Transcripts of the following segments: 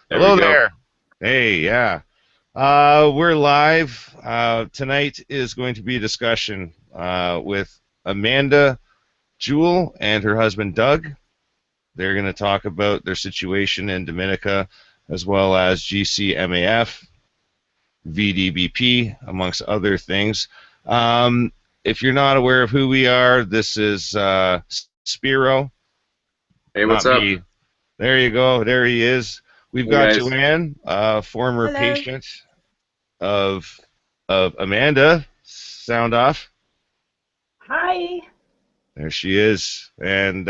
There we Hello go. there. Hey, yeah. We're live. Tonight is going to be a discussion with Amanda Jewell and her husband Doug. They're going to talk about their situation in Dominica as well as Gcmaf, Vdbp, amongst other things. If you're not aware of who we are, this is Spiro, Hey, what's not up? me. There you go. There he is. We've Hey, got guys. Joanne, former Hello. patient of Amanda. Sound off. Hi. There she is, and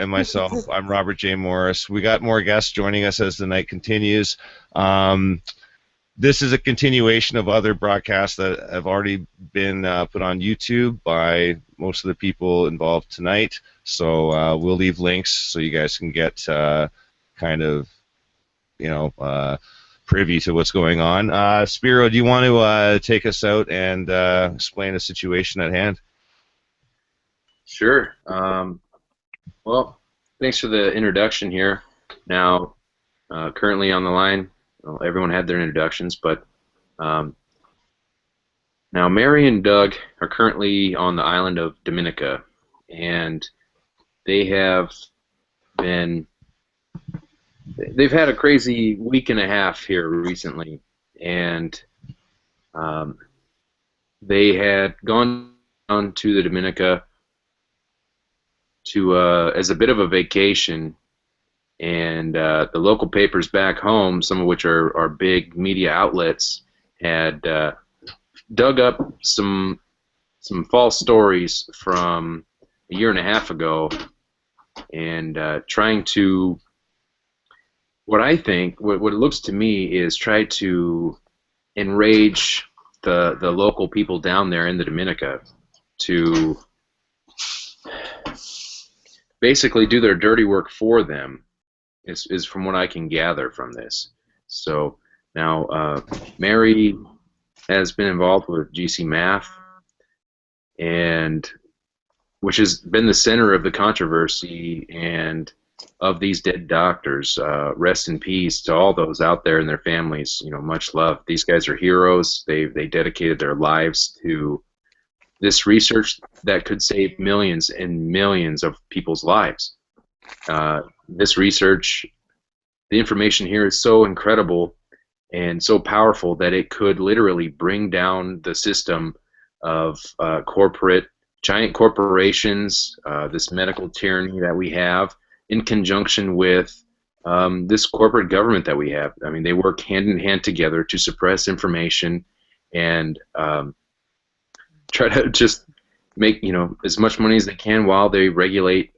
myself. I'm Robert J. Morris. We got more guests joining us as the night continues. Um, this is a continuation of other broadcasts that have already been put on YouTube by most of the people involved tonight. So we'll leave links so you guys can get kind of privy to what's going on. Spiro, do you want to take us out and explain the situation at hand? Sure. Well, thanks for the introduction here. Now, currently on the line, well, everyone had their introductions, but um, now Mary and Doug are currently on the island of Dominica, and they have been they've had a crazy week and a half here recently, and um, they had gone down to the Dominica to as a bit of a vacation, and the local papers back home, some of which are big media outlets, had dug up some false stories from a year and a half ago, and trying to what it looks to me is try to enrage the local people down there in the Dominica to basically do their dirty work for them is from what I can gather from this. So now Mary has been involved with Gcmaf, and which has been the center of the controversy and of these dead doctors. Rest in peace to all those out there and their families. Much love. These guys are heroes. They dedicated their lives to this research that could save millions and millions of people's lives. This research, the information here is so incredible and so powerful that it could literally bring down the system of giant corporations, this medical tyranny that we have, in conjunction with this corporate government that we have. I mean, they work hand in hand together to suppress information and try to just make as much money as they can while they regulate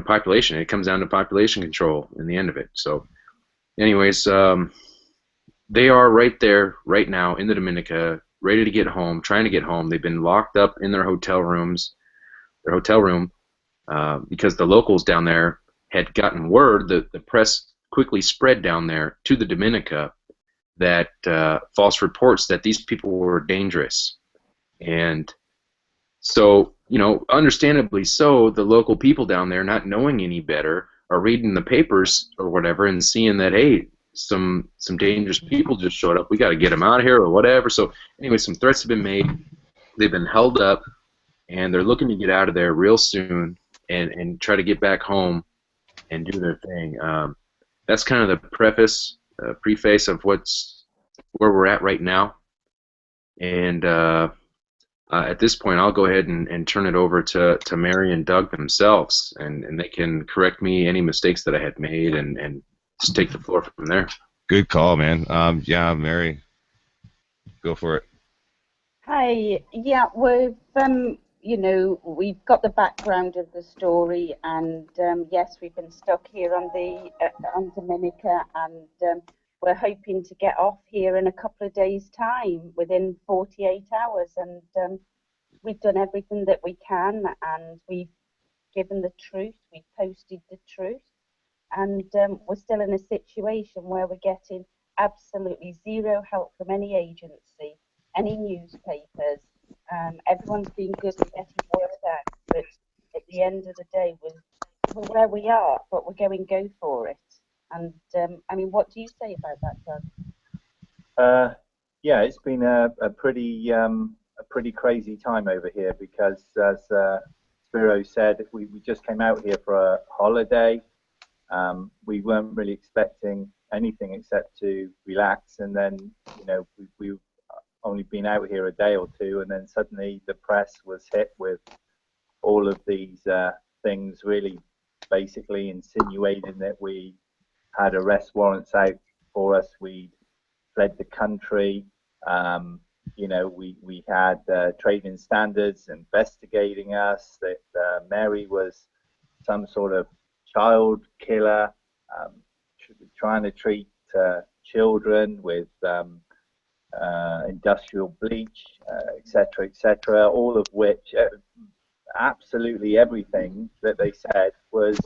population. It comes down to population control in the end of it. So anyways, they are right there right now in the Dominica, ready to get home, trying to get home. They've been locked up in their hotel room, because the locals down there had gotten word that the press quickly spread down there to the Dominica that false reports that these people were dangerous. And so, understandably so, the local people down there, not knowing any better, are reading the papers or whatever and seeing that, hey, some dangerous people just showed up. We got to get them out of here or whatever. So, anyway, some threats have been made. They've been held up, and they're looking to get out of there real soon and try to get back home and do their thing. That's kind of the preface of where we're at right now. And at this point, I'll go ahead and turn it over to Mary and Doug themselves, and they can correct me any mistakes that I had made and just take the floor from there. Good call, man. Yeah, Mary, go for it. Hi. Yeah, we've got the background of the story, and yes, we've been stuck here on Dominica, and we're hoping to get off here in a couple of days' time, within 48 hours, and we've done everything that we can, and we've given the truth, we've posted the truth, and we're still in a situation where we're getting absolutely zero help from any agency, any newspapers. Everyone's been good at getting word out, but at the end of the day, we're where we are, but we're going go for it. And I mean, what do you say about that, Doug? Yeah, it's been a pretty crazy time over here because, as Spiro said, we just came out here for a holiday. We weren't really expecting anything except to relax, and then we've only been out here a day or two, and then suddenly the press was hit with all of these things, really basically insinuating that we had arrest warrants out for us. We'd fled the country. We had trading standards investigating us, that Mary was some sort of child killer, trying to treat children with industrial bleach, etc., etc., all of which, absolutely everything that they said was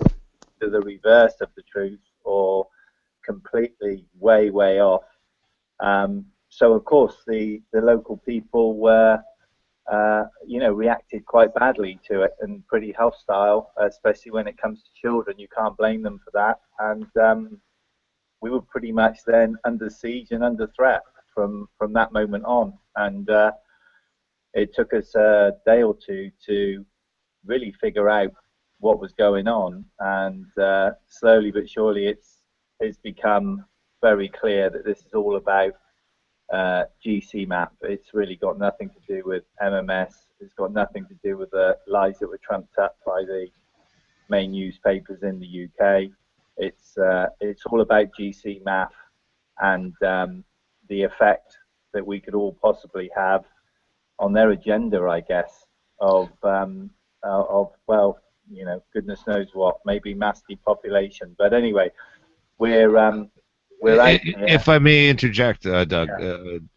to the reverse of the truth or completely way off. So of course the local people were reacted quite badly to it and pretty hostile, especially when it comes to children. You can't blame them for that. And we were pretty much then under siege and under threat from that moment on. And it took us a day or two to really figure out what was going on. And slowly but surely it's become very clear that this is all about Gcmaf. It's really got nothing to do with MMS. It's got nothing to do with the lies that were trumped up by the main newspapers in the UK. It's all about Gcmaf and the effect that we could all possibly have on their agenda, I guess, of well, goodness knows what, maybe mass depopulation. But anyway, we're out here. If I may interject, Doug,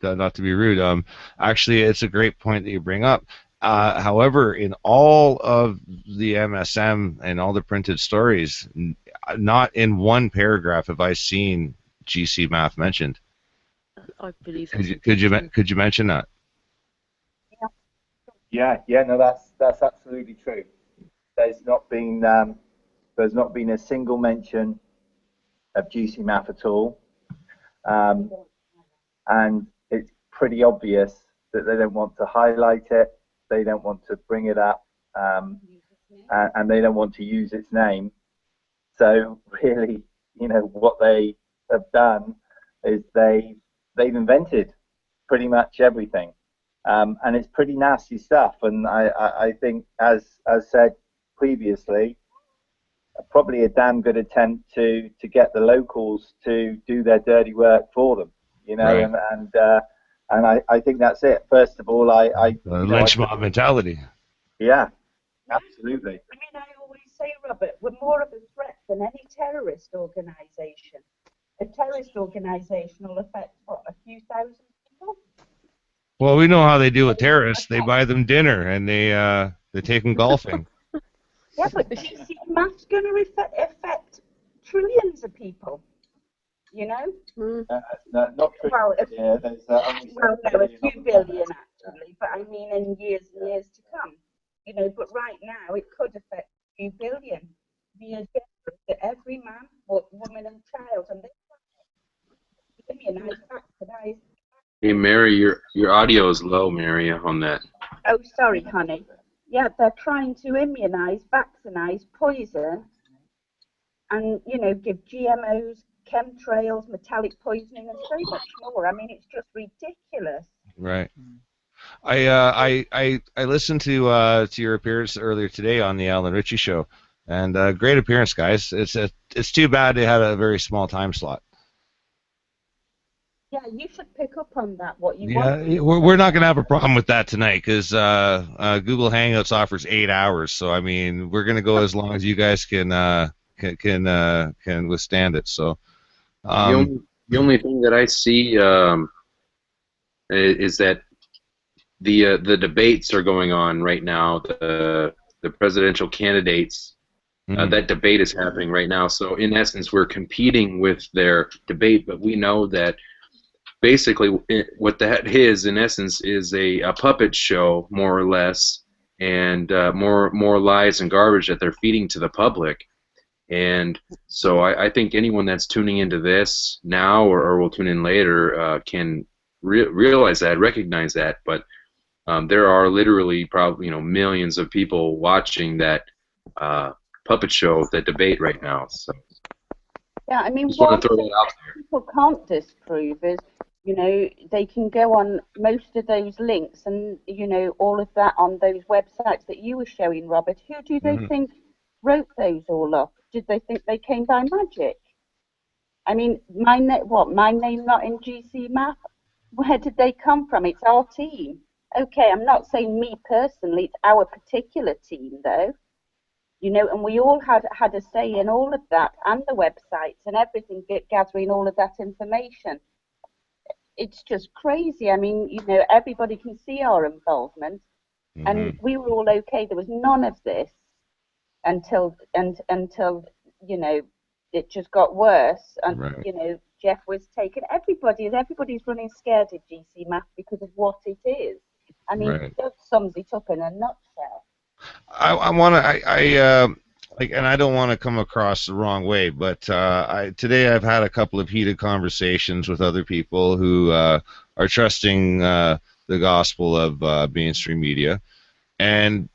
not to be rude, actually, it's a great point that you bring up. However, in all of the MSM and all the printed stories, not in one paragraph have I seen Gcmaf mentioned. I believe. Could you mention that? Yeah, no, that's absolutely true. There's not been a single mention of Gcmaf at all, and it's pretty obvious that they don't want to highlight it, they don't want to bring it up, and they don't want to use its name. So really, what they have done is they've invented pretty much everything, and it's pretty nasty stuff. And I think, as said previously, probably a damn good attempt to get the locals to do their dirty work for them, Right. and I think that's it. First of all, lynch mob mentality. Yeah, absolutely. I mean, I always say, Robert, we're more of a threat than any terrorist organisation. A terrorist organisation will affect, what, a few thousand people? Well, we know how they do with terrorists. They buy them dinner and they take them golfing. Yeah, but Gcmaf's going to affect trillions of people, Not true. Well, Yeah, there's well, no, a few billion actually, but I mean in years and years to come. But right now it could affect a few billion. The agenda is that every man, woman and child, and they immunise, vaccinise. Hey, Mary, your audio is low, Mary, on that. Oh, sorry, honey. Yeah, they're trying to immunise, vaccinise, poison, and give GMOs, chemtrails, metallic poisoning, and so much more. I mean, it's just ridiculous. Right. I listened to your appearance earlier today on the Alan Ritchie show, and great appearance, guys. It's too bad they had a very small time slot. Yeah, you should pick up on that. What you want? Yeah, we're not going to have a problem with that tonight because Google Hangouts offers 8 hours. So I mean, we're going to go as long as you guys can withstand it. So the only thing that I see is that the debates are going on right now. The presidential candidates. That debate is happening right now. So in essence, we're competing with their debate, but we know that basically what that is, in essence, is a puppet show, more or less, and more lies and garbage that they're feeding to the public. And so I think anyone that's tuning into this now or will tune in later can realize that, recognize that. But there are literally probably millions of people watching that puppet show, that debate right now. So Yeah, I mean, just want one to throw thing that out there. people can't disprove is, they can go on most of those links and, all of that on those websites that you were showing, Robert. Who do they Mhm. think wrote those all up? Did they think they came by magic? I mean, my name not in Gcmaf? Where did they come from? It's our team. Okay, I'm not saying me personally, it's our particular team though. And we all had a say in all of that, and the websites and everything, gathering all of that information. It's just crazy. I mean, everybody can see our involvement, and Mhm. we were all okay. There was none of this until it just got worse, and Right. Jeff was taken. Everybody's running scared of GCMAF because of what it is. I mean, Right. that sums it up in a nutshell. I want to like, and I don't want to come across the wrong way, but today I've had a couple of heated conversations with other people who are trusting the gospel of mainstream media, and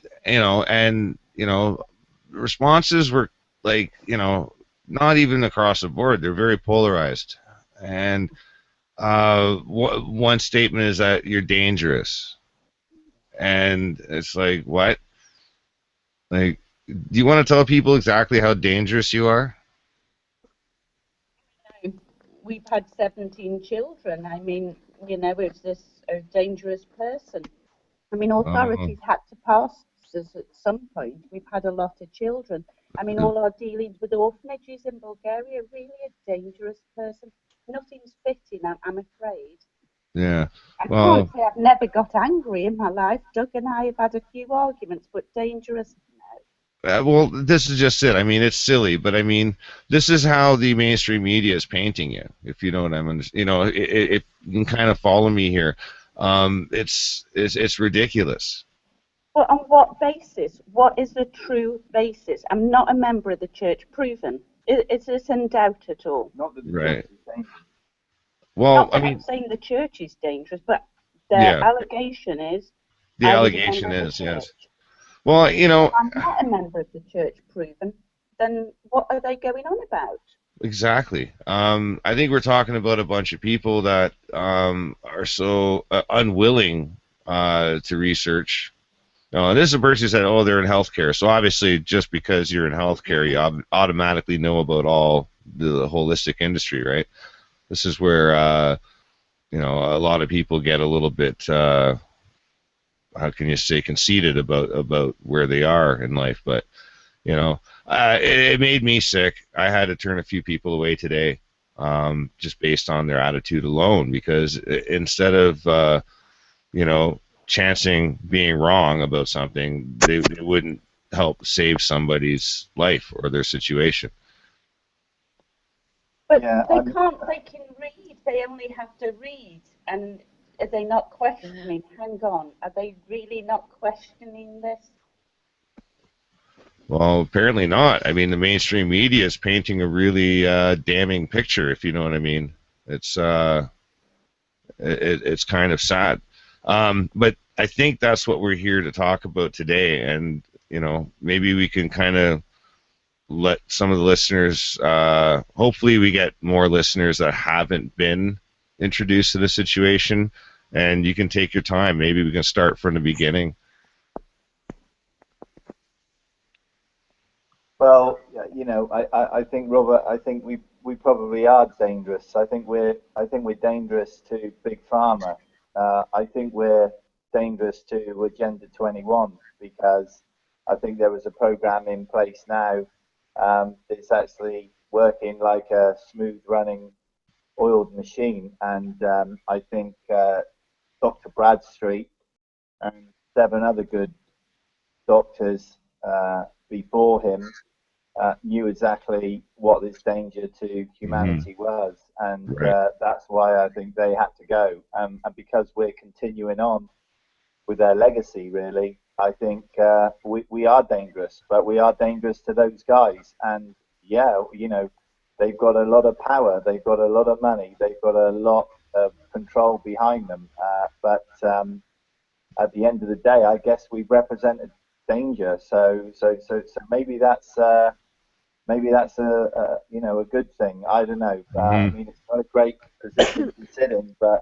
responses were like, not even across the board. They're very polarized, and one statement is that you're dangerous, and it's like, what? Like, do you want to tell people exactly how dangerous you are? We've had 17 children. I mean, is this a dangerous person? I mean, Oh, authorities had to pass this at some point. We've had a lot of children. I mean, all our dealings with orphanages in Bulgaria, really a dangerous person. Nothing's fitting, I'm afraid. yeah. I can't Well, say I've never got angry in my life. Doug and I have had a few arguments, but dangerous, well, this is just it. I mean, it's silly, but I mean, this is how the mainstream media is painting you. If you know what I'm, if you can kind of follow me here, it's ridiculous. but on what basis? What is the true basis? I'm not a member of the church. Proven. Is this in doubt at all? Not that the church Right. is dangerous. Well, Not I that I'm mean, saying the church is dangerous, but their yeah, allegation is the I was a member allegation of the is yes. church. Well, If I'm not a member of the church, proven, then what are they going on about? exactly. I think we're talking about a bunch of people that are so unwilling to research. No, this is a person who said, "Oh, they're in healthcare." So obviously, just because you're in healthcare, you automatically know about all the holistic industry, right? This is where a lot of people get a little bit, how can you say, conceited about where they are in life. But it made me sick. I had to turn a few people away today, just based on their attitude alone, because instead of chancing being wrong about something, they wouldn't help save somebody's life or their situation. But Yeah, they can't, they can read, they only have to read. And are they not questioning? Hang on, are they really not questioning this? Well, apparently not. I mean, the mainstream media is painting a really damning picture, if you know what I mean. It's it's kind of sad. But I think that's what we're here to talk about today, and maybe we can kind of let some of the listeners. Hopefully, we get more listeners that haven't been introduced to the situation, and you can take your time. Maybe we can start from the beginning. well, yeah, I think, Robert, I think we probably are dangerous. I think we're dangerous to big pharma. I think we're dangerous to Agenda 21 because I think there was a program in place now that's actually working like a smooth running oiled machine, and I think Dr. Bradstreet and 7 other good doctors before him knew exactly what this danger to Hmm. humanity was, and Right. that's why I think they had to go. And because we're continuing on with their legacy, really, I think we are dangerous, but we are dangerous to those guys. And yeah, you know, they've got a lot of power, they've got a lot of money, they've got a lot of control behind them. But at the end of the day, I guess we represented danger. So maybe that's a you know, a good thing. I don't know. I mean, it's not a great position to sit in, but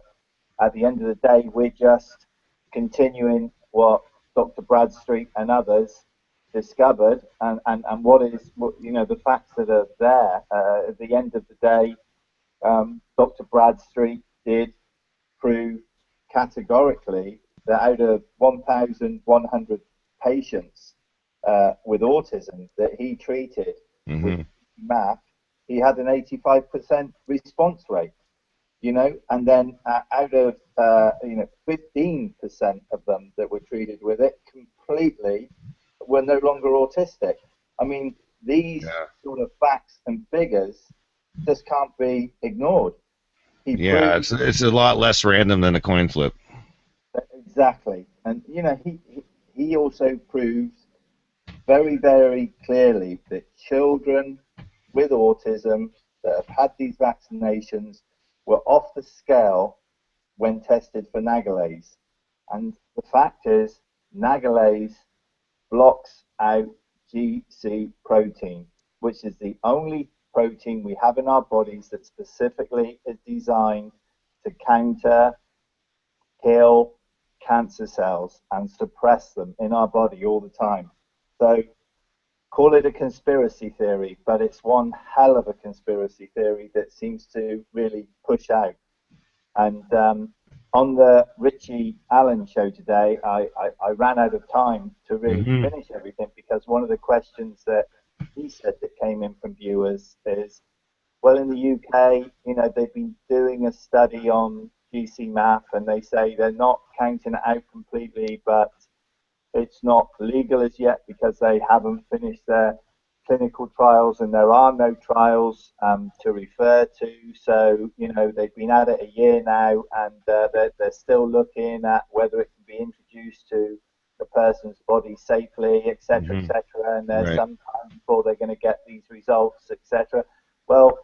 at the end of the day, we're just continuing what Dr. Bradstreet and others discovered, and what is, you know, the facts that are there. At the end of the day, Dr. Bradstreet did prove categorically that out of 1,100 patients with autism that he treated with Gcmaf, he had an 85% response rate. You know, and then out of you know, 15% of them that were treated with it completely were no longer autistic. I mean, these sort of facts and figures just can't be ignored. Yeah, it's a lot less random than a coin flip. Exactly, and you know, he also proves very, very clearly that children with autism that have had these vaccinations were off the scale when tested for nagalase. And the fact is, nagalase blocks out GC protein, which is the only protein we have in our bodies that specifically is designed to counter, kill cancer cells and suppress them in our body all the time. So call it a conspiracy theory, but it's one hell of a conspiracy theory that seems to really push out. And on the Richie Allen show today, I ran out of time to really finish everything, because one of the questions that he said that came in from viewers is, well, in the UK, you know, they've been doing a study on Gcmaf, and they say they're not counting it out completely, but it's not legal as yet because they haven't finished their clinical trials, and there are no trials to refer to. So, you know, they've been at it a year now, and they're still looking at whether it can be introduced to the person's body safely, etc., etc. And there's some time before they're going to get these results, etc. Well,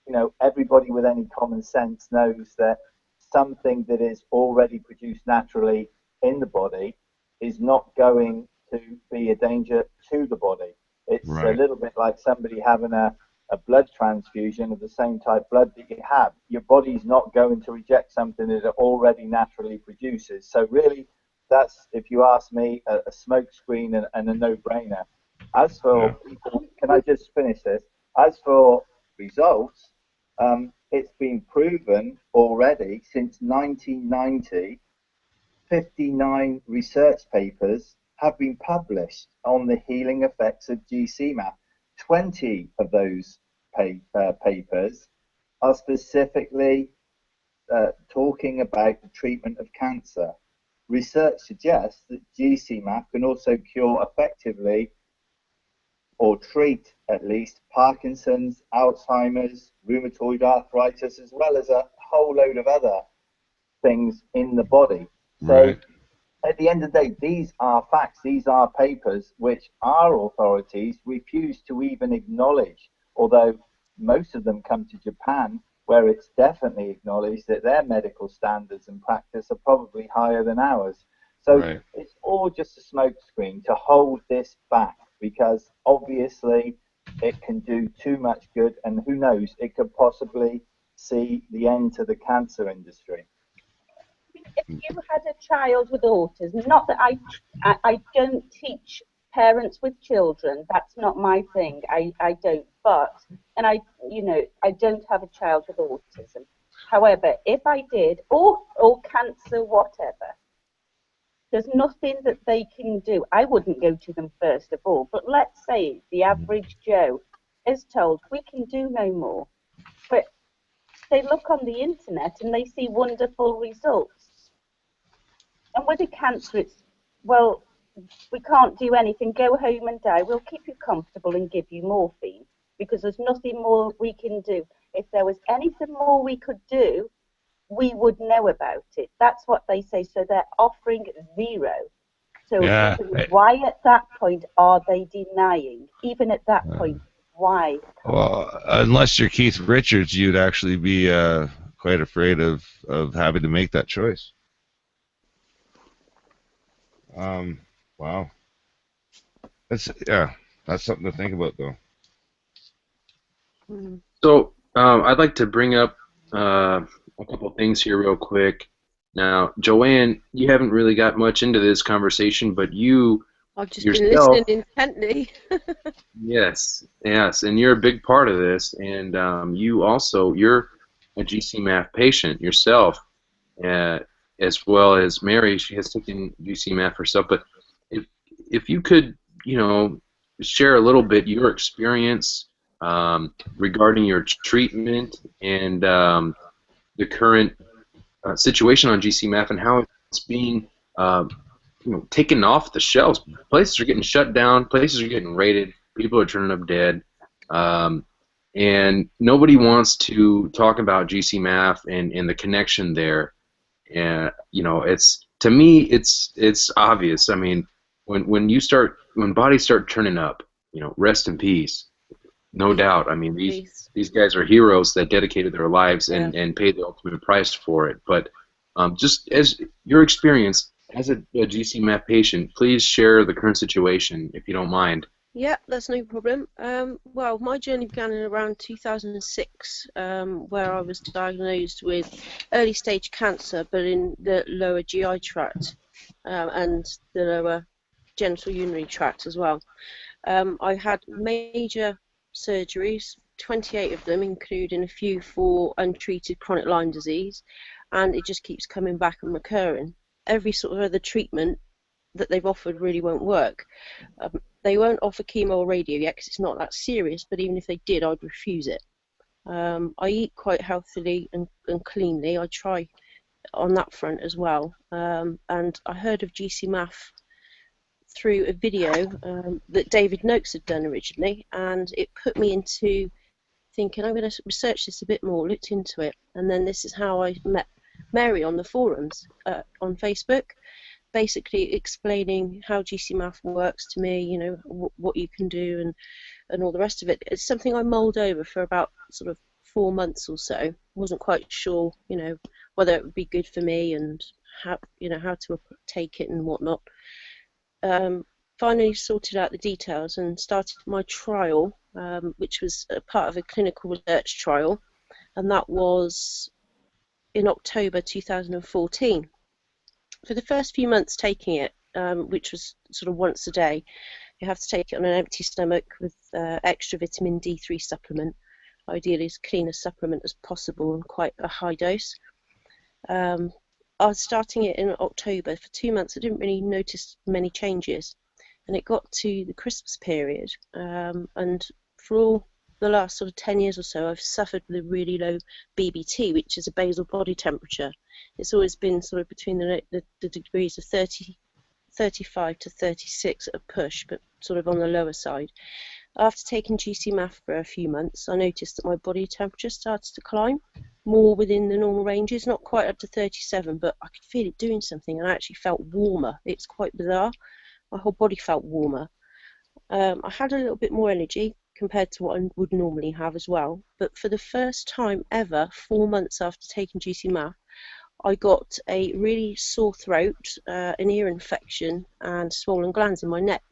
you know, everybody with any common sense knows that something that is already produced naturally in the body is not going to be a danger to the body. It's a little bit like somebody having a blood transfusion of the same type blood that you have. Your body's not going to reject something that it already naturally produces. So really, that's, if you ask me, a smokescreen and a no-brainer. As for people, can I just finish this? As for results, it's been proven already since 1990. 59 research papers have been published on the healing effects of Gcmaf. 20 of those papers are specifically talking about the treatment of cancer. Research suggests that Gcmaf can also cure effectively, or treat at least, Parkinson's, Alzheimer's, rheumatoid arthritis, as well as a whole load of other things in the body. So at the end of the day, these are facts, these are papers which our authorities refuse to even acknowledge, although most of them come to Japan, where it's definitely acknowledged that their medical standards and practice are probably higher than ours. So it's all just a smokescreen to hold this back, because obviously it can do too much good, and who knows, it could possibly see the end to the cancer industry. If you had a child with autism, not that I don't teach parents with children, that's not my thing, I don't, but, and you know, I don't have a child with autism. However, if I did, or cancer, whatever, there's nothing that they can do. I wouldn't go to them first of all, but let's say the average Joe is told, we can do no more, but they look on the internet and they see wonderful results. And with the cancer, it's, well, we can't do anything, go home and die. We'll keep you comfortable and give you morphine, because there's nothing more we can do. If there was anything more we could do, we would know about it. That's what they say. So they're offering zero. So why at that point are they denying? Even at that point, why. Well, unless you're Keith Richards, you'd actually be quite afraid of having to make that choice. Wow. That's something to think about, though. So I'd like to bring up a couple things here real quick. Now, Joanne, you haven't really got much into this conversation, but you I've just yourself, been listening intently. yes, and you're a big part of this, and you're a Gcmaf patient yourself, as well as Mary. She has taken Gcmaf herself, but if you could, share a little bit your experience regarding your treatment and the current situation on Gcmaf and how it's being taken off the shelves. Places are getting shut down. Places are getting raided. People are turning up dead. And nobody wants to talk about Gcmaf and the connection there. And it's, to me, it's obvious. I mean, when bodies start turning up, rest in peace. No doubt. I mean, these guys are heroes that dedicated their lives and paid the ultimate price for it. But just as your experience as a Gcmaf patient, please share the current situation, if you don't mind. Yeah, that's no problem. Well, my journey began in around 2006, where I was diagnosed with early stage cancer, but in the lower GI tract and the lower genital urinary tract as well. I had major surgeries, 28 of them, including a few for untreated chronic Lyme disease, and it just keeps coming back and recurring. Every sort of other treatment that they've offered really won't work. They won't offer chemo or radio yet because it's not that serious, but even if they did, I'd refuse it. I eat quite healthily and cleanly. I try on that front as well. And I heard of Gcmaf through a video that David Noakes had done originally, and it put me into thinking, I'm going to research this a bit more, looked into it, and then this is how I met Mary on the forums on Facebook, basically explaining how Gcmaf works to me, what you can do and all the rest of it. It's something I mulled over for about sort of 4 months or so. Wasn't quite sure, whether it would be good for me and how to take it and whatnot. Finally sorted out the details and started my trial, which was a part of a clinical research trial, and that was in October 2014. For the first few months taking it, which was sort of once a day, you have to take it on an empty stomach with extra vitamin D3 supplement, ideally as clean a supplement as possible and quite a high dose. I was starting it in October. For 2 months I didn't really notice many changes, and it got to the Christmas period, and for all the last sort of 10 years or so I've suffered with a really low BBT, which is a basal body temperature. It's always been sort of between the degrees of 35 to 36 at a push, but sort of on the lower side. After taking Gcmaf for a few months, I noticed that my body temperature started to climb more within the normal ranges, not quite up to 37, but I could feel it doing something, and I actually felt warmer. It's quite bizarre. My whole body felt warmer. I had a little bit more energy compared to what I would normally have as well, but for the first time ever, 4 months after taking Gcmaf, I got a really sore throat, an ear infection, and swollen glands in my neck.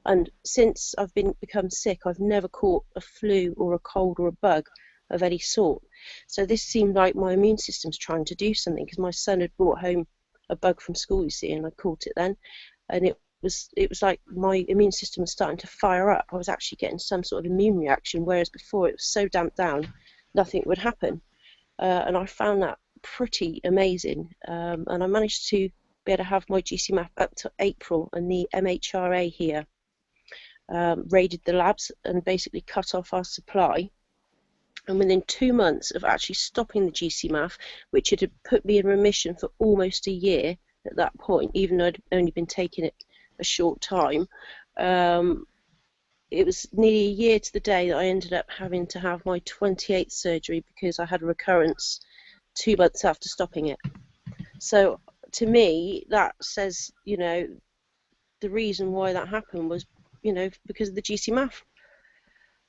And since I've become sick, I've never caught a flu or a cold or a bug of any sort. So this seemed like my immune system's trying to do something, because my son had brought home a bug from school, you see, and I caught it then, and it was like my immune system was starting to fire up. I was actually getting some sort of immune reaction, whereas before it was so damped down, nothing would happen. And I found that pretty amazing, and I managed to be able to have my Gcmaf up to April, and the MHRA here raided the labs and basically cut off our supply. And within 2 months of actually stopping the Gcmaf, which had put me in remission for almost a year at that point, even though I'd only been taking it a short time, it was nearly a year to the day that I ended up having to have my 28th surgery because I had a recurrence 2 months after stopping it. So to me, that says, the reason why that happened was, because of the Gcmaf.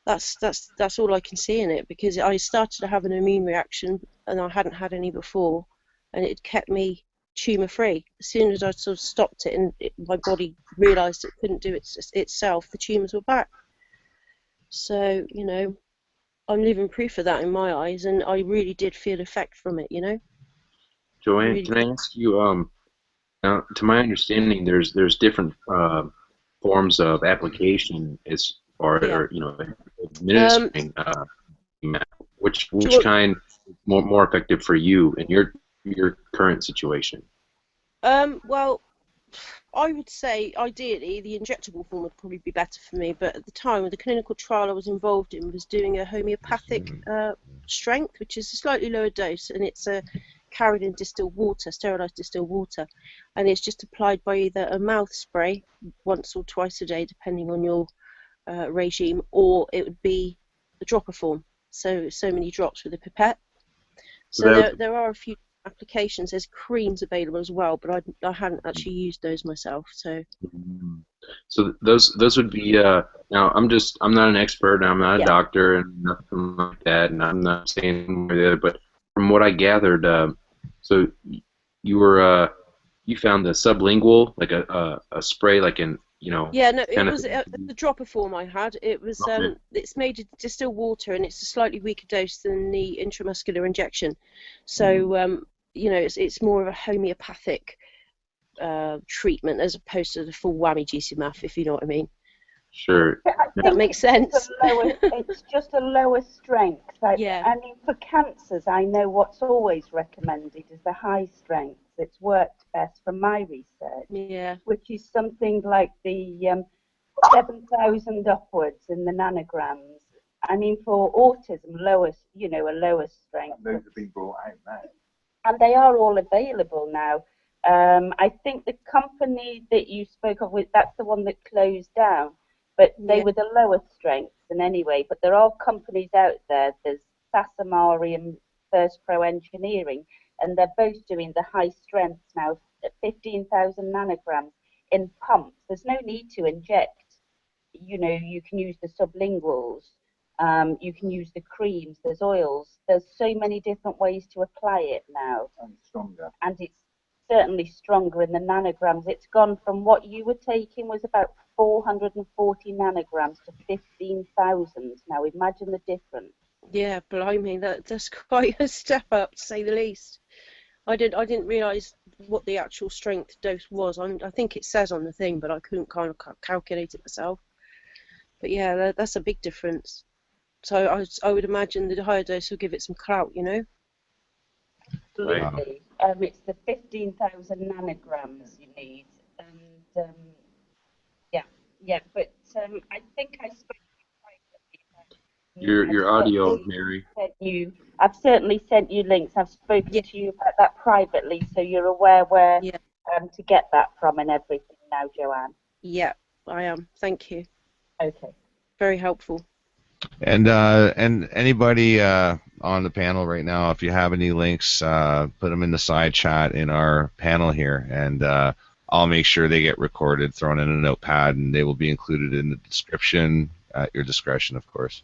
that's all I can see in it, because I started to have an immune reaction and I hadn't had any before, and it kept me tumour free. As soon as I sort of stopped it and my body realised it couldn't do it itself, the tumours were back. So, you know, I'm living proof of that in my eyes, and I really did feel effect from it, you know. Joanne, Really. can I ask you? Now, to my understanding, there's different forms of application as far, Yeah. or administering. Which kind is more effective for you in your current situation? Well, I would say ideally the injectable form would probably be better for me, but at the time, the clinical trial I was involved in was doing a homeopathic strength, which is a slightly lower dose, and it's carried in distilled water, sterilised distilled water, and it's just applied by either a mouth spray once or twice a day, depending on your regime, or it would be a dropper form, so many drops with a pipette. So there are a few applications. There's creams available as well, but I hadn't actually used those myself. So those would be now I'm not an expert and I'm not a doctor and nothing like that, and I'm not saying one or the other, but from what I gathered, so you found the sublingual, like a spray, like in Yeah, no, it was the dropper form I had. It was it's made of distilled water, and it's a slightly weaker dose than the intramuscular injection. So you know, it's more of a homeopathic treatment as opposed to the full whammy Gcmaf, if you know what I mean. Sure. That makes sense. It's just a lower strength. I mean, for cancers, I know what's always recommended is the high strength. It's worked best from my research. Yeah. Which is something like the 7,000 upwards in the nanograms. I mean, for autism, a lower strength. Those have been brought out now. And they are all available now. I think the company that you spoke of, that's the one that closed down. But they were the lower strengths in anyway. But there are companies out there. There's Sasamari and First Pro Engineering, and they're both doing the high strengths now, 15,000 nanograms in pumps. There's no need to inject. You know, you can use the sublinguals. You can use the creams. There's oils. There's so many different ways to apply it now. And stronger. And it's certainly stronger in the nanograms. It's gone from what you were taking was about 440 nanograms to 15,000. Now imagine the difference. Yeah, blimey, that's quite a step up, to say the least. I didn't realise what the actual strength dose was. I think it says on the thing, but I couldn't kind of calculate it myself. But yeah, that's a big difference. So I would imagine the higher dose will give it some clout, you know. Absolutely. It's the 15,000 nanograms you need, and But I think I spoke to you your audio, Mary. I've certainly sent you links. I've spoken to you about that privately, so you're aware where to get that from and everything now, Joanne. Yeah, I am. Thank you. Okay. Very helpful. And anybody on the panel right now, if you have any links, put them in the side chat in our panel here, and I'll make sure they get recorded, thrown in a notepad, and they will be included in the description at your discretion, of course.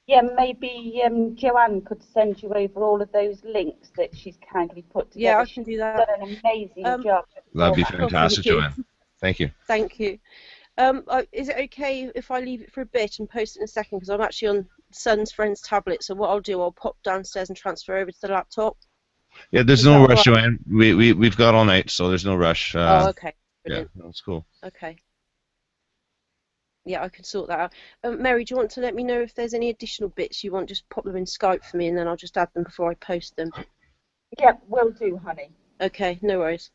Yeah, maybe Joanne could send you over all of those links that she's kindly put together. Yeah, I can do that. She's done an amazing job. That'd be fantastic, Joanne. Thank you. Thank you. Is it okay if I leave it for a bit and post it in a second? Because I'm actually on son's friend's tablet, so what I'll do, I'll pop downstairs and transfer over to the laptop. Yeah, there's no rush, Joanne. We've got all night, so there's no rush. Oh, okay. Brilliant. Yeah, that's cool. Okay. Yeah, I can sort that out. Mary, do you want to let me know if there's any additional bits you want? Just pop them in Skype for me, and then I'll just add them before I post them. Yeah, will do, honey. Okay, no worries.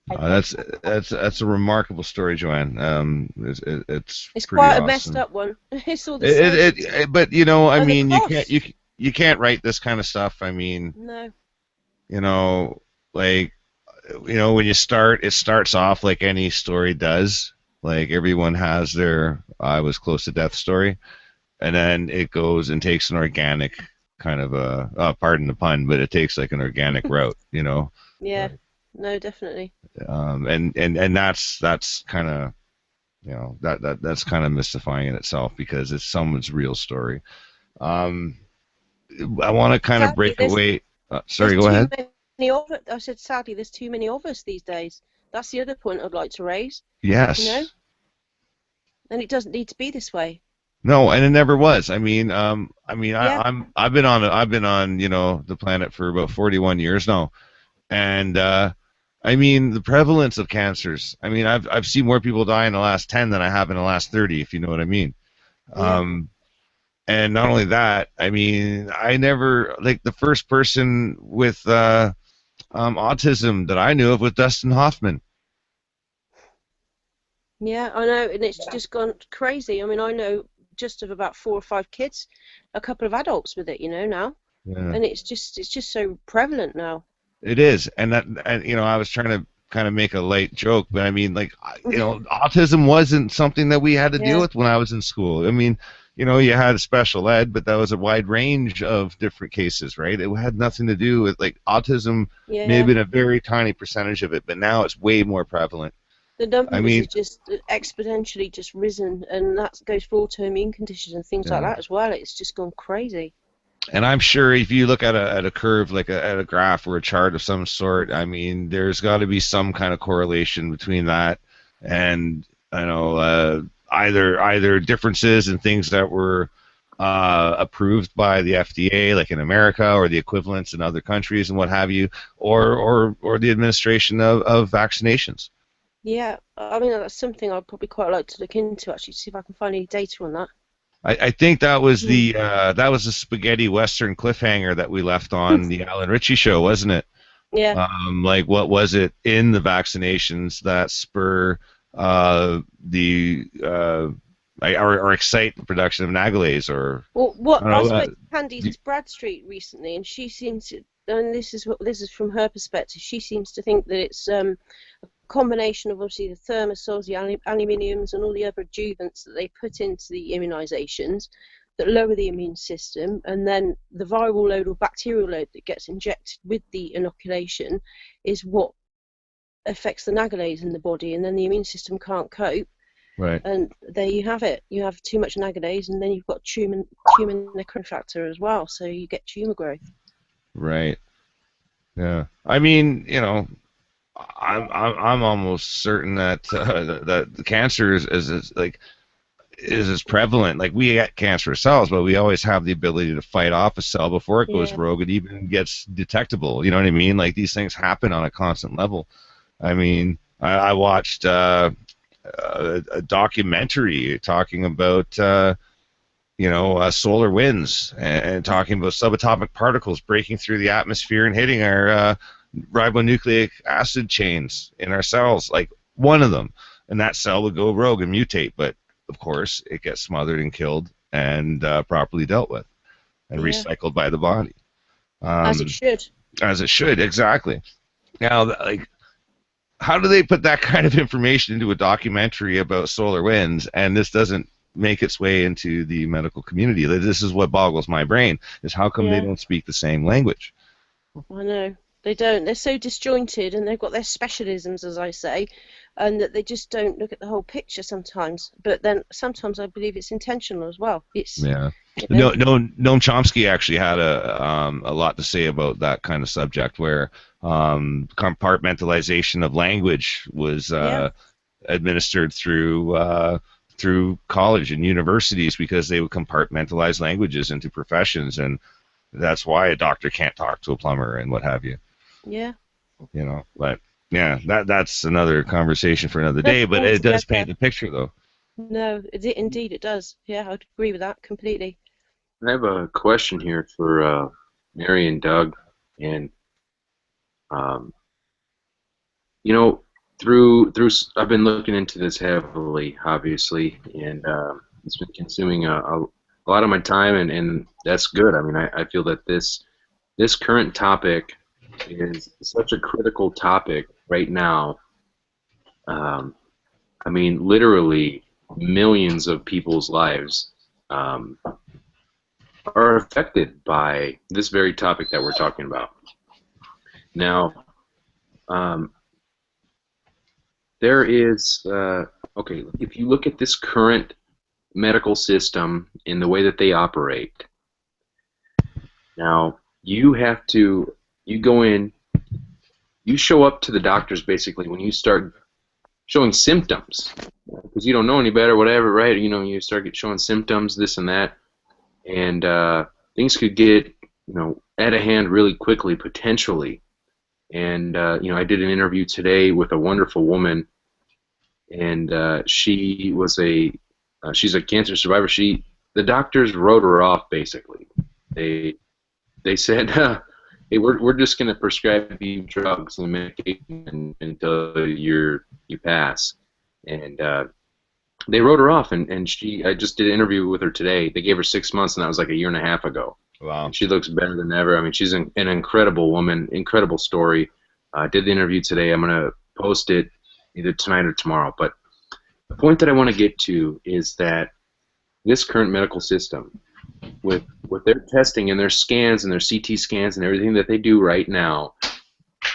That's a remarkable story, Joanne. It's quite awesome. A messed up one. It's all the but you know, I mean, you can't write this kind of stuff. I mean, no. You know, like, you know, when you start, it starts off like any story does. Like everyone has their "I was close to death" story, and then it goes and takes an organic kind of pardon the pun, but it takes like an organic route, you know. Yeah. No, definitely. And that's kind of You know, that's kind of mystifying in itself because it's someone's real story. Um, I want to kind of Sadly, break away. Sorry, there's go too ahead. many of it. I said, sadly, there's too many of us these days. That's the other point I'd like to raise. You know, Yes. and it doesn't need to be this way. No, and it never was. Yeah, I've been on, you know, the planet for about 41 years now, and I mean, the prevalence of cancers. I mean, I've seen more people die in the last 10 than I have in the last 30, if you know what I mean. yeah. Um, and not only that, I mean, I never like the first person with autism that I knew of was Dustin Hoffman. Yeah, I know, and it's just gone crazy. I mean, I know just of about 4 or 5 kids, a couple of adults with it, you know, now, Yeah. and it's just so prevalent now. It is, and you know, I was trying to kind of make a light joke, but I mean, like, you know, autism wasn't something that we had to deal Yeah, with when I was in school. I mean, you know, you had special ed, but that was a wide range of different cases, right? It had nothing to do with like autism. May have yeah. been a very tiny percentage of it, but now it's way more prevalent. The I numbers mean, have just exponentially just risen, and that goes for autoimmune conditions and things like yeah. that as well. It's just gone crazy. And I'm sure if you look at a curve, like at a graph or a chart of some sort, I mean, there's got to be some kind of correlation between that and, you know, either differences in things that were approved by the FDA, like in America, or the equivalents in other countries and what have you, or the administration of vaccinations. Yeah, I mean, that's something I'd probably quite like to look into, actually, see if I can find any data on that. I think that was Hmm. the spaghetti western cliffhanger that we left on the Alan Ritchie show, wasn't it? Yeah, Like, what was it in the vaccinations that spur the or excite the production of nagalase, or well, I what don't I know. spoke to Candice Bradstreet recently, and she seems to, and this is from her perspective, she seems to think that it's a combination of obviously the thermosols, the aluminiums, and all the other adjuvants that they put into the immunisations that lower the immune system, and then the viral load or bacterial load that gets injected with the inoculation is what affects the nagalase in the body, and then the immune system can't cope. Right, And there you have it. You have too much nagalase, and then you've got tumor necrotic factor as well, so you get tumor growth. right, yeah. I mean, you know, I'm almost certain that that the cancer is as prevalent. Like, we get cancerous cells, but we always have the ability to fight off a cell before it goes Yeah, rogue. It even gets detectable. You know what I mean? Like, these things happen on a constant level. I mean, I watched a documentary talking about solar winds and talking about subatomic particles breaking through the atmosphere and hitting our ribonucleic acid chains in our cells, like one of them, and that cell would go rogue and mutate. But of course, it gets smothered and killed and properly dealt with and yeah, recycled by the body, as it um, should. as it should. Exactly. Now, like, how do they put that kind of information into a documentary about solar winds, and this doesn't make its way into the medical community? This is what boggles my brain: is how come they Yeah, don't speak the same language? I know. They don't. They're so disjointed, and they've got their specialisms, as I say, and that they just don't look at the whole picture sometimes. But then sometimes I believe it's intentional as well. It's, Yeah. you know, No, no, Noam Chomsky actually had a lot to say about that kind of subject, where compartmentalization of language was yeah, administered through college and universities, because they would compartmentalize languages into professions, and that's why a doctor can't talk to a plumber and what have you. yeah. You know, but yeah, that's another conversation for another day. But it does Altogether, paint the picture, though. no, indeed it does. Yeah, I'd agree with that completely. I have a question here for Mary and Doug, and um, you know, through I've been looking into this heavily, obviously, and it's been consuming a lot of my time, and that's good. I mean, I feel that this current topic is such a critical topic right now. Um, I mean, literally millions of people's lives um, are affected by this very topic that we're talking about. Now, um, there is okay, if you look at this current medical system in the way that they operate, now you go in, you show up to the doctors basically when you start showing symptoms, because you don't know any better, whatever, right? You know, you start showing symptoms, this and that, and things could get, out of hand really quickly, potentially. And I did an interview today with a wonderful woman, and she's a cancer survivor. The doctors wrote her off basically. They said, hey, we're just going to prescribe you drugs and medication until you pass. And they wrote her off, and I just did an interview with her today. They gave her 6 months, and that was like a year and a half ago. Wow. And she looks better than ever. I mean, she's an incredible woman, incredible story. I did the interview today. I'm going to post it either tonight or tomorrow. But the point that I want to get to is that this current medical system, with their testing and their scans and their CT scans and everything that they do right now,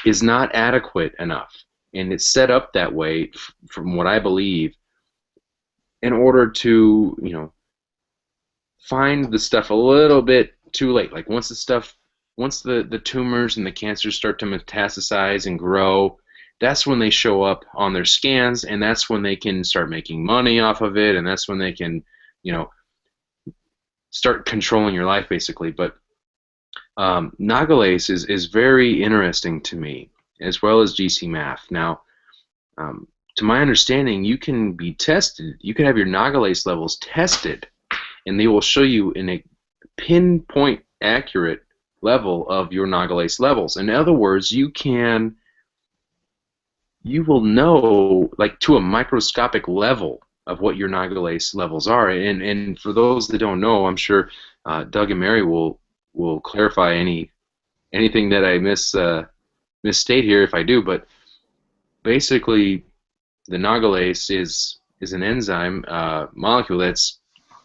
is not adequate enough. And it's set up that way, from what I believe, in order to, find the stuff a little bit too late. Like once the tumors and the cancers start to metastasize and grow, that's when they show up on their scans, and that's when they can start making money off of it, and that's when they can, start controlling your life basically. But Nagalase is very interesting to me, as well as Gcmaf. Now, to my understanding, you can be tested. You can have your Nagalase levels tested, and they will show you in a pinpoint accurate level of your Nagalase levels. In other words, you will know, like, to a microscopic level of what your Nagalase levels are. And for those that don't know, I'm sure Doug and Mary will clarify anything that I misstate here if I do. But basically, the Nagalase is an enzyme molecule that's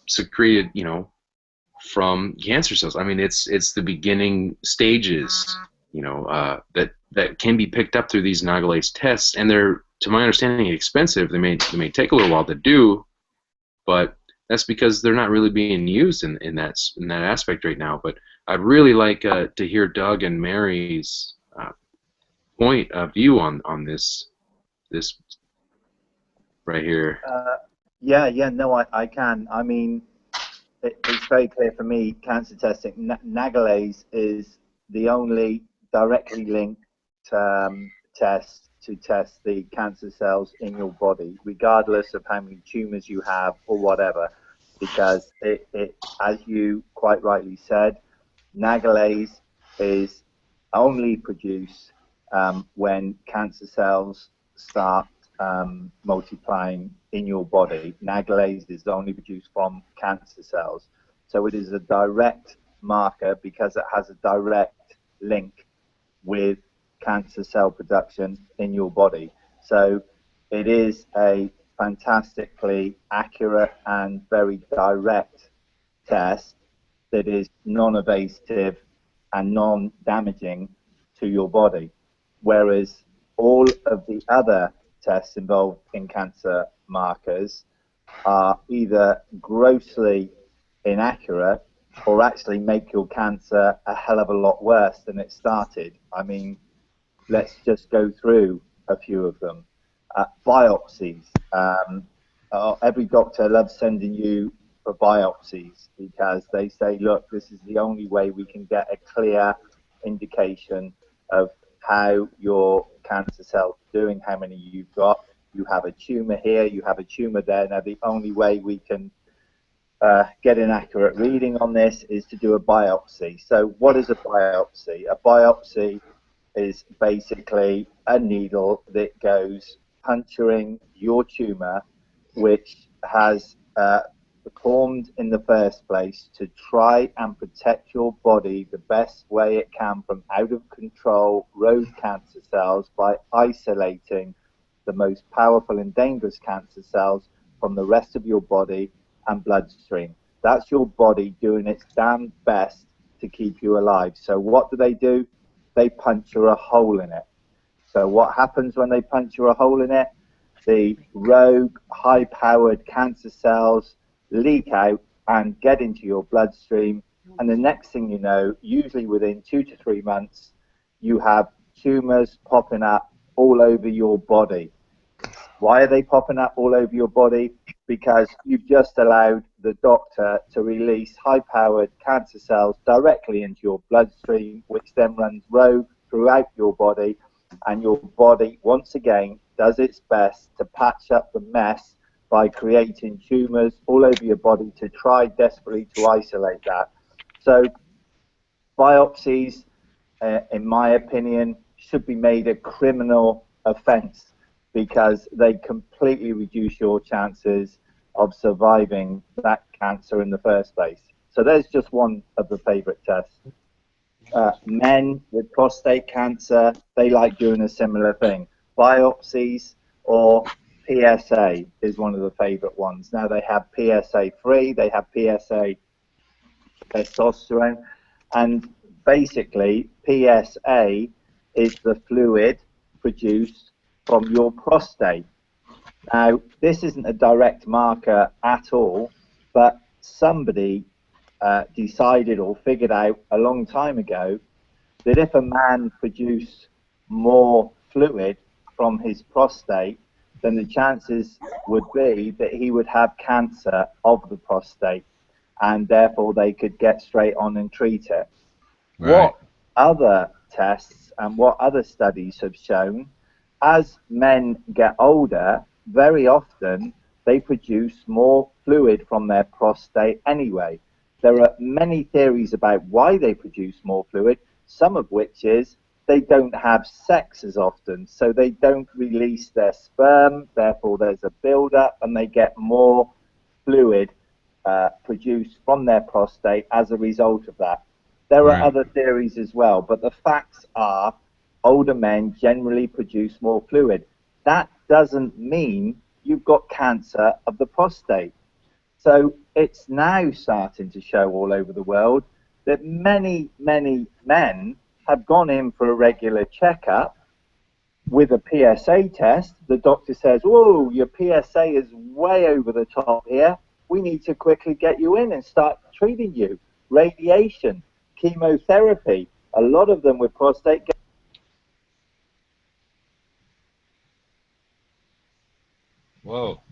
secreted, from cancer cells. I mean, it's the beginning stages, that can be picked up through these Nagalase tests, and they're, to my understanding, expensive. They may take a little while to do, but that's because they're not really being used in that aspect right now. But I'd really like to hear Doug and Mary's point of view on this right here. Yeah, no, I can. I mean, it's very clear for me, cancer testing, Nagalase is the only directly linked test to test the cancer cells in your body, regardless of how many tumors you have or whatever, because it as you quite rightly said, Nagalase is only produced when cancer cells start multiplying in your body. Nagalase is only produced from cancer cells. So it is a direct marker because it has a direct link with cancer cell production in your body. So it is a fantastically accurate and very direct test that is non-invasive and non-damaging to your body. Whereas all of the other tests involved in cancer markers are either grossly inaccurate or actually make your cancer a hell of a lot worse than it started. I mean, let's just go through a few of them. Biopsies. Every doctor loves sending you for biopsies because they say, look, this is the only way we can get a clear indication of how your cancer cells are doing, how many you've got. You have a tumor here, you have a tumor there. Now, the only way we can get an accurate reading on this is to do a biopsy. So what is a biopsy? A biopsy is basically a needle that goes puncturing your tumor, which has formed in the first place to try and protect your body the best way it can from out of control rogue cancer cells by isolating the most powerful and dangerous cancer cells from the rest of your body and bloodstream. That's your body doing its damn best to keep you alive. So what do? They puncture a hole in it. So what happens when they puncture a hole in it? the rogue, high-powered cancer cells leak out and get into your bloodstream. And the next thing you know, usually within 2 to 3 months, you have tumors popping up all over your body. Why are they popping up all over your body? Because you've just allowed the doctor to release high-powered cancer cells directly into your bloodstream, which then runs rogue throughout your body, and your body, once again, does its best to patch up the mess by creating tumors all over your body to try desperately to isolate that. So biopsies, in my opinion, should be made a criminal offence because they completely reduce your chances of surviving that cancer in the first place. So there's just one of the favourite tests. Men with prostate cancer, they like doing a similar thing. Biopsies or PSA is one of the favourite ones. Now they have PSA free, they have PSA testosterone, and basically PSA is the fluid produced from your prostate. Now, this isn't a direct marker at all, but somebody decided or figured out a long time ago that if a man produced more fluid from his prostate, then the chances would be that he would have cancer of the prostate, and therefore they could get straight on and treat it. Right. What other tests and what other studies have shown, as men get older, very often they produce more fluid from their prostate anyway. There are many theories about why they produce more fluid, some of which is they don't have sex as often, so they don't release their sperm, therefore there's a build-up and they get more fluid produced from their prostate as a result of that. There are other theories as well, but the facts are older men generally produce more fluid. That doesn't mean you've got cancer of the prostate. So it's now starting to show all over the world that many, many men have gone in for a regular checkup with a PSA test. The doctor says, whoa, your PSA is way over the top here. We need to quickly get you in and start treating you. Radiation, chemotherapy, a lot of them with prostate. Whoa.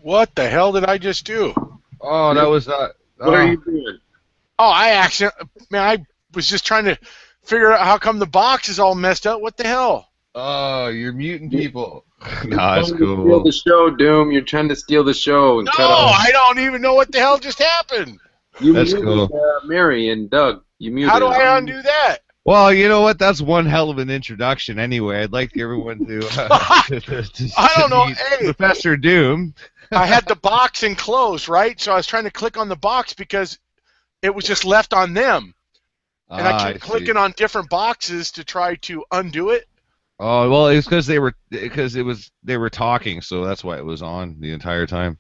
What the hell did I just do? Oh, that was What are you doing? Oh, I was just trying to figure out how come the box is all messed up. What the hell? Oh, you're muting people. You're No, that's trying to steal cool. the show, Doom. You're trying to steal the show and No, cut off. I don't even know what the hell just happened. You That's muted cool. Mary and Doug. You muted How do them. I undo that? Well, you know what? That's one hell of an introduction. Anyway, I'd like everyone to. I don't know. meet Hey. Professor Doom. I had the box enclosed, right? So I was trying to click on the box because it was just left on them. And I kept clicking on different boxes to try to undo it. Oh well, it's because they were talking, so that's why it was on the entire time.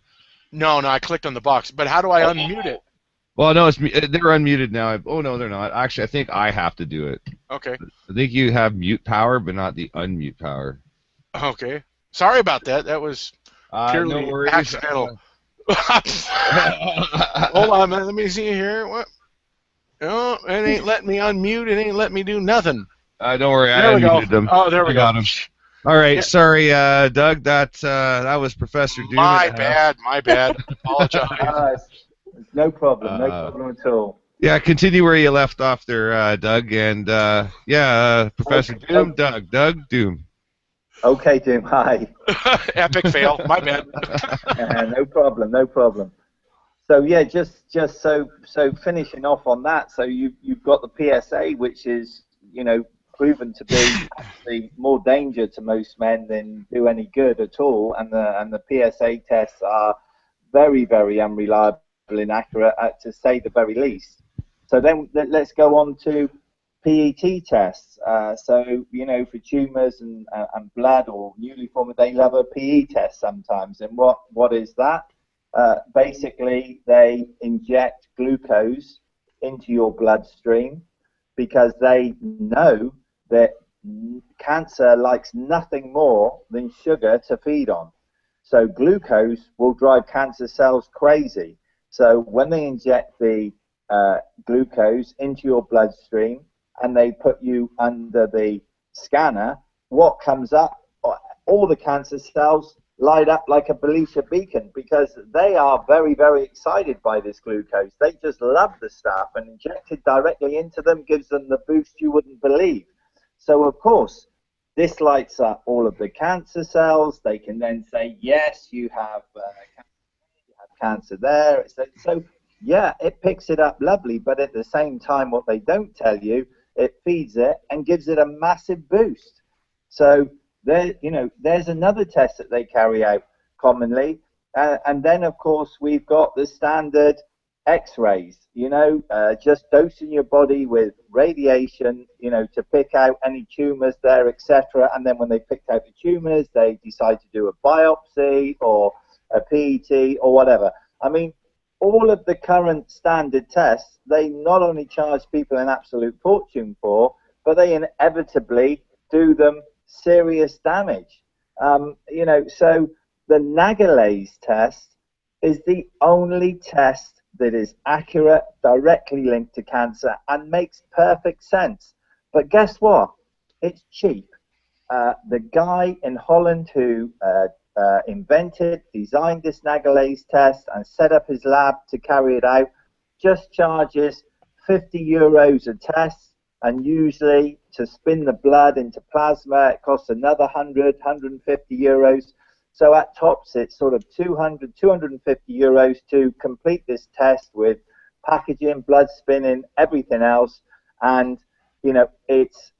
No, I clicked on the box. But how do I unmute it? Well, no, they're unmuted now. Oh no, they're not. Actually, I think I have to do it. Okay. I think you have mute power, but not the unmute power. Okay. Sorry about that. That was purely no worries. accidental. Hold on, man. Let me see here. What? No, it ain't letting me unmute. It ain't letting me do nothing. Don't worry, There I we go. unmuted them. Oh, there we I go. got them. All right, Yeah. sorry, Doug. That was Professor Doom. My bad. Apologize. No problem, no problem at all. Yeah, continue where you left off there, Doug. And Professor Doom, Doug Doom. Okay, Doom, hi. Epic fail. My bad. No problem. So yeah, just so finishing off on that. So you've got the PSA, which is proven to be actually more danger to most men than do any good at all, and the PSA tests are very, very unreliable, inaccurate, to say the very least. So then let's go on to PET tests. So for tumours and blood or newly formed, they love a PE test sometimes. And what is that? Basically, they inject glucose into your bloodstream because they know that cancer likes nothing more than sugar to feed on. So glucose will drive cancer cells crazy. So when they inject the glucose into your bloodstream and they put you under the scanner, what comes up? All the cancer cells light up like a Belisha beacon because they are very, very excited by this glucose. They just love the stuff, and injected directly into them gives them the boost you wouldn't believe. So, of course, this lights up all of the cancer cells. They can then say, yes, you have cancer there. So, yeah, it picks it up lovely, but at the same time, what they don't tell you, it feeds it and gives it a massive boost. So, there's another test that they carry out commonly. And then, of course, we've got the standard X-rays, just dosing your body with radiation, to pick out any tumors there, etc. And then when they picked out the tumors, they decide to do a biopsy or a PET or whatever. I mean, all of the current standard tests, they not only charge people an absolute fortune for, but they inevitably do them serious damage. So the Nagalase test is the only test that is accurate, directly linked to cancer, and makes perfect sense. But guess what? It's cheap. The guy in Holland who designed this Nagalase test and set up his lab to carry it out just charges 50 euros a test. And usually to spin the blood into plasma, it costs another 150 euros. So at tops, it's sort of 250 euros to complete this test with packaging, blood spinning, everything else. And, it's,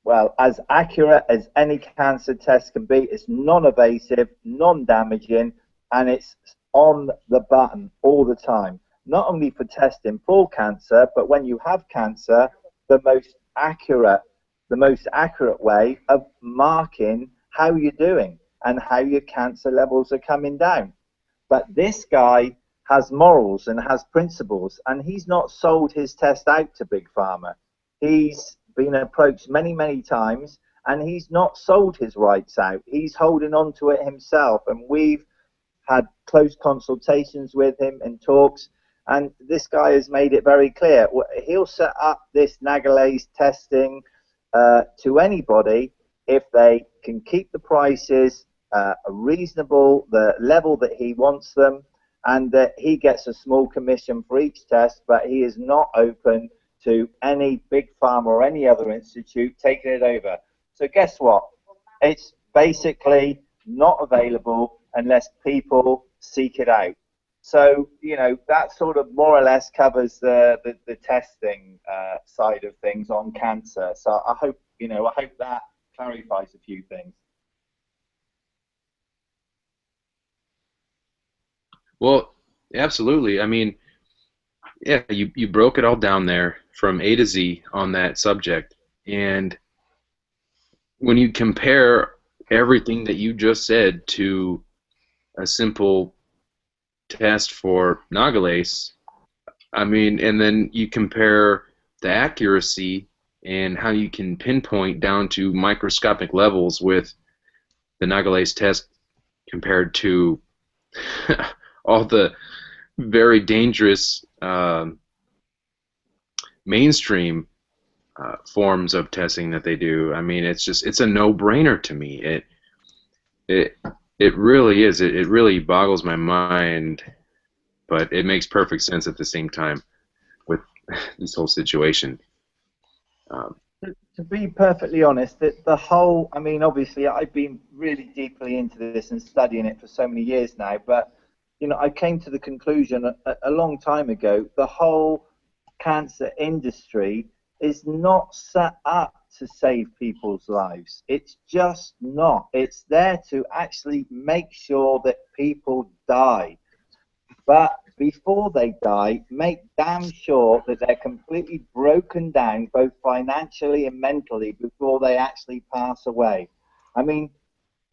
well, as accurate as any cancer test can be. It's non-invasive, non-damaging, and it's on the button all the time. Not only for testing for cancer, but when you have cancer, the most accurate way of marking how you're doing and how your cancer levels are coming down. But this guy has morals and has principles, and he's not sold his test out to Big Pharma. He's been approached many, many times, and he's not sold his rights out. He's holding on to it himself, and we've had close consultations with him and talks. And this guy has made it very clear. He'll set up this Nagalase testing to anybody if they can keep the prices reasonable, the level that he wants them, and that he gets a small commission for each test, but he is not open to any big pharma or any other institute taking it over. So guess what? It's basically not available unless people seek it out. So, that sort of more or less covers the testing side of things on cancer. So I hope that clarifies a few things. Well, absolutely. I mean, yeah, you broke it all down there from A to Z on that subject. And when you compare everything that you just said to a simple test for Nagalase, I mean, and then you compare the accuracy and how you can pinpoint down to microscopic levels with the Nagalase test compared to all the very dangerous mainstream forms of testing that they do. I mean, it's a no-brainer to me. It really is. It really boggles my mind, but it makes perfect sense at the same time with this whole situation. To be perfectly honest, the whole, I mean, obviously I've been really deeply into this and studying it for so many years now, but, I came to the conclusion a long time ago, the whole cancer industry is not set up to save people's lives. It's just not. It's there to actually make sure that people die. But before they die, make damn sure that they're completely broken down, both financially and mentally, before they actually pass away. I mean,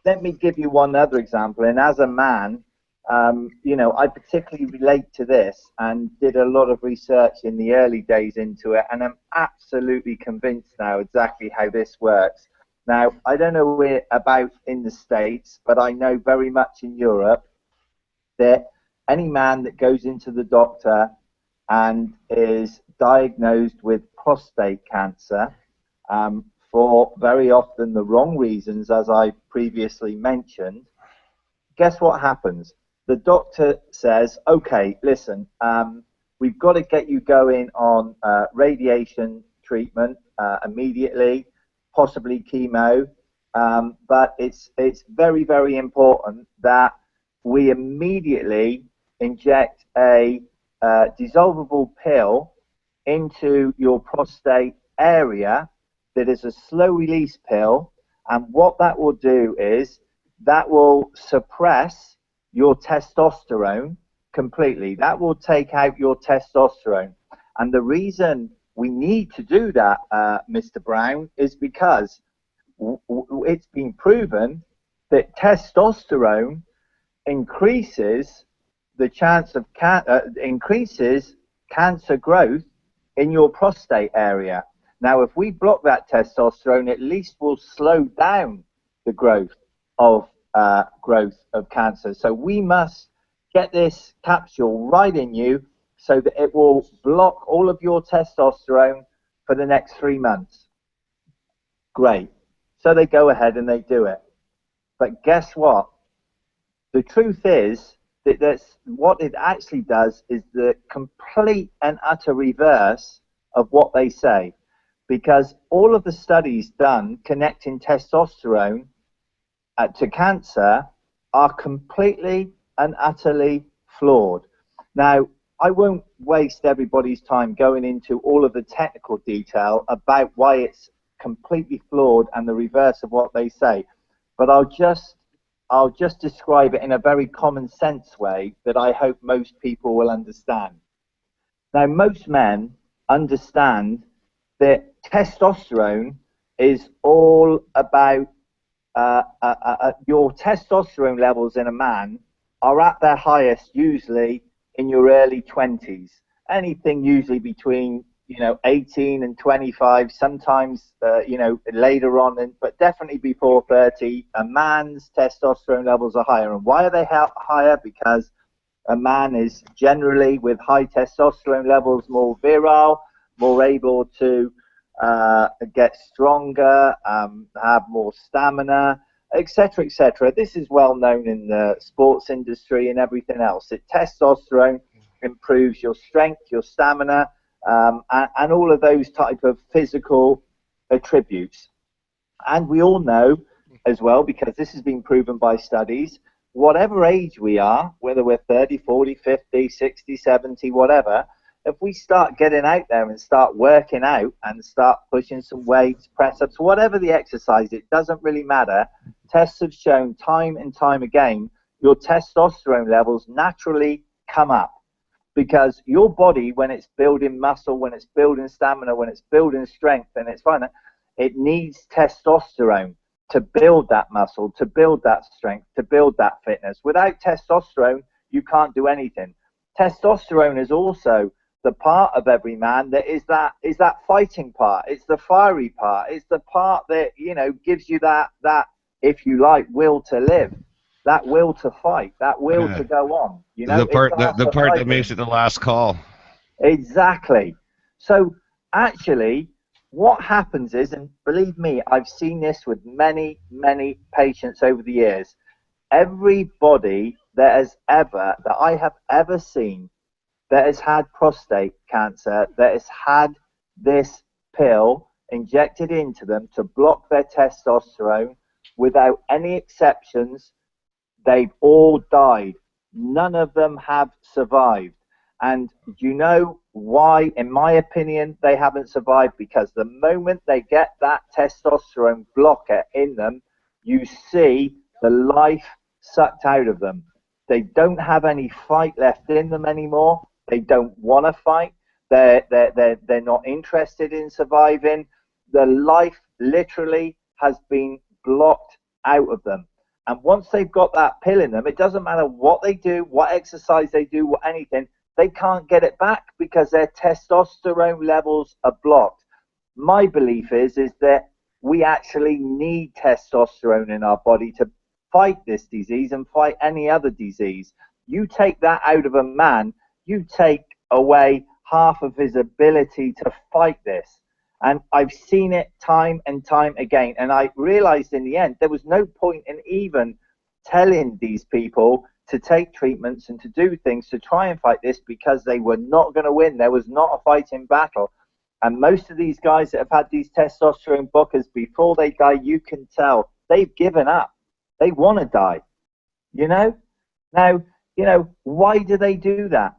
let me give you one other example. And as a man, I particularly relate to this and did a lot of research in the early days into it, and I'm absolutely convinced now exactly how this works. Now, I don't know about in the States, but I know very much in Europe that any man that goes into the doctor and is diagnosed with prostate cancer, for very often the wrong reasons, as I previously mentioned, guess what happens? The doctor says, okay, listen, we've got to get you going on radiation treatment immediately, possibly chemo, but it's very, very important that we immediately inject a dissolvable pill into your prostate area that is a slow release pill, and what that will do is that will suppress your testosterone completely. That will take out your testosterone. And the reason we need to do that, Mr. Brown, is because it's been proven that testosterone increases the chance of increases cancer growth in your prostate area. Now, if we block that testosterone, at least we'll slow down the growth of cancer. So we must get this capsule right in you so that it will block all of your testosterone for the next 3 months. Great. So they go ahead and they do it. But guess what? The truth is that what it actually does is the complete and utter reverse of what they say, because all of the studies done connecting testosterone to cancer are completely and utterly flawed. Now, I won't waste everybody's time going into all of the technical detail about why it's completely flawed and the reverse of what they say, but I'll just describe it in a very common sense way that I hope most people will understand. Now, most men understand that testosterone is all about your testosterone levels in a man are at their highest usually in your early 20s. Anything usually between 18 and 25, sometimes later on, but definitely before 30, a man's testosterone levels are higher. And why are they higher? Because a man is generally, with high testosterone levels, more virile, more able to get stronger, have more stamina, etc., etc. This is well known in the sports industry and everything else. Testosterone improves your strength, your stamina, and all of those type of physical attributes. And we all know as well, because this has been proven by studies, whatever age we are, whether we're 30, 40, 50, 60, 70, whatever, if we start getting out there and start working out and start pushing some weights, press-ups, whatever the exercise, it doesn't really matter. Tests have shown time and time again your testosterone levels naturally come up, because your body, when it's building muscle, when it's building stamina, when it's building strength, and it's fine, it needs testosterone to build that muscle, to build that strength, to build that fitness. Without testosterone, you can't do anything. Testosterone is also the part of every man that is that fighting part. It's the fiery part. It's the part that gives you that if you like, will to live, that will to fight, that will to go on. The part that makes it the last call. Exactly. So actually, what happens is, and believe me, I've seen this with many, many patients over the years. Everybody that I have ever seen that has had prostate cancer, that has had this pill injected into them to block their testosterone, without any exceptions, they've all died. None of them have survived. And do you know why, in my opinion, they haven't survived? Because the moment they get that testosterone blocker in them, you see the life sucked out of them. They don't have any fight left in them anymore. They don't want to fight. They're not interested in surviving. The life literally has been blocked out of them. And once they've got that pill in them, it doesn't matter what they do, what exercise they do, what anything, they can't get it back because their testosterone levels are blocked. My belief is that we actually need testosterone in our body to fight this disease and fight any other disease. You take that out of a man, you take away half of his ability to fight this. And I've seen it time and time again. And I realized in the end, there was no point in even telling these people to take treatments and to do things to try and fight this, because they were not going to win. There was not a fighting battle. And most of these guys that have had these testosterone blockers, before they die, you can tell they've given up. They want to die, you know? Now, you know, why do they do that?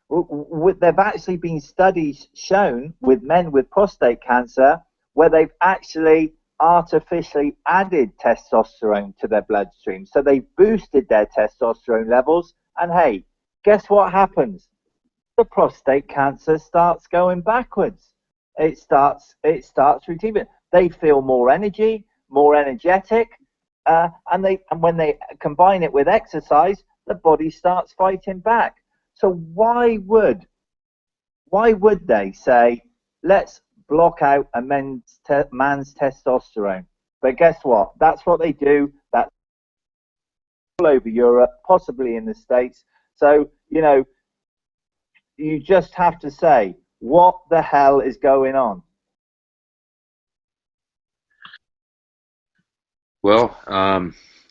There've actually been studies shown with men with prostate cancer where they've actually artificially added testosterone to their bloodstream. So they've boosted their testosterone levels, and hey, guess what happens? The prostate cancer starts going backwards. It starts retrieving. They feel more energy, more energetic, and when they combine it with exercise, the body starts fighting back. So why would they say, let's block out a man's testosterone? But guess what? That's what they do. That's all over Europe, possibly in the States. So, you know, you just have to say, what the hell is going on? Well,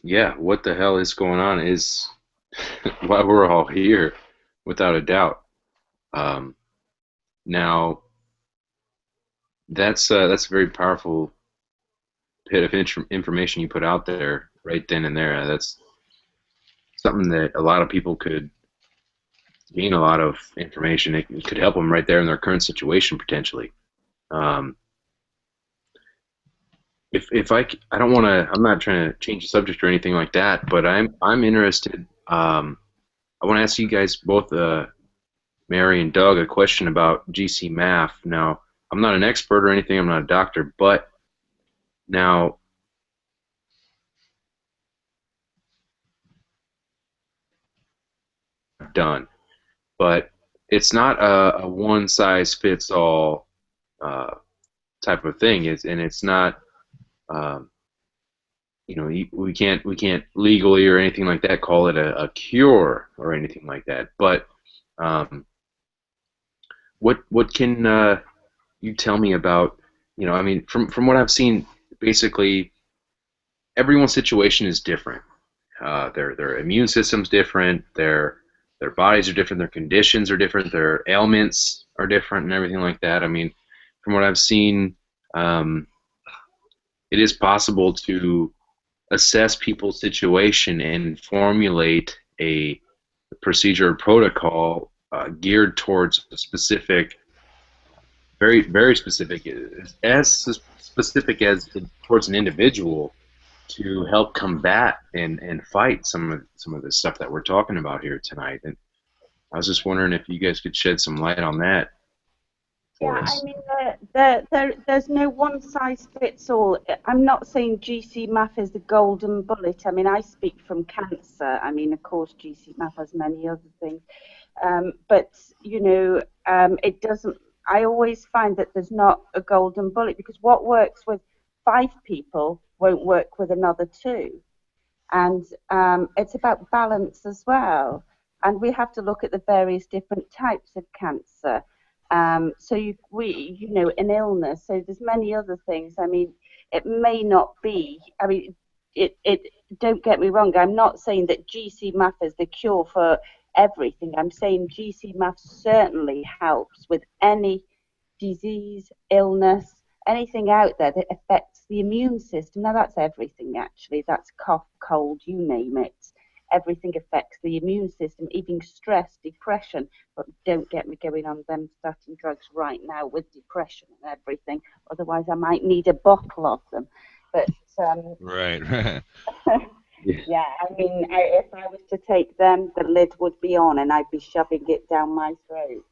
yeah, what the hell is going on is why we're all here, without a doubt. Now, that's a very powerful bit of information you put out there right then and there. That's something that a lot of people could gain a lot of information. It could help them right there in their current situation potentially. If I don't want to, I'm not trying to change the subject or anything like that, but I'm interested. I want to ask you guys both, Mary and Doug, a question about Gcmaf. Now, I'm not an expert or anything. I'm not a doctor, but now, done. But it's not a one-size-fits-all type of thing. It's not. You know, we can't legally or anything like that call it a cure or anything like that. But what can you tell me about? You know, I mean, from what I've seen, basically everyone's situation is different. Their immune system's different. Their bodies are different. Their conditions are different. Their ailments are different, and everything like that. I mean, from what I've seen, it is possible to assess people's situation and formulate a procedure or protocol geared towards a specific, very specific, as specific as towards an individual, to help combat and fight some of the stuff that we're talking about here tonight. And I was just wondering if you guys could shed some light on that for us. I mean, there's no one size fits all. I'm not saying Gcmaf is the golden bullet. I mean, I speak from cancer. I mean, of course, Gcmaf has many other things. But, you know, it doesn't, I always find that there's not a golden bullet, because what works with 5 people won't work with another 2. And it's about balance as well. And we have to look at the various different types of cancer. So you know, an illness. So there's many other things. I mean, it may not be. I mean, don't get me wrong. I'm not saying that Gcmaf is the cure for everything. I'm saying Gcmaf certainly helps with any disease, illness, anything out there that affects the immune system. Now that's everything actually. That's cough, cold, you name it. Everything affects the immune system, even stress, depression. But don't get me going on them starting drugs right now with depression and everything. Otherwise, I might need a bottle of them. But right. yeah, I mean, if I was to take them, the lid would be on, and I'd be shoving it down my throat.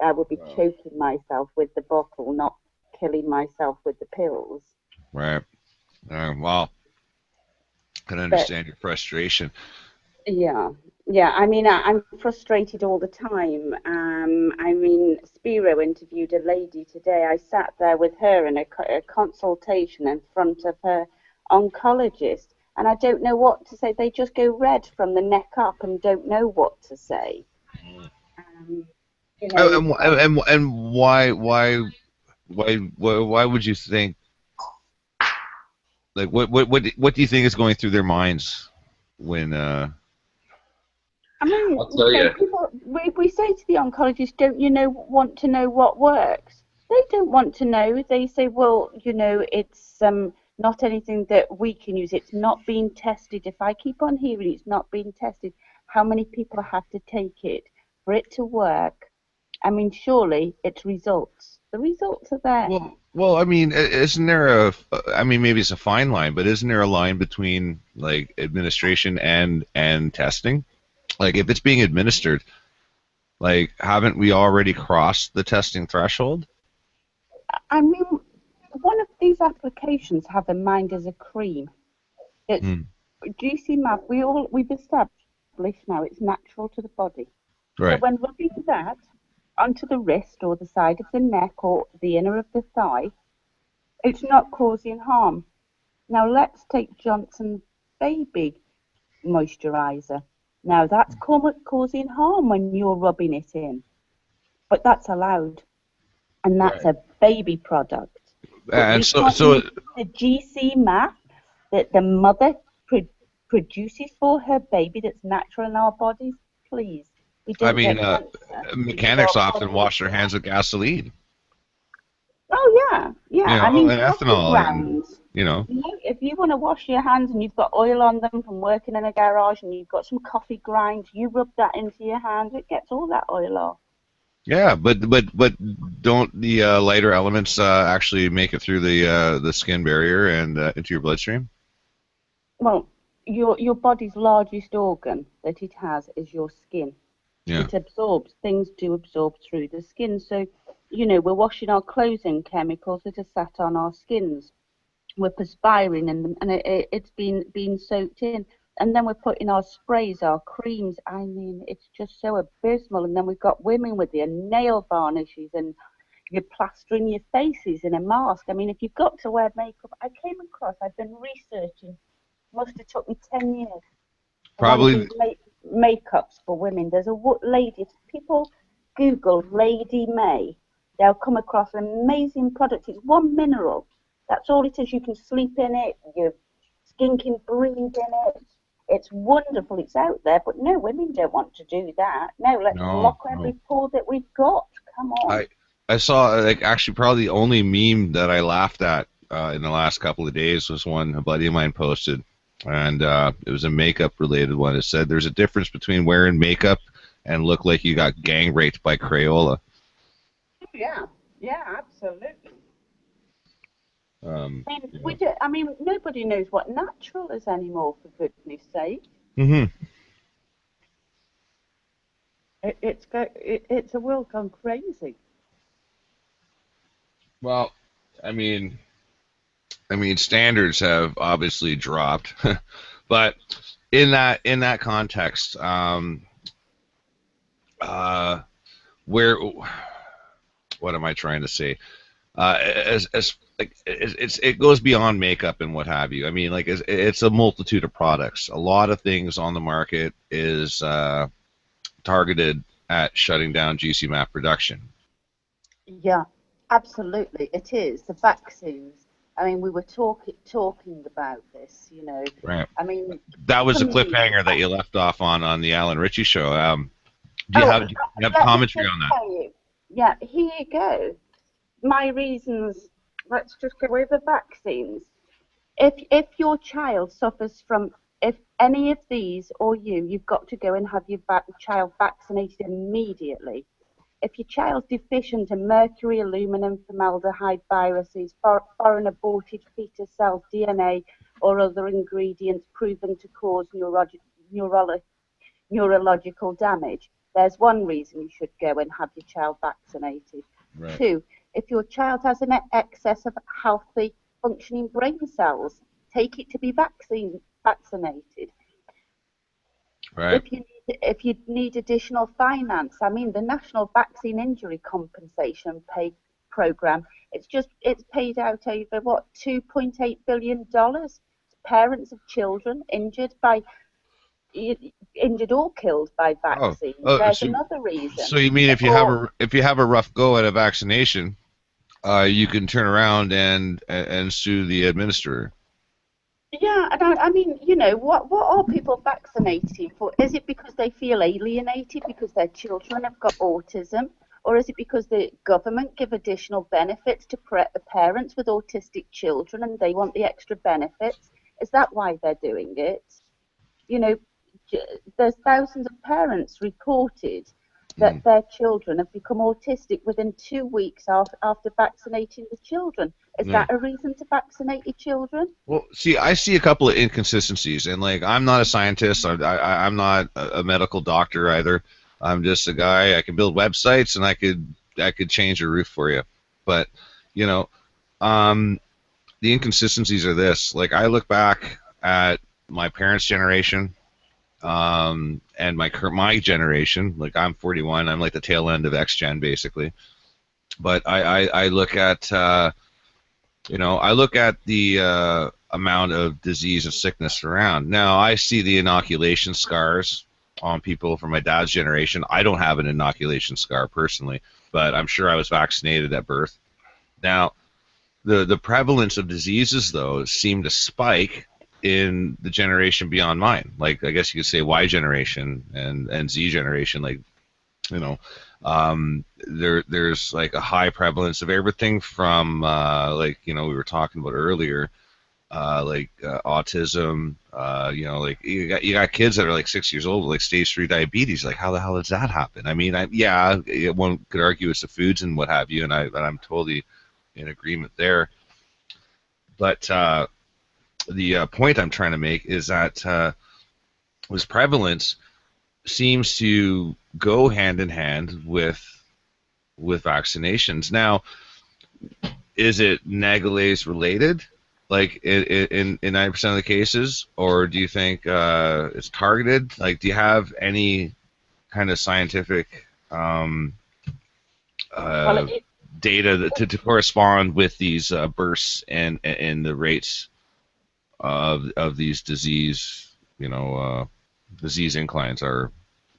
I would be choking myself with the bottle, not killing myself with the pills. Right. Well, I can understand your frustration. Yeah. Yeah, I mean, I'm frustrated all the time. I mean, Spiro interviewed a lady today. I sat there with her in a consultation in front of her oncologist, and I don't know what to say. They just go red from the neck up and don't know what to say. You know, And why would you think? Like, what do you think is going through their minds when? I mean, I'll tell you. we say to the oncologist, don't you want to know what works? They don't want to know. They say, well, it's not anything that we can use. It's not being tested. If I keep on hearing it's not being tested, how many people have to take it for it to work? I mean, surely it's results. The results are there. Well, I mean, isn't there I mean, maybe it's a fine line, but isn't there a line between like administration and testing? Like, if it's being administered, like, haven't we already crossed the testing threshold? I mean, one of these applications have in mind as a cream. It's Gcmaf. We've established now it's natural to the body. Right. So when rubbing that onto the wrist or the side of the neck or the inner of the thigh, it's not causing harm. Now let's take Johnson's Baby moisturizer. Now that's causing harm when you're rubbing it in, but that's allowed, and that's a baby product. And so the Gcmaf that the mother produces for her baby that's natural in our bodies, please. I mean, mechanics often wash their hands with gasoline. Oh yeah, yeah. I mean, and ethanol, and, if you want to wash your hands and you've got oil on them from working in a garage and you've got some coffee grinds, you rub that into your hands, it gets all that oil off. Yeah, but don't the lighter elements actually make it through the skin barrier and into your bloodstream? Well, your body's largest organ that it has is your skin. Yeah. It absorbs. Things do absorb through the skin. So, we're washing our clothes in chemicals that are sat on our skins. We're perspiring in them, and it's been soaked in. And then we're putting our sprays, our creams. I mean, it's just so abysmal. And then we've got women with their nail varnishes and you're plastering your faces in a mask. I mean, if you've got to wear makeup, I've been researching, must have took me 10 years. Probably. Makeups for women. There's a lady, if people Google Lady May, they'll come across an amazing product. It's one mineral. That's all it is. You can sleep in it. Your skin can breathe in it. It's wonderful. It's out there. But no, women don't want to do that. No, let's block every pore that we've got. Come on. I saw, actually probably the only meme that I laughed at in the last couple of days was one a buddy of mine posted. And it was a makeup-related one. It said there's a difference between wearing makeup and look like you got gang raped by Crayola. Yeah, absolutely. I mean, nobody knows what natural is anymore, for goodness sake. Mm-hmm. It's a world gone crazy. Well, I mean, standards have obviously dropped, but in that context, what am I trying to say? It goes beyond makeup and what have you. I mean, like, it's a multitude of products. A lot of things on the market is targeted at shutting down Gcmaf production. Yeah, absolutely, it is. The vaccines. I mean, we were talking about this, Right. I mean, that was a cliffhanger that you left off on the Alan Ritchie show. Do you have commentary on that? Yeah, here you go. My reasons. Let's just go over vaccines. If your child suffers from any of these or you've got to go and have your child vaccinated immediately. If your child's deficient in mercury, aluminum, formaldehyde, viruses, foreign aborted fetus cells, DNA, or other ingredients proven to cause neurological damage, there's one reason you should go and have your child vaccinated. Right. 2, if your child has an excess of healthy, functioning brain cells, take it to be vaccinated. Right. If you need if you need additional finance, I mean, the National Vaccine Injury Compensation Pay Program, it's paid out over what, $2.8 billion to parents of children injured or killed by Oh, vaccines. oh, There's another reason. so you mean if you have a rough go at a vaccination, you can turn around and sue the administrator? Yeah, and I mean, you know, what are people vaccinating for? Is it because they feel alienated because their children have got autism? Or is it because the government give additional benefits to parents with autistic children and they want the extra benefits? Is that why they're doing it? You know, there's thousands of parents reported that their children have become autistic within 2 weeks after vaccinating the children. Is that a reason to vaccinate your children? Well, see, I see a couple of inconsistencies, and like, I'm not a scientist. I'm not a medical doctor either. I'm just a guy. I can build websites, and I could change a roof for you. But you know, the inconsistencies are this. Like, I look back at my parents' generation, and my generation. Like, I'm 41. I'm like the tail end of X Gen, basically. But I look at I look at the amount of disease and sickness around. Now, I see the inoculation scars on people from my dad's generation. I don't have an inoculation scar personally, but I'm sure I was vaccinated at birth. Now, the prevalence of diseases, though, seem to spike in the generation beyond mine. Like, I guess you could say Y generation and Z generation. Like, you know, there's like a high prevalence of everything from like, we were talking about earlier, like autism. Like you got kids that are like 6 years old with like stage 3 diabetes. Like, how the hell does that happen? I mean, one could argue it's the foods and what have you, and I'm totally in agreement there. But the point I'm trying to make is that this prevalence seems to go hand in hand with vaccinations. Now, is it Nagelase related, like in 90% of the cases, or do you think it's targeted? Like, do you have any kind of scientific data to correspond with these bursts and the rates of these disease, disease inclines or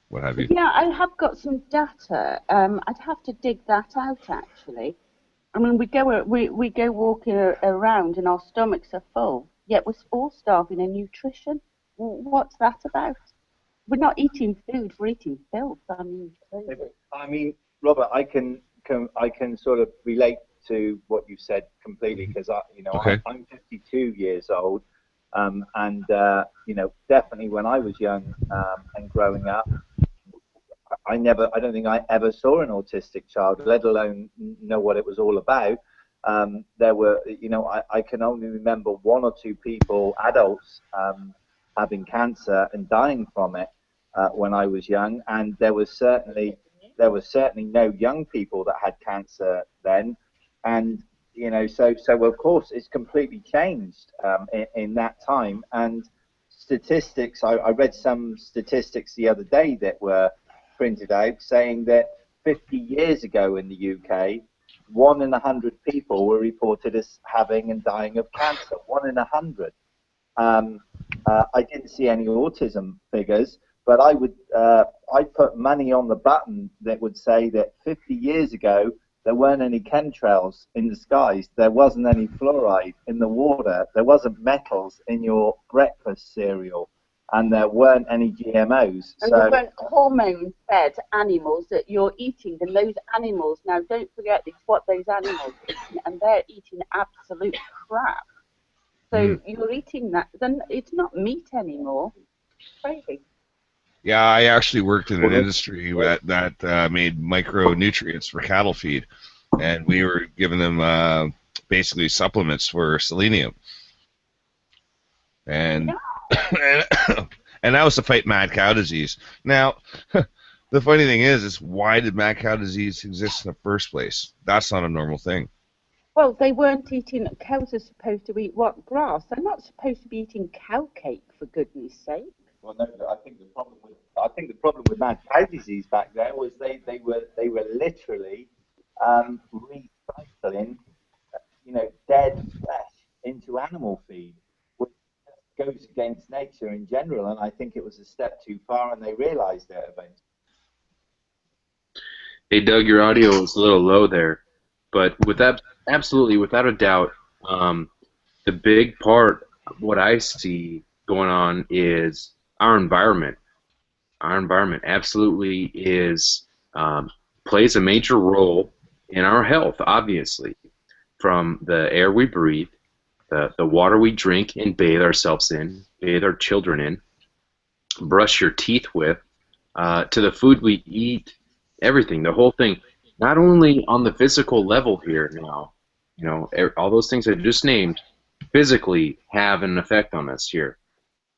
what have you? Yeah, I have got some data. I'd have to dig that out, actually. I mean, we go walking around and our stomachs are full, yet we're all starving of nutrition. What's that about? We're not eating food; we're eating filth. I mean, crazy. I mean, Robert, I can sort of relate to what you said completely because I'm 52 years old, and definitely when I was young and growing up, I don't think I ever saw an autistic child, let alone know what it was all about. There were, I can only remember 1 or 2 people, adults, having cancer and dying from it when I was young, and there was certainly no young people that had cancer then, and so of course it's completely changed in that time. And statistics, I read some statistics the other day that were printed out saying that 50 years ago in the UK, 1 in 100 people were reported as having and dying of cancer. 1 in 100. I didn't see any autism figures, but I'd put money on the button that would say that 50 years ago there weren't any chemtrails in the skies, there wasn't any fluoride in the water, there wasn't metals in your breakfast cereal, and there weren't any GMOs. And there weren't hormone-fed animals that you're eating. And those animals, now don't forget, it's what those animals eat, and they're eating absolute crap. So you're eating that, then it's not meat anymore. It's crazy. Yeah, I actually worked in an industry that made micronutrients for cattle feed, and we were giving them basically supplements for selenium. And and that was to fight mad cow disease. Now, the funny thing is why did mad cow disease exist in the first place? That's not a normal thing. Well, they weren't eating. Cows are supposed to eat what? Grass. They're not supposed to be eating cow cake, for goodness sake. Well, no, I think the problem with mad cow disease back then was they were literally recycling, dead flesh into animal feed, which goes against nature in general. And I think it was a step too far, and they realised it eventually. Hey, Doug, your audio is a little low there, but with that, absolutely, without a doubt, the big part of what I see going on is our environment. Our environment absolutely plays a major role in our health, obviously, from the air we breathe, the water we drink and bathe ourselves in, bathe our children in, brush your teeth with, to the food we eat, everything, the whole thing. Not only on the physical level here now, all those things I just named physically have an effect on us here,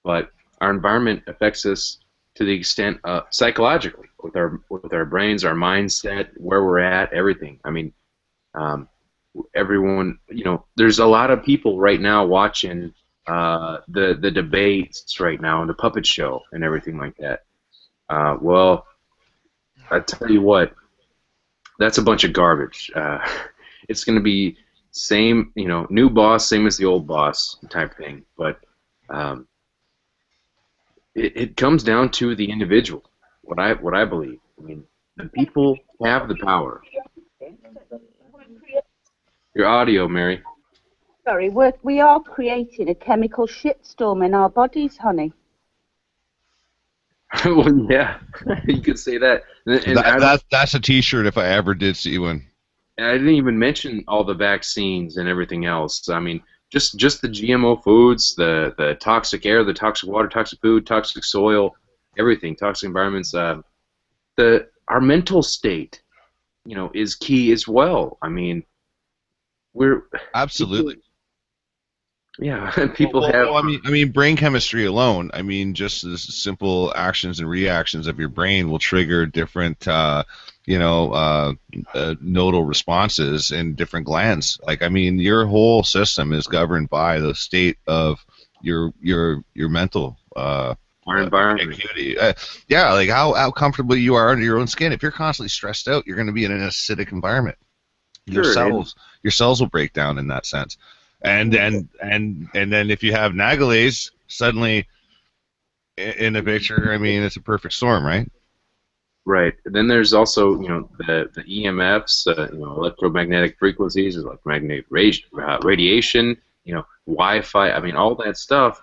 but our environment affects us to the extent psychologically with our brains, our mindset, where we're at, everything. I mean, everyone, there's a lot of people right now watching the debates right now and the puppet show and everything like that. Well, I tell you what, that's a bunch of garbage. It's going to be same, new boss, same as the old boss type thing. But it comes down to the individual. What I believe. I mean, the people have the power. Your audio, Mary. Sorry, we are creating a chemical shitstorm in our bodies, honey. Well, yeah, you could say that. And that's a T-shirt if I ever did see one. I didn't even mention all the vaccines and everything else. I mean, just the GMO foods, the toxic air, the toxic water, toxic food, toxic soil, everything, toxic environments. Our mental state, is key as well. I mean, we're absolutely. People have. Well, I mean, brain chemistry alone. I mean, just the simple actions and reactions of your brain will trigger different, nodal responses in different glands. Like, I mean, your whole system is governed by the state of your mental. Our environment. Activity. Like how comfortable you are under your own skin. If you're constantly stressed out, you're going to be in an acidic environment. Your cells will break down in that sense. And then if you have Nagalase suddenly in the picture, I mean, it's a perfect storm, right? Right. And then there's also the EMFs, electromagnetic frequencies, electromagnetic radiation, Wi-Fi. I mean, all that stuff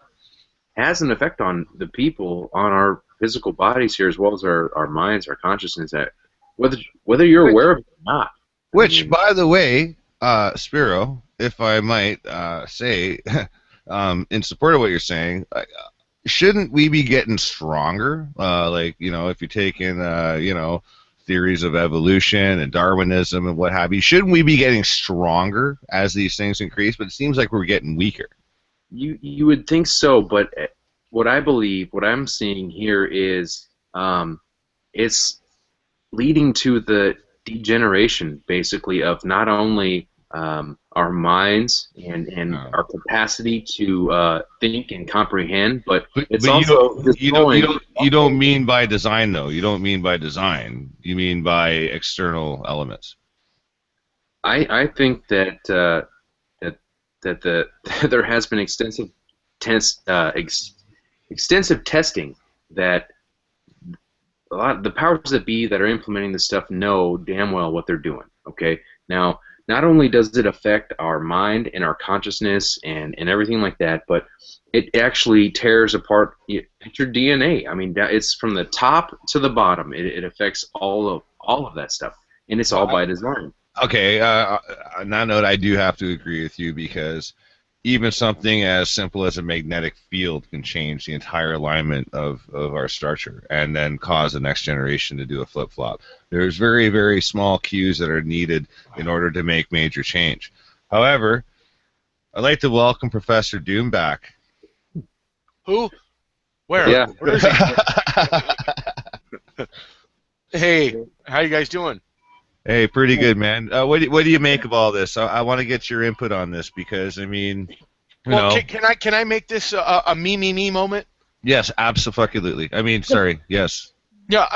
has an effect on the people, on our physical bodies here, as well as our minds, our consciousness. That whether you're aware of it or not. Which, by the way, Spiro, if I might say, in support of what you're saying, shouldn't we be getting stronger? If you take in, theories of evolution and Darwinism and what have you, shouldn't we be getting stronger as these things increase? But it seems like we're getting weaker. You would think so, but what I believe, what I'm seeing here is it's leading to the degeneration, basically, of not only our minds and our capacity to think and comprehend, but it's also you don't mean by design, though. You don't mean by design. You mean by external elements. I think that there has been extensive testing that a lot of the powers that be that are implementing this stuff know damn well what they're doing. Okay, now not only does it affect our mind and our consciousness and everything like that, but it actually tears apart your DNA. I mean, it's from the top to the bottom. It affects all of that stuff, and it's all by design. Okay, on that note, I do have to agree with you, because even something as simple as a magnetic field can change the entire alignment of our structure and then cause the next generation to do a flip-flop. There's very, very small cues that are needed in order to make major change. However, I'd like to welcome Professor Doom back. Who? Where? Yeah. Where is he? Hey, how you guys doing? Hey, pretty good, man. What do you make of all this? I want to get your input on this, because I mean, can I make this a me moment? Yes, absolutely. I mean, sorry. Yes. Yeah,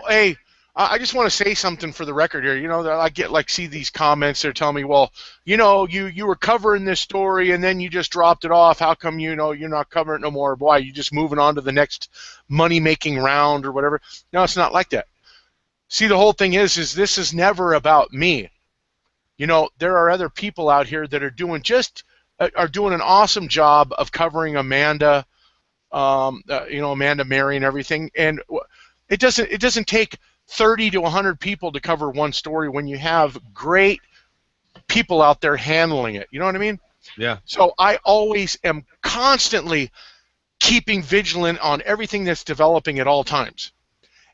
hey, I just want to say something for the record here. I get see these comments. They're telling me, well, you were covering this story and then you just dropped it off. How come you're not covering it no more? Why, you just moving on to the next money making round or whatever? No, it's not like that. See, the whole thing is this is never about me. There are other people out here that are doing an awesome job of covering Amanda, Amanda Mary and everything. And it doesn't take 30 to 100 people to cover one story when you have great people out there handling it. You know what I mean? Yeah. So I always am constantly keeping vigilant on everything that's developing at all times.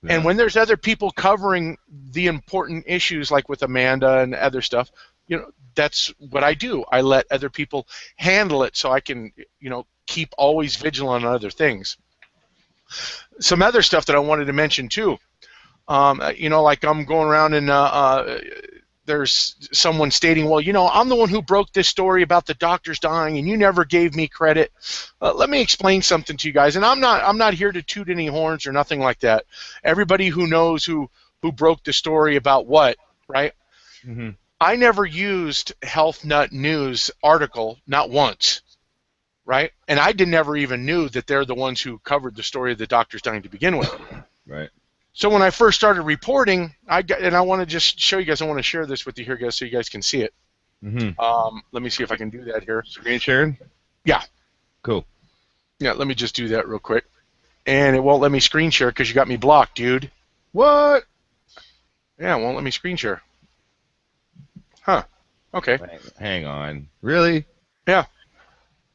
Yeah. And when there's other people covering the important issues, like with Amanda and other stuff, that's what I do. I let other people handle it so I can, keep always vigilant on other things. Some other stuff that I wanted to mention too, like I'm going around and there's someone stating, well, I'm the one who broke this story about the doctors dying, and you never gave me credit. Let me explain something to you guys, and I'm not here to toot any horns or nothing like that. Everybody who knows who broke the story about what, right? Mm-hmm. I never used Health Nut News article, not once, right? And I never even knew that they're the ones who covered the story of the doctors dying to begin with. Right. So when I first started reporting, I want to just show you guys. I want to share this with you here, guys, so you guys can see it. Mm-hmm. Let me see if I can do that here. Screen sharing? Yeah. Cool. Yeah, let me just do that real quick. And it won't let me screen share because you got me blocked, dude. What? Yeah, it won't let me screen share. Huh. Okay. Hang on. Really? Yeah.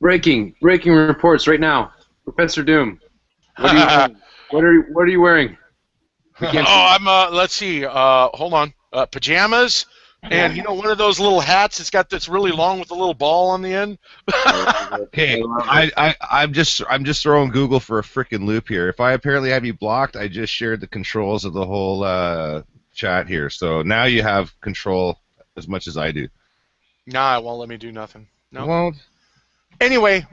Breaking reports right now. Professor Doom. What are you wearing? I'm let's see. Hold on. Pajamas and one of those little hats that's really long with a little ball on the end. Okay. I'm just throwing Google for a frickin' loop here. If I apparently have you blocked, I just shared the controls of the whole chat here. So now you have control as much as I do. Nah, it won't let me do nothing. No. It won't. Anyway,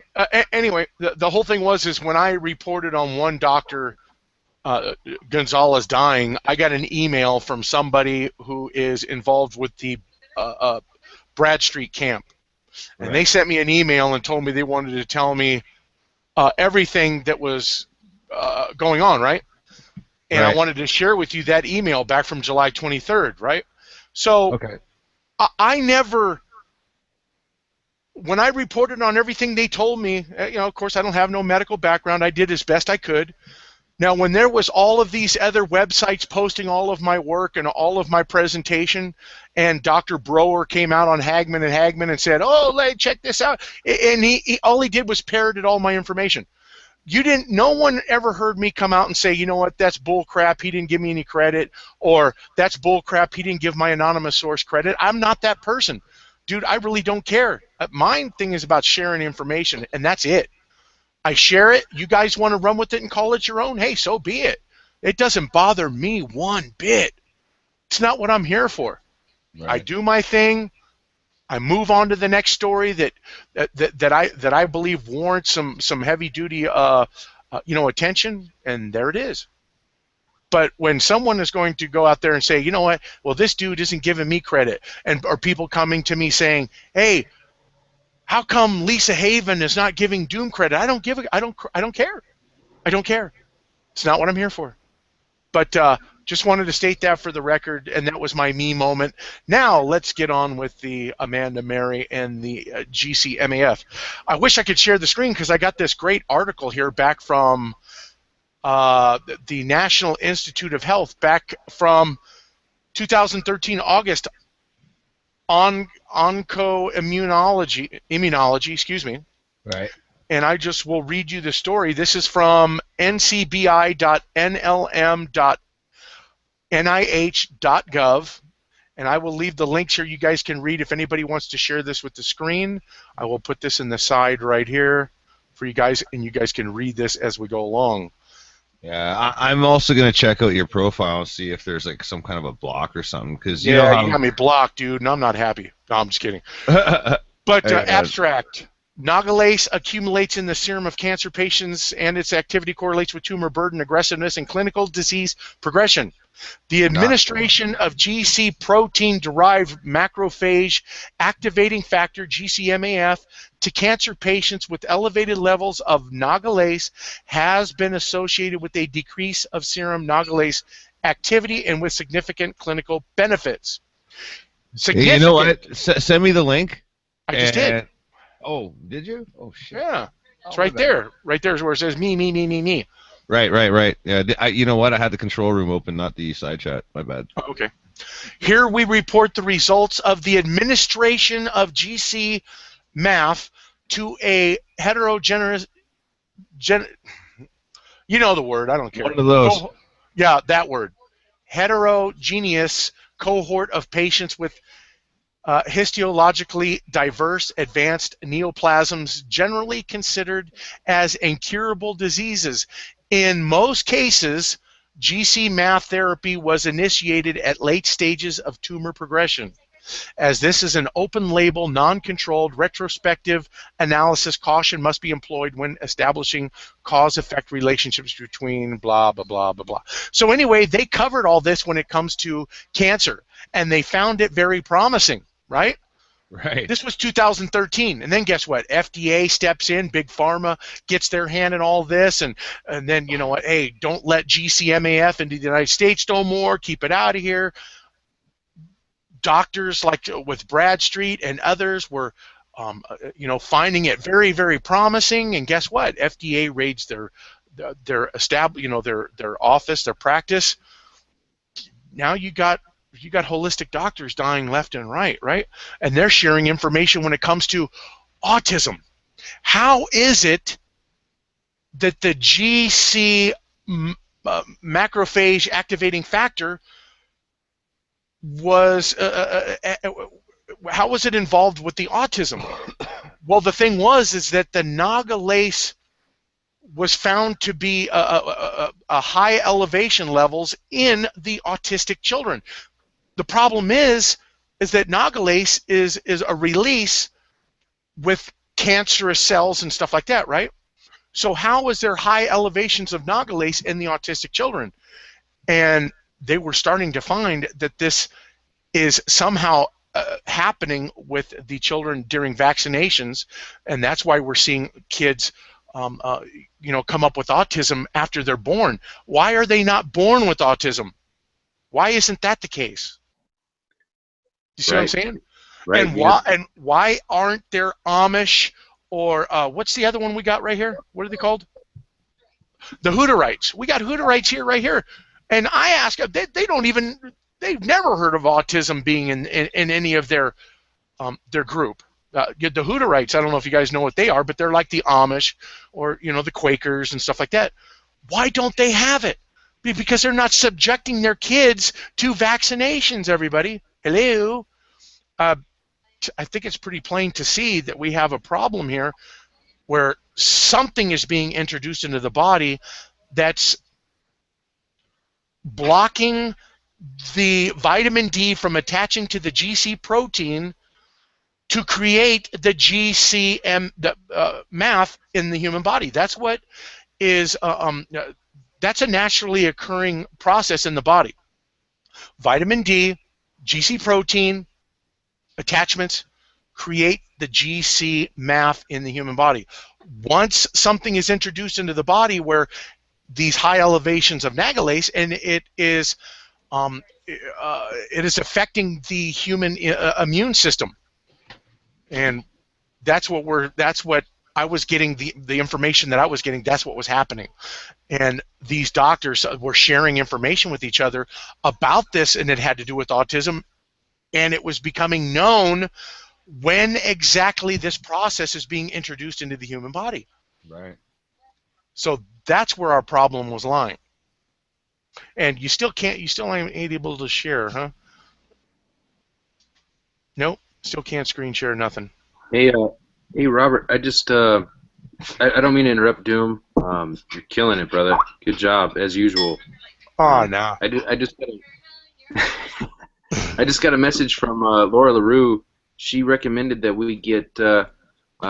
the whole thing is when I reported on one doctor, Gonzalez dying, I got an email from somebody who is involved with the Bradstreet camp, and They sent me an email and told me they wanted to tell me everything that was going on, right? And I wanted to share with you that email back from July 23rd, right? So I never. When I reported on everything they told me, of course I don't have no medical background. I did as best I could. Now, when there was all of these other websites posting all of my work and all of my presentation, and Dr. Brower came out on Hagman and said, "Oh, check this out," and he all he did was parroted all my information. No one ever heard me come out and say, you know what, that's bull crap, he didn't give me any credit, or that's bull crap, he didn't give my anonymous source credit. I'm not that person. Dude, I really don't care. My thing is about sharing information, and that's it. I share it. You guys want to run with it and call it your own? Hey, so be it. It doesn't bother me one bit. It's not what I'm here for. Right. I do my thing. I move on to the next story that I believe warrants some heavy duty attention, and there it is. But when someone is going to go out there and say, you know what, well, this dude isn't giving me credit, or people coming to me saying, hey, how come Lisa Haven is not giving Doom credit? I don't care. I don't care. It's not what I'm here for. But just wanted to state that for the record, and that was my me moment. Now let's get on with the Amanda Mary and the Gcmaf. I wish I could share the screen because I got this great article here back from the National Institute of Health back from 2013 August. Immunology, excuse me. Right. And I just will read you the story. This is from ncbi.nlm.nih.gov, and I will leave the links here. You guys can read if anybody wants to share this with the screen. I will put this in the side right here for you guys, and you guys can read this as we go along. Yeah, I'm also going to check out your profile and see if there's like some kind of a block or something. Cause you know how you got me blocked, dude, and I'm not happy. No, I'm just kidding. But abstract. Nagalase accumulates in the serum of cancer patients, and its activity correlates with tumor burden, aggressiveness, and clinical disease progression. The administration of GC protein-derived macrophage activating factor, GCMAF, to cancer patients with elevated levels of Nagalase has been associated with a decrease of serum Nagalase activity and with significant clinical benefits. You know what? Send me the link. I just did. Oh, did you? Oh, shit. Yeah. It's right there. Right there is where it says me, me, me, me, me. Right. Yeah, you know what? I had the control room open, not the side chat. My bad. Oh, okay. Here we report the results of the administration of Gcmaf to a heterogeneous, you know the word, I don't care. One of those. Yeah, that word. Heterogeneous cohort of patients with histologically diverse advanced neoplasms generally considered as incurable diseases. In most cases, Gcmaf therapy was initiated at late stages of tumor progression. As this is an open-label, non-controlled, retrospective analysis, caution must be employed when establishing cause-effect relationships between blah, blah, blah, blah, blah. So anyway, they covered all this when it comes to cancer, and they found it very promising, right? Right. This was 2013, and then guess what? FDA steps in, Big Pharma gets their hand in all this, and then, you know what, hey, don't let GCMAF into the United States no more, keep it out of here. Doctors like with Bradstreet and others were, finding it very, very promising, and guess what? FDA raids their office, their practice. Now you got holistic doctors dying left and right, and they're sharing information when it comes to autism. How is it that the GC macrophage activating factor was how was it involved with the autism? Well, the thing is that the Nagalase was found to be a high elevation levels in the autistic children. The problem is that Nagalase is a release with cancerous cells and stuff like that, right? So how is there high elevations of Nagalase in the autistic children? And they were starting to find that this is somehow happening with the children during vaccinations, and that's why we're seeing kids come up with autism after they're born. Why are they not born with autism? Why isn't that the case? You see what I'm saying? Right. And why aren't there Amish or what's the other one we got right here? What are they called? The Hutterites. We got Hutterites right here. And I ask them, they've never heard of autism being in any of their group. The Hutterites, I don't know if you guys know what they are, but they're like the Amish or, the Quakers and stuff like that. Why don't they have it? Because they're not subjecting their kids to vaccinations, everybody. Hello? I think it's pretty plain to see that we have a problem here where something is being introduced into the body that's blocking the vitamin D from attaching to the GC protein to create the GCMAF in the human body. That's what is that's a naturally occurring process in the body. Vitamin D, GC protein, attachments create the GCMAF in the human body. Once something is introduced into the body where these high elevations of Nagalase, and it is affecting the human immune system, and that's what I was getting, the information that I was getting. That's what was happening, and these doctors were sharing information with each other about this, and it had to do with autism, and it was becoming known when exactly this process is being introduced into the human body. Right. So that's where our problem was lying. And you still ain't able to share, huh? Nope, still can't screen share nothing. Hey, Robert, I just I don't mean to interrupt, Doom. You're killing it, brother. Good job as usual. Oh, no. I just got a message from Laura LaRue. She recommended that we get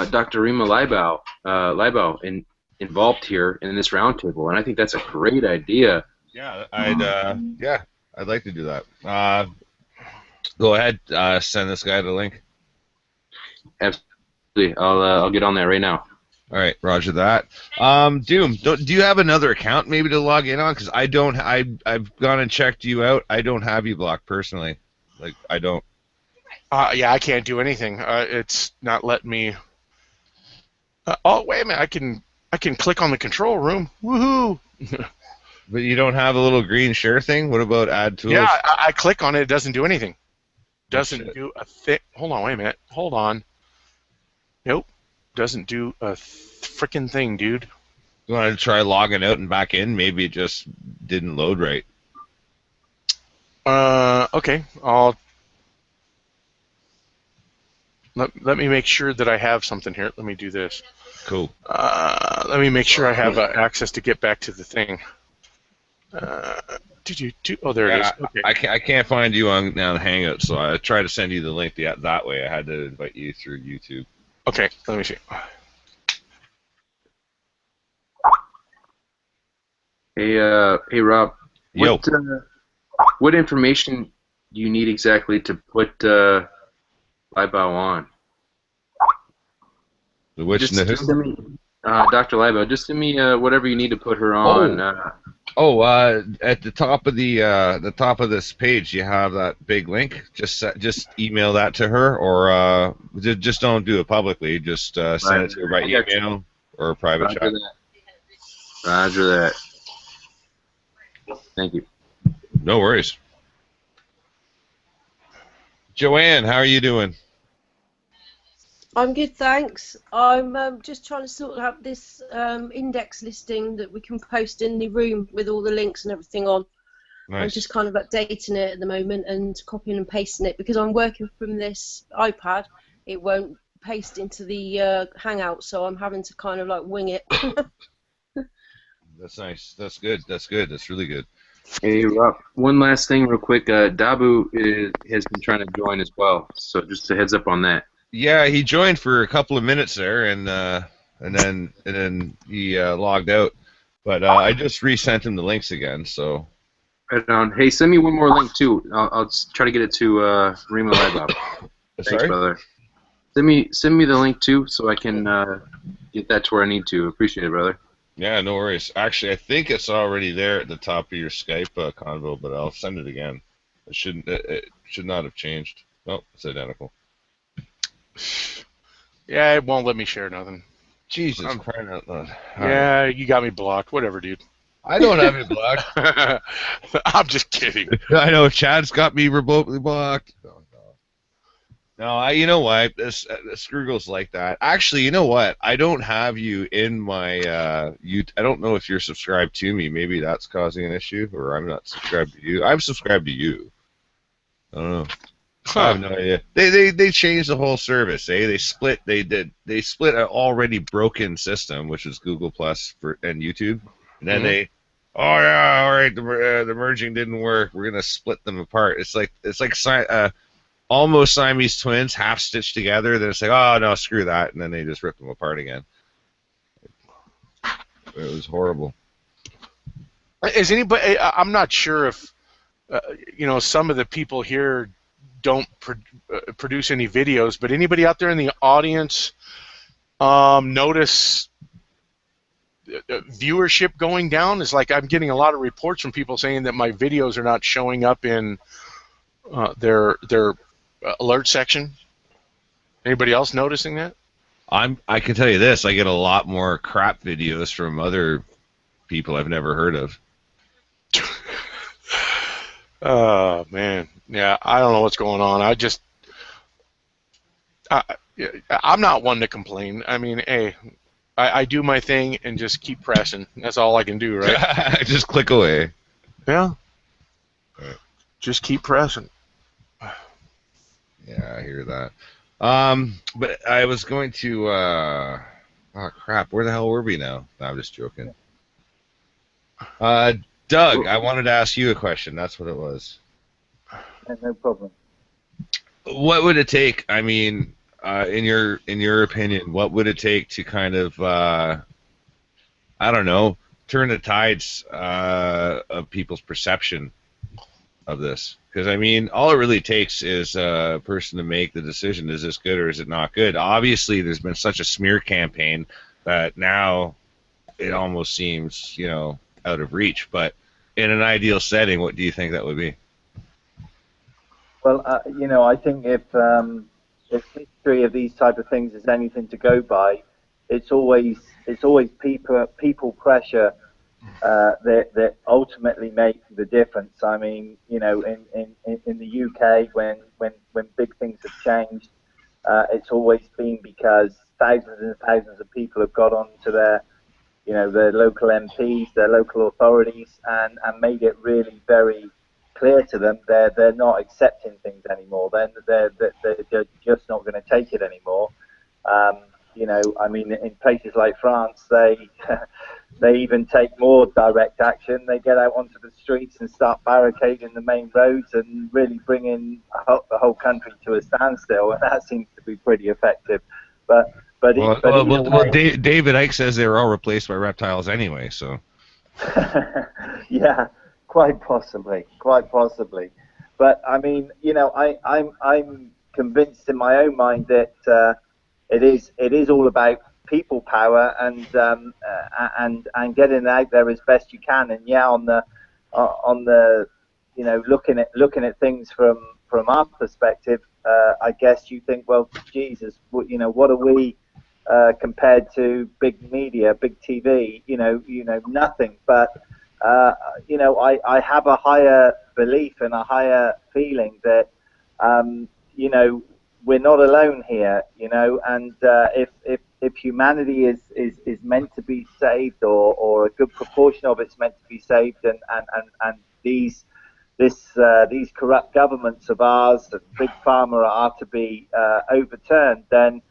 Dr. Rima Leibau involved here in this roundtable, and I think that's a great idea. Yeah, I'd like to do that. Go ahead, send this guy the link. Absolutely, I'll get on that right now. All right, Roger that. Doom, do you have another account maybe to log in on? Because I don't. I've gone and checked you out. I don't have you blocked personally. Like I don't. Yeah, I can't do anything. It's not letting me. Oh wait a minute! I can click on the control room. Woohoo! But you don't have a little green share thing. What about add tools? Yeah, I click on it. It doesn't do anything. Doesn't shit. do a thing. Hold on, wait a minute. Hold on. Nope. Doesn't do a freaking thing, dude. You want to try logging out and back in? Maybe it just didn't load right. Okay. I'll let me make sure that I have something here. Let me do this. Cool. Let me make sure I have access to get back to the thing. Oh, there it is. Okay. I can't find you on Hangout, so I tried to send you the link that way. I had to invite you through YouTube. Okay, let me see. Hey, Rob. Yo. What information do you need exactly to put Leibau on? Just send me, Dr. Leibau, just send me whatever you need to put her on. At the top of the top of this page, you have that big link. Just email that to her, or just don't do it publicly. Just send it to her by email or private chat. Roger that. Thank you. No worries. Joanne, how are you doing? I'm good, thanks. I'm just trying to sort out this index listing that we can post in the room with all the links and everything on. Nice. I'm just kind of updating it at the moment and copying and pasting it because I'm working from this iPad. It won't paste into the Hangout, so I'm having to kind of like wing it. That's nice. That's good. That's good. That's really good. Hey, Rob, one last thing real quick. Dabu has been trying to join as well, so just a heads up on that. Yeah, he joined for a couple of minutes there, and then he logged out. But I just resent him the links again. So. Right on. Hey, send me one more link too. I'll try to get it to Rima Leibau. Thanks, Sorry? brother. Send me the link too, so I can get that to where I need to. Appreciate it, brother. Yeah, no worries. Actually, I think it's already there at the top of your Skype convo, but I'll send it again. It should not have changed. No, it's identical. Yeah, it won't let me share nothing. Jesus, I'm crying out loud. Yeah, you got me blocked. Whatever, dude. I don't have you blocked. I'm just kidding. I know Chad's got me remotely blocked. No, you know what? Screwgle's like that. Actually, you know what? I don't have you in my I don't know if you're subscribed to me. Maybe that's causing an issue, or I'm not subscribed to you. I'm subscribed to you. I don't know. Huh. I have no idea. They changed the whole service. They split an already broken system, which was Google Plus and YouTube, and then all right, the merging didn't work. We're gonna split them apart. It's like almost Siamese twins, half stitched together. Then it's like, oh no, screw that, and then they just rip them apart again. It was horrible. Is anybody? I'm not sure if some of the people here don't produce any videos, but anybody out there in the audience notice viewership going down? It's like I'm getting a lot of reports from people saying that my videos are not showing up in their alert section. Anybody else noticing that? I can tell you this: I get a lot more crap videos from other people I've never heard of. Oh man, yeah, I don't know what's going on. I'm not one to complain. I mean, hey, I do my thing and just keep pressing. That's all I can do, right? Just click away. Yeah. Right. Just keep pressing. Yeah, I hear that. But I was going to. Oh crap! Where the hell were we now? No, I'm just joking. Doug, I wanted to ask you a question. That's what it was. No problem. What would it take? I mean, in your opinion, what would it take to kind of I don't know, turn the tides of people's perception of this? Because I mean, all it really takes is a person to make the decision: is this good or is it not good? Obviously, there's been such a smear campaign that now it almost seems, you know, out of reach. But in an ideal setting, what do you think that would be? Well, you know, I think if history of these type of things is anything to go by, it's always people pressure that ultimately make the difference. I mean, you know, in the UK, when big things have changed, it's always been because thousands and thousands of people have got onto their, you know, their local MPs, their local authorities, and made it really very clear to them they're not accepting things anymore. They're just not going to take it anymore. You know, I mean, in places like France, they they even take more direct action. They get out onto the streets and start barricading the main roads and really bringing the whole country to a standstill, and that seems to be pretty effective. But David Icke says they were all replaced by reptiles anyway, so. Yeah, quite possibly. But I mean, you know, I'm convinced in my own mind that it is all about people power and getting out there as best you can. And yeah, on the you know, looking at things from our perspective, I guess you think, well, Jesus, you know, what are we compared to big media, big TV? You know, nothing. But you know, I have a higher belief and a higher feeling that you know, we're not alone here, you know, and if humanity is meant to be saved, or a good proportion of it's meant to be saved, and these corrupt governments of ours, big pharma, are to be overturned, then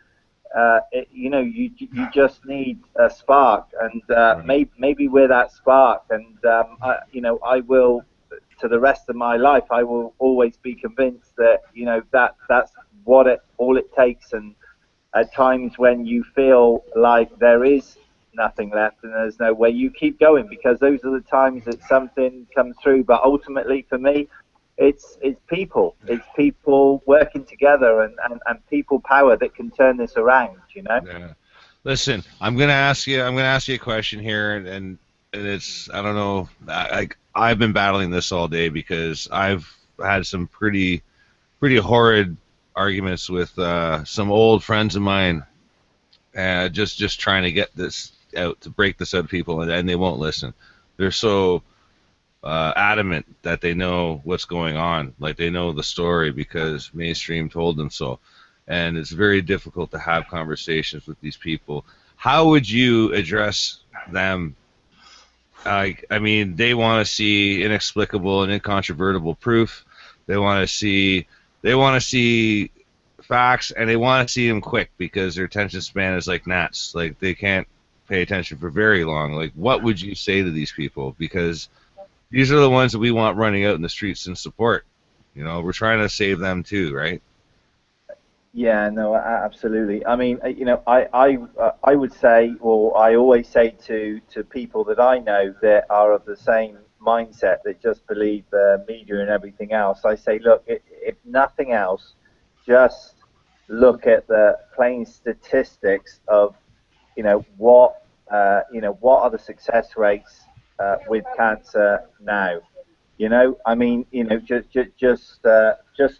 you know, you just need a spark, and maybe we're that spark, and you know, I will, to the rest of my life, I will always be convinced that, you know, that's all it takes. And at times when you feel like there is nothing left and there's no way, you keep going, because those are the times that something comes through. But ultimately, for me, it's people working together and people power that can turn this around, you know. Yeah. Listen, I'm gonna ask you a question here, and it's, I don't know, I've been battling this all day because I've had some pretty horrid arguments with some old friends of mine, just trying to get this out, to break this out of people, and they won't listen. They're so adamant that they know what's going on, like they know the story because mainstream told them so, and it's very difficult to have conversations with these people. How would you address them? I mean, they want to see inexplicable and incontrovertible proof. They want to see facts, and they want to see them quick because their attention span is like gnats. Like, they can't pay attention for very long. Like, what would you say to these people? Because these are the ones that we want running out in the streets in support. You know, we're trying to save them too, right? Yeah, no, absolutely. I mean, you know, I would say, or I always say to people that I know that are of the same mindset, that just believe the media and everything else, I say, look, if nothing else, just look at the plain statistics of, you know, what are the success rates with cancer now. You know, I mean, you know, just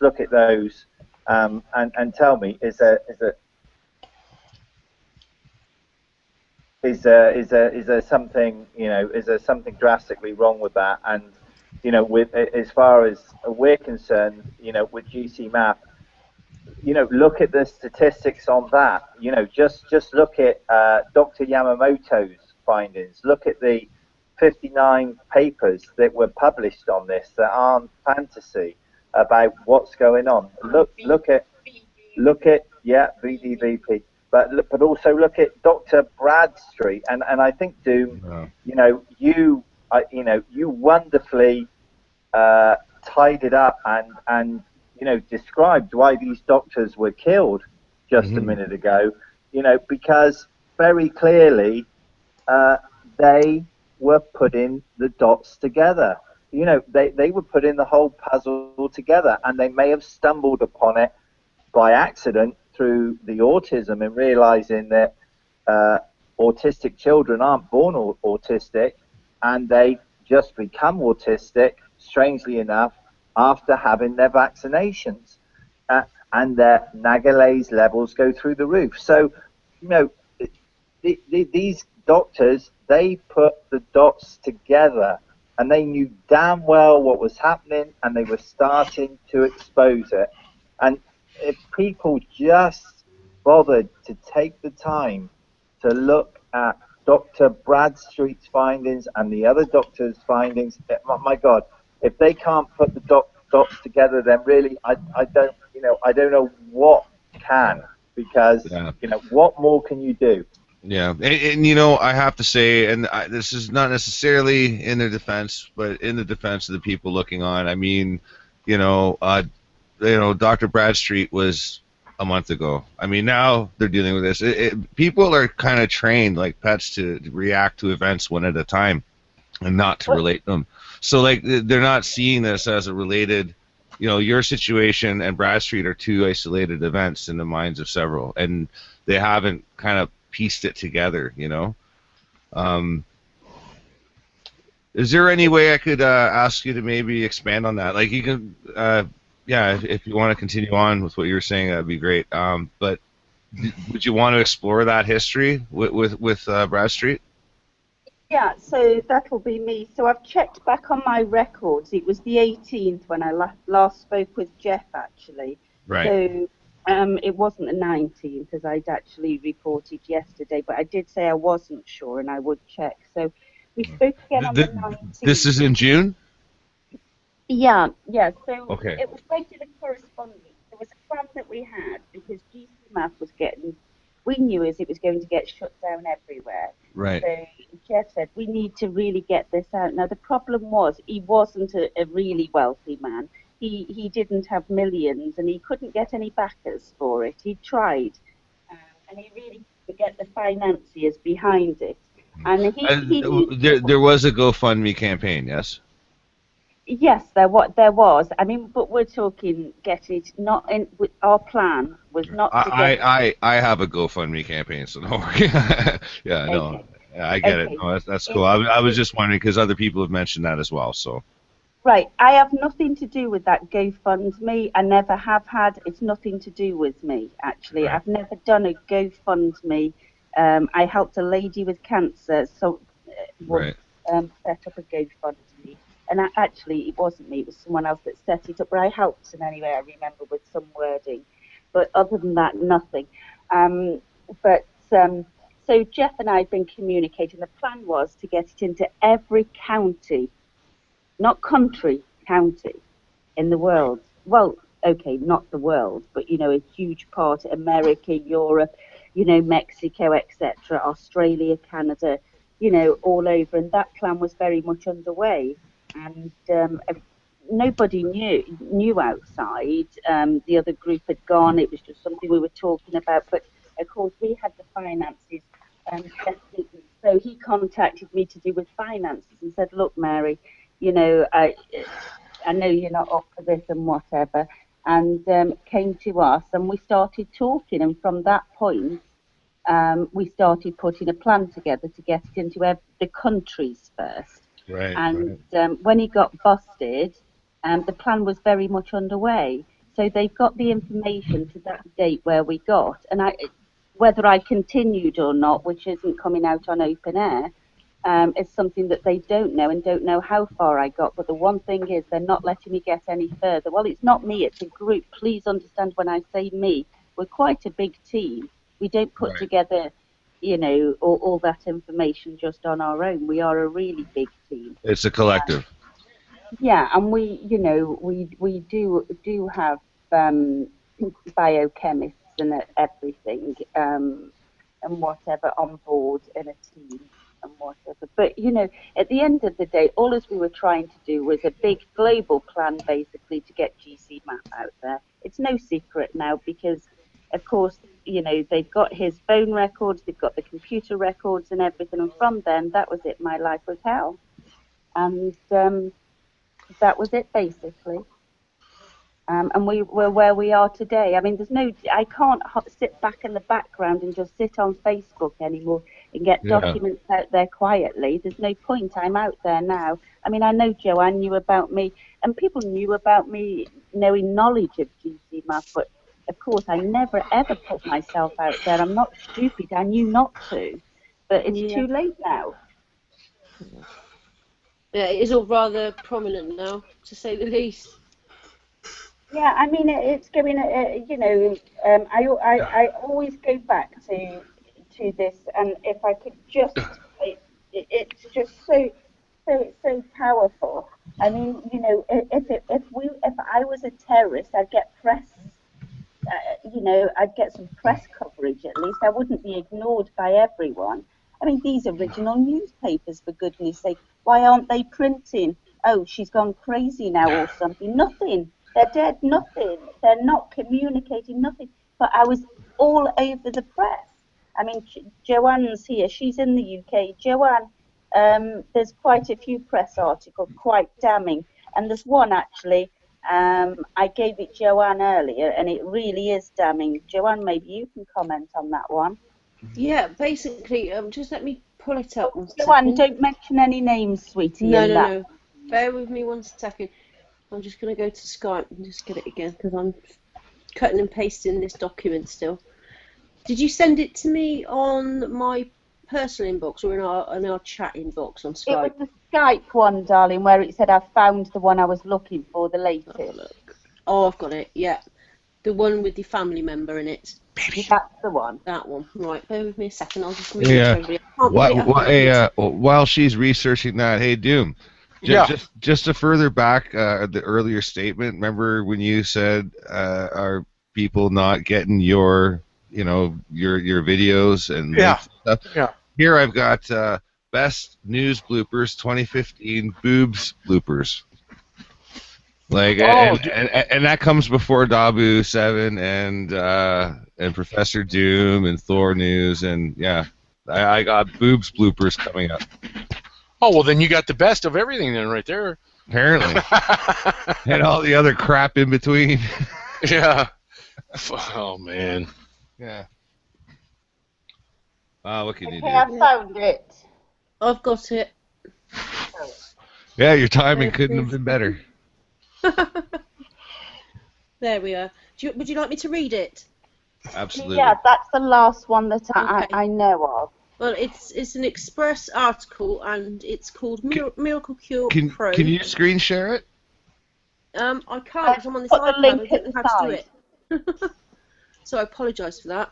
look at those. And tell me, is there something, you know, is there something drastically wrong with that? And, you know, with, as far as we're concerned, you know, with Gcmaf, you know, look at the statistics on that. You know, just look at Dr. Yamamoto's findings. Look at the 59 papers that were published on this that aren't fantasy about what's going on. Look at yeah, Vdbp, but also look at Dr. Bradstreet, and I think, Doom, you know, you wonderfully tied it up and you know, described why these doctors were killed just a minute ago, because very clearly they were putting the dots together. They were putting the whole puzzle together, and they may have stumbled upon it by accident through the autism and realizing that autistic children aren't born autistic, and they just become autistic, strangely enough, after having their vaccinations. And their Nagalase levels go through the roof. So, these doctors, they put the dots together, and they knew damn well what was happening, and they were starting to expose it. And if people just bothered to take the time to look at Dr. Bradstreet's findings and the other doctors' findings, my God, if they can't put the dots together, then really I don't know what can, because what more can you do? Yeah, and I have to say, and this is not necessarily in their defense, but in the defense of the people looking on. I mean, Dr. Bradstreet was a month ago. I mean, now they're dealing with this. People are kind of trained like pets to react to events one at a time and not to relate them. So, like, they're not seeing this as a related, your situation and Bradstreet are two isolated events in the minds of several, and they haven't kind of pieced it together, Is there any way I could ask you to maybe expand on that? Like, you can, if you want to continue on with what you were saying, that'd be great. But would you want to explore that history with Bradstreet? Yeah, so that'll be me. So I've checked back on my records. It was the 18th when I last spoke with Jeff, actually. Right. So it wasn't the 19th, as I'd actually reported yesterday, but I did say I wasn't sure and I would check. So we spoke again on the 19th. This is in June? Yeah. So okay. It was regular correspondence. There was a plan that we had because Gcmaf was we knew it was going to get shut down everywhere. Right. So Jeff said, we need to really get this out. Now, the problem was he wasn't a really wealthy man. He didn't have millions, and he couldn't get any backers for it. He tried, and he really couldn't get the financiers behind it. And there was a GoFundMe campaign, yes? Yes, there was. I mean, but we're talking getting it not in. Our plan was not to get. I have a GoFundMe campaign, so no worry. Yeah, no, okay. I get it. No, that's cool. I was just wondering because other people have mentioned that as well. So. Right, I have nothing to do with that GoFundMe. I never have had. It's nothing to do with me, actually. Right. I've never done a GoFundMe. I helped a lady with cancer, so set up a GoFundMe. And actually, it wasn't me. It was someone else that set it up. But I helped in any way, I remember, with some wording. But other than that, nothing. So Jeff and I have been communicating. The plan was to get it into every county, not country, county in the world. Well, okay, not the world, but, a huge part, America, Europe, Mexico, etc., Australia, Canada, all over. And that plan was very much underway. And nobody knew outside. The other group had gone. It was just something we were talking about. But, of course, we had the finances. So he contacted me to do with finances and said, look, Mary, I know you're not up for this and whatever. And came to us and we started talking. And from that point, we started putting a plan together to get it into the countries first. Right. And when he got busted, the plan was very much underway. So they've got the information to that date where we got. And whether I continued or not, which isn't coming out on open air, is something that they don't know and don't know how far I got. But the one thing is they're not letting me get any further. Well, it's not me, it's a group. Please understand when I say me, we're quite a big team. We don't put together, all that information just on our own. We are a really big team. It's a collective. Yeah, and we do have biochemists and everything and whatever on board in a team and whatever. But, at the end of the day, all as we were trying to do was a big global plan, basically, to get Gcmaf out there. It's no secret now because of course, you know, they've got his phone records, they've got the computer records and everything, and from then, that was it. My life was hell, and that was it basically. And we're where we are today. I mean, I can't sit back in the background and just sit on Facebook anymore and get documents out there quietly. There's no point. I'm out there now. I mean, I know Joanne knew about me, and people knew about me knowing knowledge of Gcmaf, but of course, I never ever put myself out there. I'm not stupid. I knew not to, but it's too late now. Yeah, it is all rather prominent now, to say the least. Yeah, I mean, it's going. You know, I always go back to this, and if I could just, it's just so powerful. I mean, you know, if I was a terrorist, I'd get press. You know, I'd get some press coverage at least. I wouldn't be ignored by everyone. I mean, these original newspapers, for goodness sake, why aren't they printing? Oh, she's gone crazy now or something. Nothing. They're dead. Nothing. They're not communicating. Nothing. But I was all over the press. I mean, Joanne's here. She's in the UK. Joanne, there's quite a few press articles, quite damning. And there's one actually. I gave it Joanne earlier, and it really is damning. Joanne, maybe you can comment on that one. Yeah, basically, just let me pull it up. Joanne, don't mention any names, sweetie. No. Bear with me 1 second. I'm just going to go to Skype and just get it again because I'm cutting and pasting this document still. Did you send it to me on my personal inbox or in our chat inbox on Skype? It was the Skype one, darling, where it said I found the one I was looking for, the latest. Oh, I've got it. Yeah, the one with the family member in it. Baby. That's the one. That one. Right, bear with me a second. I'll just read it over. While she's researching that, hey, Doom. Just to further back the earlier statement, remember when you said are people not getting your videos and stuff? Yeah. Here I've got best news bloopers 2015 boobs bloopers. Like and that comes before Dabu 7 and Professor Doom and Thor News, and I got boobs bloopers coming up. Oh, well, then you got the best of everything then right there. Apparently. And all the other crap in between. Yeah. Oh, man. Yeah. What can you do? I found it. I've got it. Yeah, your timing couldn't have been better. There we are. Would you like me to read it? Absolutely. Yeah, that's the last one that I know of. Well, it's an Express article, and it's called Miracle Cure Pro. Can you screen share it? I can't, because I'm on this iPad. I don't know how to do it. So I apologise for that.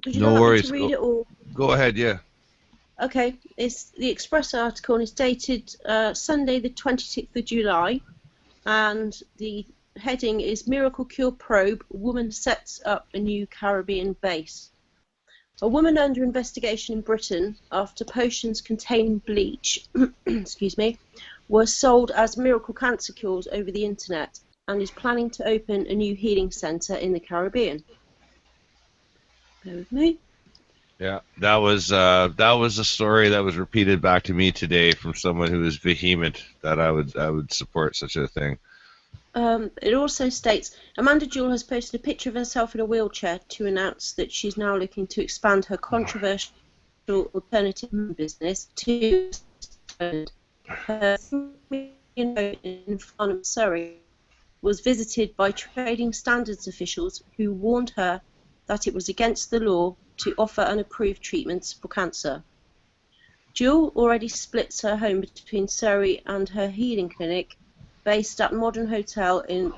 Would you like me to read it, or? Go ahead, yeah. Okay, it's the Express article, and it's dated Sunday the 26th of July, and the heading is Miracle Cure Probe, Woman Sets Up a New Caribbean Base. A woman under investigation in Britain after potions containing bleach excuse me, were sold as miracle cancer cures over the internet and is planning to open a new healing centre in the Caribbean. Bear with me. Yeah, that was a story that was repeated back to me today from someone who was vehement that I would support such a thing. It also states, Amanda Jewell has posted a picture of herself in a wheelchair to announce that she's now looking to expand her controversial alternative business to her in Farnham, Surrey, was visited by trading standards officials who warned her that it was against the law to offer unapproved treatments for cancer. Jewell already splits her home between Surrey and her healing clinic, based at a modern hotel in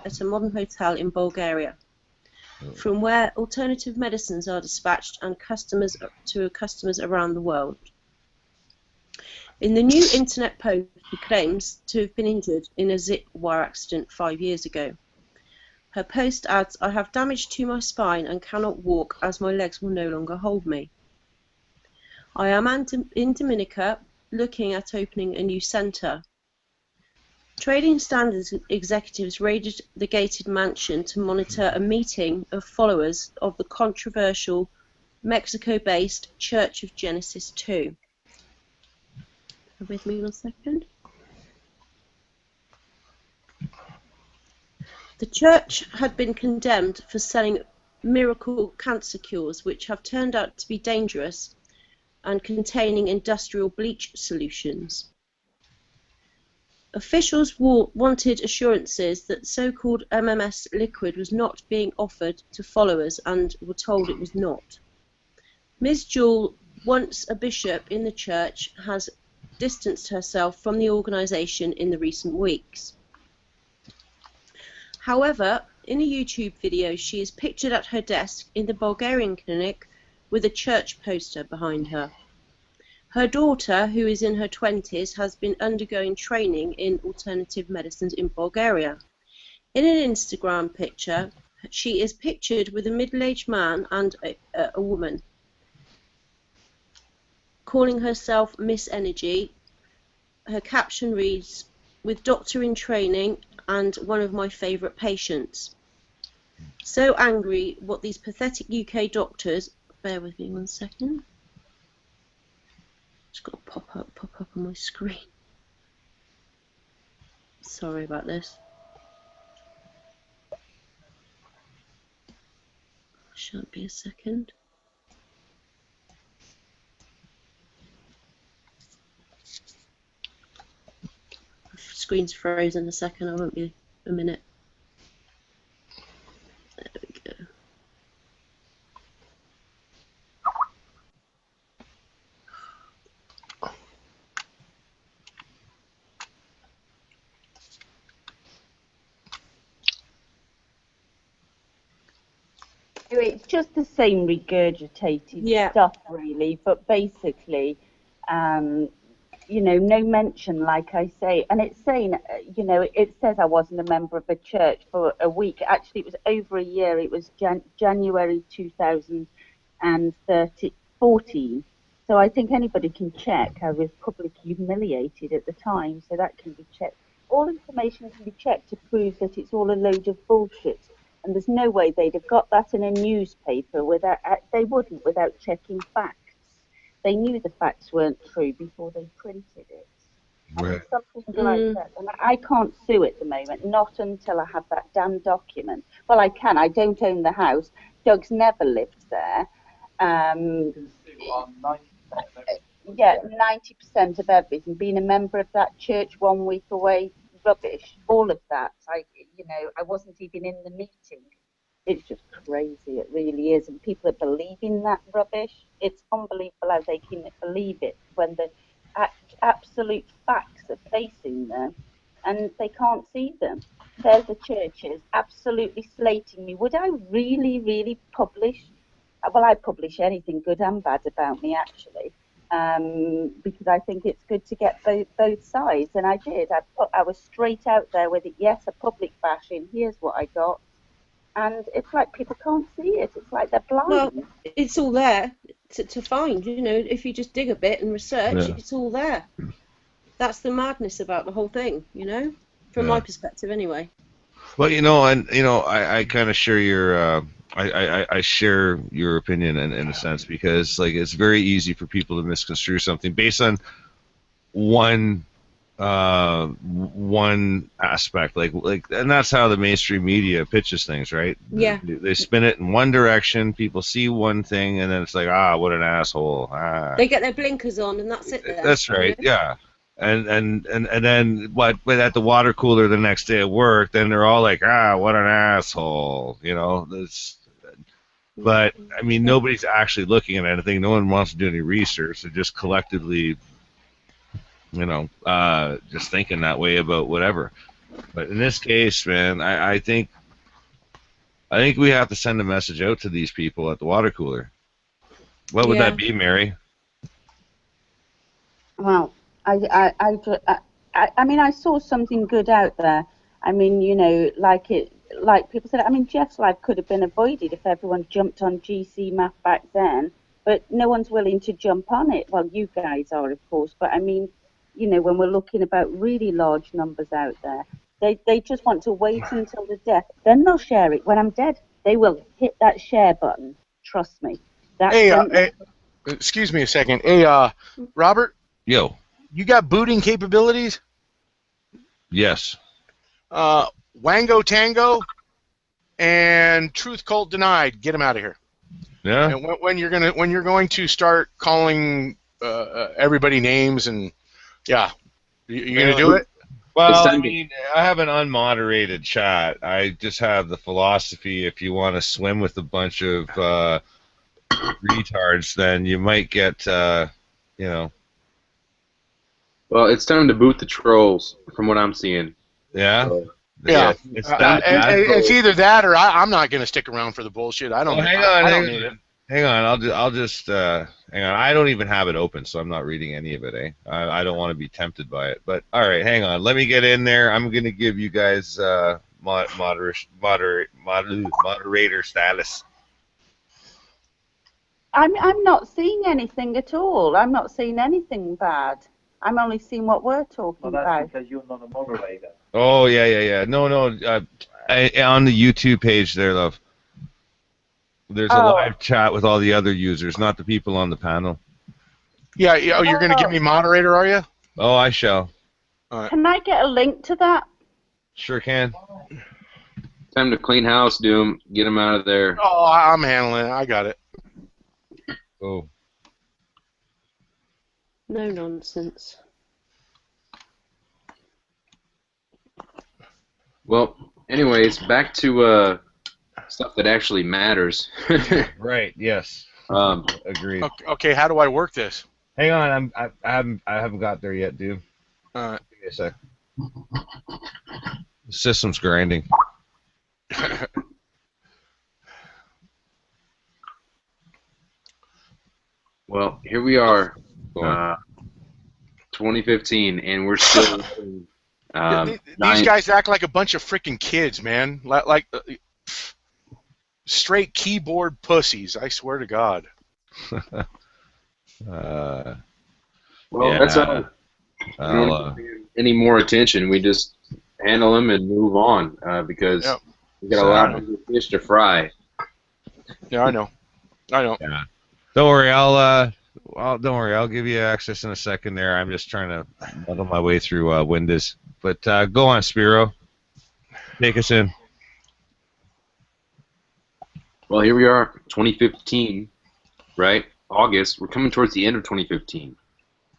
Bulgaria, from where alternative medicines are dispatched and to customers around the world. In the new internet post, she claims to have been injured in a zip wire accident 5 years ago. Her post adds, I have damage to my spine and cannot walk as my legs will no longer hold me. I am in Dominica looking at opening a new centre. Trading Standards executives raided the gated mansion to monitor a meeting of followers of the controversial Mexico-based Church of Genesis 2. Bear with me 1 second. The church had been condemned for selling miracle cancer cures, which have turned out to be dangerous and containing industrial bleach solutions. Officials wanted assurances that so-called MMS liquid was not being offered to followers and were told it was not. Ms. Jewell, once a bishop in the church, has distanced herself from the organisation in the recent weeks. However, in a YouTube video, she is pictured at her desk in the Bulgarian clinic with a church poster behind her. Her daughter, who is in her 20s, has been undergoing training in alternative medicines in Bulgaria. In an Instagram picture, she is pictured with a middle-aged man and a woman, calling herself Miss Energy. Her caption reads, "With doctor in training and one of my favourite patients." So angry what these pathetic UK doctors... Bear with me 1 second. It's got to pop up on my screen. Sorry about this. Shan't be a second. The screen's frozen a second. I won't be a minute. There we go. It's just the same regurgitated stuff, really. But basically, you know, no mention, like I say, and it's saying, you know, it says I wasn't a member of a church for a week. Actually, it was over a year. It was January 2014. So I think anybody can check. I was publicly humiliated at the time, so that can be checked. All information can be checked to prove that it's all a load of bullshit. And there's no way they'd have got that in a newspaper without, they wouldn't, without checking facts. They knew the facts weren't true before they printed it. Right. Something like that. And I can't sue at the moment, not until I have that damn document. Well, I can. I don't own the house. Doug's never lived there. Yeah, 90% of everything. Being a member of that church 1 week away, rubbish. All of that. You know, I wasn't even in the meeting. It's just crazy. It really is. And people are believing that rubbish. It's unbelievable how they can believe it when the absolute facts are facing them and they can't see them. There's the churches absolutely slating me. Would I really, really publish? Well, I publish anything good and bad about me, actually. Because I think it's good to get both sides, and I did. I was straight out there with it. Yes, a public bashing. Here's what I got, and it's like people can't see it. It's like they're blind. Well, it's all there to find. You know, if you just dig a bit and research, it's all there. That's the madness about the whole thing. You know, from my perspective, anyway. Well, you know, and you know, I kind of share your. I share your opinion in a sense, because like it's very easy for people to misconstrue something based on one aspect, like and that's how the mainstream media pitches things, right? Yeah. They spin it in one direction, people see one thing, and then it's like, what an asshole. They get their blinkers on, and that's it there. That's right, yeah. And then but at the water cooler the next day at work, then they're all like, what an asshole, you know. But I mean, nobody's actually looking at anything. No one wants to do any research. They're just collectively, you know, just thinking that way about whatever. But in this case, man, I think we have to send a message out to these people at the water cooler. What would that be, Mary? Well, I mean, I saw something good out there. I mean, you know, like people said, I mean, Jeff's life could have been avoided if everyone jumped on Gcmaf back then, but no one's willing to jump on it. Well, you guys are, of course, but I mean, you know, when we're looking about really large numbers out there. They just want to wait until the death. Then they'll share it. When I'm dead, they will hit that share button. Trust me. That's Hey, excuse me a second. Hey, Robert, Yo. you got booting capabilities? Yes. Wango Tango and Truth Cult Denied. Get them out of here. Yeah. And when you're going to start calling everybody names and yeah, you gonna do it? Well, I mean, I have an unmoderated chat. I just have the philosophy: if you want to swim with a bunch of retards, then you might get, you know. Well, it's time to boot the trolls, from what I'm seeing. Yeah. So, Yeah. It's either that or I'm not gonna stick around for the bullshit. I don't. Well, I don't need it. Hang on, I'll just hang on. I don't even have it open, so I'm not reading any of it. I don't want to be tempted by it. But all right, hang on. Let me get in there. I'm gonna give you guys moderator status. I'm not seeing anything at all. I'm not seeing anything bad. I'm only seeing what we're talking Well, that's about. because you're not a moderator. Oh yeah. No. On the YouTube page there, love. There's a live chat with all the other users, not the people on the panel. Yeah. Oh, you're gonna give me moderator, are you? Oh, I shall. All right. Can I get a link to that? Sure can. time to clean house, Doom. Get him out of there. Oh, I'm handling it. I got it. Oh. No nonsense. Well, anyways, back to stuff that actually matters. Right. Yes. Agreed. Okay. How do I work this? Hang on. I haven't got there yet, dude. All right. Give me a sec. The system's grinding. Well, here we are, Go on. 2015, and we're still. These guys act like a bunch of freaking kids, man. Like straight keyboard pussies. I swear to God. Well, yeah. that's all. We don't pay any more attention. We just handle them and move on because we got a lot of fish to fry. Yeah, I know. Yeah. Don't worry. Don't worry. I'll give you access in a second. There. I'm just trying to muddle my way through Windows. But go on, Spiro. Take us in. Well, here we are, 2015, right? August. We're coming towards the end of 2015.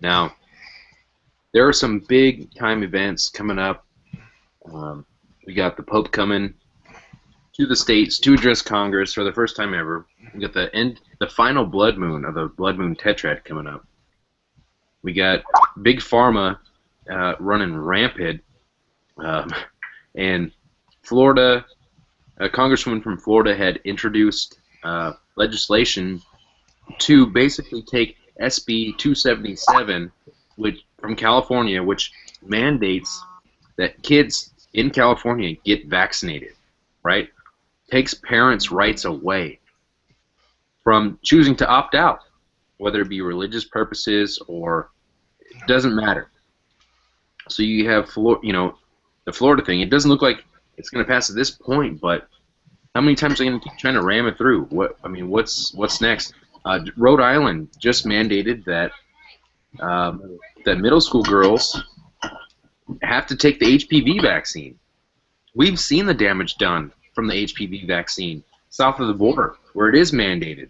Now, there are some big time events coming up. We got the Pope coming to the States to address Congress for the first time ever. We got the final blood moon of the blood moon tetrad coming up. We got Big Pharma running rampant, and Florida, a congresswoman from Florida had introduced legislation to basically take SB 277, which from California, which mandates that kids in California get vaccinated, right? Takes parents' rights away from choosing to opt out, whether it be religious purposes or it doesn't matter. So you have the Florida thing. It doesn't look like it's going to pass at this point, but how many times are they going to keep trying to ram it through? What's next? Rhode Island just mandated that that middle school girls have to take the HPV vaccine. We've seen the damage done from the HPV vaccine south of the border, where it is mandated.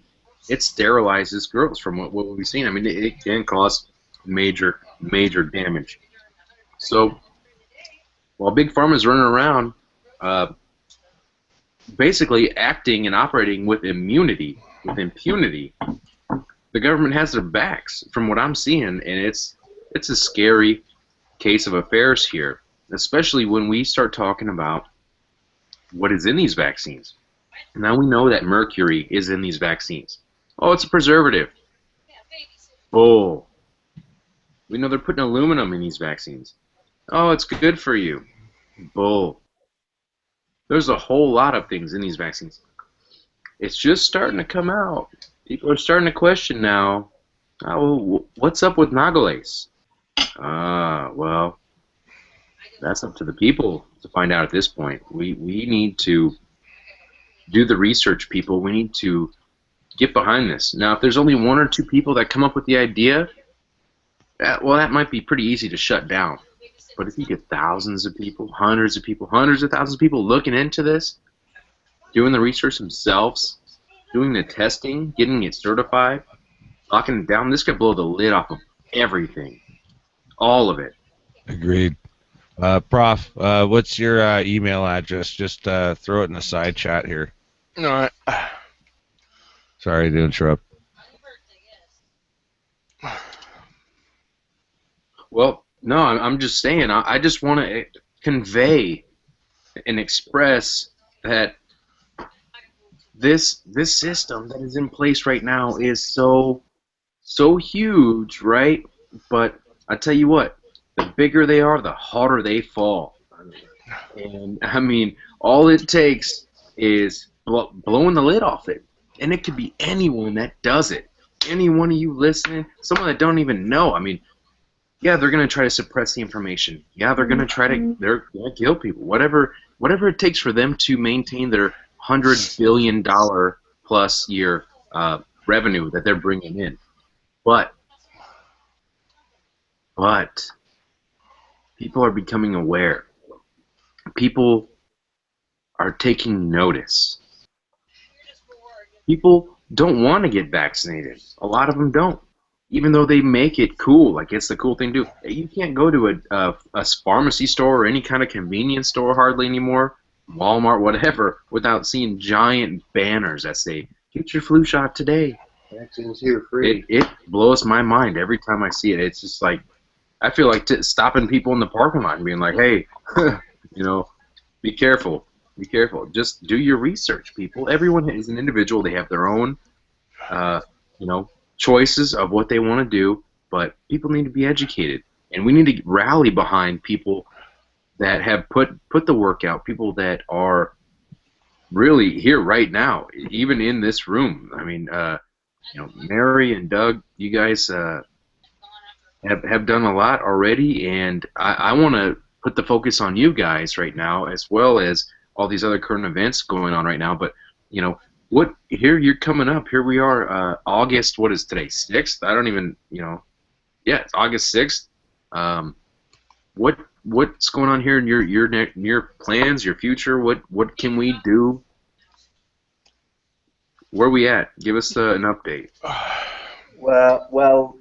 It sterilizes girls from what we've seen. I mean, it can cause major damage. So while Big Pharma is running around basically acting and operating with impunity, the government has their backs from what I'm seeing, and it's a scary case of affairs here, especially when we start talking about what is in these vaccines. Now we know that mercury is in these vaccines. Oh, it's a preservative. Bull. We know they're putting aluminum in these vaccines. Oh, it's good for you. Bull. There's a whole lot of things in these vaccines. It's just starting to come out. People are starting to question now, oh, what's up with Nagales? Well, that's up to the people to find out at this point. We need to do the research, people. We need to get behind this. Now, if there's only one or two people that come up with the idea, well, that might be pretty easy to shut down. But if you get thousands of people, hundreds of thousands of people looking into this, doing the research themselves, doing the testing, getting it certified, locking it down, this could blow the lid off of everything. All of it. Agreed. Prof, what's your email address? Just throw it in the side chat here. No, Sorry to interrupt. Well, no, I'm just saying, I just want to convey and express that this system that is in place right now is so huge, right? But I tell you what, the bigger they are, the harder they fall. And I mean, all it takes is blowing the lid off it, and it could be anyone that does it. Any one of you listening, someone that don't even know. I mean, yeah, they're gonna try to suppress the information. Yeah, they're gonna try to they're gonna kill people. Whatever it takes for them to maintain their $100 billion plus year revenue that they're bringing in. But people are becoming aware. People are taking notice. People don't want to get vaccinated. A lot of them don't. Even though they make it cool, like it's the cool thing to do. You can't go to a pharmacy store or any kind of convenience store hardly anymore, Walmart, whatever, without seeing giant banners that say, "Get your flu shot today." Vaccines here free. It blows my mind every time I see it. It's just like, I feel like stopping people in the parking lot and being like, "Hey, you know, be careful. Be careful. Just do your research, people." Everyone is an individual. They have their own, choices of what they want to do, but people need to be educated, and we need to rally behind people that have put the work out. People that are really here right now, even in this room. I mean, Mary and Doug, you guys have done a lot already, and I want to put the focus on you guys right now, as well as all these other current events going on right now. But here you're coming up. Here we are, August. What is today? 6th? I don't even. Yeah, it's August 6th. What's going on here in your plans, your future? What can we do? Where are we at? Give us an update. Well,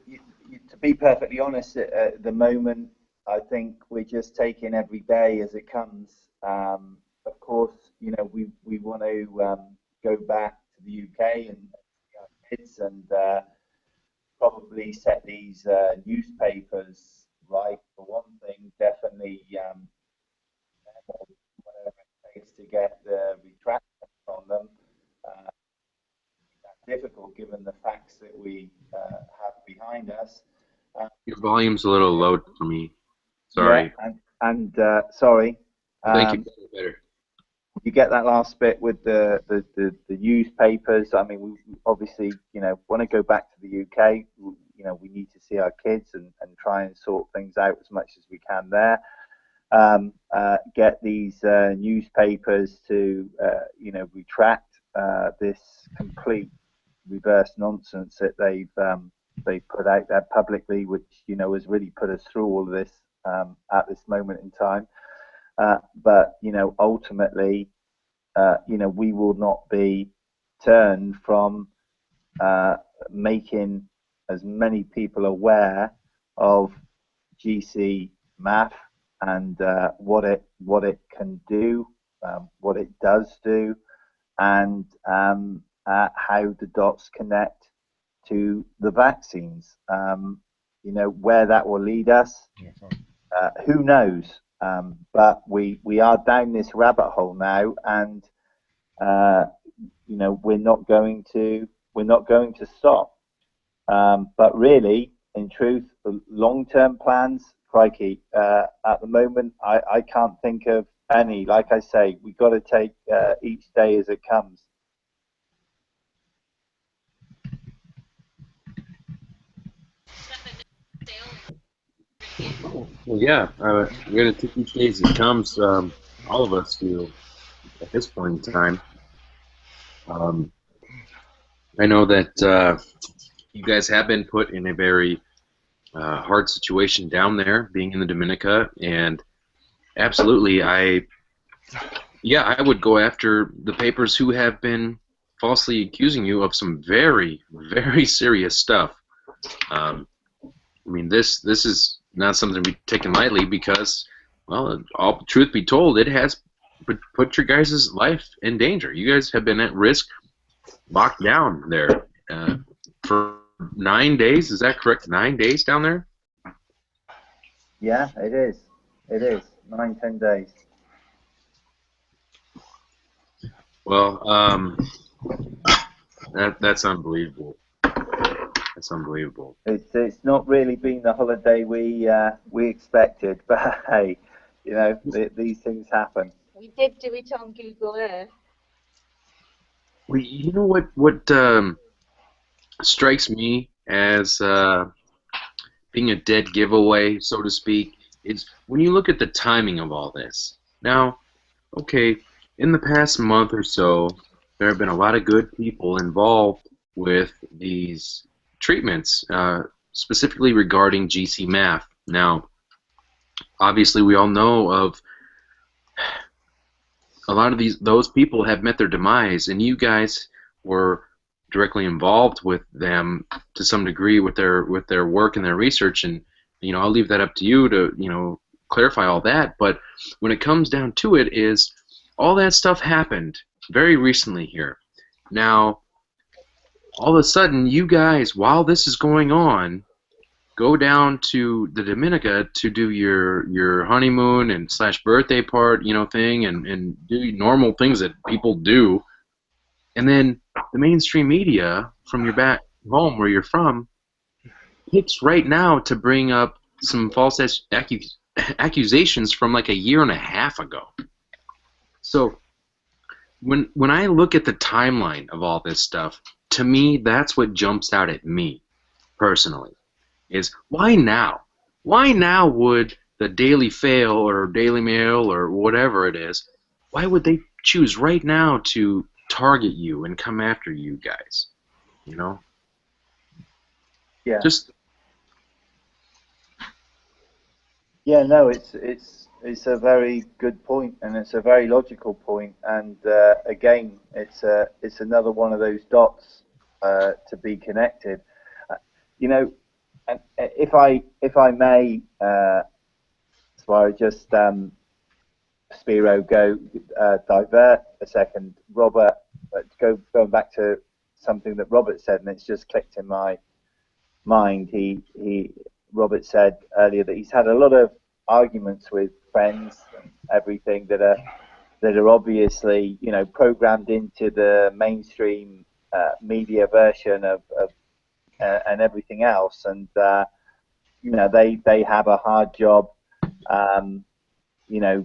to be perfectly honest, at the moment, I think we're just taking every day as it comes. Of course, we want to go back to the UK and see our kids and probably set these newspapers right. For one thing, definitely whatever it takes to get the retraction on them. Difficult given the facts that we have behind us. Your volume's a little low for me. Sorry. Yeah, and sorry. Thank you. Better. You get that last bit with the newspapers. I mean, we obviously want to go back to the UK. We need to see our kids and try and sort things out as much as we can there. Get these newspapers to retract this complete reverse nonsense that they've put out there publicly, which has really put us through all of this at this moment in time. But ultimately, we will not be turned from making as many people aware of Gcmaf and what it can do, what it does do, and how the dots connect to the vaccines. Where that will lead us, who knows? But we are down this rabbit hole now, and we're not going to stop. But really, in truth, the long-term plans, crikey, at the moment, I can't think of any. Like I say, we've got to take each day as it comes. Well, yeah, we're going to take each day as it comes. All of us do at this point in time. I know that you guys have been put in a very hard situation down there, being in the Dominica, and absolutely, I would go after the papers who have been falsely accusing you of some very, very serious stuff. I mean, this is not something to be taken lightly because, well, all truth be told, it has put your guys' life in danger. You guys have been at risk, locked down there for 9 days. Is that correct? 9 days down there? Yeah, it is. It is 9-10 days. Well, that's unbelievable. That's unbelievable. It's not really been the holiday we expected, but hey, you know, these things happen. We did do it on Google Earth. Well, you know what strikes me as being a dead giveaway, so to speak, is when you look at the timing of all this. Now, okay, in the past month or so, there have been a lot of good people involved with these treatments, specifically regarding Gcmaf. Now, obviously, we all know of a lot of those people have met their demise, and you guys were directly involved with them to some degree with their work and their research, and I'll leave that up to you to clarify all that. But when it comes down to it, is all that stuff happened very recently here. Now, all of a sudden, you guys, while this is going on, go down to the Dominica to do your honeymoon and / birthday part, thing, and do normal things that people do. And then the mainstream media from your back home where you're from picks right now to bring up some false accusations from like a year and a half ago. So when I look at the timeline of all this stuff, to me, that's what jumps out at me personally. Is why now? Why now would the Daily Fail or Daily Mail or whatever it is, why would they choose right now to target you and come after you guys? Yeah. Just Yeah, no, it's a very good point, and it's a very logical point, and again, it's another one of those dots to be connected. And if I may, Spiro, just divert a second, Robert. Going back to something that Robert said, and it's just clicked in my mind. Robert said earlier that he's had a lot of arguments with friends and everything that are obviously programmed into the mainstream media version of and everything else, and they have a hard job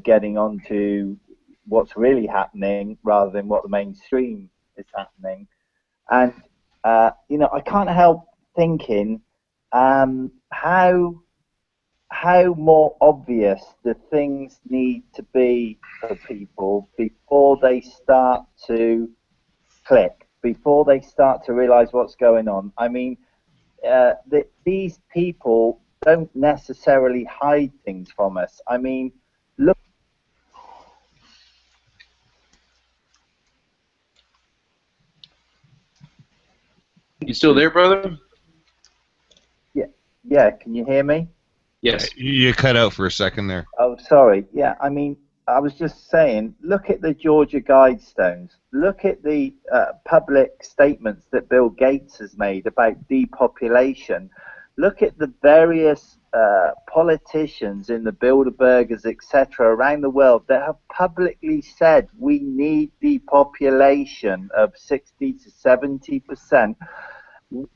getting onto what's really happening rather than what the mainstream is happening. And I can't help thinking how more obvious the things need to be for people before they start to click, before they start to realize what's going on. I mean, these people don't necessarily hide things from us. I mean, look. you still there, brother? Yeah. Can you hear me? Yes. You cut out for a second there. Oh, sorry. Yeah, I mean, I was just saying, look at the Georgia Guidestones. Look at the public statements that Bill Gates has made about depopulation. Look at the various politicians in the Bilderbergers, etc., around the world that have publicly said we need depopulation of 60 to 70%.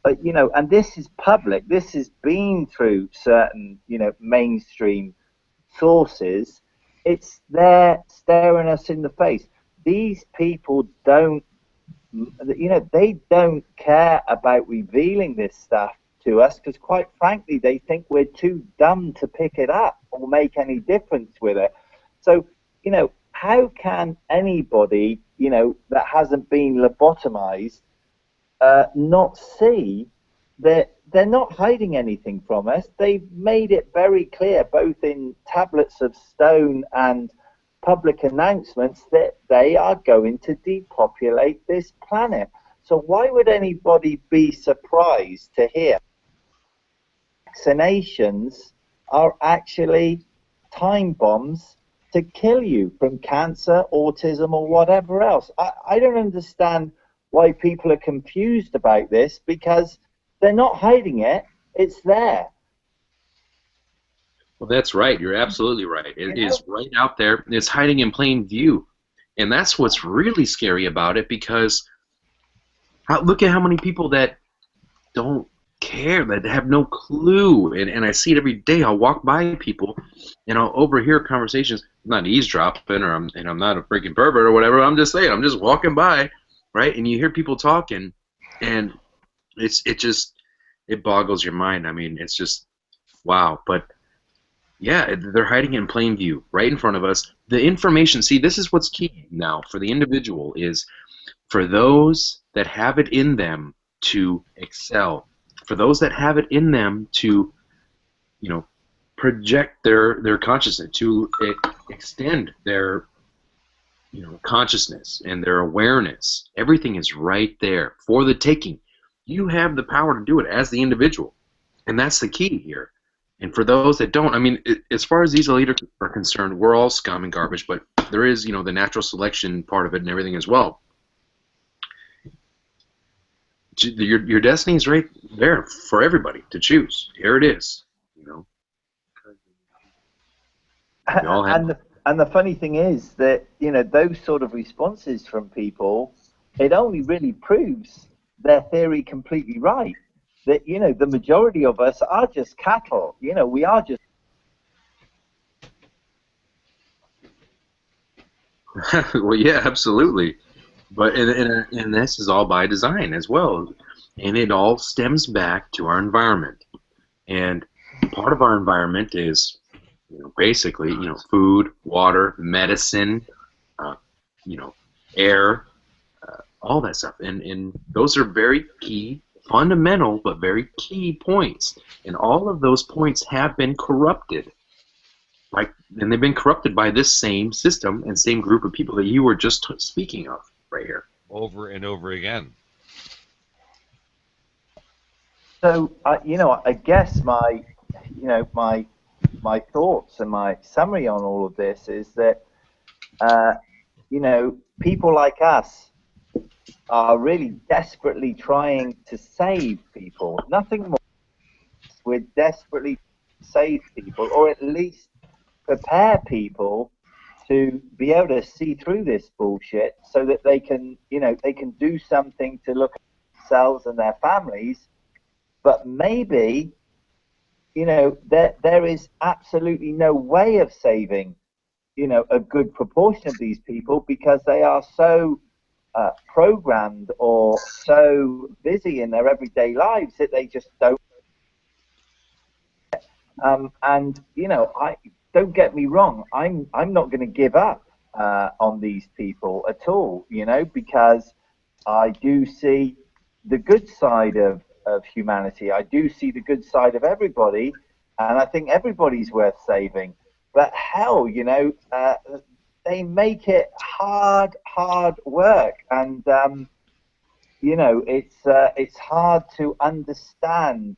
And this is public. This has been through certain, mainstream sources. It's there staring us in the face. These people don't, they don't care about revealing this stuff to us because, quite frankly, they think we're too dumb to pick it up or make any difference with it. So, you know, how can anybody, you know, that hasn't been lobotomized not see that they're not hiding anything from us? They've made it very clear, both in tablets of stone and public announcements, that they are going to depopulate this planet. So why would anybody be surprised to hear vaccinations are actually time bombs to kill you from cancer, autism, or whatever else? I don't understand why people are confused about this, because they're not hiding it. It's there. Well, that's right. You're absolutely right. It is right out there. It's hiding in plain view. And that's what's really scary about it, because look at how many people that don't care, that have no clue. And I see it every day. I'll walk by people and I'll overhear conversations. I'm not eavesdropping, or I'm not a freaking pervert or whatever. I'm just saying, I'm just walking by, right? And you hear people talking, and it boggles your mind. I mean, it's just wow. But yeah, they're hiding it in plain view, right in front of us. The information, see, this is what's key now for the individual, is for those that have it in them to excel, for those that have it in them to, you know, project their consciousness, to extend their, you know, consciousness and their awareness. Everything is right there for the taking. You have the power to do it as the individual, and that's the key here. And for those that don't, I mean, as far as these elites are concerned, we're all scum and garbage, but there is, you know, the natural selection part of it and everything as well. Your destiny is right there for everybody to choose. Here it is, you know. We all have And the funny thing is that, you know, those sort of responses from people, it only really proves their theory completely right. That, you know, the majority of us are just cattle. You know, we are just. Well, yeah, absolutely. But and this is all by design as well, and it all stems back to our environment. And part of our environment is, you know, basically, you know, food, water, medicine, you know, air, all that stuff. And those are very key, fundamental, but very key points. And all of those points have been corrupted. And they've been corrupted by this same system and same group of people that you were just speaking of right here. Over and over again. So, you know, I guess my thoughts and my summary on all of this is that, you know, people like us are really desperately trying to save people. Nothing more. We're desperately trying to save people, or at least prepare people to be able to see through this bullshit, so that they can, you know, they can do something to look at themselves and their families. But maybe, you know, there is absolutely no way of saving, you know, a good proportion of these people, because they are so programmed or so busy in their everyday lives that they just don't. And, you know, don't get me wrong, I'm not going to give up on these people at all, you know, because I do see the good side of humanity. I do see the good side of everybody, and I think everybody's worth saving. But hell, you know, they make it hard work, and you know, it's hard to understand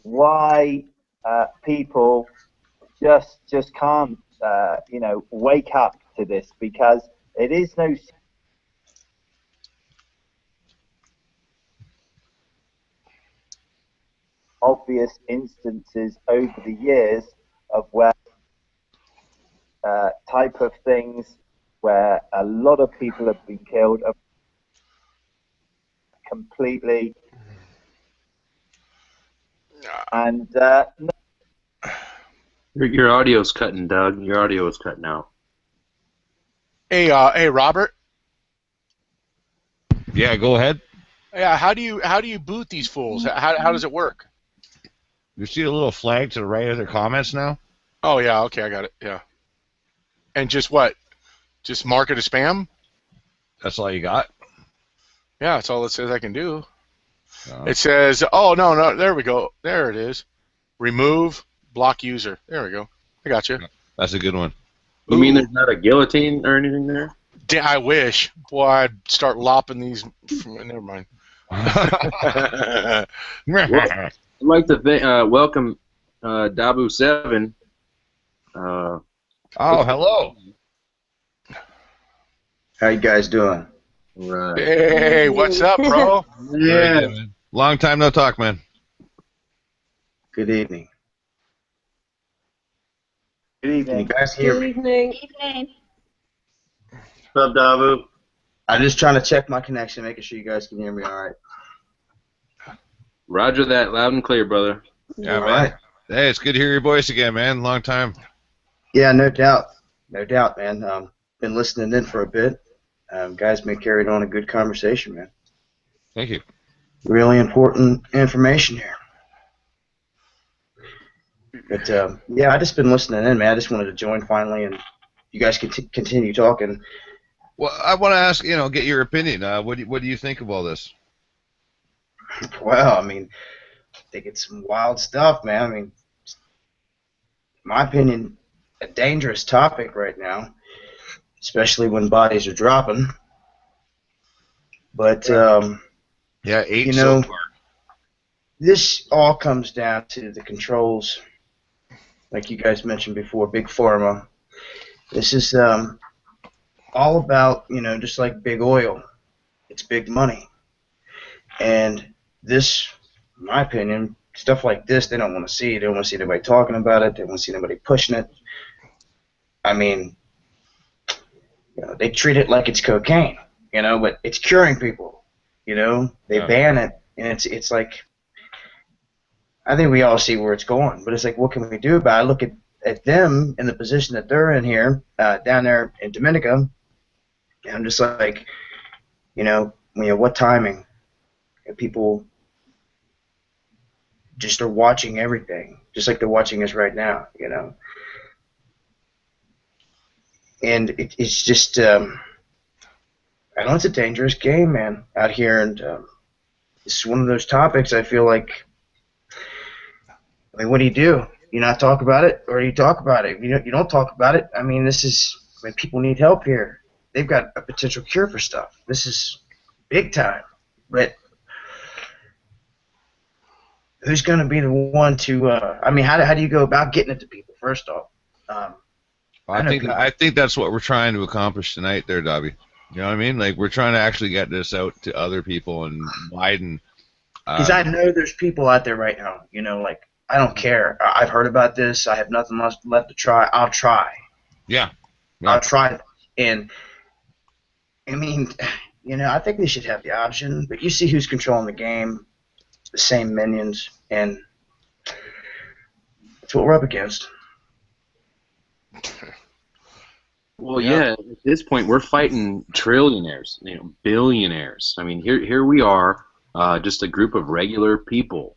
why people just can't, you know, wake up to this, because it is no obvious instances over the years of where type of things where a lot of people have been killed completely, and Your audio's cutting, Doug. Your audio is cutting out. Hey, Robert. Yeah, go ahead. Yeah, how do you boot these fools? How does it work? You see a little flag to the right of their comments now? Oh yeah, okay, I got it. Yeah. And just what? Just mark it as spam? That's all you got? Yeah, that's all it says I can do. No. It says, oh no, there we go. There it is. Remove block user. There we go. I got you. That's a good one. You mean there's not a guillotine or anything there? I wish. Boy, I'd start lopping these. Never mind. I'd like to welcome Dabu7. Oh, hello. How you guys doing? Right. Hey, what's up, bro? Very good, man. Long time no talk, man. Good evening. Good evening. Can you guys hear Good me? evening. Evening. What's up, Dabu? I'm just trying to check my connection, making sure you guys can hear me all right. Roger that, loud and clear, brother. Yeah, All man. right. Hey, it's good to hear your voice again, man. Long time. Yeah, no doubt. No doubt, man. Been listening in for a bit. Guys been carried on a good conversation, man. Thank you. Really important information here. But, yeah, I just been listening in, man. I just wanted to join finally, and you guys can continue talking. Well, I want to ask, get your opinion. What do you think of all this? Well, I mean, I think it's some wild stuff, man. I mean, in my opinion, a dangerous topic right now, especially when bodies are dropping. But, Yeah, 8 you so know, far. this all comes down to the controls, like you guys mentioned before, Big Pharma. This is all about, just like big oil. It's big money. And this, in my opinion, stuff like this, they don't want to see. They don't want to see anybody talking about it. They don't want to see anybody pushing it. I mean, they treat it like it's cocaine, but it's curing people. They Yeah. ban it, and it's like, I think we all see where it's going, but it's like, what can we do about it? I look at them in the position that they're in here, down there in Dominica, and I'm just like, what timing? And people just are watching everything, just like they're watching us right now, And it's just, I know it's a dangerous game, man, out here, and it's one of those topics I feel like, I mean, what do? You not talk about it, or you talk about it? You don't talk about it. I mean, people need help here. They've got a potential cure for stuff. This is big time. But who's going to be the one to, I mean, how do you go about getting it to people, first off? I think that's what we're trying to accomplish tonight there, Dobby. You know what I mean? Like, we're trying to actually get this out to other people and widen. Because I know there's people out there right now, like, I don't care. I've heard about this. I have nothing left to try. I'll try. Yeah. I'll try. And, I mean, I think they should have the option. But you see who's controlling the game, the same minions, and that's what we're up against. Well, yeah. At this point, we're fighting trillionaires, billionaires. I mean, here we are, just a group of regular people,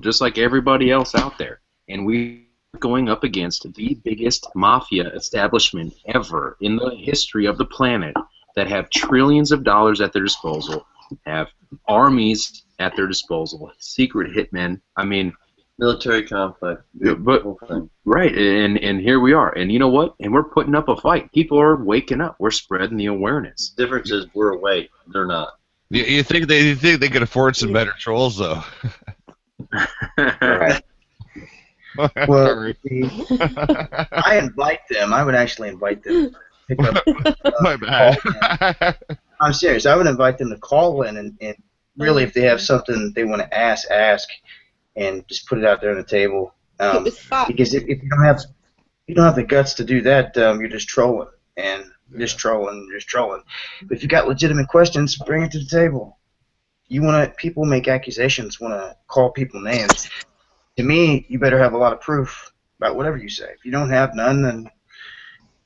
just like everybody else out there, and we're going up against the biggest mafia establishment ever in the history of the planet that have trillions of dollars at their disposal, have armies at their disposal, secret hitmen. I mean, Military complex. but right, and here we are, and you know what? And we're putting up a fight. People are waking up. We're spreading the awareness. The difference is we're awake. They're not. You think they could afford some better trolls, though? Right. Well, I invite them. I would actually invite them to pick up. My bad. I'm serious. I would invite them to call in and really, if they have something they want to ask, and just put it out there on the table. Because if you don't have the guts to do that, you're just trolling and just trolling. But if you got legitimate questions, bring it to the table. People make accusations, want to call people names. To me, you better have a lot of proof about whatever you say. If you don't have none, then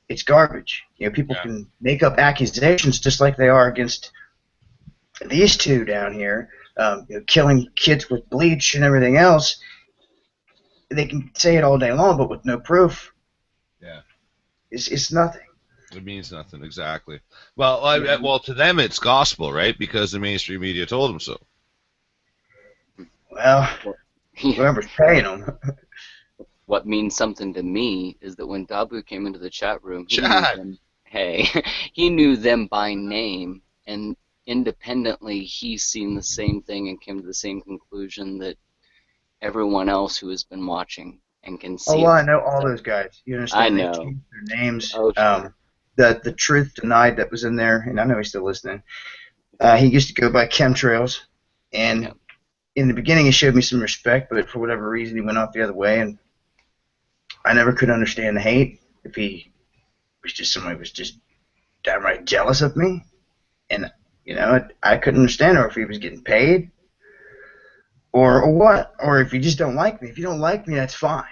it's garbage. People can make up accusations just like they are against These two down here, killing kids with bleach and everything else, they can say it all day long, but with no proof, Yeah. it's nothing. It means nothing, exactly. Well, to them it's gospel, right? Because the mainstream media told them so. Well, whoever's paying them. What means something to me is that when Dabu came into the chat room, he knew them by name, and independently he's seen the same thing and came to the same conclusion that everyone else who has been watching and can see. Oh, well, I know all those guys. You understand? I know. They changed their names. Oh, sure. The Truth Denied that was in there, and I know he's still listening. He used to go by chemtrails, and in the beginning he showed me some respect, but for whatever reason he went off the other way, and I never could understand the hate. If he was just somebody was just downright jealous of me, and I couldn't understand, or if he was getting paid, or what, or if you just don't like me. If you don't like me, that's fine.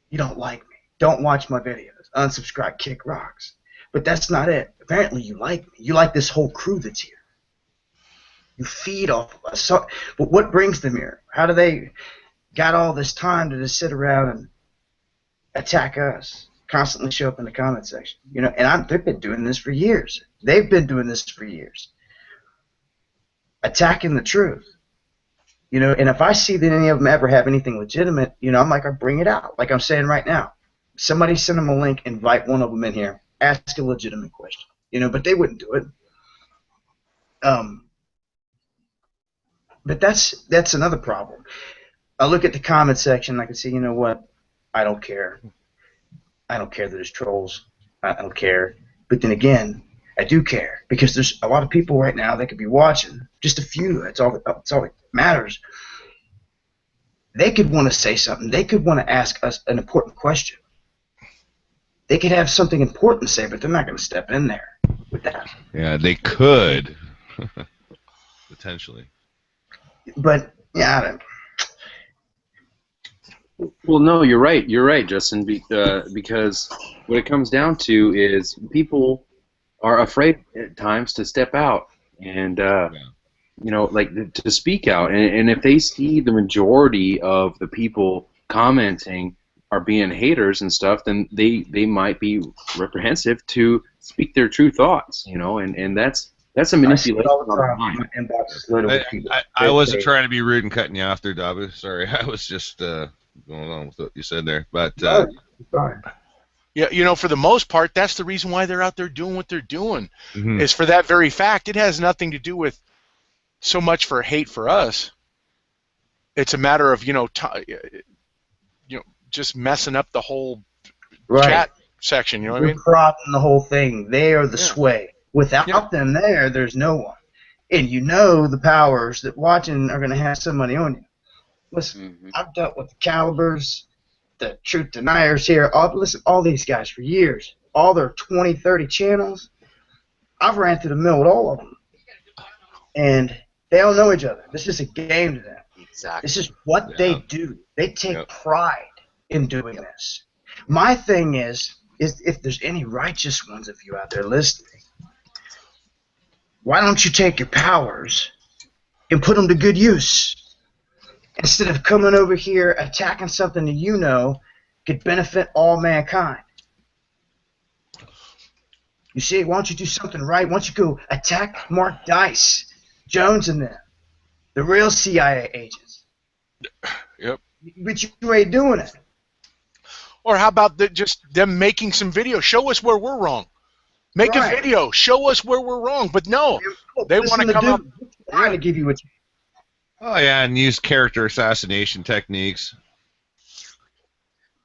You don't like me. Don't watch my videos. Unsubscribe, kick rocks. But that's not it. Apparently you like me. You like this whole crew that's here. You feed off of us. So, but what brings them here? How do they got all this time to just sit around and attack us? Constantly show up in the comment section. And they've been doing this for years. They've been doing this for years. Attacking the truth. And if I see that any of them ever have anything legitimate, I'm like, I bring it out. Like I'm saying right now. Somebody send them a link, invite one of them in here, ask a legitimate question. But they wouldn't do it. But that's another problem. I look at the comment section, I can see, what? I don't care. I don't care that there's trolls. I don't care. But then again, I do care, because there's a lot of people right now that could be watching. Just a few. That's all that matters. They could want to say something. They could want to ask us an important question. They could have something important to say, but they're not going to step in there with that. Yeah, they could. Potentially. But, yeah, I don't. Well, no, you're right. You're right, Justin, because what it comes down to is people are afraid at times to step out and, to speak out. And if they see the majority of the people commenting are being haters and stuff, then they might be reprehensive to speak their true thoughts, and that's a manipulation of the mind. I wasn't trying to be rude and cutting you off there, Dabu. Sorry, I was just going along with what you said there. But yeah, for the most part, that's the reason why they're out there doing what they're doing. Is for that very fact. It has nothing to do with so much for hate for us. It's a matter of just messing up the whole chat section. You know what I mean? Propping the whole thing. They are the sway. Without them there's no one. And the powers that watching are going to have somebody on you. Listen, I've dealt with the Calibers, the Truth Deniers here. All these guys for years. All their 20, 30 channels. I've ran through the mill with all of them. And they all know each other. This is a game to them. Exactly. This is what they do. They take pride in doing this. My thing is if there's any righteous ones of you out there listening, why don't you take your powers and put them to good use instead of coming over here attacking something that could benefit all mankind? You see, why don't you do something right? Why don't you go attack Mark Dice, Jones and them, the real CIA agents? Yep. But you ain't doing it. Or how about just them making some video? Show us where we're wrong. Make a video. Show us where we're wrong. But no, they want to come up. Trying to give you a. Oh yeah, and use character assassination techniques.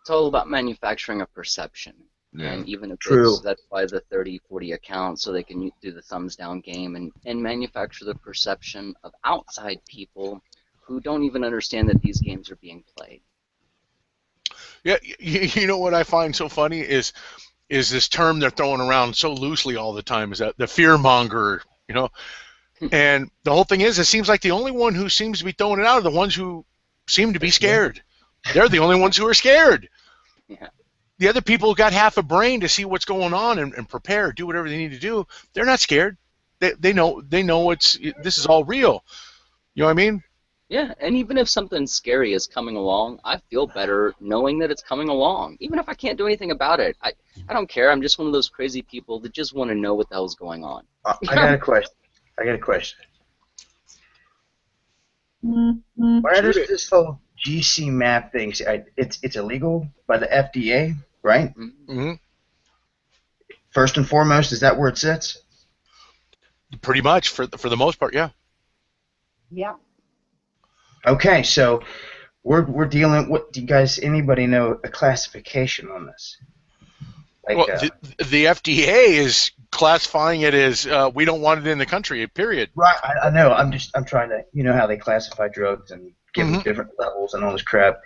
It's all about manufacturing a perception. Yeah. And even if that's why the 30, 40 accounts, so they can do the thumbs down game and manufacture the perception of outside people who don't even understand that these games are being played. Yeah, you know what I find so funny is this term they're throwing around so loosely all the time, is that the fear monger, and the whole thing is, it seems like the only one who seems to be throwing it out are the ones who seem to be scared. They're the only ones who are scared. Yeah. The other people got half a brain to see what's going on and prepare, do whatever they need to do. They're not scared. they know this is all real. You know what I mean? Yeah, and even if something scary is coming along, I feel better knowing that it's coming along. Even if I can't do anything about it, I don't care. I'm just one of those crazy people that just want to know what the hell's going on. I got a question. Where does this whole Gcmaf thing? It's illegal by the FDA, right? Mm-hmm. First and foremost, is that where it sits? Pretty much for the most part, yeah. Yeah. Okay, so we're dealing. What do you guys? Anybody know a classification on this? Like, Well, the FDA is classifying it as we don't want it in the country. Period. right. I know. I'm trying to. You know how they classify drugs and give them different levels and all this crap.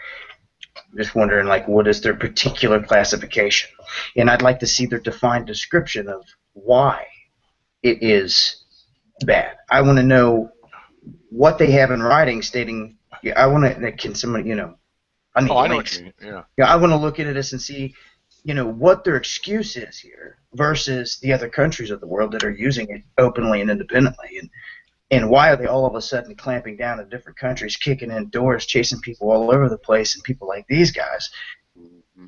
I'm just wondering, like, what is their particular classification? And I'd like to see their defined description of why it is bad. I want to know what they have in writing stating. Yeah, I want to. Can somebody, I need I know links. what you mean. Yeah. Yeah, I want to look at this and see, what their excuse is here versus the other countries of the world that are using it openly and independently, and why are they all of a sudden clamping down in different countries, kicking in doors, chasing people all over the place, and people like these guys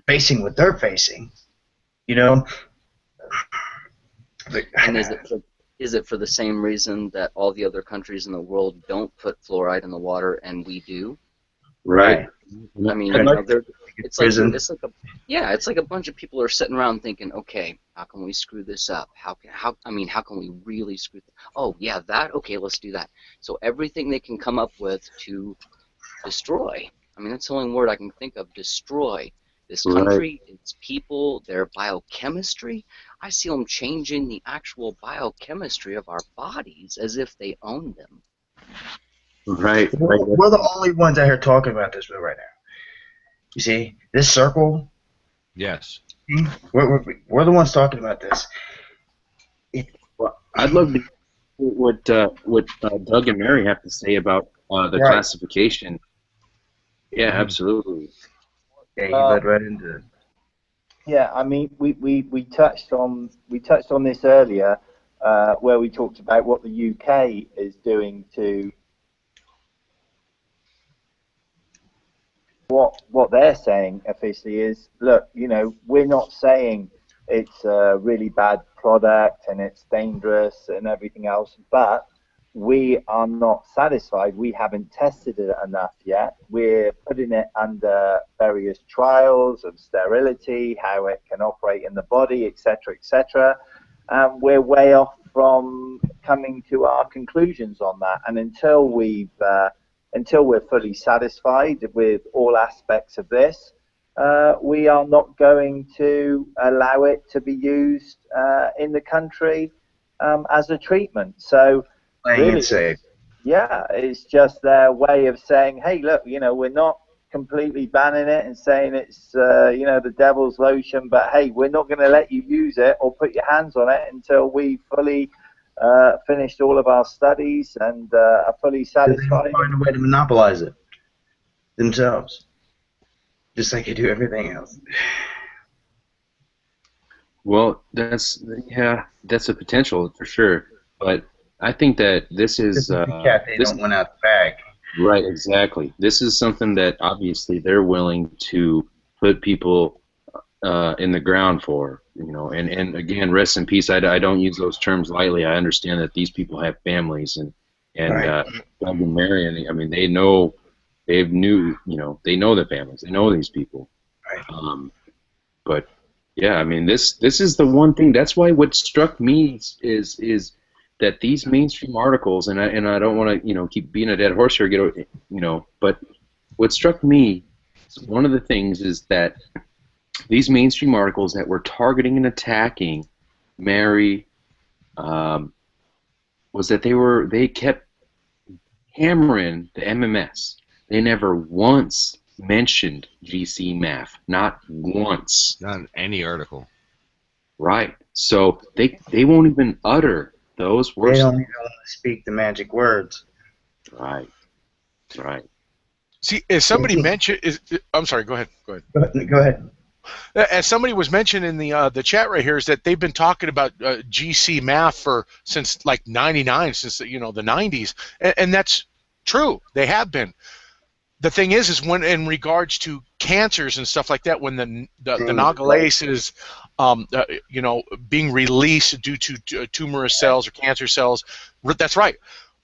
facing what they're facing, And is it for the same reason that all the other countries in the world don't put fluoride in the water and we do? Right. I mean, it's like a bunch of people are sitting around thinking, okay, how can we screw this up? How can we really screw this? Oh yeah, okay, let's do that. So everything they can come up with to destroy. I mean, that's the only word I can think of. Destroy this country, its people, their biochemistry. I see them changing the actual biochemistry of our bodies as if they own them. Right. We're the only ones out here talking about this right now. You see, this circle. Yes. We're the ones talking about this. Well, I'd love to hear what Doug and Mary have to say about the classification. Yeah, absolutely. Yeah, he led right into it. Yeah, I mean, we touched on this earlier, where we talked about what the UK is doing to what they're saying officially is, look, we're not saying it's a really bad product and it's dangerous and everything else, but we are not satisfied. We haven't tested it enough yet. We're putting it under various trials of sterility, how it can operate in the body, etc., etc. We're way off from coming to our conclusions on that. And until we're fully satisfied with all aspects of this, we are not going to allow it to be used in the country as a treatment. So really, it's just their way of saying, hey, look, we're not completely banning it and saying it's, the devil's lotion, but hey, we're not going to let you use it or put your hands on it until we fully finished all of our studies and are fully satisfied. They find a way to monopolize it themselves, just like they do everything else. Well, that's a potential for sure, but I think that this is they don't win out the bag. Right, exactly. This is something that obviously they're willing to put people in the ground for, and again, rest in peace. I don't use those terms lightly. I understand that these people have families, and Doug and Mary, I mean, they know the families, they know these people. Right. But yeah, I mean, this is the one thing. That's why what struck me is that these mainstream articles, and I don't want to keep beating a dead horse here, but what struck me, one of the things is that these mainstream articles that were targeting and attacking Mary was that they kept hammering the MMS. They never once mentioned Gcmaf, not once. Not in any article. Right. So they won't even utter those words. They don't even want to speak the magic words. Right. Right. See, if somebody mentioned, I'm sorry. Go ahead. Go ahead. as somebody was mentioning in the chat right here, is that they've been talking about Gcmaf since like '99, since the 90s, and that's true. They have been. The thing is when in regards to cancers and stuff like that, when the nagalase is being released due to tumorous cells or cancer cells, that's right.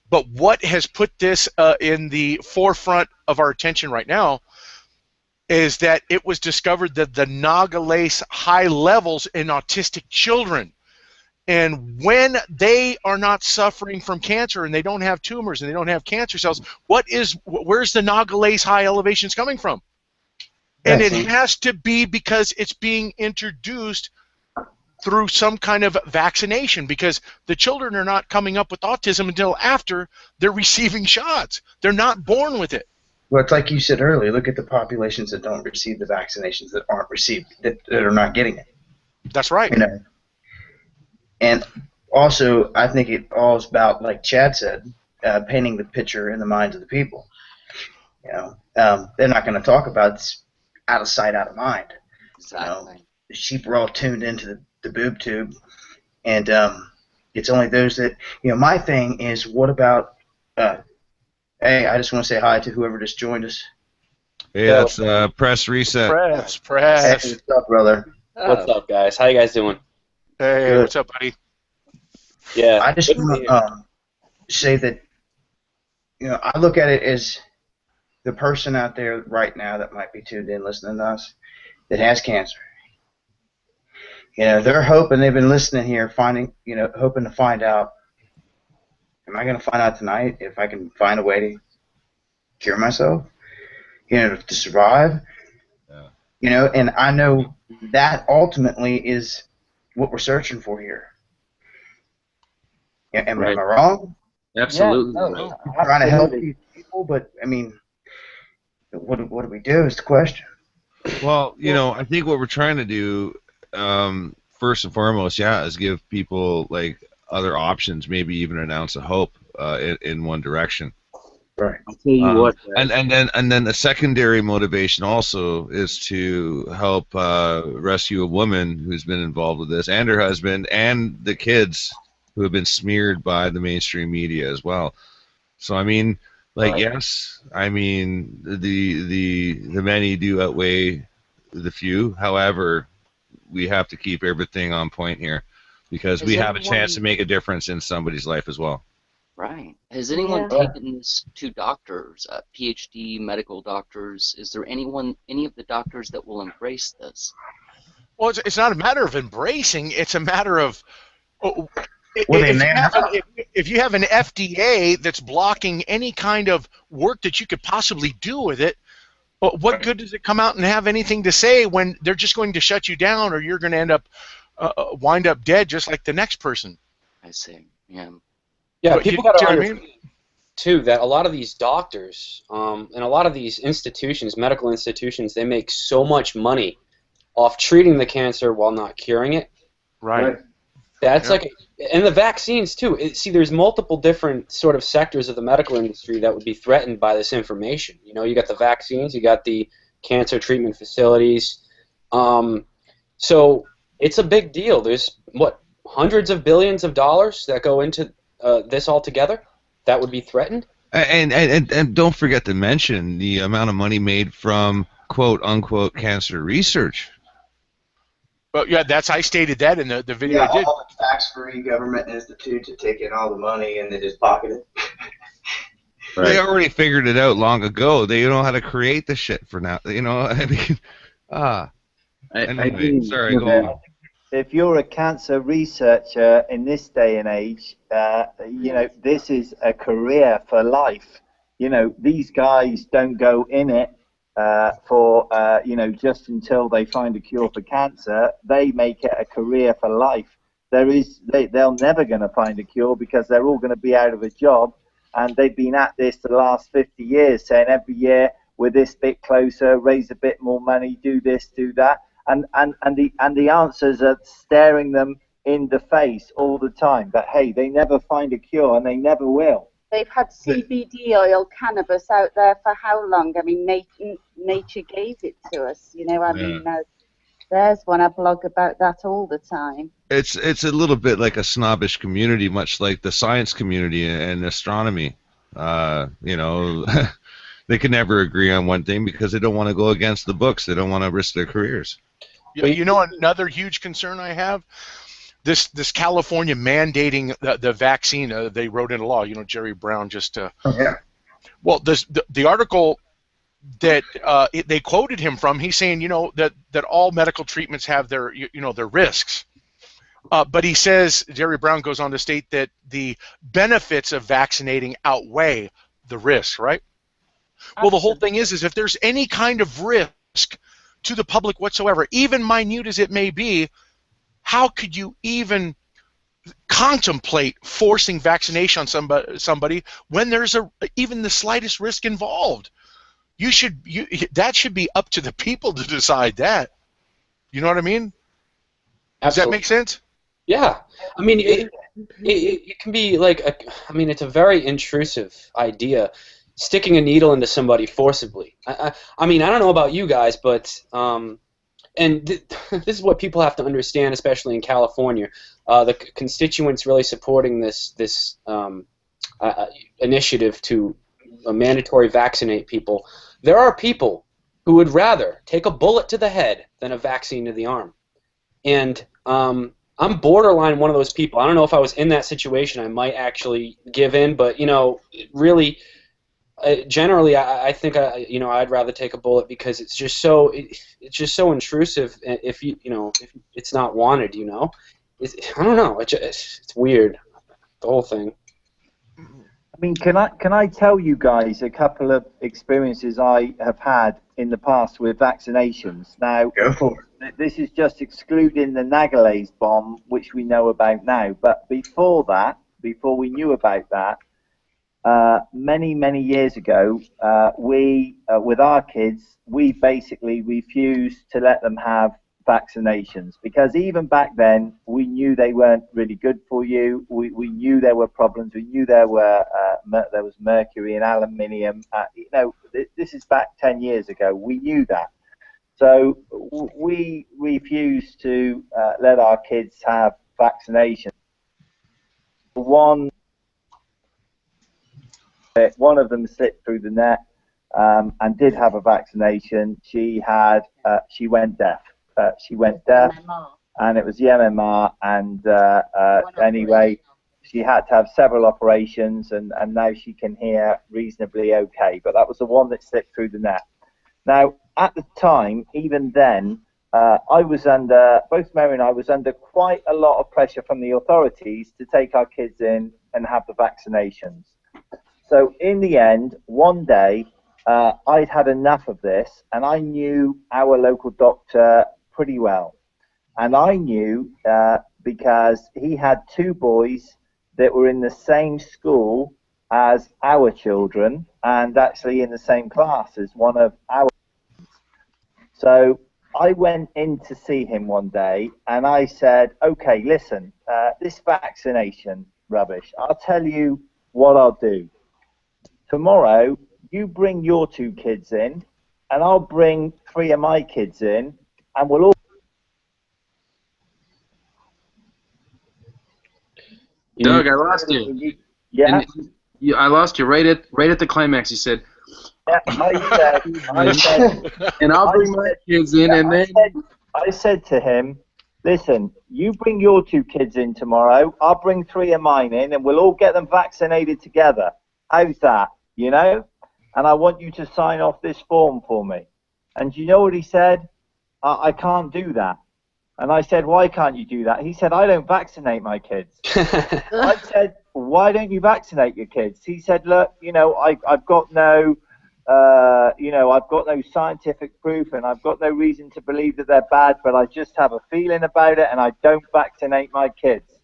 But what has put this in the forefront of our attention right now is that it was discovered that the nagalase high levels in autistic children, and when they are not suffering from cancer and they don't have tumors and they don't have cancer cells, where's the nagalase high elevations coming from? And it has to be because it's being introduced through some kind of vaccination, because the children are not coming up with autism until after they're receiving shots. They're not born with it. Well, it's like you said earlier. Look at the populations that don't receive the vaccinations, that are not getting it. That's right. And also, I think it all is about, like Chad said, painting the picture in the minds of the people. They're not going to talk about it's out of sight, out of mind. Exactly. The sheep are all tuned into the boob tube, and it's only those that My thing is, what about? Hey, I just want to say hi to whoever just joined us. Hey, that's Press Reset. Press. Hey, what's up, brother? What's up, guys? How you guys doing? Hey, Good. what's up, buddy? Yeah. I just want to say that I look at it as the person out there right now that might be tuned in listening to us that has cancer. They're hoping, they've been listening here, hoping to find out, am I going to find out tonight if I can find a way to cure myself, to survive? Yeah. And I know that ultimately is what we're searching for here. Am I wrong? Absolutely. Yeah, no, I'm trying to help these people, but I mean, what do we do is the question. Well, I think what we're trying to do, first and foremost, is give people like other options, maybe even an ounce of hope in one direction. Right. I'll tell you what. And then the secondary motivation also is to help rescue a woman who's been involved with this, and her husband, and the kids who have been smeared by the mainstream media as well. So I mean, yes, I mean the many do outweigh the few. However, we have to keep everything on point here, because we have a chance to make a difference in somebody's life as well. Right. Has anyone taken this to doctors, PhD medical doctors? Is there any of the doctors that will embrace this? Well, it's not a matter of embracing. It's a matter of if you have an FDA that's blocking any kind of work that you could possibly do with it, what good does it come out and have anything to say when they're just going to shut you down, or you're going to end up wind up dead just like the next person? I see. Yeah. Yeah, people got to understand, too, that a lot of these doctors and a lot of these institutions, medical institutions, they make so much money off treating the cancer while not curing it. Right. That's and the vaccines, too. See, there's multiple different sort of sectors of the medical industry that would be threatened by this information. You got the vaccines, you got the cancer treatment facilities. So it's a big deal. There's, hundreds of billions of dollars that go into this altogether that would be threatened. And don't forget to mention the amount of money made from quote unquote cancer research. Well, yeah, I stated that in the video I did. All the tax-free government institutes to take in all the money and they just pocket it. Right. They already figured it out long ago. They know how to create the shit for now. I mean, Anyway, sorry, go on. If you're a cancer researcher in this day and age, this is a career for life. These guys don't go in it for just until they find a cure for cancer. They make it a career for life. They're never going to find a cure because they're all going to be out of a job, and they've been at this the last 50 years, saying every year we're this bit closer, raise a bit more money, do this, do that. And the answers are staring them in the face all the time. But hey, they never find a cure, and they never will. They've had CBD oil, cannabis out there for how long? I mean, nature gave it to us. There's one. I blog about that all the time. It's a little bit like a snobbish community, much like the science community and astronomy. You know, they can never agree on one thing because they don't want to go against the books. They don't want to risk their careers. You know, another huge concern I have, this California mandating the vaccine. They wrote into law. You know, Jerry Brown just. Yeah. Well, the article that they quoted him from, he's saying, you know, that all medical treatments have their, you know, their risks. But he says, Jerry Brown goes on to state that the benefits of vaccinating outweigh the risk, right? Well, the whole thing is if there's any kind of risk to the public whatsoever, even minute as it may be, how could you even contemplate forcing vaccination on somebody when there's even the slightest risk involved? That should be up to the people to decide that. You know what I mean? Absolutely. Does that make sense? Yeah. I mean, it can be like, I mean, it's a very intrusive idea, sticking a needle into somebody forcibly. I mean, I don't know about you guys, but, and this is what people have to understand, especially in California. The constituents really supporting this initiative to mandatory vaccinate people. There are people who would rather take a bullet to the head than a vaccine to the arm. And I'm borderline one of those people. I don't know if I was in that situation, I might actually give in, but, you know, really, generally, I think, you know, I'd rather take a bullet because it's just so intrusive. If if it's not wanted, you know, I don't know. It's weird, the whole thing. I mean, can I tell you guys a couple of experiences I have had in the past with vaccinations? Now, Go for it. This is just excluding the Nagalase bomb, which we know about now. But before that, before we knew about that, many years ago, we, with our kids, we basically refused to let them have vaccinations because even back then we knew they weren't really good for you. We knew there were problems. We knew there was mercury and aluminium. You know, this is back 10 years ago. We knew that. So we refused to let our kids have vaccinations. One of them slipped through the net and did have a vaccination. She went deaf. She went deaf, and it was the MMR. And anyway, she had to have several operations, and now she can hear reasonably okay. But that was the one that slipped through the net. Now, at the time, even then, I was under, both Mary and I was under quite a lot of pressure from the authorities to take our kids in and have the vaccinations. So in the end, one day, I'd had enough of this, and I knew our local doctor pretty well. And I knew because he had two boys that were in the same school as our children and actually in the same class as one of our. So I went in to see him one day and I said, okay, listen, this vaccination rubbish, I'll tell you what I'll do. Tomorrow, you bring your two kids in and I'll bring 3 of my kids in and we'll all... Doug, I lost you. Yeah. I lost you right at the climax. You said, Yeah, I said, and I'll bring my kids in, and then I said to him, listen, you bring your 2 kids in tomorrow, I'll bring 3 of mine in, and we'll all get them vaccinated together. How's that? You know? And I want you to sign off this form for me. And you know what he said? I can't do that. And I said, why can't you do that? He said, I don't vaccinate my kids. I said, why don't you vaccinate your kids? He said, look, you know, I've got no... I've got no scientific proof and I've got no reason to believe that they're bad, but I just have a feeling about it and I don't vaccinate my kids.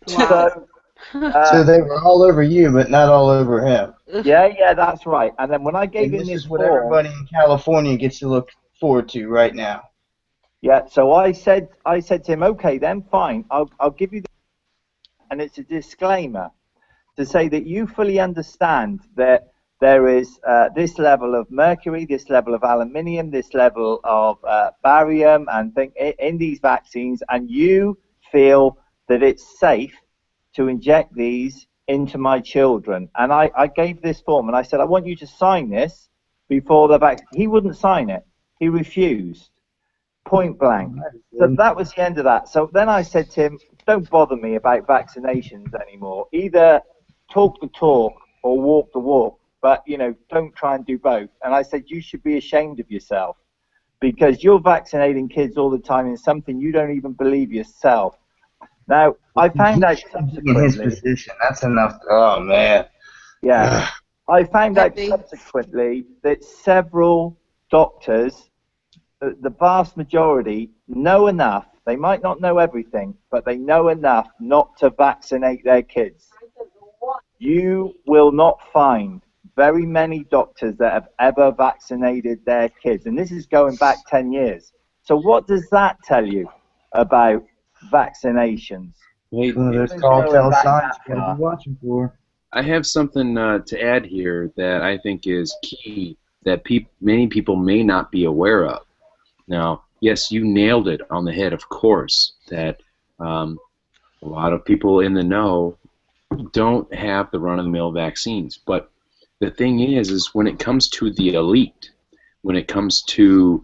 Wow. So they were all over you, but not all over him. Yeah, that's right. And then when I gave him this this is what form, everybody in California gets to look forward to right now. yeah, so I said to him, okay, then fine, I'll give you the, and it's a disclaimer to say that you fully understand that there is this level of mercury, this level of aluminium, this level of barium, and in these vaccines, and you feel that it's safe to inject these into my children. And I gave this form, and I said, I want you to sign this before the vaccine. He wouldn't sign it. He refused, point blank. So that was the end of that. So then I said to him, don't bother me about vaccinations anymore. Either talk the talk or walk the walk, but, you know, don't try and do both. And I said, you should be ashamed of yourself, because you're vaccinating kids all the time in something you don't even believe yourself. Now, I found out subsequently... In his position, that's enough. Oh, man. Yeah. I found out subsequently that several doctors, the vast majority, know enough. They might not know everything, but they know enough not to vaccinate their kids. You will not find very many doctors that have ever vaccinated their kids. And this is going back 10 years. So what does that tell you about vaccinations? There's telltale signs you gotta be watching for. I have something to add here that I think is key that many people may not be aware of. Now, yes, you nailed it on the head, of course, that a lot of people in the know don't have the run-of-the-mill vaccines. But the thing is when it comes to the elite, when it comes to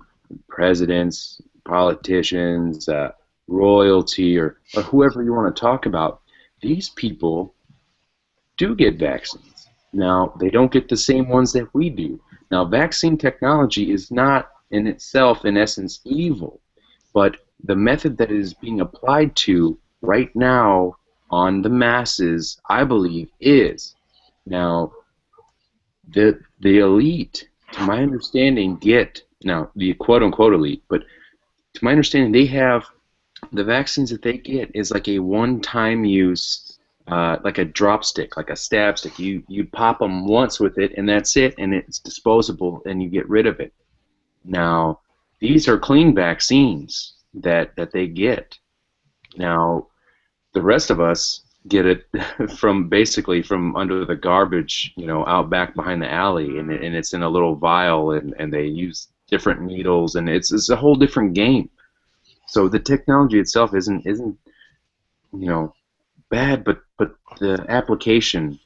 presidents, politicians, royalty, or whoever you want to talk about, these people do get vaccines. Now, they don't get the same ones that we do. Now, vaccine technology is not in itself, in essence, evil, but the method that it is being applied to right now on the masses, I believe, is. Now, the elite, to my understanding, get, now, the quote-unquote elite, but to my understanding, they have, the vaccines that they get is like a one-time use, like a drop stick, like a stab stick. You pop them once with it, and that's it, and it's disposable, and you get rid of it. Now, these are clean vaccines that they get. Now, the rest of us get it from basically from under the garbage, you know, out back behind the alley, and it's in a little vial, and they use different needles, and it's a whole different game. So the technology itself isn't you know, bad, but the application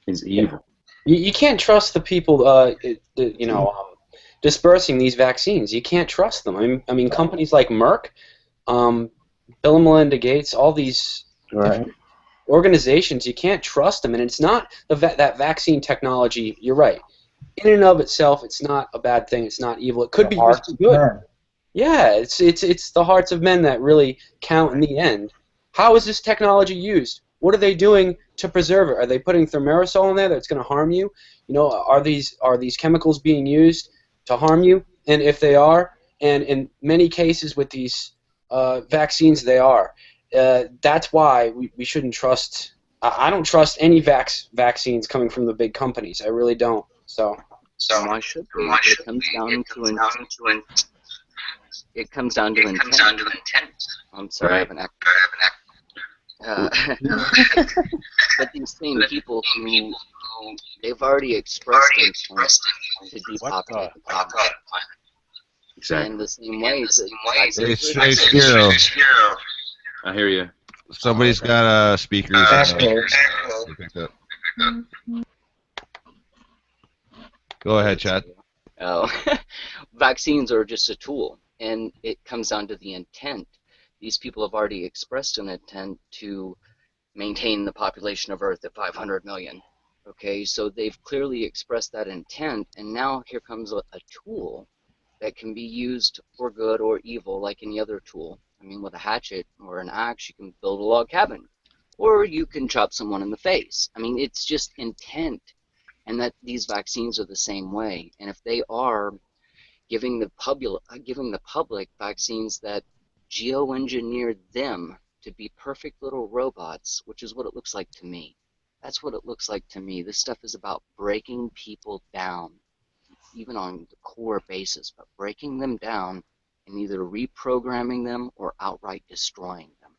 is evil. You can't trust the people, you know, dispersing these vaccines. You can't trust them. I mean, companies like Merck, Bill and Melinda Gates, all these organizations, you can't trust them. And it's not that vaccine technology. You're right. In and of itself, it's not a bad thing. It's not evil. It could be used for good. Yeah, it's the hearts of men that really count in the end. How is this technology used? What are they doing to preserve it? Are they putting thimerosal in there that's going to harm you? You know, are these chemicals being used to harm you? And if they are, and in many cases with these vaccines, they are. That's why we shouldn't trust. I don't trust any vaccines coming from the big companies. I really don't. So why should we? It comes down to intent. I'm sorry, I have an but these same people who they've already expressed intent to depopulate the planet. Exactly. In the same way Hey, Spiro. I hear you. Somebody's got a speakers. Go ahead, Chad. Oh, vaccines are just a tool, and it comes down to the intent. These people have already expressed an intent to maintain the population of Earth at 500 million. Okay, so they've clearly expressed that intent, and now here comes a tool that can be used for good or evil like any other tool. I mean, with a hatchet or an axe, you can build a log cabin, or you can chop someone in the face. I mean, it's just intent, and that these vaccines are the same way. And if they are giving the public vaccines that geoengineered them to be perfect little robots, which is what it looks like to me. That's what it looks like to me. This stuff is about breaking people down, even on the core basis, but breaking them down and either reprogramming them or outright destroying them.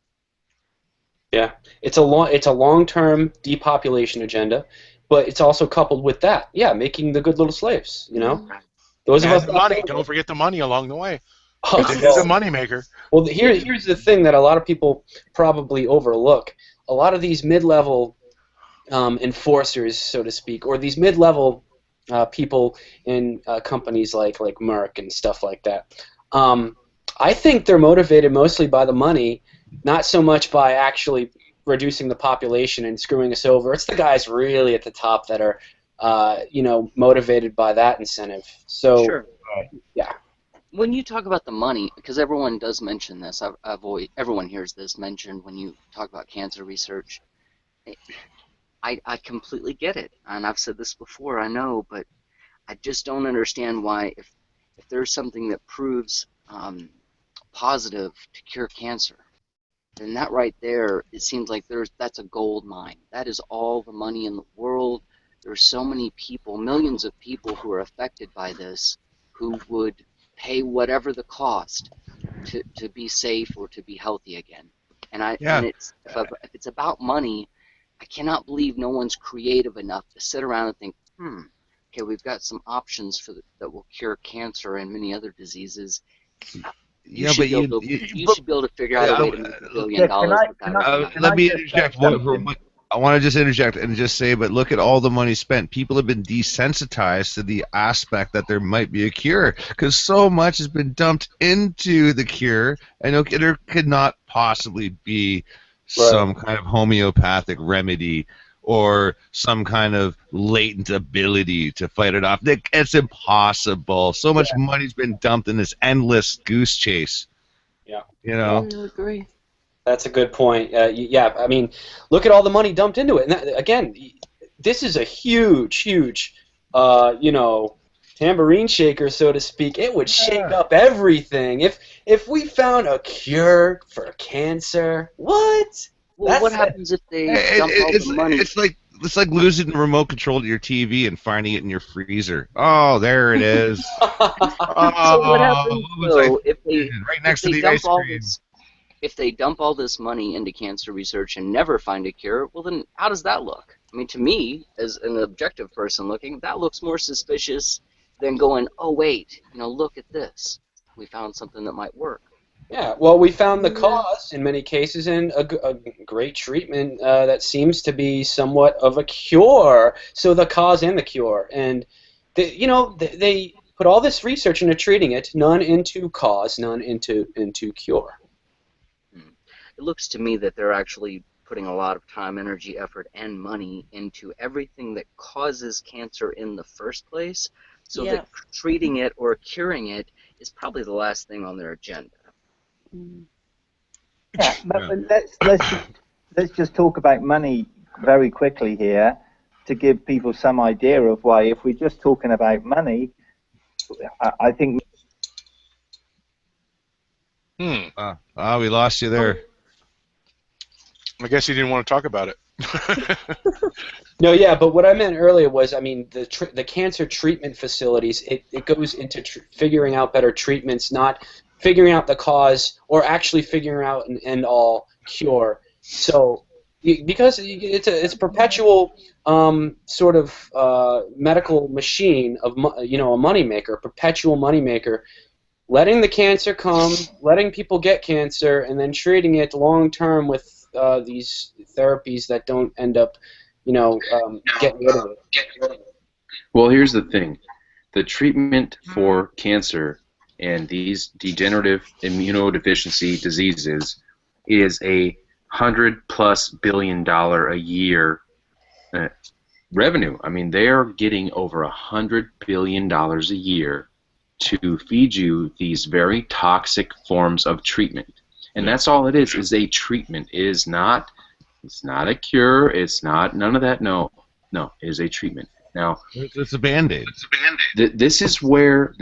Yeah, it's a long-term depopulation agenda, but it's also coupled with that. Yeah, making the good little slaves. You know, those of And us the money. Don't forget the money along the way. Oh, It is a moneymaker. Well, here's the thing that a lot of people probably overlook. A lot of these mid-level enforcers, so to speak, or these mid-level people in companies like Merck and stuff like that, I think they're motivated mostly by the money, not so much by actually reducing the population and screwing us over. It's the guys really at the top that are, motivated by that incentive. So, Sure. Yeah. When you talk about the money, because everyone does mention this, everyone hears this mentioned when you talk about cancer research. I completely get it, and I've said this before, I know, but I just don't understand why, if there's something that proves positive to cure cancer, then that right there, it seems like that's a gold mine. That is all the money in the world. There's so many people, millions of people who are affected by this, who would pay whatever the cost to be safe or to be healthy again. And if it's about money, I cannot believe no one's creative enough to sit around and think, okay, we've got some options that will cure cancer and many other diseases. You should be able to figure out a way to make $1 billion without. Let me interject. I want to just interject and just say, but look at all the money spent. People have been desensitized to the aspect that there might be a cure, because so much has been dumped into the cure, and there could not possibly be some kind of homeopathic remedy or some kind of latent ability to fight it off. It's impossible. So much money's been dumped in this endless goose chase. Yeah. You know? I agree. That's a good point. Yeah, I mean, look at all the money dumped into it. And again, this is a huge, tambourine shaker, so to speak. It would shake up everything. If we found a cure for cancer, what? Well, what happens if they dump all the money? It's like losing the remote control to your TV and finding it in your freezer. Oh, there it is. So what happens though if they right next to the ice cream? If they dump all this money into cancer research and never find a cure, well then how does that look? I mean, to me, as an objective person looking, that looks more suspicious than going, oh wait, look at this. We found something that might work. Yeah, well, we found the cause in many cases, and a great treatment that seems to be somewhat of a cure. So the cause and the cure, and they put all this research into treating it, none into cause, none into cure. It looks to me that they're actually putting a lot of time, energy, effort, and money into everything that causes cancer in the first place, so that treating it or curing it is probably the last thing on their agenda. Yeah, but let's just talk about money very quickly here to give people some idea of why, if we're just talking about money, I think. We lost you there. I guess you didn't want to talk about it. No, yeah, but what I meant earlier was, I mean, the cancer treatment facilities, it goes into figuring out better treatments, not figuring out the cause or actually figuring out an end-all cure. So, because it's a perpetual sort of medical machine of a moneymaker, a perpetual moneymaker, letting the cancer come, letting people get cancer, and then treating it long-term with these therapies that don't end up, getting rid of it. Well, here's the thing. The treatment for cancer and these degenerative immunodeficiency diseases is a $100+ billion a year revenue. I mean, they're getting over $100 billion a year to feed you these very toxic forms of treatment. And that's all it is a treatment. It's not a cure. It's not none of that. No, it is a treatment. Now, it's a Band-Aid. This is where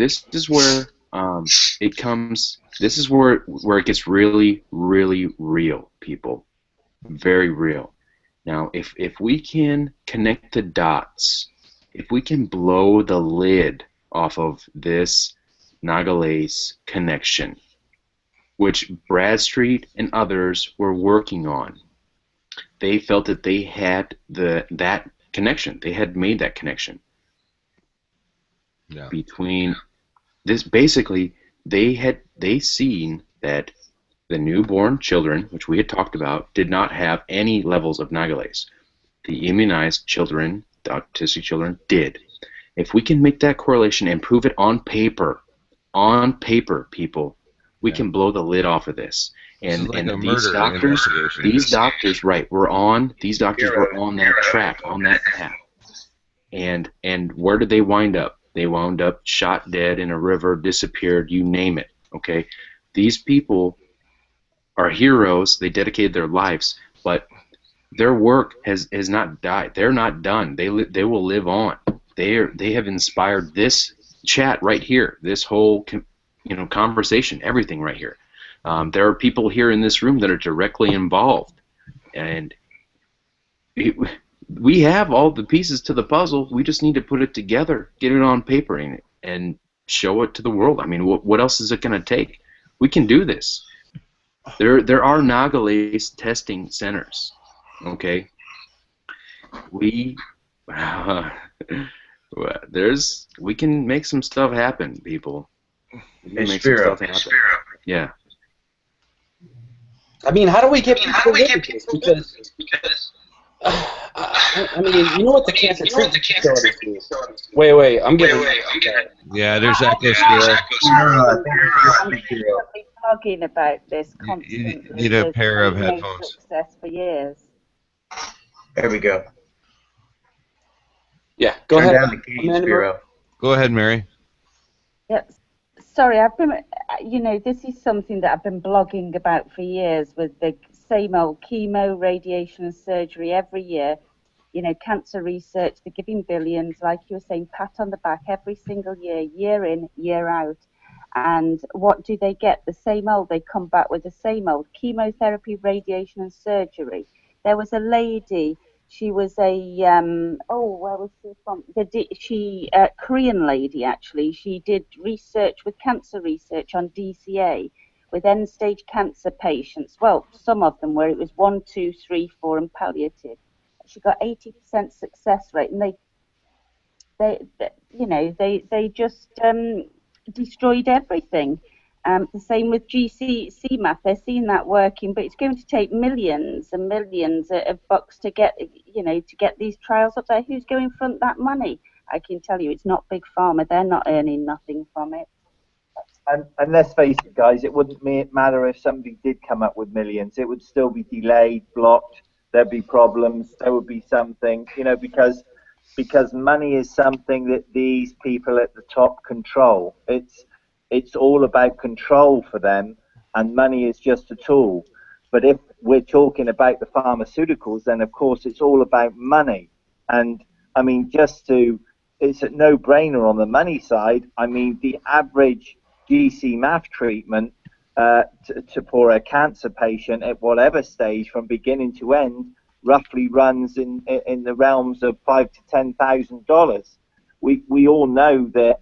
it comes. This is where it gets really, really real, people. Very real. Now, if we can connect the dots, if we can blow the lid off of this Nagalace connection, which Bradstreet and others were working on, they felt that they had that connection. They had made that connection Yeah. between this. Basically, they seen that the newborn children, which we had talked about, did not have any levels of nagalase. The immunized children, the autistic children, did. If we can make that correlation and prove it on paper, people, we can blow the lid off of this. This is And like a these murder doctors, investigation. right, were on that track, on that path. And where did they wind up? They wound up shot dead in a river, disappeared, you name it. Okay, these people are heroes. They dedicated their lives, but their work has not died. They're not done. They will live on. They have inspired this chat right here, this whole conversation, everything right here. There are people here in this room that are directly involved, and we have all the pieces to the puzzle. We just need to put it together, get it on paper, and show it to the world. I mean, what else is it going to take? We can do this. There are nagalase testing centers. Okay, we can make some stuff happen, people. We can make some stuff happen. Yeah. I mean, how do we get people Because I mean, you know what the cancer treatment facilities do? Wait, I'm getting. Yeah, there's echo still. I'm talking about this constantly. You need a pair of headphones. Success for years. There we go. Yeah, go Turn ahead. down the gain, Spiro. Go ahead, Mary. Yep. Sorry, I've been, this is something that I've been blogging about for years, with the same old chemo, radiation, and surgery every year. Cancer research, they're giving billions, like you were saying, pat on the back every single year, year in, year out. And what do they get? The same old. They come back with the same old chemotherapy, radiation, and surgery. There was a lady. She was a where was she from? Korean lady, actually. She did research with cancer research on DCA with end-stage cancer patients. Well, some of them where it was 1, 2, 3, 4, and palliative. She got 80% success rate, and they just destroyed everything. The same with Gcmaf. They're seeing that working, but it's going to take millions and millions of bucks to get these trials up there. Who's going to front that money? I can tell you, it's not Big Pharma. They're not earning nothing from it. And let's face it, guys, it wouldn't matter if somebody did come up with millions. It would still be delayed, blocked. There'd be problems. There would be something, because money is something that these people at the top control. It's all about control for them, and money is just a tool. But if we're talking about the pharmaceuticals, then of course it's all about money. And I mean, it's a no-brainer on the money side. I mean, the average Gcmaf treatment for a cancer patient at whatever stage, from beginning to end, roughly runs in the realms of $5,000 to $10,000. We all know that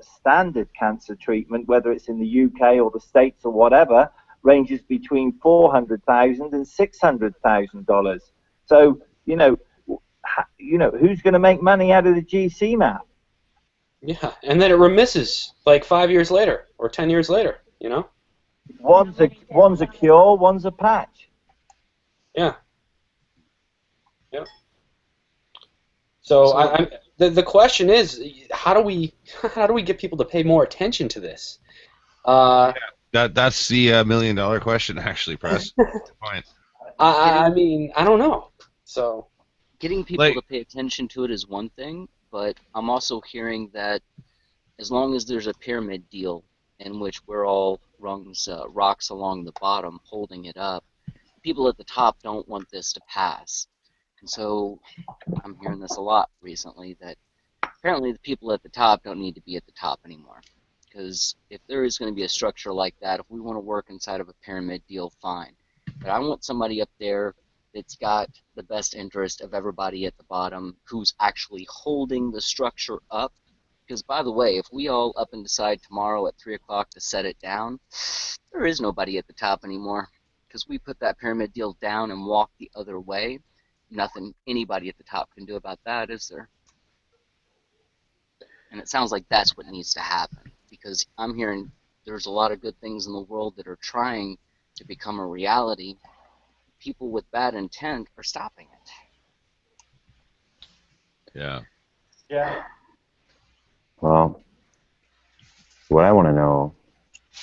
standard cancer treatment, whether it's in the UK or the States or whatever, ranges between $400,000 and $600,000. So who's going to make money out of the Gcmaf? Yeah, and then it remisses like 5 years later or 10 years later. One's a cure, one's a patch. Yeah. Yeah. So the question is, how do we get people to pay more attention to this? That's the $1 million question, actually, Press. Point. I mean, I don't know. So getting people to pay attention to it is one thing, but I'm also hearing that as long as there's a pyramid deal in which we're all rocks along the bottom holding it up, people at the top don't want this to pass. And so I'm hearing this a lot recently, that apparently the people at the top don't need to be at the top anymore. Because if there is going to be a structure like that, if we want to work inside of a pyramid deal, fine. But I want somebody up there that's got the best interest of everybody at the bottom, who's actually holding the structure up. Because, by the way, if we all up and decide tomorrow at 3 o'clock to set it down, there is nobody at the top anymore. Because we put that pyramid deal down and walked the other way. nothing anybody at the top can do about that, is there? And it sounds like that's what needs to happen, because I'm hearing there's a lot of good things in the world that are trying to become a reality. People with bad intent are stopping it. Yeah. Yeah. Well, what I want to know,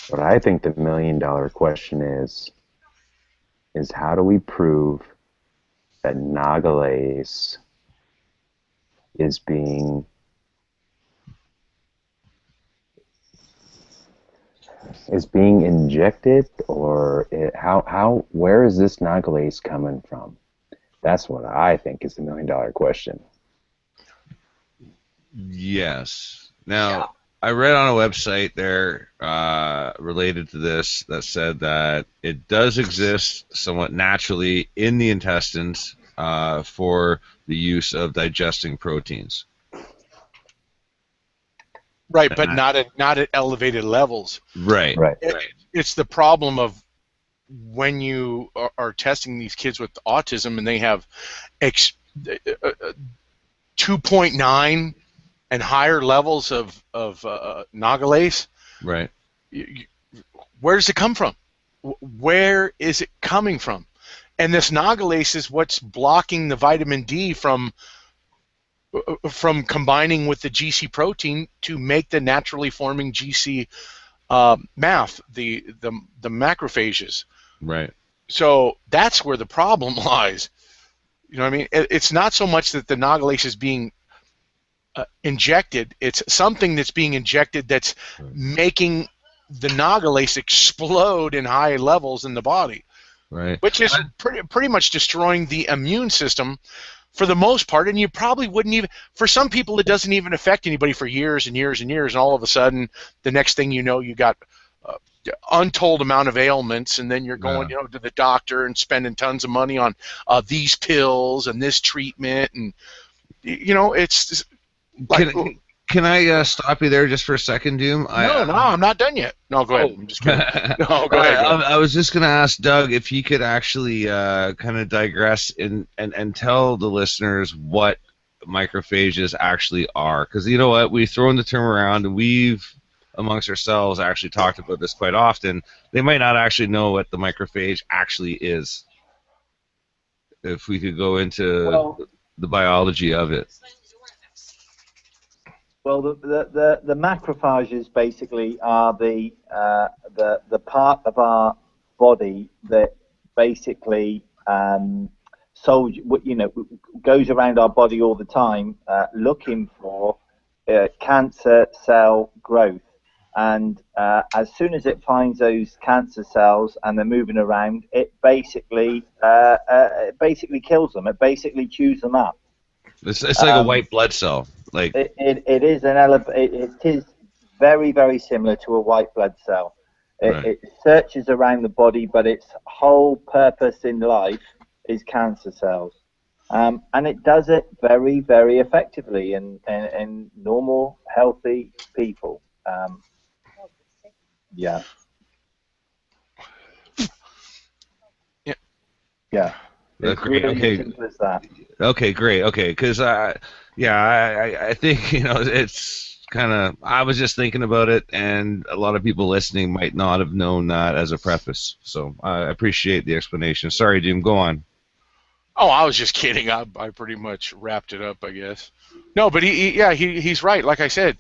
what I think the $1 million question is how do we prove that Nagalase is being injected, or where is this Nagalase coming from? That's what I think is the $1 million question. Yes. Now, I read on a website there related to this that said that it does exist somewhat naturally in the intestines for the use of digesting proteins. Right, but not at elevated levels. Right. It's the problem of when you are testing these kids with autism and they have 2.9 and higher levels of Nagalase. Right. Where does it come from? Where is it coming from? And this Nagalase is what's blocking the vitamin D from combining with the GC protein to make the naturally forming GC MAF, the macrophages. Right. So that's where the problem lies. You know what I mean? It's not so much that the Nagalase is being injected. It's something that's being injected that's making the Nagalase explode in high levels in the body. Right. Which is pretty much destroying the immune system for the most part, and you probably wouldn't even, for some people it doesn't even affect anybody for years and years and years, and all of a sudden the next thing you know you got untold amount of ailments, and then you're going to the doctor and spending tons of money on these pills and this treatment, and it's like, Can I stop you there just for a second, Doom? No, I'm not done yet. No, go ahead. I'm just kidding. No, go ahead. I was just going to ask Doug if he could actually kind of digress and tell the listeners what macrophages actually are. Because you know what? We've thrown the term around, and we've, amongst ourselves, actually talked about this quite often. They might not actually know what the macrophage actually is. If we could go into the biology of it. Well, the macrophages basically are the part of our body that basically goes around our body all the time looking for cancer cell growth, and as soon as it finds those cancer cells and they're moving around, it basically kills them. It basically chews them up. It's like a white blood cell. Like it is very, very similar to a white blood cell. It searches around the body, but its whole purpose in life is cancer cells, and it does it very, very effectively in normal, healthy people. Yeah. It's really simple as that. Okay, great. Okay, because I think it's kind of. I was just thinking about it, and a lot of people listening might not have known that as a preface. So I appreciate the explanation. Sorry, Jim. Go on. Oh, I was just kidding. I pretty much wrapped it up, I guess. No, but he's right. Like I said,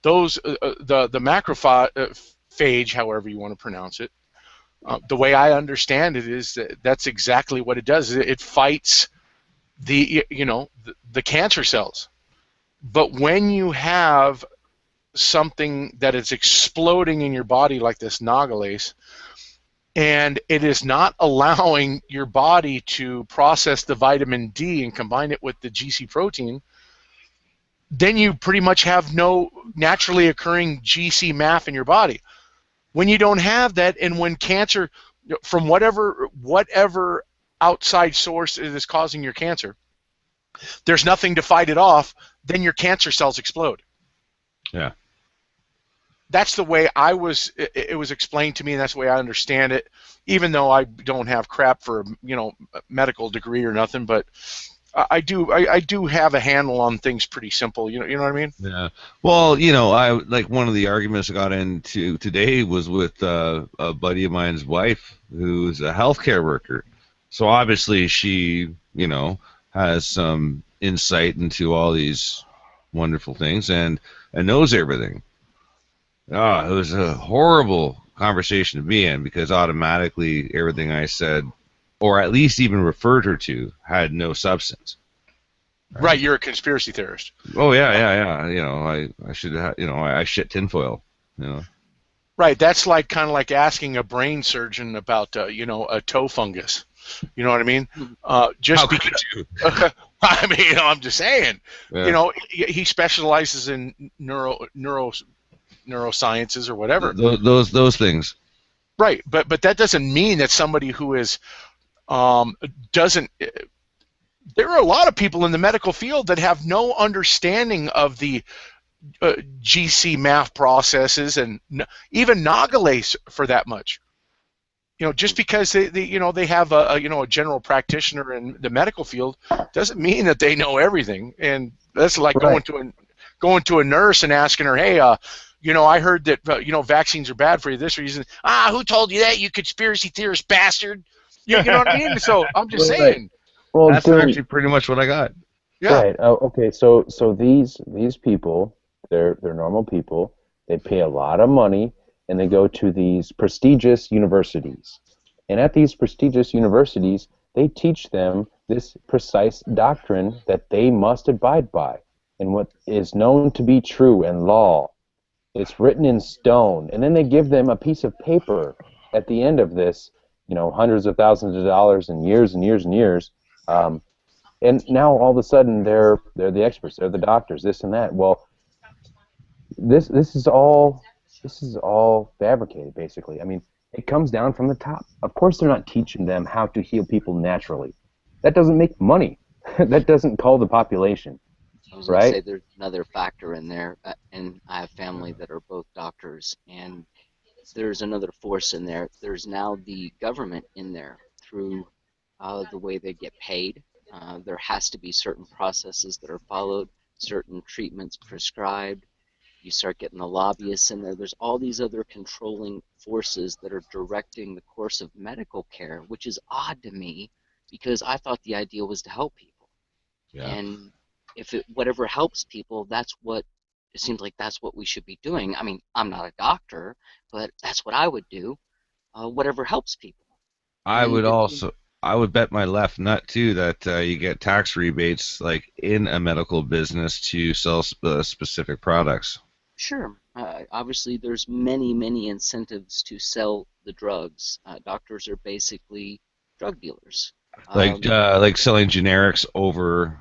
those the macrophage, however you want to pronounce it. The way I understand it is that's exactly what it does. It fights the cancer cells. But when you have something that is exploding in your body like this Nagalase, and it is not allowing your body to process the vitamin D and combine it with the GC protein, then you pretty much have no naturally occurring Gcmaf in your body. When you don't have that, and when cancer, from whatever outside source it is causing your cancer, there's nothing to fight it off, then your cancer cells explode. Yeah. that's the way it was explained to me, and that's the way I understand it, even though I don't have crap for, a medical degree or nothing, but I do have a handle on things pretty simple, you know what I mean? Yeah. Well, I like one of the arguments I got into today was with a buddy of mine's wife who's a healthcare worker. So obviously she, has some insight into all these wonderful things and knows everything. Oh, it was a horrible conversation to be in because automatically everything I said, or at least even referred her to, had no substance. Right, you're a conspiracy theorist. Oh yeah. I should have, I shit tinfoil. Right, that's kind of like asking a brain surgeon about a toe fungus. You know what I mean? Just How because could you? I mean, I'm just saying. Yeah. He specializes in neurosciences or whatever. Those things. Right, but that doesn't mean that somebody who is doesn't. There are a lot of people in the medical field that have no understanding of the Gcmaf processes and even Nagalase for that much. Just because they have a general practitioner in the medical field doesn't mean that they know everything. And that's like Right. going to a nurse and asking her, hey, I heard that vaccines are bad for you this reason. Who told you that, you conspiracy theorist bastard? You know what I mean? So I'm just Right. saying. Well, That's dude, actually pretty much what I got. Yeah. right. Okay. So these people, they're normal people. They pay a lot of money, and they go to these prestigious universities. And at these prestigious universities, they teach them this precise doctrine that they must abide by, and what is known to be true and law. It's written in stone, and then they give them a piece of paper at the end of this, hundreds of thousands of dollars and years and years and years. And now all of a sudden they're the experts, they're the doctors, this and that. Well, this is all fabricated, basically. I mean, it comes down from the top. Of course, they're not teaching them how to heal people naturally. That doesn't make money. That doesn't call the population. I was going Right? to say there's another factor in there, and I have family that are both doctors, and there's another force in there. There's now the government in there through the way they get paid. There has to be certain processes that are followed, certain treatments prescribed. You start getting the lobbyists in there. There's all these other controlling forces that are directing the course of medical care, which is odd to me because I thought the idea was to help people. Yeah. And if whatever helps people, it seems like that's what we should be doing. I mean, I'm not a doctor, but that's what I would do. Whatever helps people. I would bet my left nut too that you get tax rebates like in a medical business to sell specific products. Sure. Obviously, there's many incentives to sell the drugs. Doctors are basically drug dealers. Like selling generics over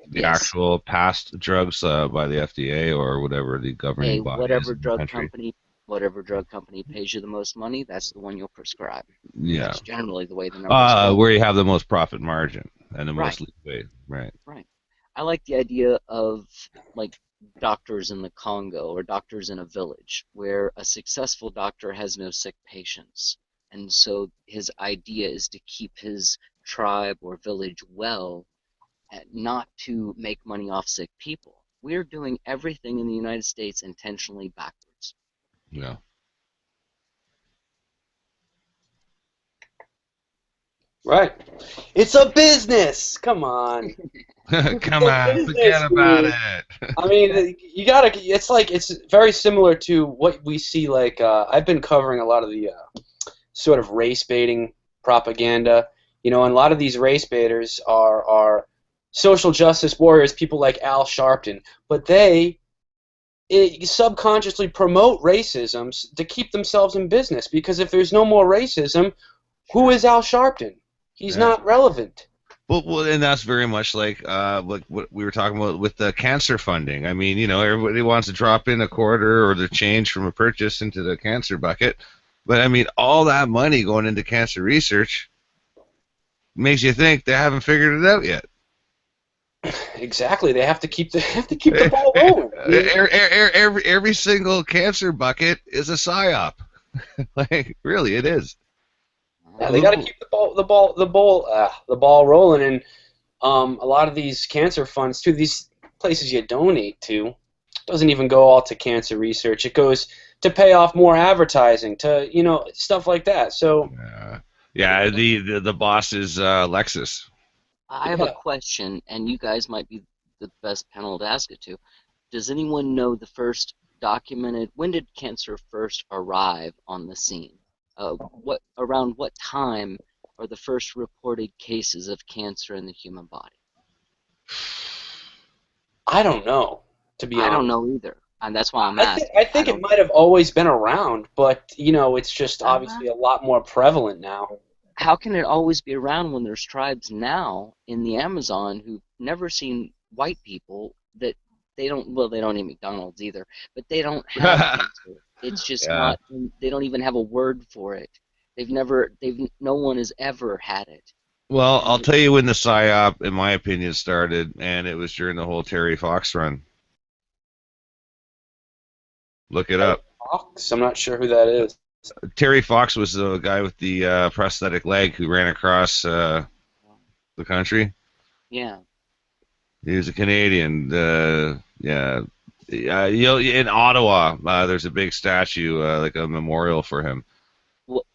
the Yes. actual passed drugs by the FDA or whatever the governing body is Whatever in the drug country. company pays you the most money, that's the one you'll prescribe. Yeah. That's generally the way the numbers go. Where you have the most profit margin and the most Right. leeway. Right. Right. I like the idea of like doctors in the Congo or doctors in a village where a successful doctor has no sick patients. And so his idea is to keep his tribe or village well, and not to make money off sick people. We're doing everything in the United States intentionally backwards. Yeah. Right. It's a business. Come on. Come on, forget about it. I mean, you gotta. It's very similar to what we see. Like I've been covering a lot of the sort of race baiting propaganda. And a lot of these race baiters are social justice warriors, people like Al Sharpton, but they subconsciously promote racism to keep themselves in business. Because if there's no more racism, who is Al Sharpton? He's not relevant. Well, and that's very much like what we were talking about with the cancer funding. I mean, everybody wants to drop in a quarter or the change from a purchase into the cancer bucket, but I mean, all that money going into cancer research makes you think they haven't figured it out yet. Exactly. They have to keep the ball rolling. Every single cancer bucket is a psyop. Like, really, it is. Yeah, they got to keep the ball rolling, and a lot of these cancer funds too. These places you donate to doesn't even go all to cancer research. It goes to pay off more advertising, to stuff like that. So yeah, the boss is Lexus. I have a question, and you guys might be the best panel to ask it to. Does anyone know the first documented? When did cancer first arrive on the scene? Around what time are the first reported cases of cancer in the human body? I don't know, to be honest. I don't know either, and that's why I'm asking. I think it might have always been around, but it's just obviously a lot more prevalent now. How can it always be around when there's tribes now in the Amazon who've never seen white people that they don't eat McDonald's either, but they don't have cancer. It's just not. They don't even have a word for it. No one has ever had it. Well, I'll tell you when the PSYOP, in my opinion, started, and it was during the whole Terry Fox run. Look it up. Fox? I'm not sure who that is. Terry Fox was the guy with the prosthetic leg who ran across the country. Yeah. He was a Canadian. In Ottawa, there's a big statue, like a memorial for him.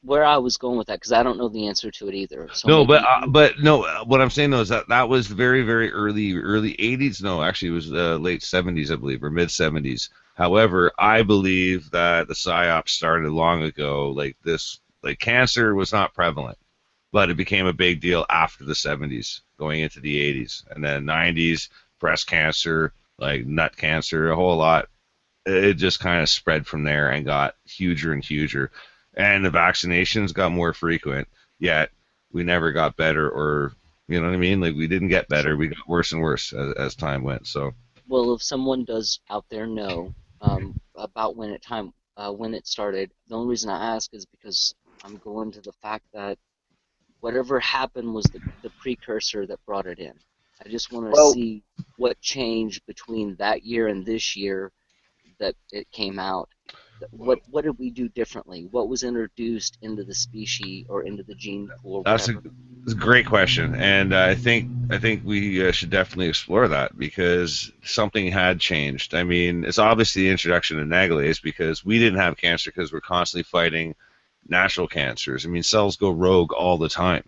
Where I was going with that, because I don't know the answer to it either. So no, but what I'm saying though is that was very, very early 80s. No, actually, it was late 70s, I believe, or mid 70s. However, I believe that the PSYOP started long ago. Like cancer was not prevalent, but it became a big deal after the 70s, going into the 80s, and then 90s, breast cancer, like nut cancer, a whole lot. It just kind of spread from there and got huger and huger. And the vaccinations got more frequent, yet we never got better, or, you know what I mean? Like, we didn't get better, we got worse and worse as time went, so. Well, if someone does out there know about when it started, the only reason I ask is because I'm going to the fact that whatever happened was the precursor that brought it in. I just want to see what changed between that year and this year that it came out. What did we do differently? What was introduced into the species or into the gene pool? That's a great question, and I think we should definitely explore that, because something had changed. I mean, it's obviously the introduction of nagalase, because we didn't have cancer because we're constantly fighting natural cancers. I mean, cells go rogue all the time.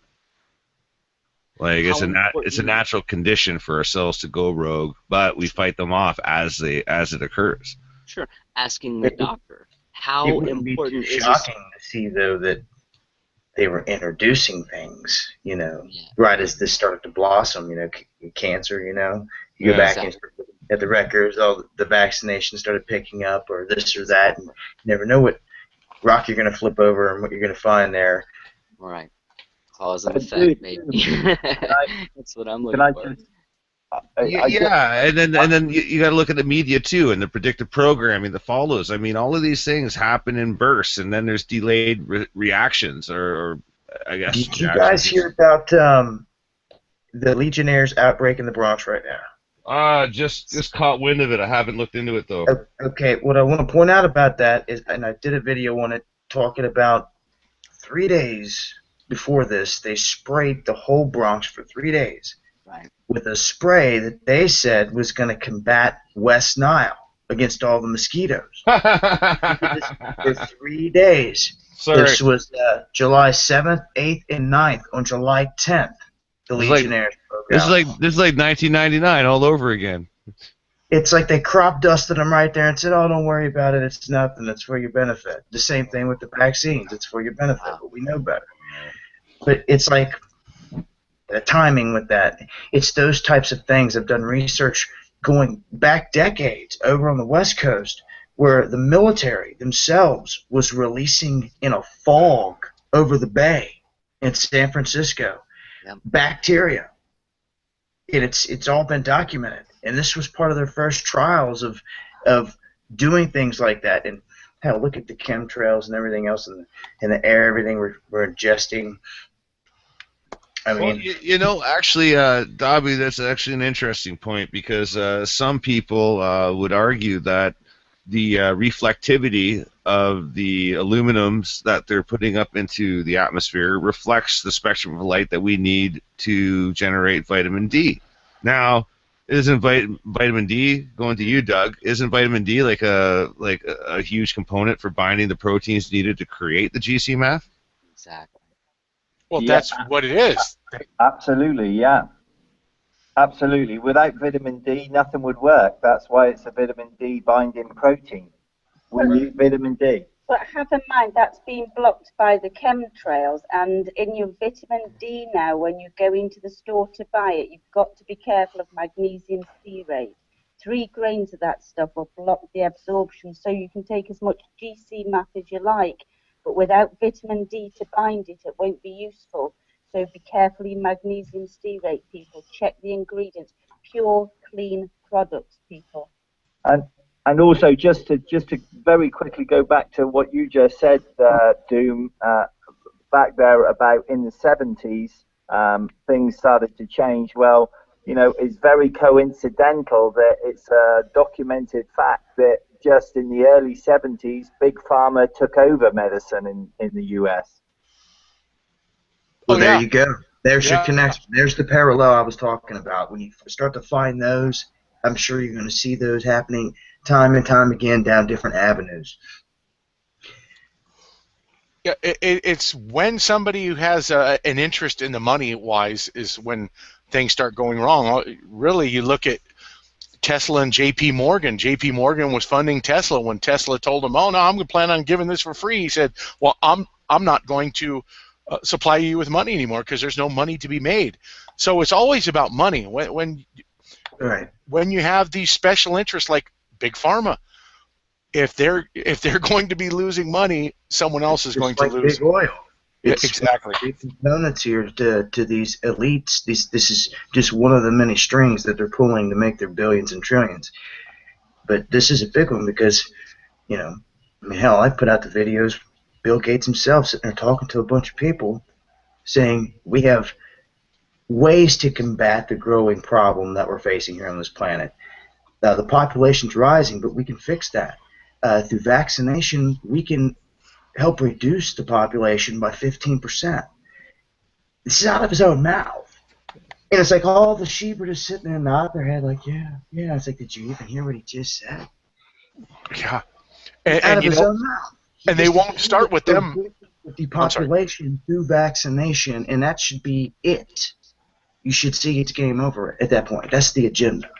Like, it's a natural condition for our cells to go rogue, but we fight them off as it occurs. Sure. Asking the doctor, how important is it? Shocking to see, though, that they were introducing things, right as this started to blossom, cancer, you go back and at the records, all the vaccinations started picking up, or this or that, and you never know what rock you're going to flip over and what you're going to find there. Right. Cause and effect, maybe. That's what I'm looking for. And then you got to look at the media too, and the predictive programming that follows. I mean, all of these things happen in bursts, and then there's delayed reactions, or I guess. Did you guys hear about the Legionnaires outbreak in the Bronx right now? Just caught wind of it. I haven't looked into it though. Okay, what I want to point out about that is, and I did a video on it talking about 3 days before this, they sprayed the whole Bronx for 3 days. Right. With a spray that they said was going to combat West Nile against all the mosquitoes. For 3 days. Sorry. This was July 7th, 8th, and 9th. On July 10th, the Legionnaires broke out. This is like 1999 all over again. It's like they crop dusted them right there and said, "Oh, don't worry about it. It's nothing. It's for your benefit." The same thing with the vaccines. It's for your benefit, but we know better. But it's like the timing with that. It's those types of things. I've done research going back decades over on the West Coast where the military themselves was releasing in a fog over the bay in San Francisco bacteria. And it's all been documented. And this was part of their first trials of doing things like that. And hell, look at the chemtrails and everything else in the air, everything we're ingesting. I Well, mean, you know, actually, Dobby, that's actually an interesting point because some people would argue that the reflectivity of the aluminums that they're putting up into the atmosphere reflects the spectrum of light that we need to generate vitamin D. Now, isn't vitamin D, going to you, Doug? Isn't vitamin D like a huge component for binding the proteins needed to create the Gcmaf? Exactly. Well, Yeah, that's what it is. absolutely, yeah. Absolutely. Without vitamin D, nothing would work. That's why it's a vitamin D binding protein. We need vitamin D. But have in mind that's being blocked by the chemtrails, and in your vitamin D now, when you go into the store to buy it, you've got to be careful of magnesium stearate. 3 grains of that stuff will block the absorption, so you can take as much Gcmaf as you like, but without vitamin D to bind it, it won't be useful. So be careful in magnesium stearate, people. Check the ingredients. Pure, clean products, people. And also just to very quickly go back to what you just said, Doom, back there about in the 70s, things started to change. Well, you know, it's very coincidental that it's a documented fact that just in the early 70s, Big Pharma took over medicine in the US. well, Oh, there yeah. you go. There's your Yeah. connection. There's the parallel I was talking about. When you start to find those, I'm sure you're going to see those happening time and time again down different avenues. Yeah, it's when somebody who has an interest in the money-wise is when things start going wrong. Really, you look at Tesla and J.P. Morgan. J.P. Morgan was funding Tesla when Tesla told him, "Oh no, I'm going to plan on giving this for free." He said, "Well, I'm not going to supply you with money anymore because there's no money to be made." So it's always about money. Right. When you have these special interests like Big Pharma, if they're going to be losing money, someone else is Just going to like lose. big oil. Yeah, It's exactly. big components here to these elites. This is just one of the many strings that they're pulling to make their billions and trillions. But this is a big one because, you know, I mean, hell, I put out the videos. Bill Gates himself sitting there talking to a bunch of people saying we have ways to combat the growing problem that we're facing here on this planet. The population's rising, but we can fix that. Through vaccination, we can help reduce the population by 15%. This is out of his own mouth. And it's like all the sheep are just sitting there nodding their head like, yeah, yeah. It's like, did you even hear what he just said? Yeah. Out And of you his know, own mouth. and they won't start with them. With the I'm sorry. population through vaccination, and that should be it. You should see it's game over at that point. That's the agenda.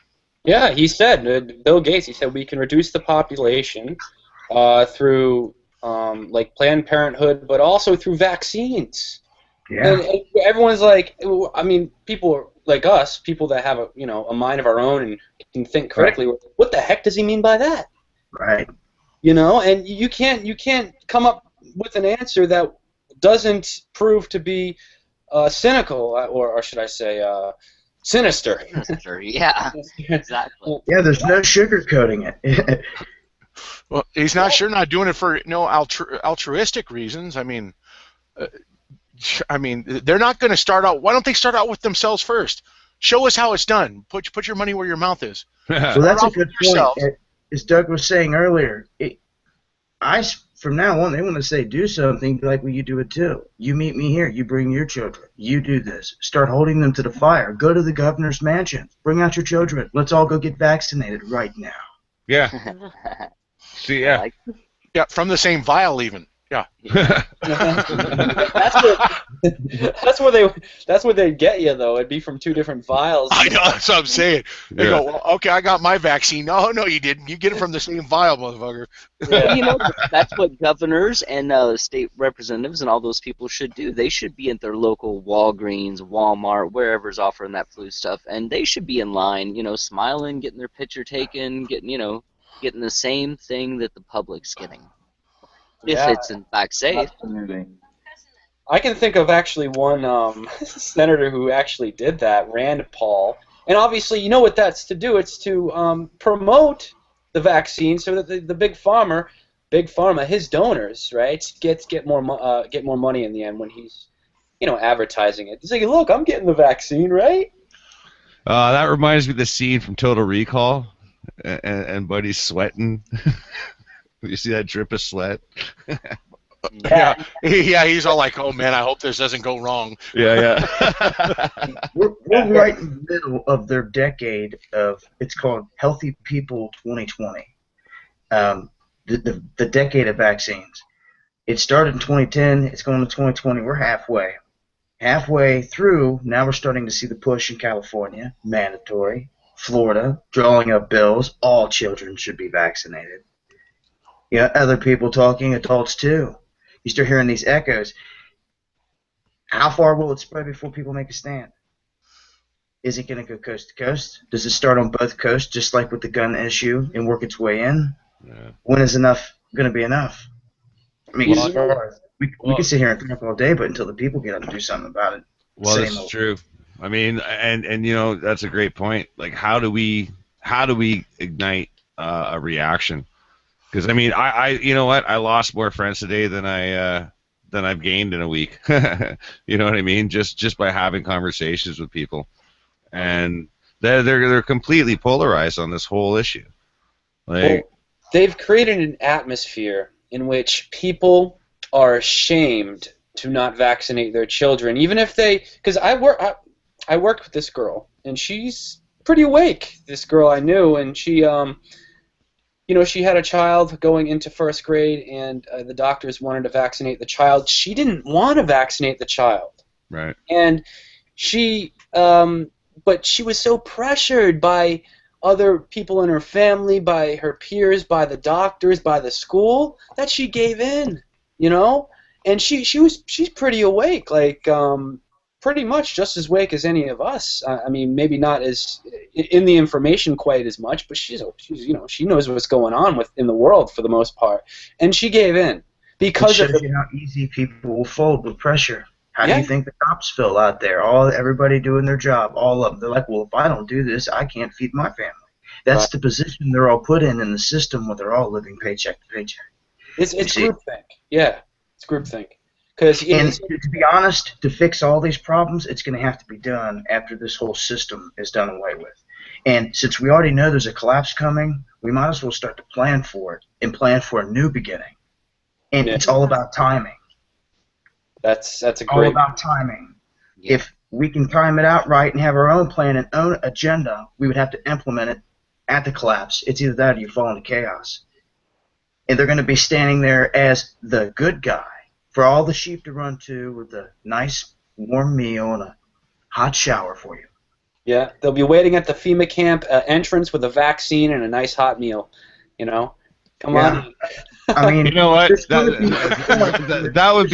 Yeah, he said, Bill Gates, he said we can reduce the population through like Planned Parenthood, but also through vaccines. Yeah. And everyone's like, I mean, people like us, people that have a mind of our own and can think critically. Right. What the heck does he mean by that? Right. You know, and you can't come up with an answer that doesn't prove to be cynical, or should I say, sinister. Sinister, yeah, exactly. Yeah, there's no sugarcoating it. Well, he's not doing it for no altruistic reasons. I mean, they're not going to start out. Why don't they start out with themselves first? Show us how it's done. Put your money where your mouth is. Well, that's a good point. As Doug was saying earlier, from now on, they want to say do something like, well, you do it too. You meet me here. You bring your children. You do this. Start holding them to the fire. Go to the governor's mansion. Bring out your children. Let's all go get vaccinated right now. Yeah. See, yeah. Yeah, from the same vial even. Yeah. That's where they get you though. It'd be from 2 different vials. I know, that's what I'm saying. They go, well, okay, I got my vaccine. No, you didn't. You get it from the same vial, motherfucker. Yeah. You know, that's what governors and state representatives and all those people should do. They should be at their local Walgreens, Walmart, wherever's offering that flu stuff, and they should be in line, smiling, getting their picture taken, getting the same thing that the public's getting. If it's in fact safe. Absolutely. I can think of actually one senator who actually did that, Rand Paul. And obviously, you know what that's to do? It's to promote the vaccine so that the big pharma, his donors, right, get more money in the end when he's advertising it. He's like, look, I'm getting the vaccine, right? That reminds me of the scene from Total Recall, and Buddy's sweating. You see that drip of sweat? Yeah, he's all like, "Oh man, I hope this doesn't go wrong." Yeah. We're right in the middle of their decade of, it's called Healthy People 2020. The decade of vaccines. It started in 2010. It's going to 2020. We're halfway. Halfway through, now we're starting to see the push in California, mandatory. Florida, drawing up bills. All children should be vaccinated. Other people talking, adults too. You start hearing these echoes. How far will it spread before people make a stand? Is it going to go coast to coast? Does it start on both coasts, just like with the gun issue, and work its way in? Yeah. When is enough going to be enough? I mean, we can sit here and talk all day, but until the people get up and do something about it. Well, this is true. I mean, and that's a great point. Like, how do we ignite a reaction? Because I mean, I you know what? I lost more friends today than I've gained in a week. You know what I mean? Just by having conversations with people, and they're completely polarized on this whole issue. Like, they've created an atmosphere in which people are ashamed to not vaccinate their children, even if they. Because I worked with this girl, and she's pretty awake. This girl I knew, and she she had a child going into first grade, and the doctors wanted to vaccinate the child. She didn't want to vaccinate the child. Right. And she, but she was so pressured by other people in her family, by her peers, by the doctors, by the school, that she gave in, And she's pretty awake, like, pretty much just as awake as any of us. I mean, maybe not as in the information quite as much, but she's she knows what's going on in the world for the most part, and she gave in because it shows you how easy people will fold with pressure. How do you think the cops feel out there? Everybody doing their job, all of them. They're like, well, if I don't do this, I can't feed my family. That's the position they're all put in the system where they're all living paycheck to paycheck. It's groupthink. Yeah, it's groupthink. And to be honest, to fix all these problems, it's going to have to be done after this whole system is done away with. And since we already know there's a collapse coming, we might as well start to plan for it and plan for a new beginning. And it's all about timing. That's a great. All about timing. Yeah. If we can time it out right and have our own plan and own agenda, we would have to implement it at the collapse. It's either that or you fall into chaos. And they're going to be standing there as the good guy for all the sheep to run to with a nice warm meal and a hot shower for you. Yeah, they'll be waiting at the FEMA camp entrance with a vaccine and a nice hot meal. Come on. I mean, you know what? That would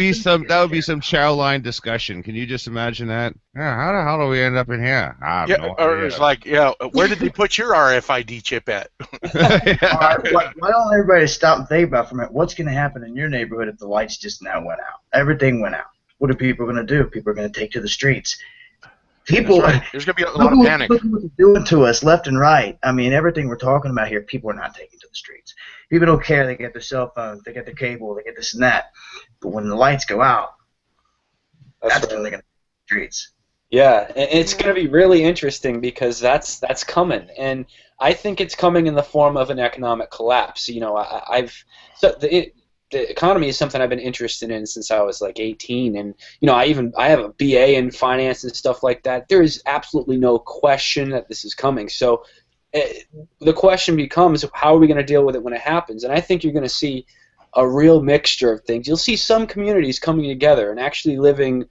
be some chow line discussion. Can you just imagine that? Yeah, how the hell do we end up in here? I have no idea. It's like, where did they put your RFID chip at? Why don't everybody stop and think about for a minute? What's going to happen in your neighborhood if the lights just now went out? Everything went out. What are people going to do? People are going to take to the streets. People, right. There's going to be a lot of panic. Look what they're doing to us left and right. I mean, everything we're talking about here, people are not taking to the streets. People don't care. They get their cell phones, they get their cable, they get this and that. But when the lights go out, that's when they're going to take the streets. Yeah, and it's going to be really interesting because that's coming, and I think it's coming in the form of an economic collapse. The economy is something I've been interested in since I was like 18, and I have a BA in finance and stuff like that. There is absolutely no question that this is coming. So the question becomes, how are we going to deal with it when it happens? And I think you're going to see a real mixture of things. You'll see some communities coming together and actually living,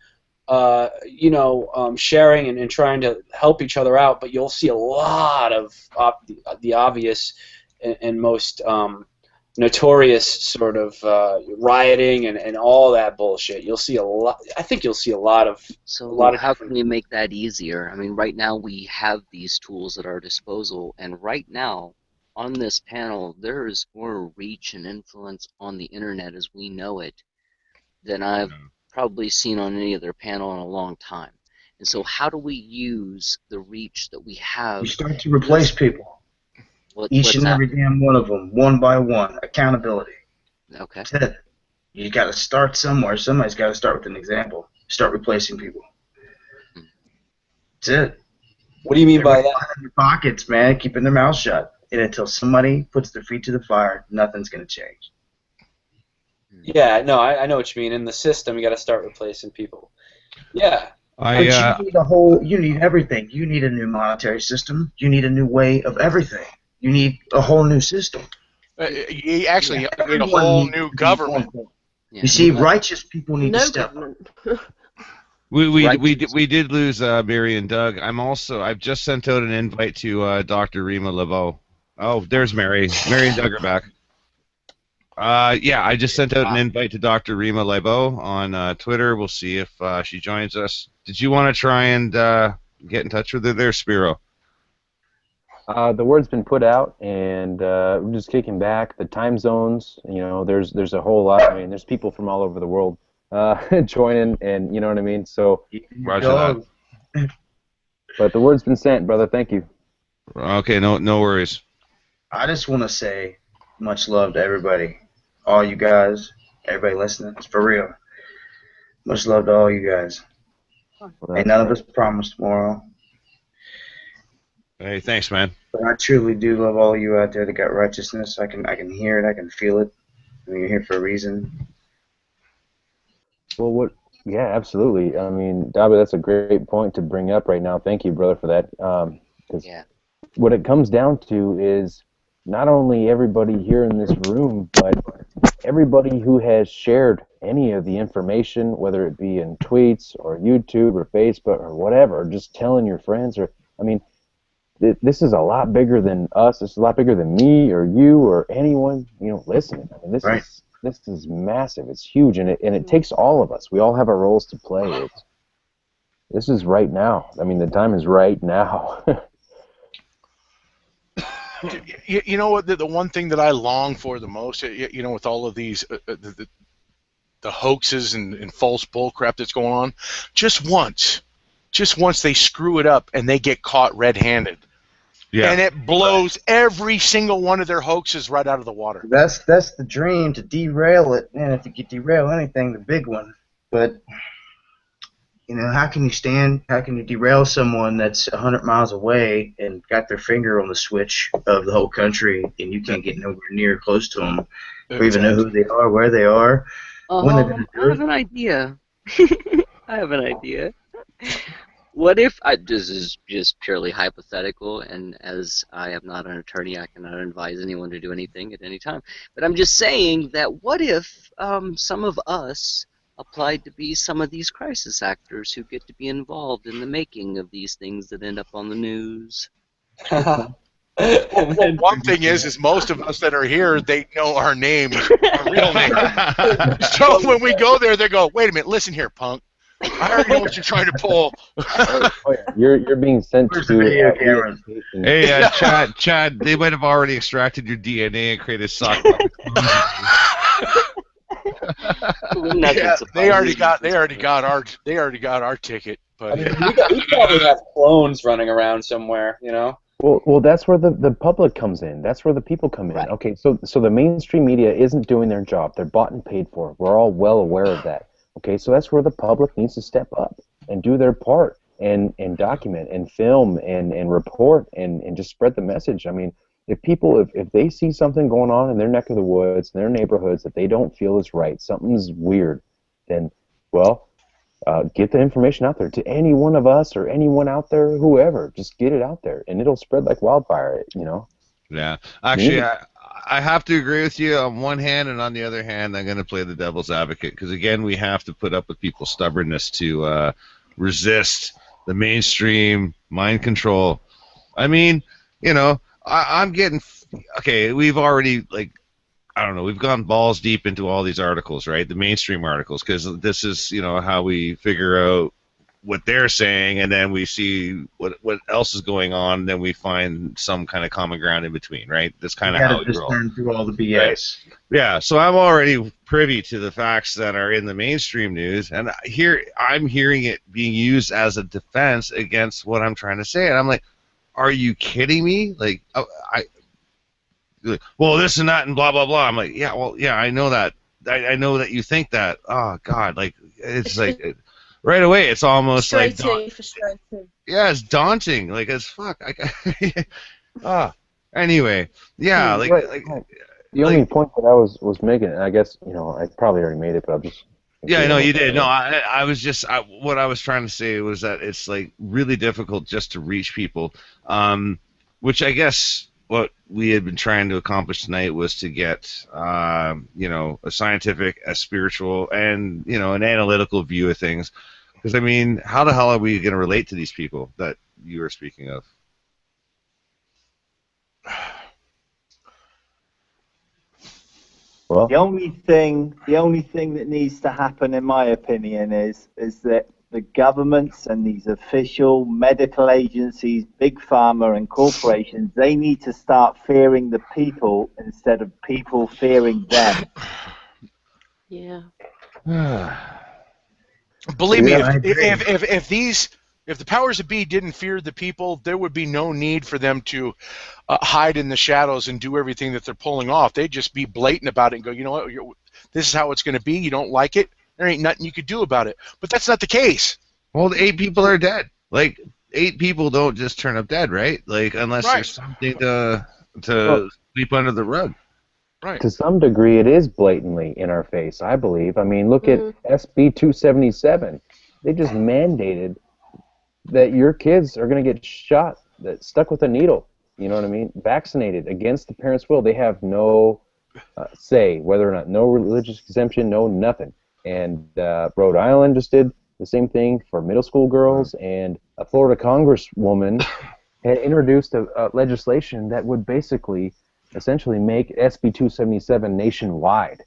sharing and trying to help each other out. But you'll see a lot of the obvious and most notorious sort of rioting and all that bullshit. You'll see a lot. I think you'll see a lot of. So how can we make that easier? I mean, right now we have these tools at our disposal, and right now on this panel there is more reach and influence on the internet as we know it than I've probably seen on any other panel in a long time. And so how do we use the reach that we have? You start to replace people. Each and every damn one of them, one by one. Accountability. Okay. You got to start somewhere. Somebody's got to start with an example. start replacing people. That's it. What do you mean by Everybody that? in their pockets, man, keeping their mouth shut. And until somebody puts their feet to the fire, nothing's going to change. Yeah, no, I know what you mean. In the system, you got to start replacing people. Yeah. But you need you need everything. You need a new monetary system. You need a new way of everything. You need a whole new system. You actually need a whole new government. You see, righteous people need to step up. We did lose Mary and Doug. I've just sent out an invite to Dr. Rima Lebeau. Oh, there's Mary. Mary and Doug are back. Yeah, I just sent out an invite to Dr. Rima Lebeau on Twitter. We'll see if she joins us. Did you want to try and get in touch with her there, Spiro? The word's been put out, and we're just kicking back. The time zones, there's a whole lot. I mean, there's people from all over the world joining, and you know what I mean. So, Roger that. But the word's been sent, brother. Thank you. Okay, no worries. I just want to say much love to everybody, all you guys, everybody listening. It's for real. Much love to all you guys. Ain't none of us promised tomorrow. Hey, thanks, man. But I truly do love all you out there that got righteousness. I can hear it. I can feel it. I mean, you're here for a reason. Well, yeah, absolutely. I mean, Dabi, that's a great point to bring up right now. Thank you, brother, for that. 'Cause what it comes down to is not only everybody here in this room, but everybody who has shared any of the information, whether it be in tweets or YouTube or Facebook or whatever, just telling your friends. This is a lot bigger than us. It's a lot bigger than me or you or anyone listening. I mean, this is massive. It's huge, and it takes all of us. We all have our roles to play. This is right now. I mean, the time is right now. You know what? The one thing that I long for the most, with all of these the hoaxes and false bullcrap that's going on, just once they screw it up and they get caught red-handed. Yeah. And it blows every single one of their hoaxes right out of the water. That's the dream, to derail it. And if you could derail anything, the big one. But how can you derail someone that's 100 miles away and got their finger on the switch of the whole country, and you can't get nowhere near close to them, or even know who they are, where they are? I have an idea. I have an idea. What if, this is just purely hypothetical, and as I am not an attorney, I cannot advise anyone to do anything at any time, but I'm just saying that what if some of us applied to be some of these crisis actors who get to be involved in the making of these things that end up on the news? Well, one thing is most of us that are here, they know our names, our real names. So when we go there, they go, wait a minute, listen here, punk. I already know what you're trying to pull. You're being sent to Hey, Chad, they might have already extracted your DNA and created sock puppets. Yeah, they already got our ticket. But we probably have clones running around somewhere, Well, that's where the public comes in. That's where the people come in. Right. Okay, so the mainstream media isn't doing their job. They're bought and paid for. We're all well aware of that. Okay, so that's where the public needs to step up and do their part and document and film and report and just spread the message. I mean, if they see something going on in their neck of the woods, in their neighborhoods that they don't feel is right, something's weird, then, get the information out there to any one of us or anyone out there, whoever. Just get it out there, and it'll spread like wildfire, Yeah. Actually, I have to agree with you on one hand, and on the other hand, I'm going to play the devil's advocate, because, again, we have to put up with people's stubbornness to resist the mainstream mind control. I mean, I'm getting... Okay, we've already, we've gone balls deep into all these articles, right? The mainstream articles, because this is, how we figure out what they're saying, and then we see what else is going on, and then we find some kind of common ground in between, right? That's kind of how we roll. Turn through all the BS. Right? Yeah, so I'm already privy to the facts that are in the mainstream news, and I'm hearing it being used as a defense against what I'm trying to say, and I'm like, are you kidding me? Well, this and that and blah blah blah. I'm like, yeah, I know that. I know that you think that. Oh God, it's like, right away it's almost like frustrating. yeah, it's daunting. Like as fuck. Anyway, yeah, right. The only point that I was making, and I guess I probably already made it, but I'll just. Yeah, no, you did. No, I was just what I was trying to say was that it's like really difficult just to reach people, which I guess what we had been trying to accomplish tonight was to get a scientific, a spiritual, and an analytical view of things. Because I mean, how the hell are we going to relate to these people that you were speaking of? Well, the only thing that needs to happen, in my opinion, is that the governments and these official medical agencies, big pharma and corporations, they need to start fearing the people instead of people fearing them. Yeah. Believe me, Yeah, if the powers that be didn't fear the people, there would be no need for them to hide in the shadows and do everything that they're pulling off. They'd just be blatant about it and go, you know what, this is how it's going to be. You don't like it, there ain't nothing you could do about it. But that's not the case. Well, the 8 people are dead. Like 8 people don't just turn up dead, right? Like unless there's something to sweep under the rug. Right. To some degree, it is blatantly in our face, I believe. I mean, look at SB 277. They just mandated that your kids are going to get shot, stuck with a needle. You know what I mean? Vaccinated against the parents' will. They have no say whether or not, no religious exemption, no nothing. And Rhode Island just did the same thing for middle school girls, and a Florida congresswoman had introduced a legislation that would basically essentially make SB 277 nationwide.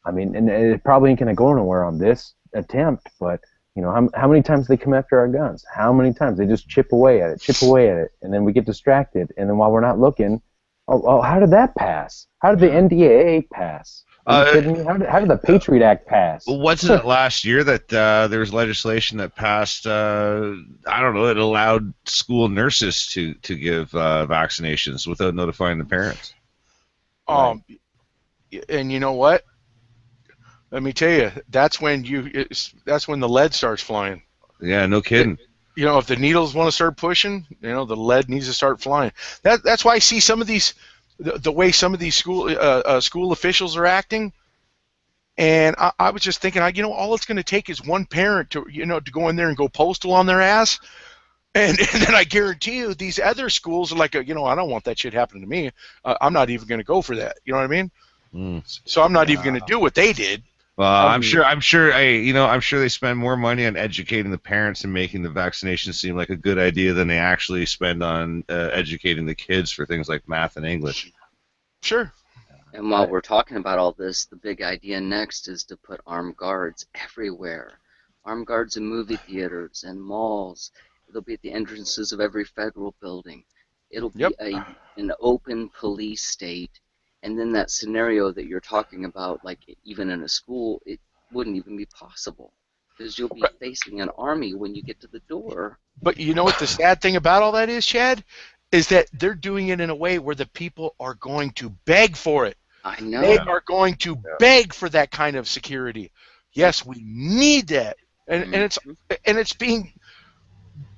I mean, and it probably ain't going to go nowhere on this attempt, but how many times they come after our guns? How many times they just chip away at it, and then we get distracted, and then while we're not looking, how did that pass? How did the NDAA pass? Are you kidding me? How did the Patriot Act pass? Wasn't it last year that there was legislation that passed? I don't know. It allowed school nurses to give vaccinations without notifying the parents. And you know what? Let me tell you, that's when the lead starts flying. Yeah, no kidding. If the needles want to start pushing, the lead needs to start flying. That's why I see some of these, the way some of these school officials are acting. And I was just thinking, all it's going to take is one parent to go in there and go postal on their ass. And then I guarantee you, these other schools are like, I don't want that shit happening to me. I'm not even going to go for that. You know what I mean? So I'm not even going to do what they did. Well, I'm sure they spend more money on educating the parents and making the vaccination seem like a good idea than they actually spend on educating the kids for things like math and English. Sure. And while we're talking about all this, the big idea next is to put armed guards everywhere. Armed guards in movie theaters and malls. It'll be at the entrances of every federal building. It'll be an open police state. And then that scenario that you're talking about, like even in a school, it wouldn't even be possible because you'll be facing an army when you get to the door. But you know what the sad thing about all that is, Chad? Is that they're doing it in a way where the people are going to beg for it. I know. They are going to beg for that kind of security. Yes, we need that. And it's being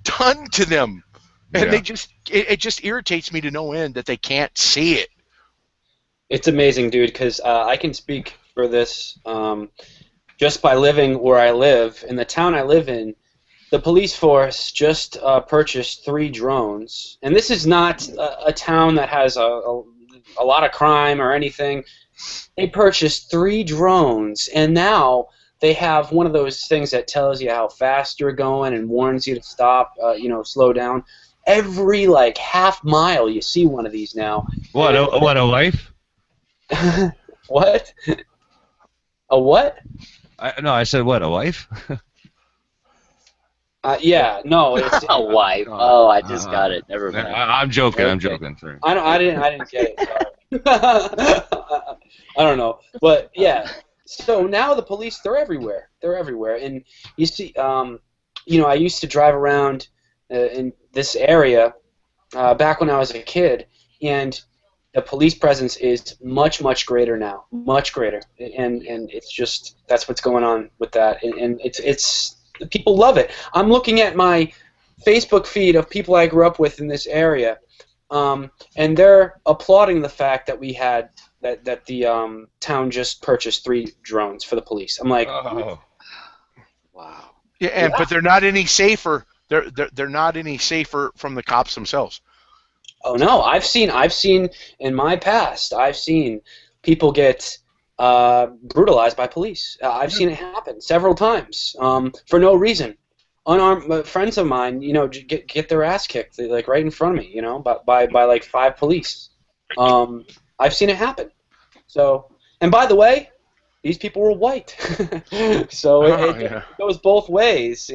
done to them. And it just irritates me to no end that they can't see it. It's amazing, dude, because I can speak for this just by living where I live. In the town I live in, the police force just purchased 3 drones. And this is not a town that has a lot of crime or anything. They purchased 3 drones, and now they have one of those things that tells you how fast you're going and warns you to stop, slow down. Every, half mile you see one of these now. What a life? What? A what? I said what, a wife? Yeah, no, it's a wife. Oh, I just got it. Never mind. I'm joking. I'm joking. Sorry. I didn't get it. Sorry. I don't know, but yeah. So now the police, they're everywhere. They're everywhere, and you see, I used to drive around in this area back when I was a kid, and the police presence is much, much greater now, much greater, and it's just that's what's going on with that, and it's people love it. I'm looking at my Facebook feed of people I grew up with in this area, and they're applauding the fact that we had that the town just purchased 3 drones for the police. I'm like, Oh. Wow. Yeah, but they're not any safer. They're not any safer from the cops themselves. oh no, I've seen in my past, I've seen people get brutalized by police. I've seen it happen several times for no reason. Unarmed friends of mine, get their ass kicked like right in front of me, by like 5 police. I've seen it happen. So, and by the way, these people were white, so it goes both ways,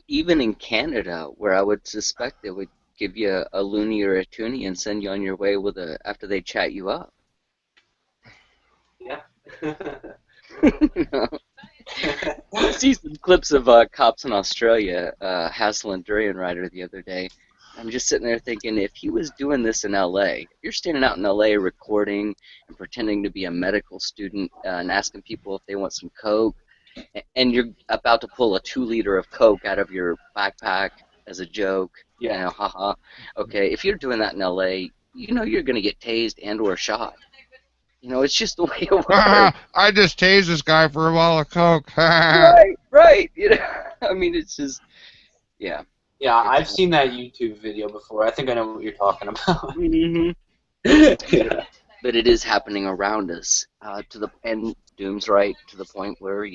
Even in Canada, where I would suspect they would give you a loony or a toonie and send you on your way after they chat you up. Yeah. I see some clips of cops in Australia hassling durian rider the other day. I'm just sitting there thinking, if he was doing this in LA, if you're standing out in LA recording and pretending to be a medical student and asking people if they want some Coke, and you're about to pull a 2-liter of Coke out of your backpack as a joke, haha. Okay, if you're doing that in LA, you're going to get tased and or shot. It's just the way it works. I just tased this guy for a bottle of Coke. Right. I mean, it's just, yeah. Yeah, I've seen that YouTube video before. I think I know what you're talking about. Mm-hmm. Yeah. But it is happening around us. And Doom's right, to the point where,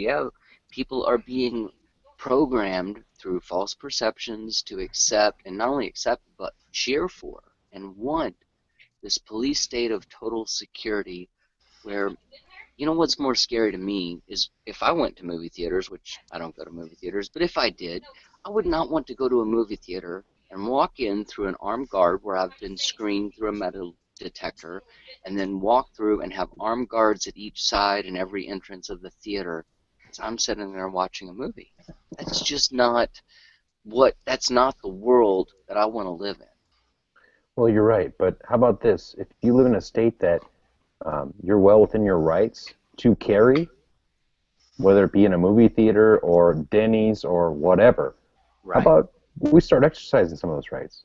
people are being programmed through false perceptions to accept, and not only accept, but cheer for and want this police state of total security where, what's more scary to me is if I went to movie theaters, which I don't go to movie theaters, but if I did, I would not want to go to a movie theater and walk in through an armed guard where I've been screened through a metal detector, and then walk through and have armed guards at each side and every entrance of the theater as I'm sitting there watching a movie. That's just not that's not the world that I want to live in. Well, you're right, but how about this? If you live in a state that you're well within your rights to carry, whether it be in a movie theater or Denny's or whatever, how about we start exercising some of those rights?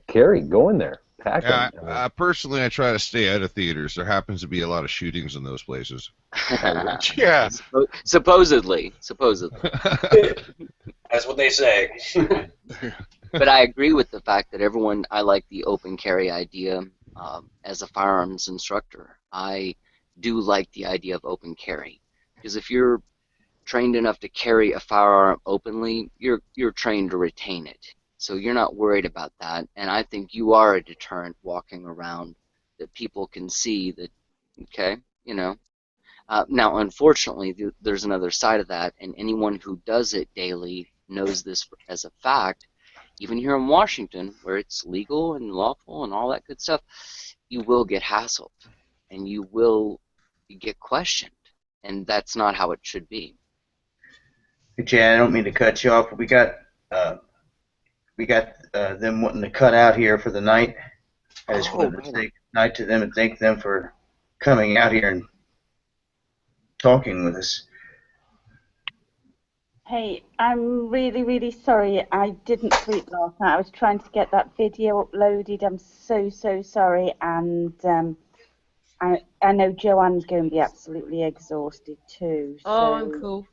Carry, go in there, pack them. Personally, I try to stay out of theaters. There happens to be a lot of shootings in those places. Yeah. Supposedly. That's what they say. But I agree with the fact that I like the open carry idea. As a firearms instructor, I do like the idea of open carry, because if you're trained enough to carry a firearm openly, you're trained to retain it. So you're not worried about that, and I think you are a deterrent walking around that people can see that, okay, Now, unfortunately, there's another side of that, and anyone who does it daily knows this as a fact. Even here in Washington, where it's legal and lawful and all that good stuff, you will get hassled, and you get questioned, and that's not how it should be. Hey, Jan, I don't mean to cut you off, but we got them wanting to cut out here for the night. I just wanted to say good night to them and thank them for coming out here and talking with us. Hey, I'm really, really sorry. I didn't sleep last night. I was trying to get that video uploaded. I'm so, so sorry. And I know Joanne's going to be absolutely exhausted too. So, Oh, I'm cool.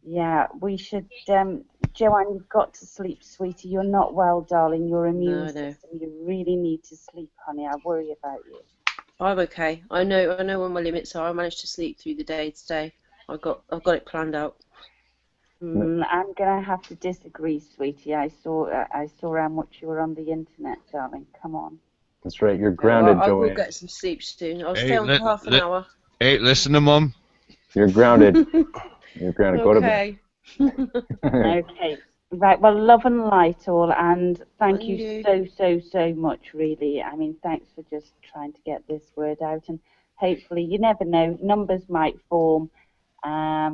yeah, we should. Joanne, you've got to sleep, sweetie. You're not well, darling. Your immune system. You really need to sleep, honey. I worry about you. I'm okay. I know where my limits are. I managed to sleep through the day today. I've got it planned out. I'm gonna have to disagree, sweetie. I saw how much you were on the internet, darling. Come on. That's right. You're grounded, I will Joanne. get some sleep soon. I'll stay on for half an hour. Hey, listen to Mum. You're grounded. You're grounded. Go to bed. Okay. Right. Well, love and light all, and thank you so much. Really. I mean, thanks for just trying to get this word out, and hopefully, you never know, numbers might form.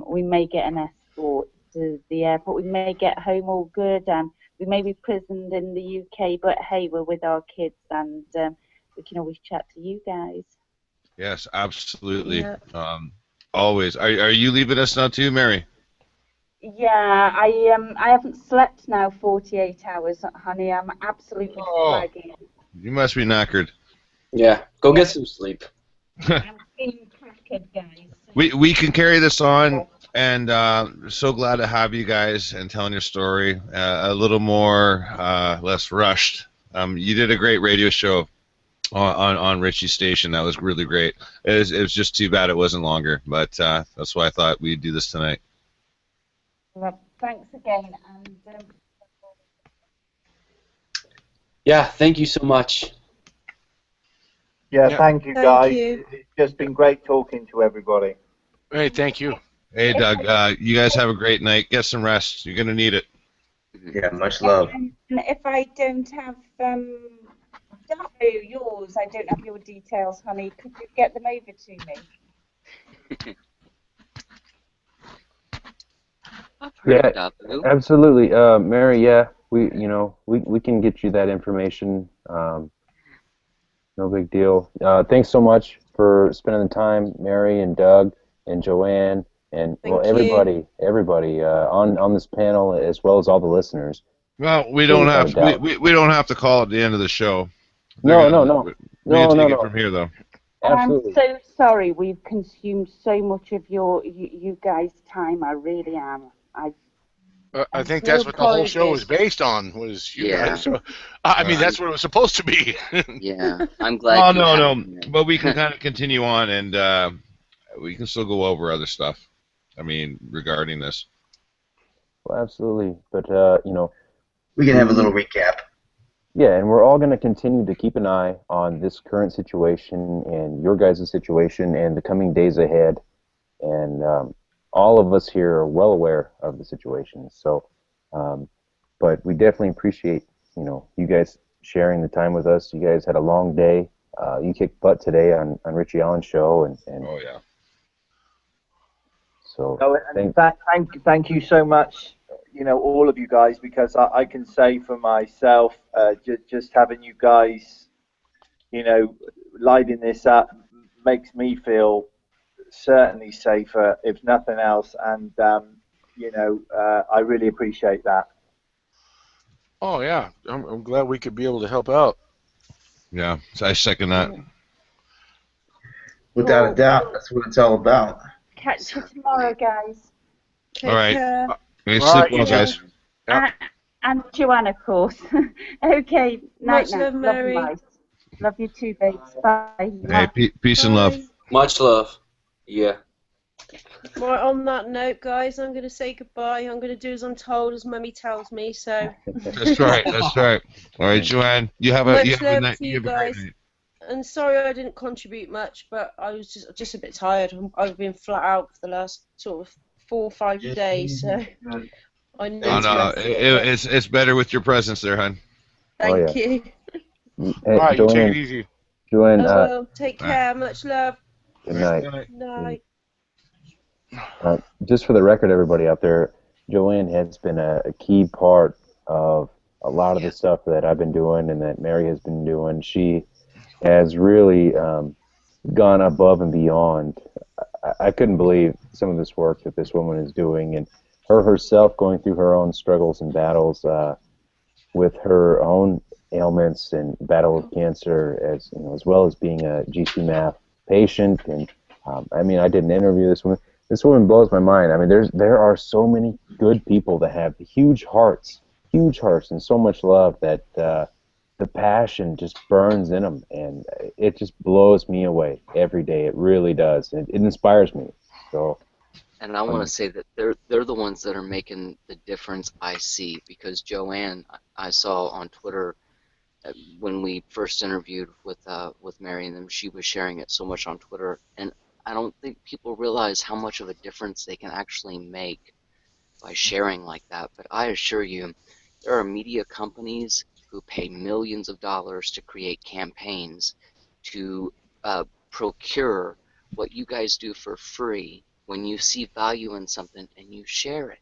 We may get an escort to the airport. We may get home all good, and we may be prisoned in the UK. But hey, we're with our kids, and we can always chat to you guys. Yes, absolutely. Yeah. Always. Are you leaving us now too, Mary? Yeah, I haven't slept now 48 hours, honey. I'm absolutely fragging. You must be knackered. Yeah, go get some sleep. I'm feeling crackered, guys. We can carry this on, and so glad to have you guys and telling your story a little more less rushed. You did a great radio show on Richie's station. That was really great. It was just too bad it wasn't longer, but that's why I thought we'd do this tonight. Well, thanks again, and Yeah, thank you so much. Yeah, Yeah. thank you, Thank guys. you. It's just been great talking to everybody. Hey, thank you. Hey, Doug, you guys have a great night. Get some rest. You're going to need it. Yeah, much love. and if I don't have yours, I don't have your details, honey. Could you get them over to me? I've heard Yeah, of Dabu. absolutely, Mary. Yeah, we can get you that information. No big deal. Thanks so much for spending the time, Mary and Doug and Joanne and Thank you. everybody on this panel, as well as all the listeners. Well, we don't Without have a doubt. we don't have to call it the end of the show. No. We can take it from here, though. Absolutely. I'm so sorry we've consumed so much of you guys' time. I really am. I think that's what the whole show was based on, was you guys. So, I mean, that's what it was supposed to be. Yeah, I'm glad. No. But we can kind of continue on, and we can still go over other stuff. I mean, regarding this. Well, absolutely. But we can have a little recap. Yeah, and we're all going to continue to keep an eye on this current situation and your guys' situation and the coming days ahead. And all of us here are well aware of the situation. So, but we definitely appreciate, you guys sharing the time with us. You guys had a long day. You kicked butt today on Richie Allen's show. And oh, yeah. So, thank you so much, all of you guys, because I can say for myself, just having you guys, lighting this up makes me feel certainly safer, if nothing else, and I really appreciate that. Oh yeah, I'm glad we could be able to help out. Yeah, I second that. Without a doubt, that's what it's all about. Catch you tomorrow, guys. All right. Sleep well, guys. Yeah. And Joanne, of course. Okay. Much Night, love, Mary. Love you too, babes. Bye. Hey, peace and love. Much love. Yeah. Right, on that note, guys, I'm going to say goodbye. I'm going to do as I'm told, as Mummy tells me. So. That's right. All right, Joanne. You have a good night. You guys. And sorry I didn't contribute much, but I was just a bit tired. I've been flat out for the last sort of 4 or 5 days, so I know. No, it's better with your presence there, hon. Thank you. Hey, all right, Joanne, you take it easy. Joanne, I will. Take care. Much love. Good night. Night. Just for the record, everybody out there, Joanne has been a key part of a lot of the stuff that I've been doing and that Mary has been doing. She has really gone above and beyond. I couldn't believe some of this work that this woman is doing, and her herself going through her own struggles and battles with her own ailments and battle with cancer, as as well as being a Gcmaf patient. And I mean, I did an interview with this woman. This woman blows my mind. I mean, there are so many good people that have huge hearts, and so much love that the passion just burns in them, and it just blows me away every day. It really does. It inspires me. So. And I want to say that they're the ones that are making the difference I see, because Joanne, I saw on Twitter when we first interviewed with Mary and them, she was sharing it so much on Twitter, and I don't think people realize how much of a difference they can actually make by sharing like that. But I assure you, there are media companies who pay millions of dollars to create campaigns to procure what you guys do for free when you see value in something and you share it.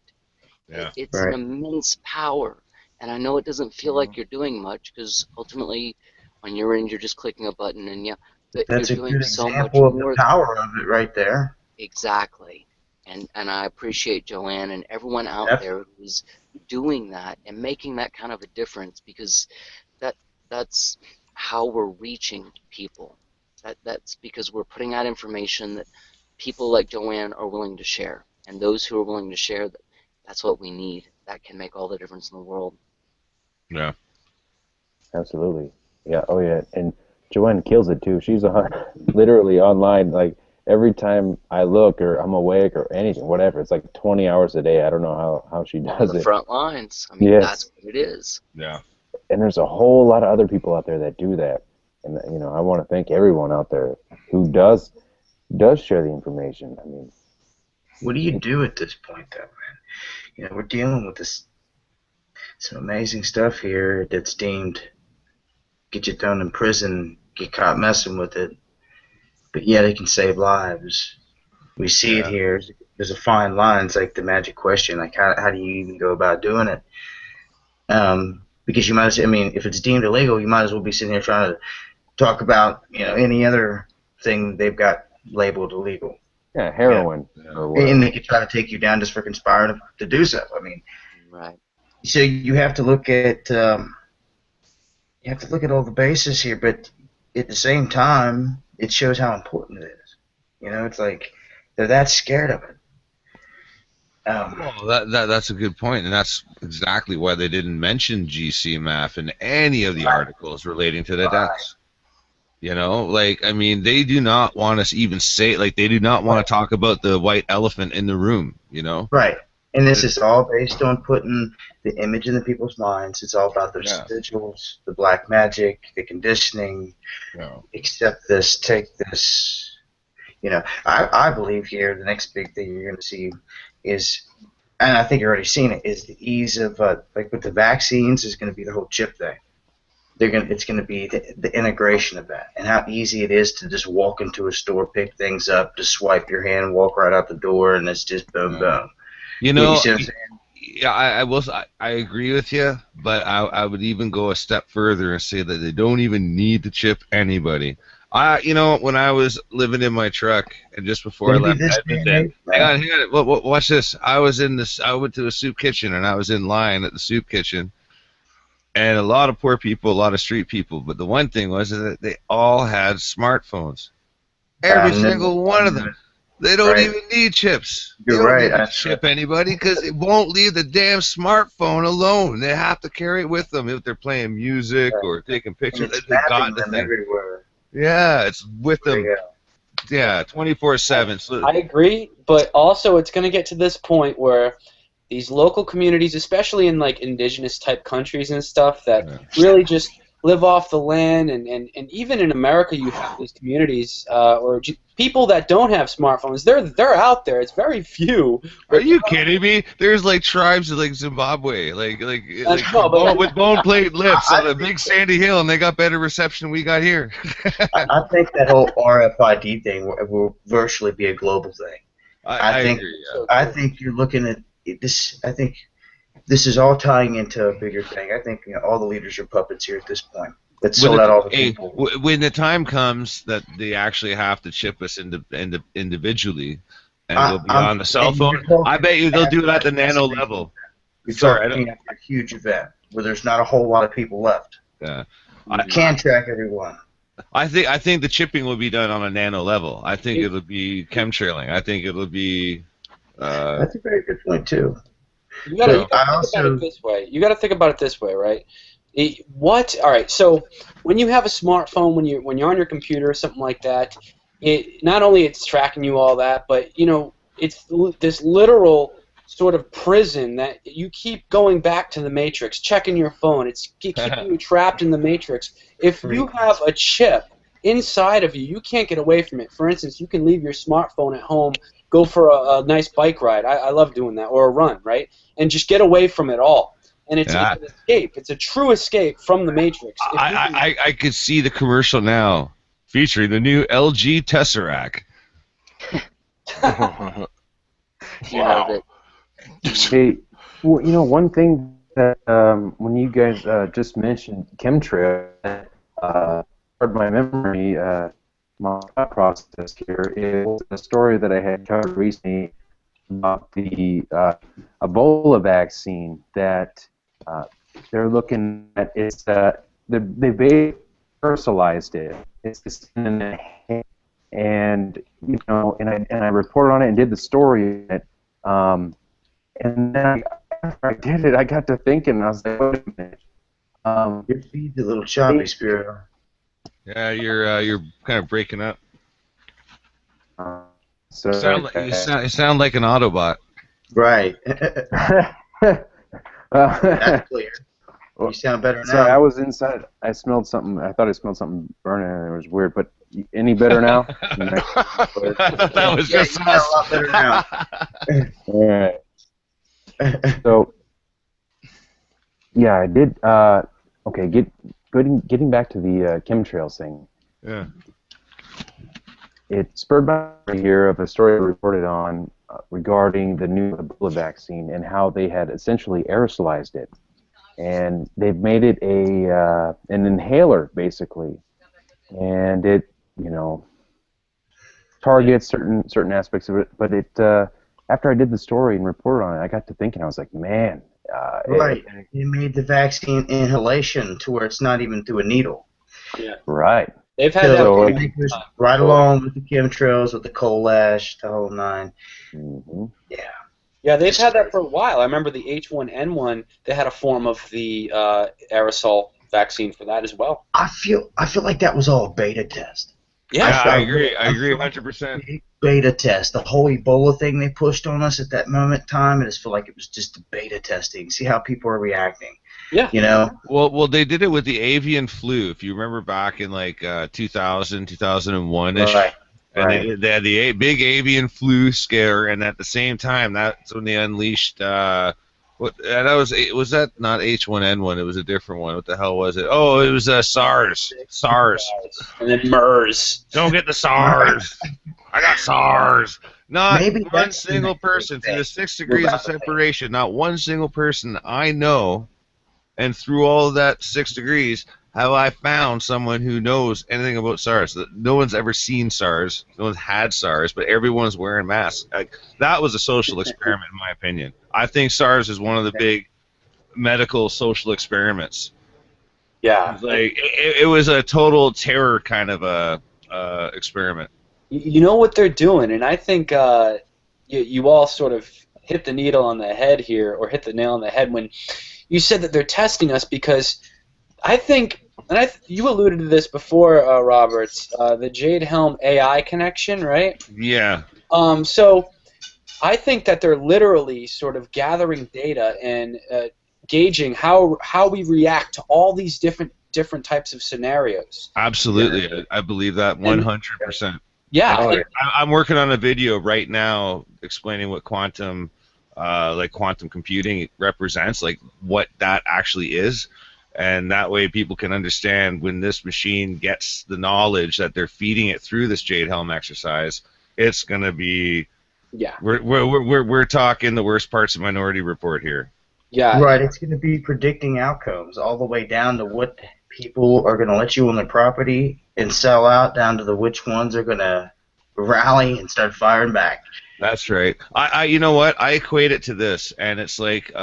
Yeah. It's an immense power. And I know it doesn't feel like you're doing much, because ultimately on your end you're just clicking a button, and but that's you're a doing good so example much of more the power of it right there. Exactly. And I appreciate Joanne and everyone out there who's doing that and making that kind of a difference, because that's how we're reaching people. That's because we're putting out information that people like Joanne are willing to share, and those who are willing to share, that's what we need. That can make all the difference in the world. Yeah. Absolutely. Yeah. Oh yeah. And Joanne kills it too. She's literally online. Like every time I look or I'm awake or anything, whatever, it's like 20 hours a day. I don't know how she does On the it. front lines. I mean, Yes. that's what it is. Yeah. And there's a whole lot of other people out there that do that. And I want to thank everyone out there who does share the information. I mean, what do you do at this point, though, man? We're dealing with some amazing stuff here that's deemed get you thrown in prison, get caught messing with it, but yet it can save lives. We see it here. There's a fine line. It's like the magic question. Like, how do you even go about doing it? Because you might as well, I mean, if it's deemed illegal, you might as well be sitting here trying to talk about, any other thing they've got labeled illegal. Yeah, heroin. And they could try to take you down just for conspiring to do so. I mean, right. So you have to look at all the bases here, but at the same time, it shows how important it is. It's like they're that scared of it. Well, that's a good point, and that's exactly why they didn't mention Gcmaf in any of the articles relating to the deaths. I mean, they do not want us even say, like, they do not want to talk about the white elephant in the room, Right. And this is all based on putting the image in the people's minds. It's all about the residuals, the black magic, the conditioning. Accept this, take this. I believe here the next big thing you're going to see is, and I think you've already seen it, is the ease of, like with the vaccines, is going to be the whole chip thing. It's going to be the integration of that, and how easy it is to just walk into a store, pick things up, just swipe your hand, walk right out the door, and it's just boom, boom. You see what I'm saying? Yeah, I agree with you, but I would even go a step further and say that they don't even need to chip anybody. When I was living in my truck and just before I left Edmonton, hang on, watch this. I went to a soup kitchen and I was in line at the soup kitchen, and a lot of poor people, a lot of street people. But the one thing was that they all had smartphones. Every single one of them. They don't even need chips. They don't need to chip anybody because it won't leave the damn smartphone alone. They have to carry it with them if they're playing music or taking pictures. They've got the thing. Everywhere. Yeah, it's with them. Yeah, 24/7. So I agree, but also it's going to get to this point where these local communities, especially in like indigenous type countries and stuff, that really just live off the land, and even in America you have these communities or people that don't have smartphones. They're out there. It's very few. Are you kidding me? There's like tribes in like Zimbabwe, with bone plate lips on a big sandy hill, and they got better reception than we got here. I think that whole RFID thing will virtually be a global thing. I think agree, yeah. I think you're looking at this. I think this is all tying into a bigger thing. I think all the leaders are puppets here at this point. Let's sold out all the people. When the time comes that they actually have to chip us individually, and we'll be on the cell phone, I bet you they'll do it at the nano level. You're talking after a huge event where there's not a whole lot of people left. Yeah, you can't track everyone. I think the chipping will be done on a nano level. I think it'll be chemtrailing. I think it'll be. That's a very good point too. You gotta think about it this way. You gotta think about it this way, right? All right. So when you have a smartphone, when you're on your computer or something like that, it not only it's tracking you all that, but it's this literal sort of prison that you keep going back to the matrix, checking your phone. It's keeping you trapped in the matrix. If you have a chip inside of you, you can't get away from it. For instance, you can leave your smartphone at home, go for a nice bike ride. I love doing that, or a run, right? And just get away from it all. And it's an escape. It's a true escape from the matrix. I could see the commercial now featuring the new LG Tesseract. Wow. Hey, well, one thing that when you guys just mentioned chemtrail, part my memory, my thought process here is a story that I had covered recently about the Ebola vaccine that they're looking at. They basically personalized it. It's this, and I reported on it and did the story on it. And then after I did it, I got to thinking, and I was like, wait a minute. Your feed's a little choppy, Spiro. Yeah, you're kind of breaking up. So You sound like an Autobot. Right. That's clear. You sound better now. Sorry, I was inside. I smelled something. I thought I smelled something burning, and it was weird. But any better now? That was Yeah, just you sound a lot better now. All right. So, yeah, I did. Okay, getting back to the chemtrails thing. Yeah. It spurred my memory here of a story I reported on regarding the new Ebola vaccine and how they had essentially aerosolized it, and they've made it an inhaler basically, and it targets certain aspects of it. But it after I did the story and reported on it, I got to thinking. I was like, man. Right. They made the vaccine inhalation to where it's not even through a needle. Yeah. Right. They've had that So for it goes right along with the chemtrails, with the coal ash, the whole nine. Mm-hmm. Yeah. Yeah, they've had that for a while. I remember the H1N1. They had a form of the aerosol vaccine for that as well. I feel like that was all a beta test. Yeah, I agree 100%. Beta test. The whole Ebola thing they pushed on us at that moment in time, I just feel like it was just a beta testing. See how people are reacting. Yeah. You know? Well, they did it with the avian flu. If you remember back in like 2000, 2001-ish. Right. And they had the big avian flu scare, and at the same time, that's when they unleashed. Was that not H1N1? It was a different one. What the hell was it? Oh, it was SARS. SARS. And then MERS. Don't get the SARS. I got SARS. Not Maybe one single person through the 6 degrees of separation. Not one single person I know, and through all of that 6 degrees, have I found someone who knows anything about SARS. No one's ever seen SARS. No one's had SARS, but everyone's wearing masks. That was a social experiment, in my opinion. I think SARS is one of the big medical social experiments. Yeah. It was a total terror kind of a experiment. You know what they're doing, and I think you all sort of hit the needle on the head here, or hit the nail on the head when you said that they're testing us, because I think, and you alluded to this before, Roberts, the Jade Helm AI connection, right? Yeah. So I think that they're literally sort of gathering data and gauging how we react to all these different types of scenarios. Absolutely, yeah. I believe that 100%. Yeah. I'm working on a video right now explaining what quantum computing represents, like what that actually is. And that way people can understand when this machine gets the knowledge that they're feeding it through this Jade Helm exercise, it's going to be... Yeah. We're talking the worst parts of Minority Report here. Yeah. Right, it's going to be predicting outcomes all the way down to what people are going to let you on their property and sell out, down to which ones are going to rally and start firing back. That's right. You know what? I equate it to this, and it's like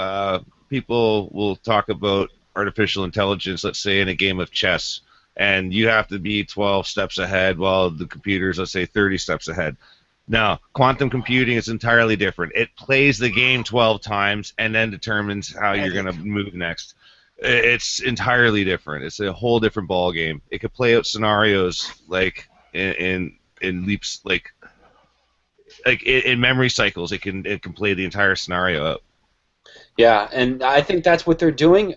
people will talk about artificial intelligence, let's say in a game of chess, and you have to be 12 steps ahead while the computer's, let's say, 30 steps ahead. Now, quantum computing is entirely different. It plays the game 12 times and then determines how you're going to move next. It's entirely different. It's a whole different ball game. It could play out scenarios like in leaps, like in memory cycles. It can play the entire scenario out. Yeah, and I think that's what they're doing.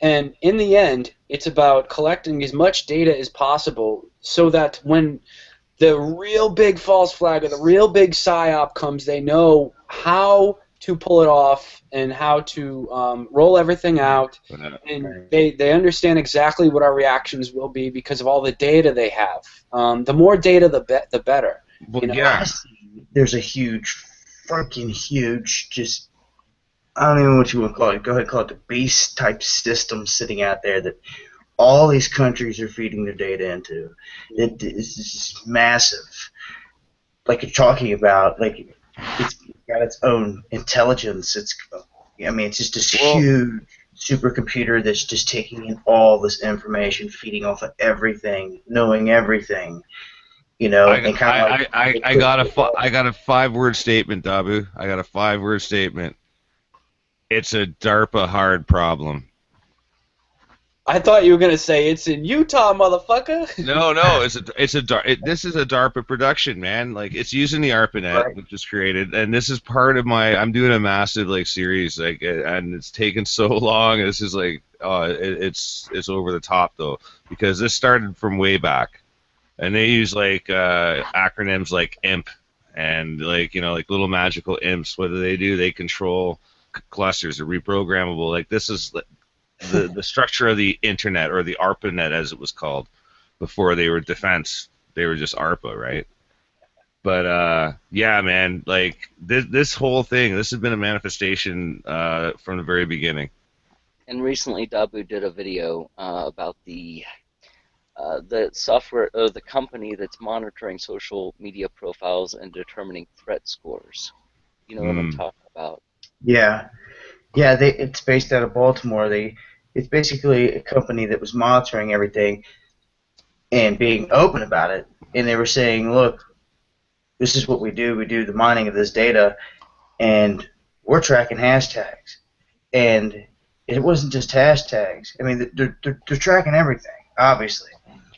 And in the end, it's about collecting as much data as possible so that when the real big false flag or the real big psyop comes, they know how to pull it off and how to roll everything out. And they understand exactly what our reactions will be because of all the data they have. The more data, the better. Well, you know? Yeah. There's a huge, freaking huge, just, I don't even know what you want to call it. Go ahead and call it the beast type system sitting out there that all these countries are feeding their data into. It is just massive. Like you're talking about, like got its own intelligence. It's just this huge supercomputer that's just taking in all this information, feeding off of everything, knowing everything. And kind of like I got a 5-word statement, Dabu. I got a 5-word statement. It's a DARPA hard problem. I thought you were gonna say it's in Utah, motherfucker. No, this is a DARPA production, man. Like, it's using the ARPANET, which was created, and this is part of I'm doing a massive series, and it's taken so long. This is it's over the top though, because this started from way back, and they use acronyms like IMP and little magical imps. What do? They control clusters. They're reprogrammable. This is the structure of the internet, or the ARPANET as it was called before they were defense. They were just ARPA, right? But yeah, man, this whole thing, this has been a manifestation from the very beginning. And recently Dabu did a video about the software, the company that's monitoring social media profiles and determining threat scores. You know what I'm talking about? Yeah. Yeah, it's based out of Baltimore. It's basically a company that was monitoring everything and being open about it. And they were saying, look, this is what we do. We do the mining of this data, and we're tracking hashtags. And it wasn't just hashtags. I mean, they're tracking everything, obviously.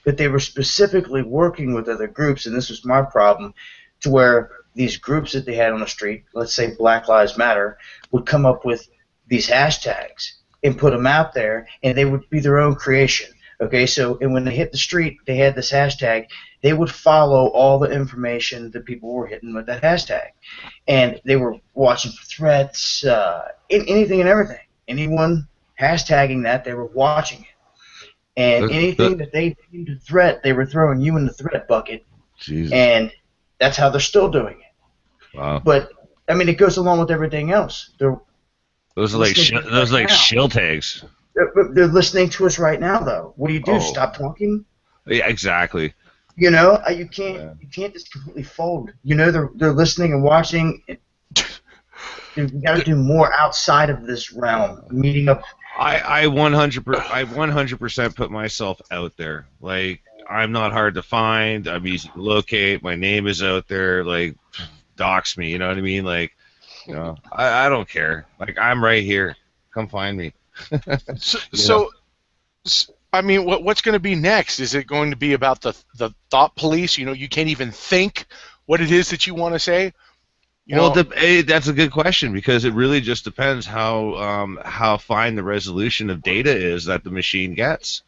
But they were specifically working with other groups, and this was my problem, to where these groups that they had on the street, let's say Black Lives Matter, would come up with these hashtags and put them out there, and they would be their own creation. Okay, so and when they hit the street, they had this hashtag. They would follow all the information that people were hitting with that hashtag, and they were watching for threats, anything and everything. Anyone hashtagging that, they were watching it, and anything that they deemed a threat, they were throwing you in the threat bucket. Jesus. And that's how they're still doing it. Wow. But I mean, it goes along with everything else. Those are shill tags. They're listening to us right now, though. What do you do? Oh. Stop talking? Yeah, exactly. You can't just completely fold. They're listening and watching. You've got to do more outside of this realm. Meeting up. I 100% put myself out there. I'm not hard to find. I'm easy to locate. My name is out there. Dox me. You know what I mean? I don't care. I'm right here. Come find me. So, I mean, what's going to be next? Is it going to be about the thought police? You can't even think what it is that you want to say. That's a good question, because it really just depends how fine the resolution of data is that the machine gets.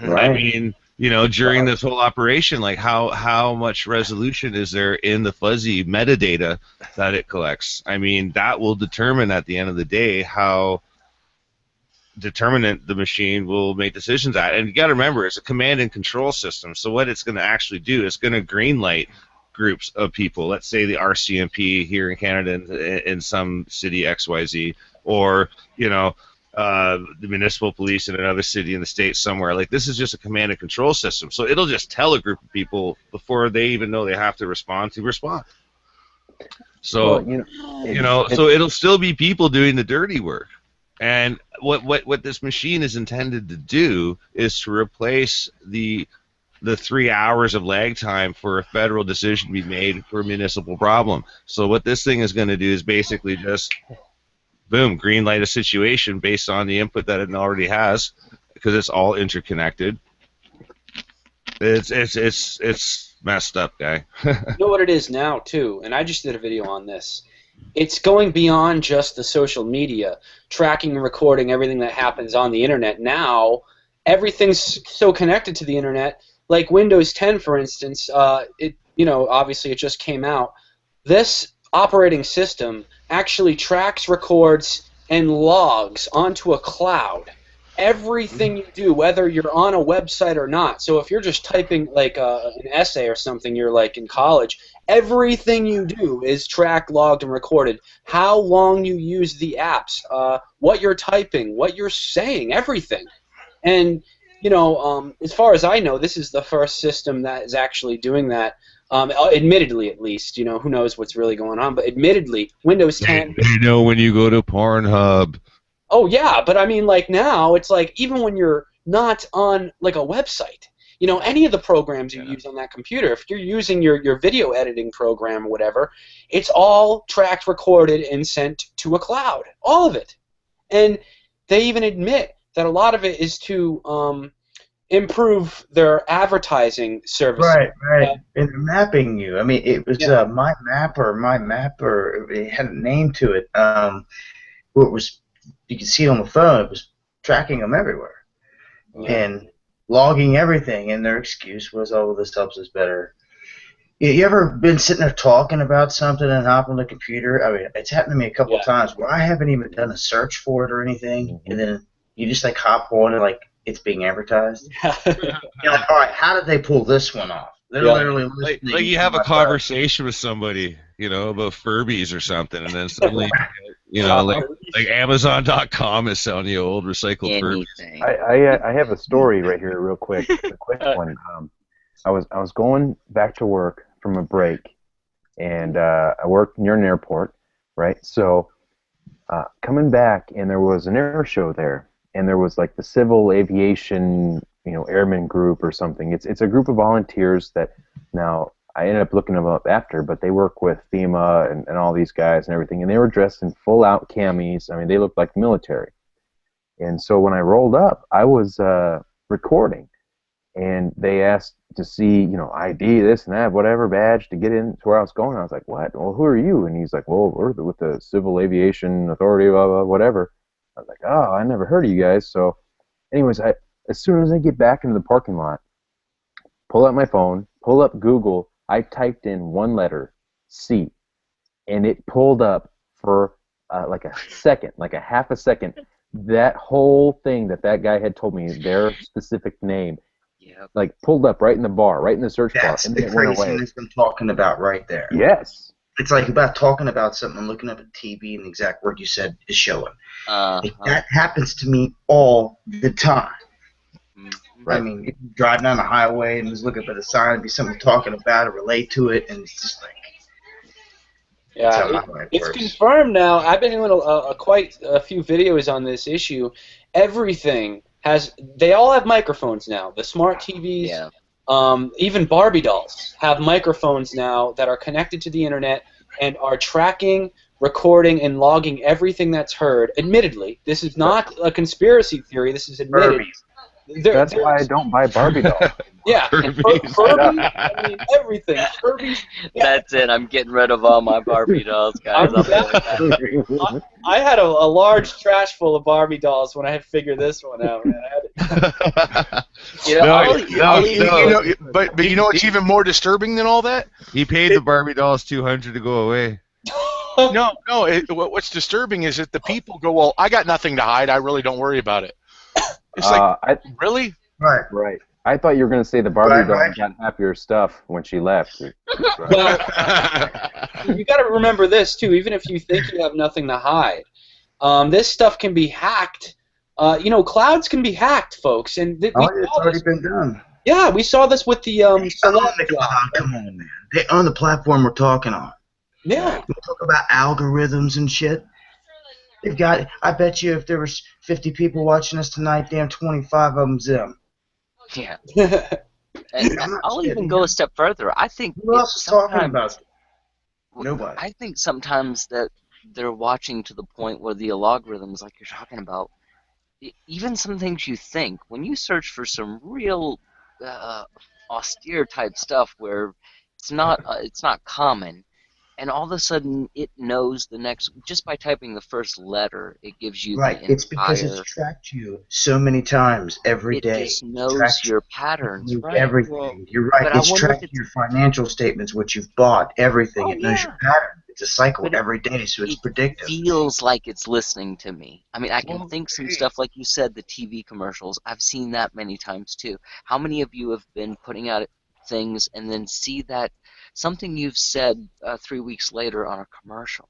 Right. I mean, during this whole operation, how much resolution is there in the fuzzy metadata that it collects? I mean, that will determine at the end of the day how determinant the machine will make decisions at. And you got to remember, it's a command and control system. So what it's going to actually do is going to green light groups of people. Let's say the RCMP here in Canada in some city XYZ, or the municipal police in another city in the States somewhere. This is just a command and control system. So it'll just tell a group of people before they even know they have to respond. So so it'll still be people doing the dirty work. And what this machine is intended to do is to replace the 3 hours of lag time for a federal decision to be made for a municipal problem. So what this thing is going to do is basically just, boom, green light a situation based on the input that it already has, because it's all interconnected. It's messed up, guy. You know what it is now, too, and I just did a video on this. It's going beyond just the social media, tracking and recording everything that happens on the internet. Now, everything's so connected to the internet. Like Windows 10, for instance, obviously it just came out. This operating system actually tracks, records, and logs onto a cloud everything you do, whether you're on a website or not. So if you're just typing an essay or something, you're in college, everything you do is tracked, logged, and recorded. How long you use the apps, what you're typing, what you're saying, everything. And as far as I know, this is the first system that is actually doing that. Admittedly, at least, you know, who knows what's really going on, but admittedly, Windows 10. They know when you go to Pornhub. Oh yeah, but I mean, like now, it's like even when you're not on like a website, you know, any of the programs you use on that computer, if you're using your video editing program or whatever, it's all tracked, recorded, and sent to a cloud, all of it. And they even admit that a lot of it is to improve their advertising service. Right, right. And they're mapping you. I mean, it was My Mapper. It had a name to it. Where it was, you could see it on the phone. It was tracking them everywhere and logging everything. And their excuse was, "Oh, well, this helps us better." You ever been sitting there talking about something and hop on the computer? I mean, it's happened to me a couple of times where I haven't even done a search for it or anything, and then you just like hop on and like it's being advertised. You're like, all right, how did they pull this one off? They're literally listening. Like you have a conversation with somebody, you know, about Furbies or something, and then suddenly, you know, like Amazon.com is selling you old recycled Furbies. I have a story right here, real quick. A quick one. I was going back to work from a break, and I worked near an airport, right? So coming back, and there was an air show there, and there was like the Civil Aviation, you know, Airmen Group or something. It's a group of volunteers that now I ended up looking them up after, but they work with FEMA and all these guys and everything, and they were dressed in full-out camis. I mean, they looked like military. And so when I rolled up, I was recording, and they asked to see, you know, ID, this and that, whatever, badge to get in to where I was going. I was like, what? Well, who are you? And he's like, well, we're with the Civil Aviation Authority, blah, blah, whatever. I was like, oh, I never heard of you guys. So anyways, as soon as I get back into the parking lot, pull out my phone, pull up Google, I typed in one letter, C, and it pulled up for like a second, like a half a second, that whole thing that guy had told me, their specific name. Like pulled up right in the bar, right in the search bar, and then it went away. That's the craziness I'm talking about right there. Yes. It's like about talking about something and looking up at TV and the exact word you said is showing. Like, that happens to me all the time. Right. I mean, if you drive down the highway and just look up at a sign and be someone talking about it, relate to it, and it's just like... Yeah, it's confirmed now. I've been doing quite a few videos on this issue. Everything they all have microphones now. The smart TVs, even Barbie dolls have microphones now that are connected to the internet and are tracking, recording, and logging everything that's heard. Admittedly, this is not a conspiracy theory. This is admitted. That's why I don't buy Barbie dolls. Yeah, Furby, I mean, everything. Furby. Yeah. That's it. I'm getting rid of all my Barbie dolls, guys. I had a large trash full of Barbie dolls when I had figured this one out, man. But you know what's even more disturbing than all that? He paid the Barbie dolls $200 to go away. No. What's disturbing is that the people go, well, I got nothing to hide. I really don't worry about it. It's like, really? Right. I thought you were going to say the Barbie doll got half your stuff when she left. Well, you got to remember this, too. Even if you think you have nothing to hide, this stuff can be hacked. You know, clouds can be hacked, folks. And it's already been done. Yeah, we saw this with the... Come on, man. They own the platform we're talking on. Yeah. We talk about algorithms and shit. They've got. I bet you if there was 50 people watching us tonight, damn 25 of them's them. Yeah. And I'll even go a step further. I think who else is talking about it? Nobody. I think sometimes that they're watching to the point where the algorithms, like you're talking about, even some things you think when you search for some real austere type stuff where it's not common. And all of a sudden, it knows the next, just by typing the first letter, it gives you the entire... It's because it's tracked you so many times every day. It just knows your patterns, right? Everything. Well, you're right. It's tracked your financial statements, what you've bought, everything. It knows your pattern. It's a cycle every day, so it's predictive. It feels like it's listening to me. I mean, I can think some stuff, like you said, the TV commercials. I've seen that many times, too. How many of you have been putting out things and then see that something you've said 3 weeks later on a commercial?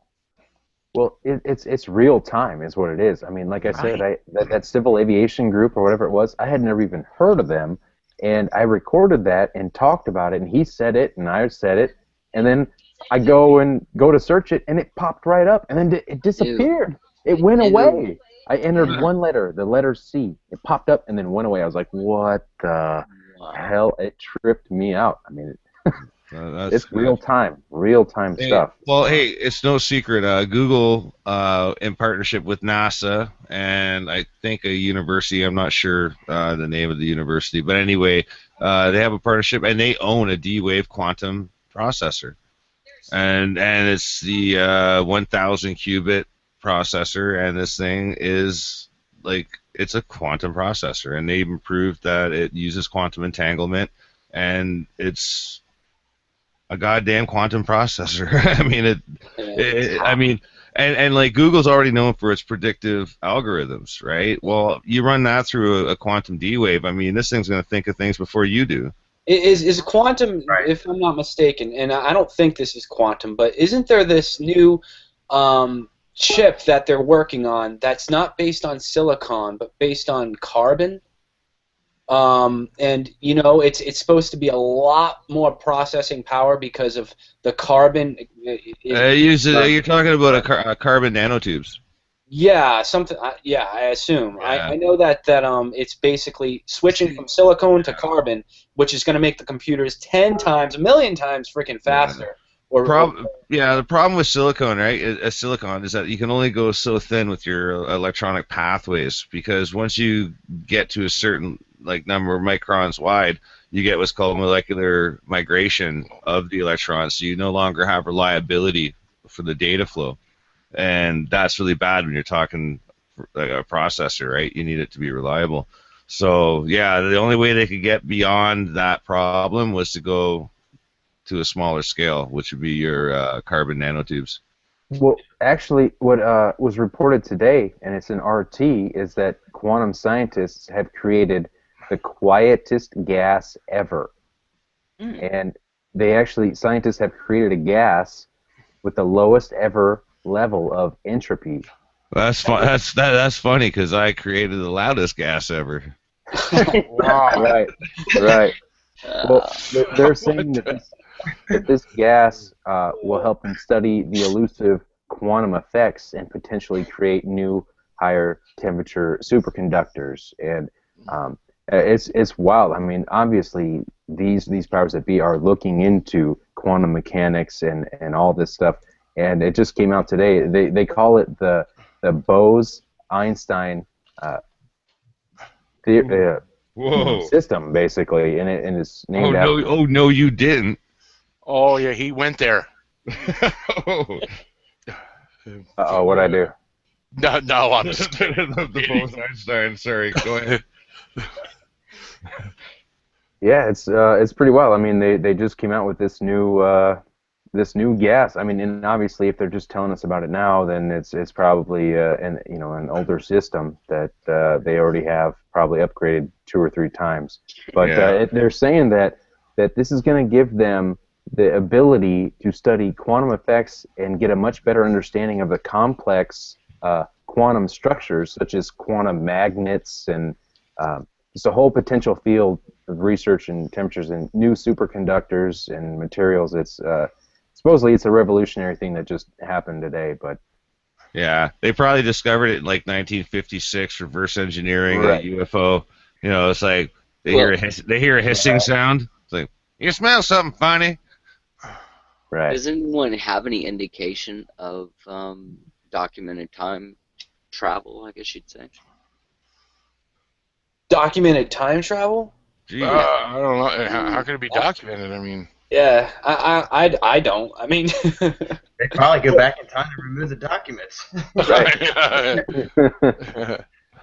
Well, it's real time is what it is. I mean, like I said, that Civil Aviation Group or whatever it was, I had never even heard of them, and I recorded that and talked about it, and he said it, and I said it, and then I go to search it, and it popped right up, and then it disappeared. It went away. I entered one letter, the letter C. It popped up and then went away. I was like, what the hell? It tripped me out. I mean, it's real time stuff. Well, hey, it's no secret. Google, in partnership with NASA and I think a university, I'm not sure the name of the university, but anyway, they have a partnership and they own a D-Wave quantum processor. And it's the 1,000 qubit processor, and this thing is like, it's a quantum processor, and they even proved that it uses quantum entanglement, and it's a goddamn quantum processor. I mean, and like Google's already known for its predictive algorithms, right? Well, you run that through a quantum D-Wave. I mean, this thing's going to think of things before you do. Is quantum, if I'm not mistaken, and I don't think this is quantum, but isn't there this new chip that they're working on that's not based on silicon but based on carbon? And you know, it's supposed to be a lot more processing power because of the carbon. You're talking about a carbon nanotubes. Yeah, something. Yeah, I assume. Yeah. I know that it's basically switching from silicone to carbon, which is going to make the computers 10 times, a million times freaking faster. Yeah. The problem with silicone, right? Silicon is that you can only go so thin with your electronic pathways, because once you get to a certain number of microns wide, you get what's called molecular migration of the electrons. So you no longer have reliability for the data flow. And that's really bad when you're talking like a processor, right? You need it to be reliable. So, yeah, the only way they could get beyond that problem was to go to a smaller scale, which would be your carbon nanotubes. Well, actually, what was reported today, and it's in RT, is that quantum scientists have created the quietest gas ever. And scientists have created a gas with the lowest ever level of entropy. That's fun. That's funny, because I created the loudest gas ever. Wow. Right. Well, they're saying that this gas will help them study the elusive quantum effects and potentially create new higher temperature superconductors. And it's wild. I mean, obviously these powers that be are looking into quantum mechanics and all this stuff. And it just came out today. They call it the Bose-Einstein system, basically, and it's named after. Oh no, you didn't. Oh yeah, he went there. Uh-oh, what'd I do? No, I'm just the Bose-Einstein. Sorry, go ahead. Yeah, it's pretty wild. I mean, they just came out with this new gas. I mean, and obviously, if they're just telling us about it now, then it's probably an older system that they already have probably upgraded 2 or 3 times. But they're saying that this is going to give them the ability to study quantum effects and get a much better understanding of the complex quantum structures, such as quantum magnets and just a whole potential field of research and temperatures and new superconductors and materials. It's supposedly it's a revolutionary thing that just happened today, but yeah, they probably discovered it in like 1956, reverse engineering a UFO. You know, it's like they hear a hissing sound. It's like, you smell something funny. Right. Does anyone have any indication of documented time travel, I guess you'd say? Documented time travel? I don't know. How can it be documented? I mean... Yeah, I don't. I mean... They probably go back in time and remove the documents. Right.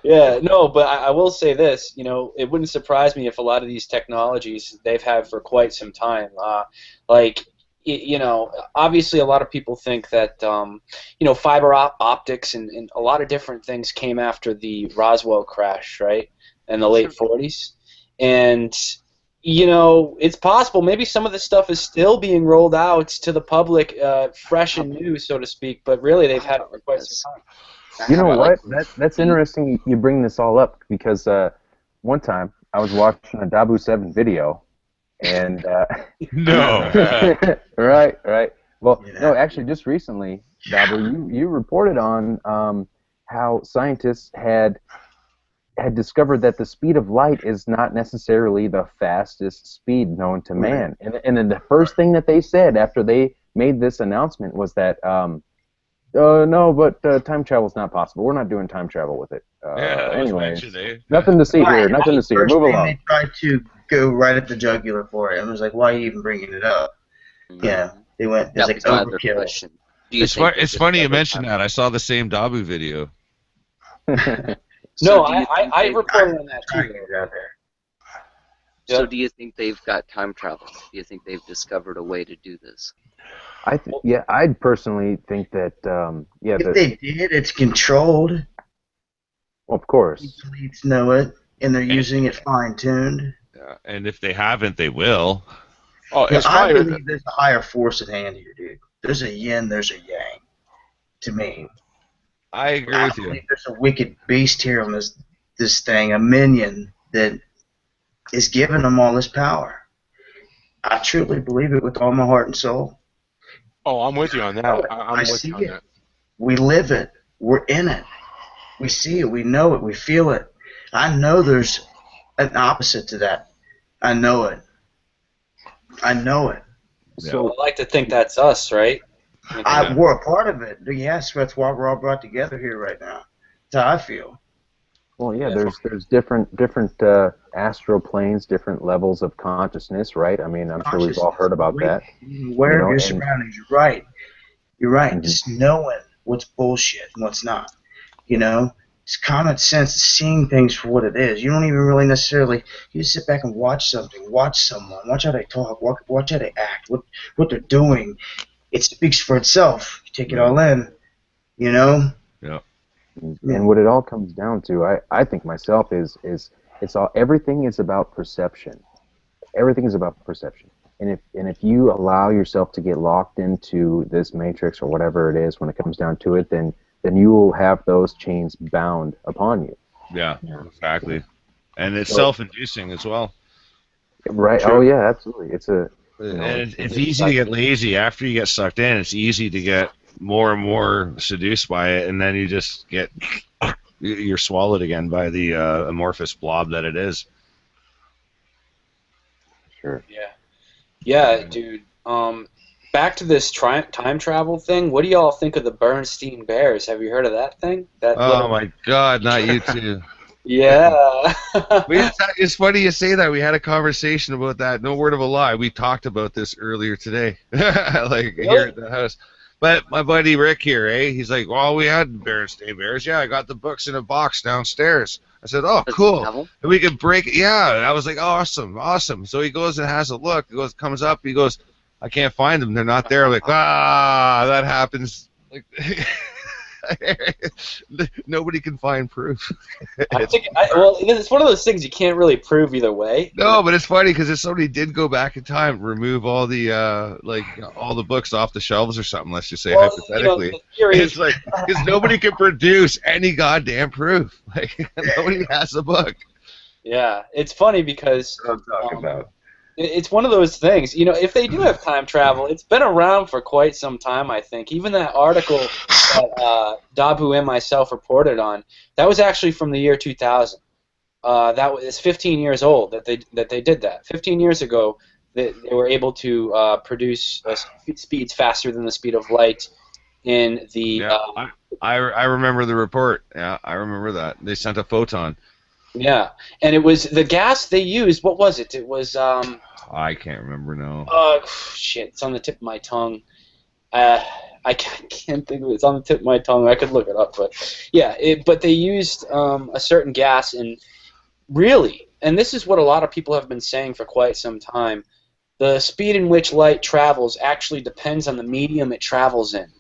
Yeah, no, but I will say this, you know, it wouldn't surprise me if a lot of these technologies they've had for quite some time, you know, obviously a lot of people think that, you know, fiber optics and a lot of different things came after the Roswell crash, right, in the late 40s. And, you know, it's possible maybe some of this stuff is still being rolled out to the public, fresh and new, so to speak, but really they've had it for quite some time. You know what? That's interesting you bring this all up, because one time I was watching a Dabu 7 video, and No. right. Well, Yeah. no, actually, just recently, Dabu, you reported on how scientists had discovered that the speed of light is not necessarily the fastest speed known to man. And then the first thing that they said after they made this announcement was that, no, but time travel is not possible. We're not doing time travel with it. Yeah, that was Anyway, mentioned, eh? nothing to see here. Nothing to see here. First Move thing along. they tried to go right at the jugular for it. I was like, why are you even bringing it up? Yeah, they went. It's That like was my other overkill. question. Do you It's, think they it's funny you discovered mentioned that. I saw the same Dabu video. So No, do you think I they've- reported on that Trying to too. get it out there. So Yep. do you think they've got time travel? Do you think they've discovered a way to do this? Yeah, I'd personally think that, If they did, it's controlled. of course. Elites know it, and they're using it fine-tuned. And if they haven't, they will. Oh, But it's I probably believe there's a higher force at hand here, dude. There's a yin, there's a yang. To me, I agree I with you. believe there's a wicked beast here on this thing, a minion that is giving them all this power. I truly believe it with all my heart and soul. Oh, I'm with you on that. I'm with see you on it. that. We live it. We're in it. We see it. We know it. We feel it. I know there's an opposite to that. I know it. I know it. So I like to think that's us, right? We're a part of it. Yes, that's why we're all brought together here right now. That's how I feel. Well, yeah, there's different astral planes, different levels of consciousness, right? I mean, I'm sure we've all heard about that. Aware of your surroundings. You're right. You're right. Mhm. Just knowing what's bullshit and what's not. You know, it's common sense, seeing things for what it is. You don't even really necessarily. You just sit back and watch something, watch someone, watch how they talk, watch how they act, what they're doing. It speaks for itself. You take it all in. You know. Yeah. And what it all comes down to, I think myself, is it's all, everything is about perception. Everything is about perception. And if you allow yourself to get locked into this matrix or whatever it is when it comes down to it, then you will have those chains bound upon you. Yeah, exactly. And it's self-inducing as well. Right. True. Oh yeah, absolutely. It's a and it's easy to get lazy after you get sucked in. It's easy to get more and more seduced by it, and then you just you're swallowed again by the amorphous blob that it is. Sure. Yeah, dude. Back to this time travel thing. What do y'all think of the Bernstein Bears? Have you heard of that thing? Oh my God, not you too. Yeah. It's funny you say that. We had a conversation about that. No word of a lie. We talked about this earlier today, here at the house. But my buddy Rick here, he's like, well, we had Bernstein Bears. Yeah, I got the books in a box downstairs. I said, oh, cool. And we could break it. Yeah. And I was like, awesome. So he goes and has a look. Comes up. He goes, I can't find them. They're not there. I'm like, that happens. Like, nobody can find proof. It's one of those things you can't really prove either way. No, but it's funny because if somebody did go back in time, remove all the all the books off the shelves or something, let's just say hypothetically, it's like because nobody can produce any goddamn proof. Like nobody has a book. Yeah, it's funny because what I'm talking about. It's one of those things, if they do have time travel, it's been around for quite some time, I think. Even that article that Dabu and myself reported on, that was actually from the year 2000. That was 15 years old that they did that. 15 years ago, they were able to produce speeds faster than the speed of light in the... I remember the report. Yeah, I remember that. They sent a photon. Yeah, and it was the gas they used. What was it? It was... I can't remember now. Shit, it's on the tip of my tongue. I can't think of it. It's on the tip of my tongue. I could look it up, but yeah. But they used a certain gas, and really, and this is what a lot of people have been saying for quite some time, the speed in which light travels actually depends on the medium it travels in.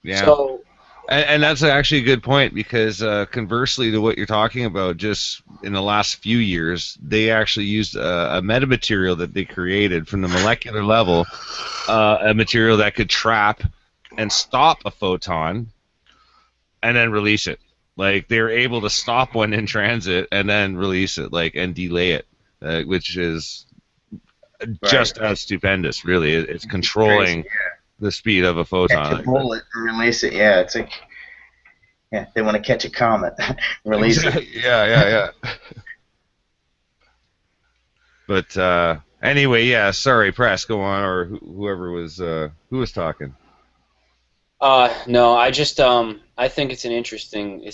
Yeah. So, and that's actually a good point because conversely to what you're talking about, just in the last few years, they actually used a metamaterial that they created from the molecular level, a material that could trap and stop a photon and then release it. Like, they were able to stop one in transit and then release it, and delay it. which is just as stupendous. Really, it's controlling Crazy, yeah. the speed of a photon. Catch a bullet and release it. Yeah, it's like they want to catch a comet, release it. Yeah. But anyway, yeah. Sorry, press. Go on, or whoever was who was talking. No, I just I think it's an interesting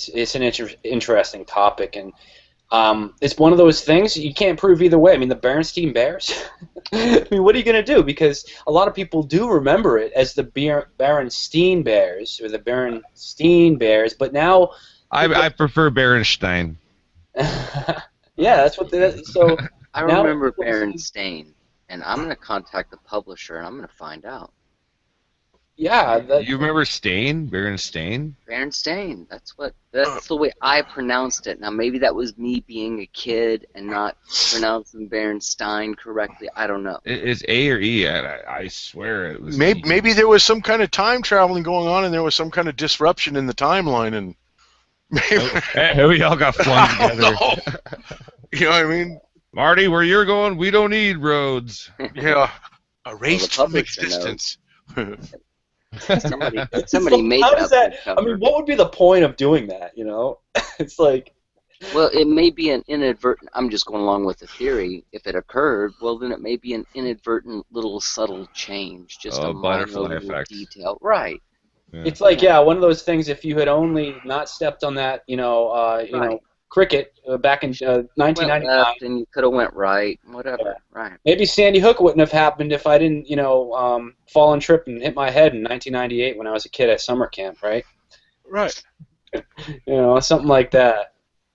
interesting topic, and it's one of those things you can't prove either way. I mean, the Berenstain Bears. I mean, what are you going to do? Because a lot of people do remember it as the Berenstain Bears or the Berenstain Bears, but now I prefer Berenstain. Yeah, that's what. So I remember Berenstain, and I'm going to contact the publisher and I'm going to find out. Yeah, you remember Stain? Berenstain? Berenstain. That's the way I pronounced it. Now maybe that was me being a kid and not pronouncing Berenstain correctly. I don't know. It's A or E. I swear it was. Maybe there was some kind of time traveling going on, and there was some kind of disruption in the timeline, and maybe we all got flung together. You know what I mean? Marty, where you're going, we don't need roads. Yeah, erased from existence. Somebody made that. I mean, what would be the point of doing that? You know, it's like. Well, it may be an inadvertent. I'm just going along with the theory. If it occurred, well, then it may be an inadvertent little subtle change, just a butterfly effect detail, right? Yeah. It's like one of those things. If you had only not stepped on that, you know, cricket back in 1999, left and you could have went right, whatever, right? Maybe Sandy Hook wouldn't have happened if I didn't, fall and trip and hit my head in 1998 when I was a kid at summer camp, right? Right. Something like that.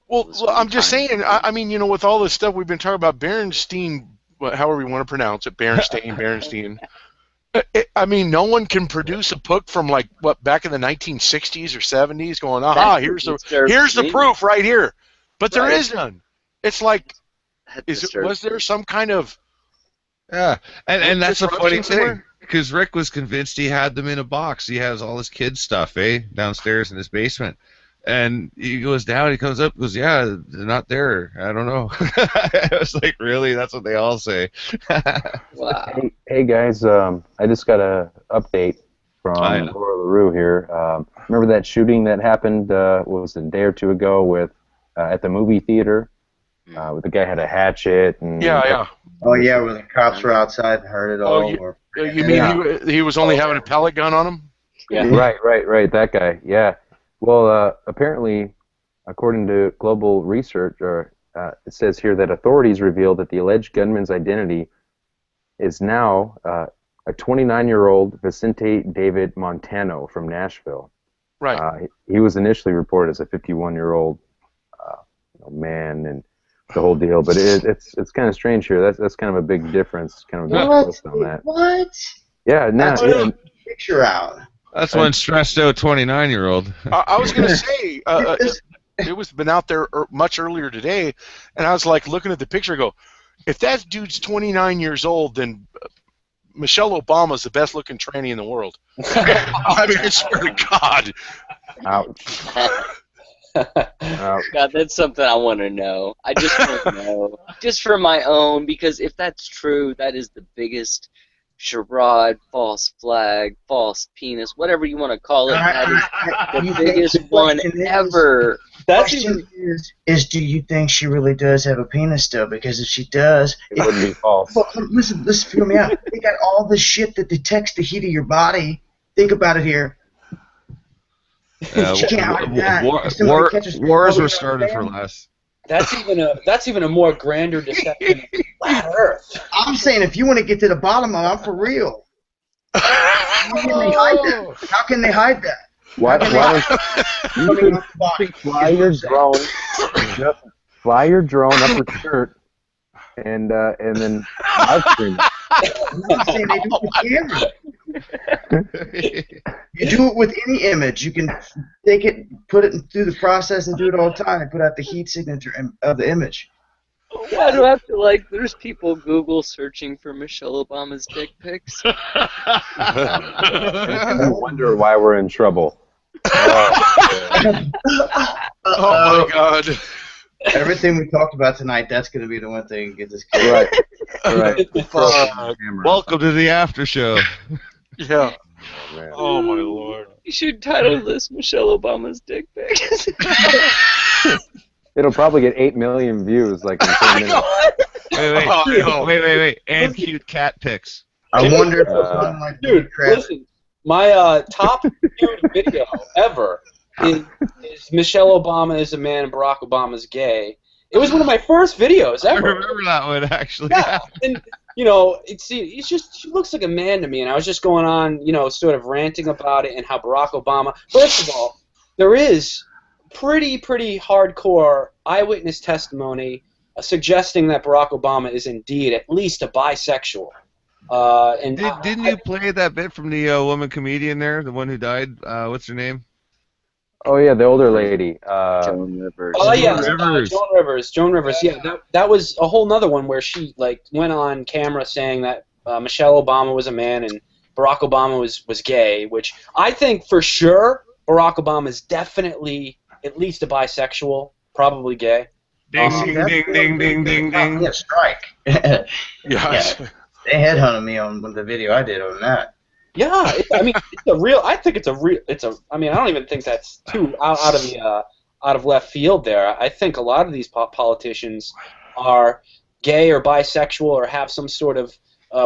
Well, I'm just saying. I mean, with all this stuff we've been talking about, Berenstain, however you want to pronounce it, Berenstain. I mean, no one can produce a book from back in the 1960s or 70s, going, aha, here's the proof right here. But there is none. It's like, was there some kind of... Yeah, and that's a funny thing, because Rick was convinced he had them in a box. He has all his kids' stuff, downstairs in his basement. And he goes down, he comes up, goes, yeah, they're not there. I don't know. I was like, really? That's what they all say. Wow. Hey guys, I just got an update from Laura LaRue here. Remember that shooting that happened, was a day or two ago with at the movie theater? Where the guy had a hatchet and... Yeah. Oh, yeah, where the cops were outside and heard it all. You mean he was only having a pellet gun on him? Yeah. Right, that guy, yeah. Well, apparently, according to Global Research, it says here that authorities revealed that the alleged gunman's identity is now a 29-year-old Vicente David Montano from Nashville. Right. He was initially reported as a 51-year-old man and the whole deal, but it's kind of strange here. That's kind of a big difference. Kind of a big twist on that. What? Yeah, now picture out. That's one stressed out 29-year-old. I was going to say, it was been out there much earlier today, and I was like looking at the picture and go, if that dude's 29 years old, then Michelle Obama's the best looking tranny in the world. I mean, I swear to God. Ouch. God, that's something I want to know. I just want to know. Just for my own, because if that's true, that is the biggest charade, false flag, false penis, whatever you want to call it. That is the biggest one ever. The question is, do you think she really does have a penis still? Because if she does... It wouldn't be false. Well, listen, feel me out. They got all this shit that detects the heat of your body. Think about it here. Wars were started for less. That's even a more grander deception than flat Earth. I'm saying if you want to get to the bottom of it, I'm for real. How can they hide that? How can they hide that? Why you can fly your drone, fly your drone up her shirt, and then live stream it. I'm saying they do it with camera. You do it with any image. You can take it, put it through the process, and do it all the time, and put out the heat signature of the image. Why do I have to, there's people Google searching for Michelle Obama's dick pics? I wonder why we're in trouble. Oh my God. Everything we talked about tonight, that's going to be the one thing that gets us killed. Right. Welcome to the after show. Yeah. Oh, man. Oh my lord. You should title this Michelle Obama's dick pic. It'll probably get 8 million views like in 10 minutes. Wait. And cute cat pics. I wonder if it's on like Dude, listen, my top viewed video ever is Michelle Obama is a man and Barack Obama is gay. It was one of my first videos ever. I remember that one, actually. Yeah, and he's just, she looks like a man to me, and I was just going on, sort of ranting about it and how Barack Obama. First of all, there is pretty hardcore eyewitness testimony suggesting that Barack Obama is indeed at least a bisexual. And didn't you play that bit from the woman comedian there, the one who died? What's her name? Oh yeah, the older lady. Joan Rivers. Oh yeah, Joan Rivers. Yeah, that was a whole nother one where she went on camera saying that Michelle Obama was a man and Barack Obama was gay, which I think for sure Barack Obama is definitely at least a bisexual, probably gay. Ding, ding. Yeah, strike. Yes. Yeah. They headhunted me on the video I did on that. Yeah, I mean, I don't even think that's too out of left field there. I think a lot of these politicians are gay or bisexual or have some sort of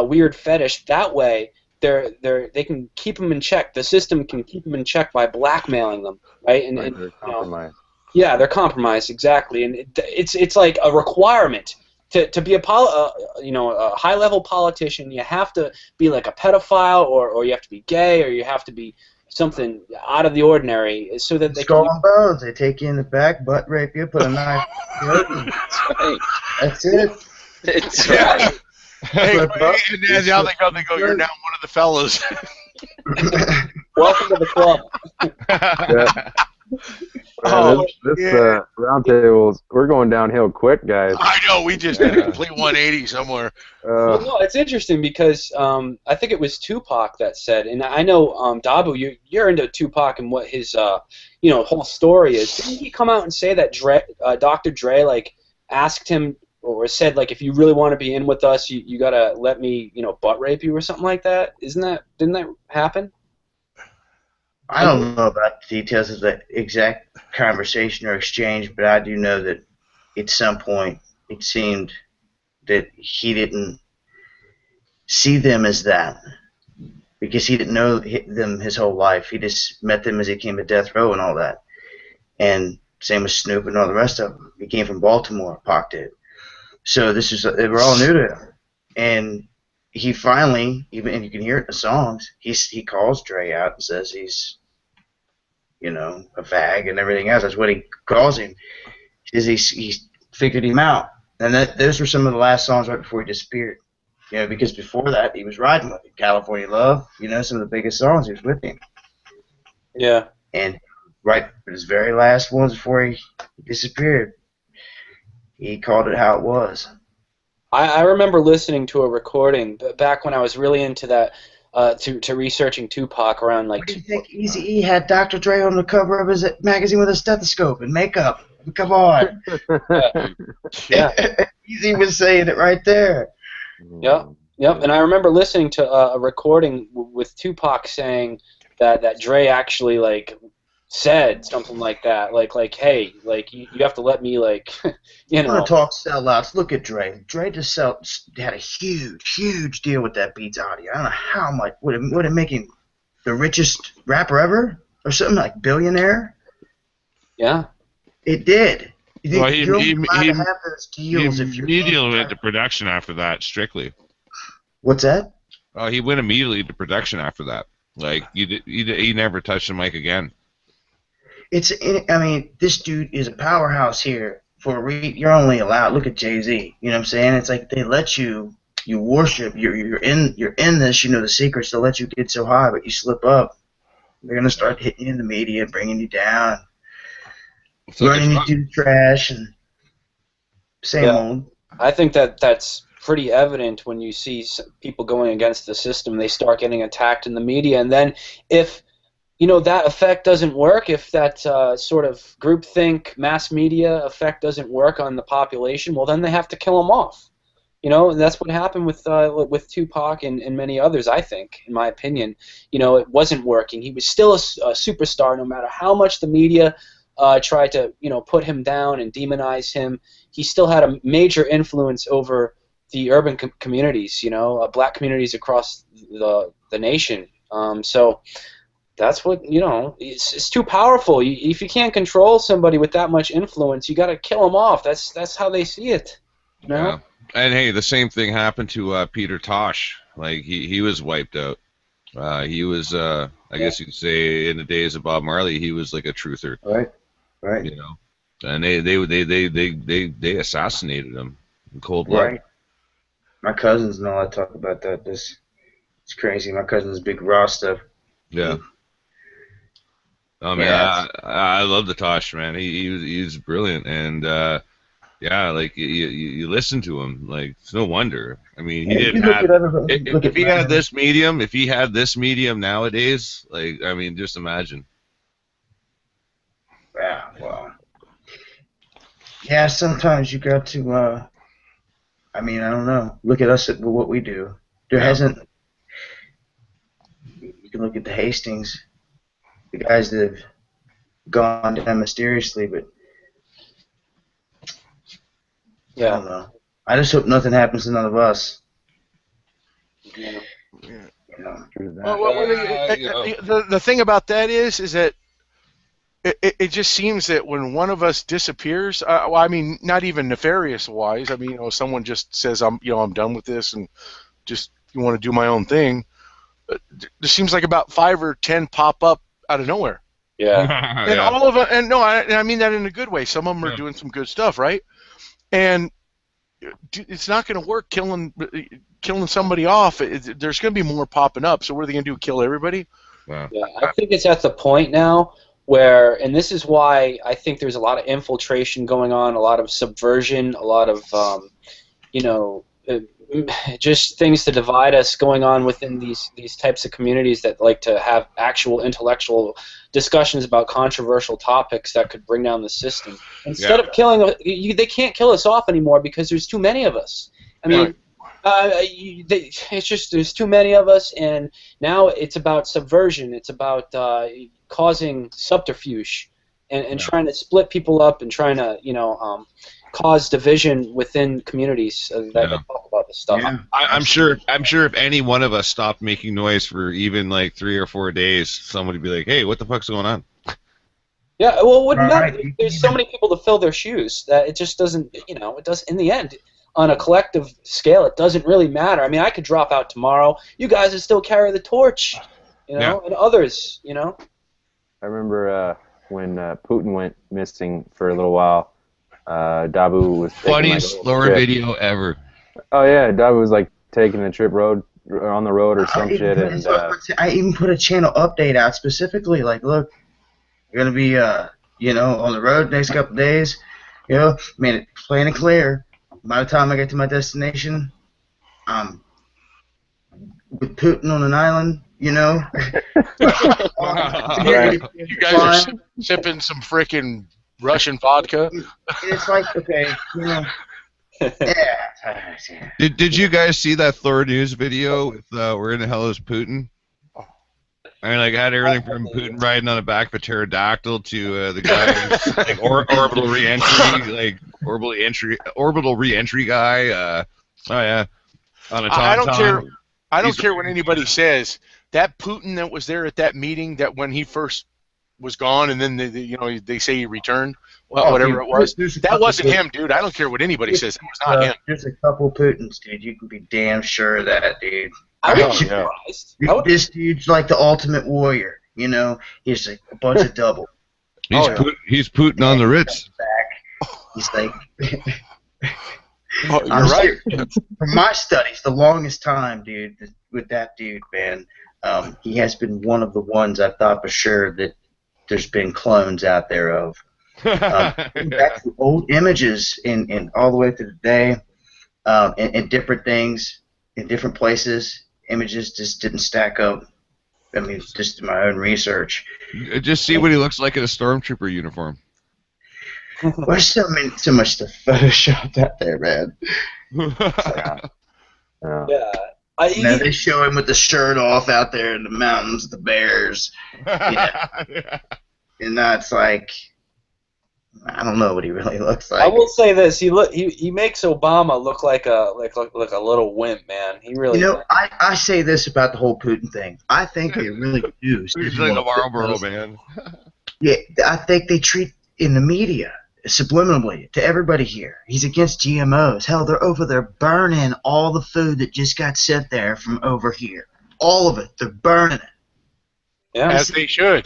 weird fetish. That way, they can keep them in check. The system can keep them in check by blackmailing them, right? And they're compromised. Yeah, they're compromised, exactly, and it's like a requirement. To be a high-level politician, you have to be like a pedophile, or you have to be gay, or you have to be something out of the ordinary, so that they Skull and bones. They take you in the back, butt rape you, put a knife. That's it. It's right. Hey, and then now they go, you're now one of the fellas. Welcome to the club. This round tables, we're going downhill quick, guys. I know, we just did a complete 180 somewhere. Well, no, it's interesting because I think it was Tupac that said, and I know Dabu, you're into Tupac and what his whole story is. Didn't he come out and say that Dr. Dre asked him or said if you really want to be in with us, you gotta let me butt rape you or something like that? Didn't that happen? I don't know about the details of the exact conversation or exchange, but I do know that at some point it seemed that he didn't see them as that because he didn't know them his whole life. He just met them as he came to death row and all that. And same with Snoop and all the rest of them. He came from Baltimore, Pac did. So they were all new to him. And he finally, even and you can hear it in the songs, he calls Dre out and says he's a fag and everything else. That's what he calls him. He figured him out. And those were some of the last songs right before he disappeared. Because before that, he was riding with him. California Love, some of the biggest songs, he was with him. Yeah. And right his very last ones before he disappeared, he called it how it was. I remember listening to a recording back when I was really into that, to researching Tupac around What do you think Eazy-E had Dr. Dre on the cover of his magazine with a stethoscope and makeup? Come on. Yeah. Eazy was saying it right there. Yep. And I remember listening to a recording with Tupac saying that Dre actually said something like that, hey, you have to let me I'm gonna talk sellouts. Look at Dre. Dre just had a huge deal with that Beats audio. I don't know how much. Would it make him the richest rapper ever, or something like billionaire? Yeah, it did. Well, he have those deals if you're immediately went to production after that, strictly. What's that? He went immediately to production after that. He never touched the mic again. This dude is a powerhouse here. You're only allowed. Look at Jay-Z. You know what I'm saying? It's like they let you worship. You're in this. The secrets. They'll let you get so high, but you slip up, they're gonna start hitting you in the media and bringing you down, running you through the trash and same old. I think that's pretty evident when you see people going against the system. They start getting attacked in the media, and then if that effect doesn't work, if that sort of groupthink, mass media effect doesn't work on the population, well, then they have to kill them off. And that's what happened with Tupac and many others, I think, in my opinion. It wasn't working. He was still a superstar no matter how much the media tried to, put him down and demonize him. He still had a major influence over the urban communities, black communities across the nation. So that's what, it's too powerful. If you can't control somebody with that much influence, you got to kill them off. That's how they see it. Yeah. And hey, the same thing happened to Peter Tosh. Like he was wiped out. He was, I guess you could say, in the days of Bob Marley, he was like a truther. Right. And they assassinated him in cold blood. Right. My cousins know I talk about that. It's crazy. My cousin's big raw stuff. Yeah. Oh man, I love the Tosh, man. He was brilliant, and like you listen to him, like it's no wonder. I mean, he didn't have. If he had this medium, nowadays, like I mean, just imagine. Yeah, well, yeah. Sometimes you got to. I mean, I don't know. Look at us at what we do. There hasn't. You can look at the Hastings, the guys that have gone down mysteriously, but I don't know. I just hope nothing happens to none of us. The thing about that is that it just seems that when one of us disappears, well, I mean, not even nefarious wise. I mean, someone just says, I'm done with this and just want to do my own thing. There seems like about 5 or 10 pop up out of nowhere. Yeah. And all of them, and no, I mean that in a good way. Some of them are doing some good stuff, right? And it's not going to work killing somebody off. There's going to be more popping up. So what are they going to do? Kill everybody? Wow. Yeah, I think it's at the point now where, and this is why I think there's a lot of infiltration going on, a lot of subversion, a lot of, just things to divide us going on within these types of communities that like to have actual intellectual discussions about controversial topics that could bring down the system. Instead of killing, they can't kill us off anymore because there's too many of us. I mean, it's just there's too many of us, and now it's about subversion. It's about causing subterfuge and trying to split people up and trying to cause division within communities that talk about this stuff. Yeah. I'm sure if any one of us stopped making noise for even like 3 or 4 days, someone would be like, "Hey, what the fuck's going on?" Yeah, well, it wouldn't matter. There's so many people to fill their shoes that it just doesn't. It does in the end. On a collective scale, it doesn't really matter. I mean, I could drop out tomorrow. You guys would still carry the torch, and others, I remember when Putin went missing for a little while. Dabu was taking, funniest lore video ever. Oh yeah, Dabu was like taking the trip on the road or some shit, and I even put a channel update out specifically, like, look, we're gonna be on the road next couple days. Made it plain and clear. By the time I get to my destination, I'm with Putin on an island. You guys are sipping some frickin' Russian vodka. It's like, okay, Did you guys see that Thor News video with where in the hell is Putin? I mean, like, had everything from Putin riding on the back of a pterodactyl to the guy like orbital re-entry guy. On a tauntaun. I don't care what anybody says. That Putin that was there at that meeting, that when he first was gone, and then they say he returned. Well, whatever it was, that wasn't him, dude. I don't care what anybody says. It was not him. There's a couple Putins, dude. You can be damn sure of that, dude. This dude's like the ultimate warrior. He's like a bunch of double. He's Putin on the Ritz. He's like. You're right. From my studies, the longest time, dude, with that dude, man, he has been one of the ones I thought for sure that there's been clones out there of. Back to old images and all the way to today, and different things in different places, images just didn't stack up. I mean, just my own research. Just see what he looks like in a stormtrooper uniform. There's so much to Photoshop out there, man. Yeah. They show him with the shirt off out there in the mountains, the bears. And that's like, I don't know what he really looks like. I will say this: he makes Obama look like a little wimp, man. He really. You know, I say this about the whole Putin thing. I think they really do. He's like a Marlboro man. Yeah, I think they treat in the media subliminally to everybody here. He's against GMOs. Hell, they're over there burning all the food that just got sent there from over here. All of it. They're burning it. Yeah, as they should.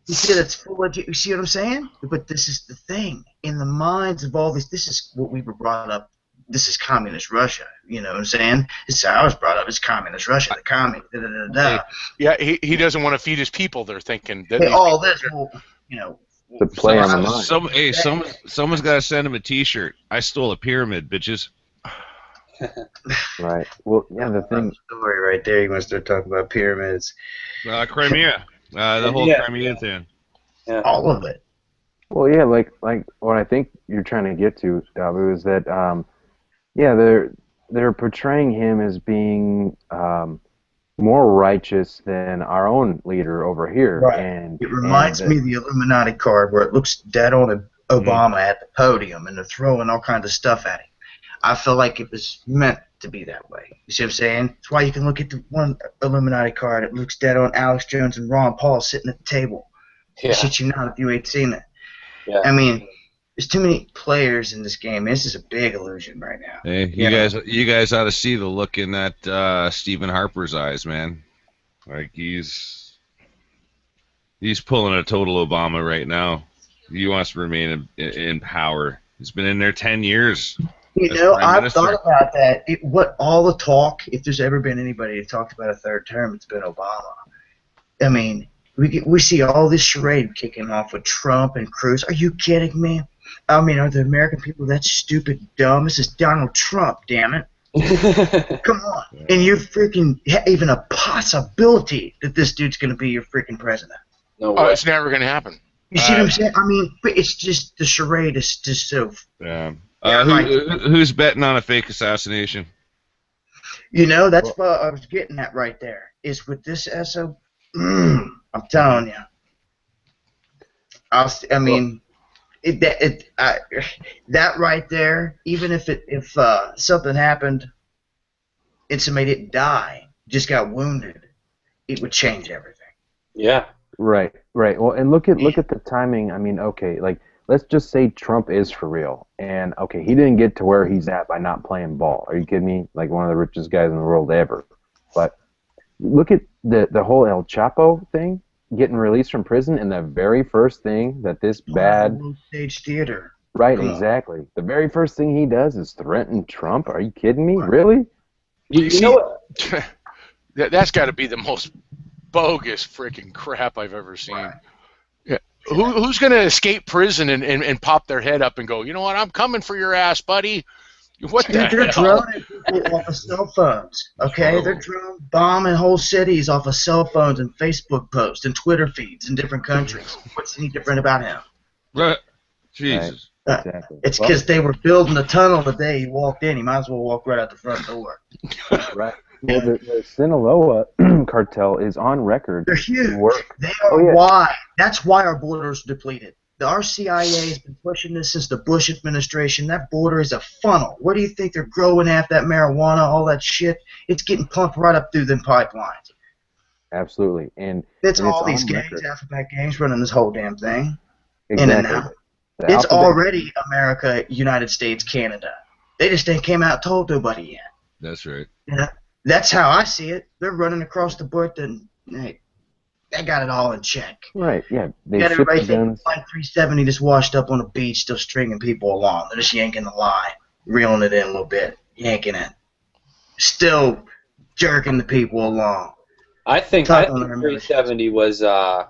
You see that's full of. You see what I'm saying? But this is the thing in the minds of all these. This is what we were brought up. This is communist Russia. You know what I'm saying? This is how I was brought up. It's communist Russia. The communist. Da, da, da, da. Yeah, he doesn't want to feed his people. They're thinking that all this, you know. The play on the mind. Someone's got to send him a T-shirt. I stole a pyramid, bitches. Right. Well, yeah. The thing. Story right there. You want to start talking about pyramids? Crimea. The whole Crimea thing. Yeah. All of it. Well, yeah. Like what I think you're trying to get to, Dabu, is that they're portraying him as being more righteous than our own leader over here. Right. And it reminds me of the Illuminati card where it looks dead on Obama at the podium and they're throwing all kinds of stuff at him. I feel like it was meant to be that way. You see what I'm saying? That's why you can look at the one Illuminati card. It looks dead on Alex Jones and Ron Paul sitting at the table. Yeah. Shit you not if you ain't seen it. Yeah. I mean, there's too many players in this game. This is a big illusion right now. Hey, you guys ought to see the look in that Stephen Harper's eyes, man. Like he's pulling a total Obama right now. He wants to remain in power. He's been in there 10 years. You know, I've thought about that. What all the talk, if there's ever been anybody that talked about a third term, it's been Obama. I mean, we see all this charade kicking off with Trump and Cruz. Are you kidding me? I mean, are the American people that stupid dumb? This is Donald Trump, damn it. Come on. And you're freaking even a possibility that this dude's going to be your freaking president. No Oh, way. it's never going to happen. You see what I'm saying? I mean, it's just the charade is just so. Yeah. Who's betting on a fake assassination? You know, that's what I was getting at right there. Is with this SO. I'm telling you. I mean, that right there. Even if something happened and somebody didn't die, just got wounded, it would change everything. Yeah. Right. Well, and look at the timing. I mean, okay, like let's just say Trump is for real, and okay, he didn't get to where he's at by not playing ball. Are you kidding me? Like one of the richest guys in the world ever. But look at the whole El Chapo thing, getting released from prison, and the very first thing that this bad stage theater. Right, exactly. The very first thing he does is threaten Trump. Are you kidding me? Really? You know what? That's got to be the most bogus freaking crap I've ever seen. Right. Yeah. Who's going to escape prison and pop their head up and go, you know what, I'm coming for your ass, buddy? What the They're hell? droning people off of cell phones, okay? They're bombing whole cities off of cell phones and Facebook posts and Twitter feeds in different countries. What's any different about him? Right. Jesus. Exactly. It's because they were building the tunnel the day he walked in. He might as well walk right out the front door. Right. Well, the Sinaloa cartel is on record. They're huge. Work. They are why. That's why our border is depleted. Our CIA has been pushing this since the Bush administration. That border is a funnel. What do you think they're growing at, that marijuana, all that shit? It's getting pumped right up through them pipelines. Absolutely. And it's all these gangs, alphabet gangs, running this whole damn thing. Exactly. In and out. It's already America, United States, Canada. They just ain't came out and told nobody yet. That's right. Yeah. That's how I see it. They're running across the border and they got it all in check. Right, yeah. They got everybody thinking guns. Flight 370 just washed up on a beach, still stringing people along. They're just yanking the line, reeling it in a little bit, yanking it. Still jerking the people along. I think 370 was, I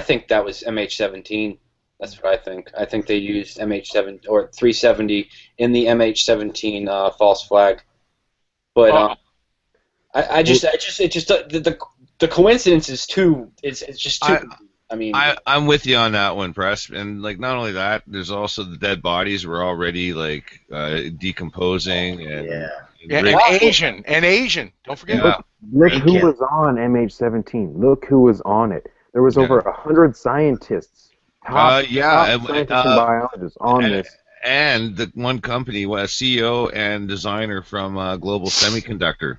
think that was MH17. That's what I think. I think they used MH7 or 370 in the MH17 false flag. But it just the coincidence is too. It's just too. I mean, I'm with you on that one, Press. And like, not only that, there's also the dead bodies were already like decomposing and Asian. Don't forget. Yeah. Look who was on MH17. Look who was on it. There was over 100 scientists, top scientists and biologists on this. And the one company was CEO and designer from Global Semiconductor.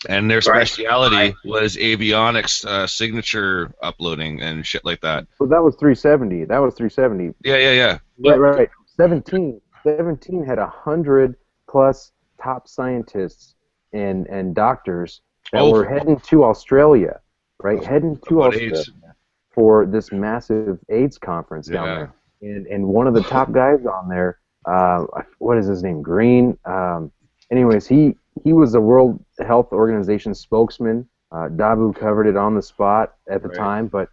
And their speciality was avionics signature uploading and shit like that. Well, that was 370. That was 370. Yeah. Right. 17 had 100 plus top scientists and doctors that were heading to Australia, right? Heading to Australia for this massive AIDS conference down there. And one of the top guys on there, what is his name? Green. Anyways, he was the World Health Organization spokesman. Dabu covered it on the spot at the time, but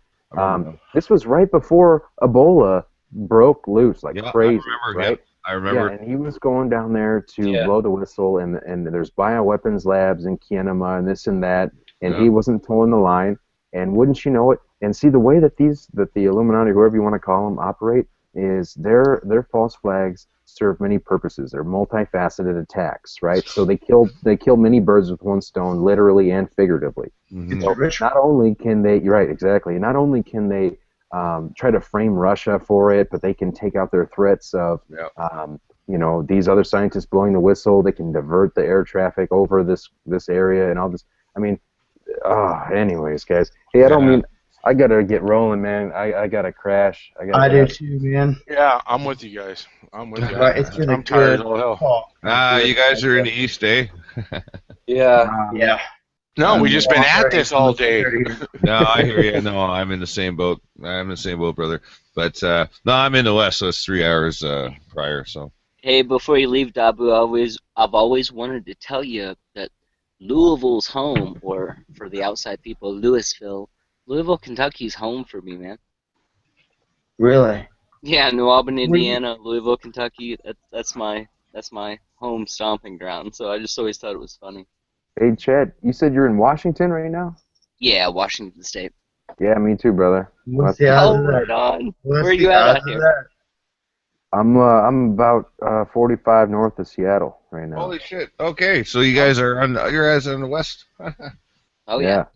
this was right before Ebola broke loose like crazy, right? I remember. Yeah, and he was going down there to blow the whistle, and there's bioweapons labs in Kianama and this and that, and he wasn't towing the line, and wouldn't you know it? And see, the way that the Illuminati, whoever you want to call them, operate is their false flags serve many purposes. They're multifaceted attacks, right? So they kill many birds with one stone, literally and figuratively. So not only can they, you're right, exactly. Not only can they try to frame Russia for it, but they can take out their threats of, these other scientists blowing the whistle. They can divert the air traffic over this area and all this. I mean, anyways, guys. Hey, I don't mean. I gotta get rolling, man. I gotta crash. I do too, man. Yeah, I'm with you guys. I'm with you. Right, it's been I'm tired as all hell. You guys are in the East, eh? Yeah. No, we just been at this all day. No, I hear you. No, I'm in the same boat. I'm in the same boat, brother. But no, I'm in the West, so it's 3 hours prior. So. Hey, before you leave, Dabu, I've always wanted to tell you that Louisville's home, or for the outside people, Louisville, Kentucky's home for me, man. Really? Yeah, New Albany, Indiana, Louisville, Kentucky. That's my home stomping ground. So I just always thought it was funny. Hey, Chad, you said you're in Washington right now? Yeah, Washington State. Yeah, me too, brother. Right on. Where are you at out here? I'm about 45 north of Seattle right now. Holy shit! Okay, so you guys are on the west. Oh yeah.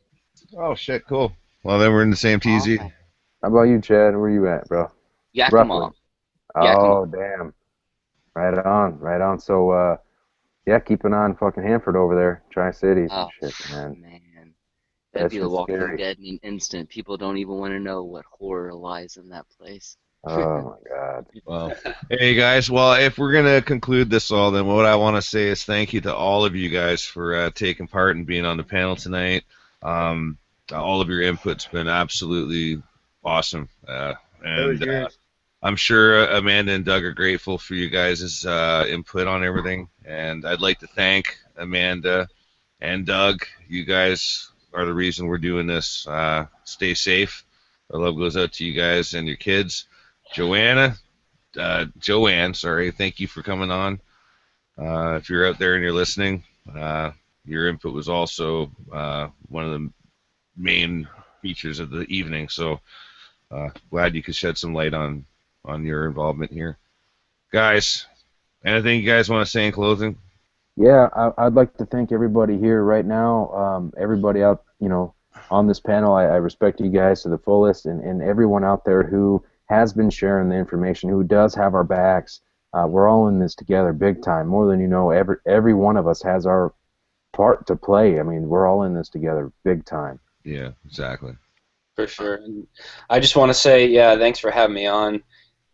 Oh shit! Cool. Well, then we're in the same TZ. How about you, Chad? Where you at, bro? Yakima. Oh, damn. Right on. So, keeping on fucking Hanford over there, Tri-Cities and shit, man. That'd be The Walking Dead in an instant. People don't even want to know what horror lies in that place. Oh, my God. Well, hey, guys. Well, if we're going to conclude this all, then what I want to say is thank you to all of you guys for taking part and being on the panel tonight. All of your input's been absolutely awesome. And I'm sure Amanda and Doug are grateful for you guys' input on everything. And I'd like to thank Amanda and Doug. You guys are the reason we're doing this. Stay safe. Our love goes out to you guys and your kids. Joanne, thank you for coming on. If you're out there and you're listening, your input was also one of the main features of the evening. So glad you could shed some light on your involvement here. Guys, anything you guys want to say in closing? Yeah, I'd like to thank everybody here right now. Everybody out, on this panel, I respect you guys to the fullest, and everyone out there who has been sharing the information, who does have our backs. We're all in this together big time. More than you know, every one of us has our part to play. I mean, we're all in this together big time. Yeah, exactly. For sure. And I just want to say, thanks for having me on,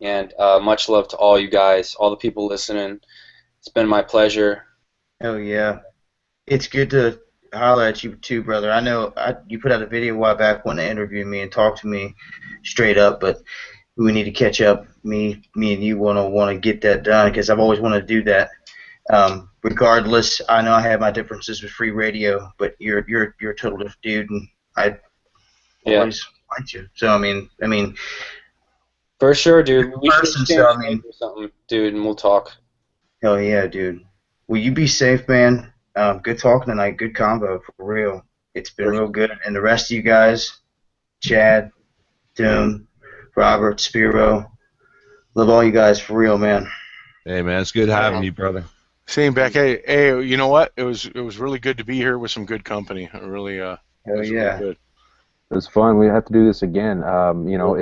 and much love to all you guys, all the people listening. It's been my pleasure. Oh, yeah. It's good to holler at you, too, brother. I know you put out a video a while back wanting to interview me and talk to me straight up, but we need to catch up. Me and you want to get that done, because I've always wanted to do that. Regardless, I know I have my differences with free radio, but you're a total different dude, and I always liked you. So I mean, for sure, dude. We person, should so, something, dude, and we'll talk. Hell yeah, dude. Will you be safe, man? Good talking tonight. Good combo, for real. It's been real good. And the rest of you guys, Chad, Doom, Robert, Spiro, love all you guys for real, man. Hey, man, it's good having you, brother. Same back. Hey, you know what? It was really good to be here with some good company. It really, Hell was yeah. really good. It was fun. We have to do this again. You know,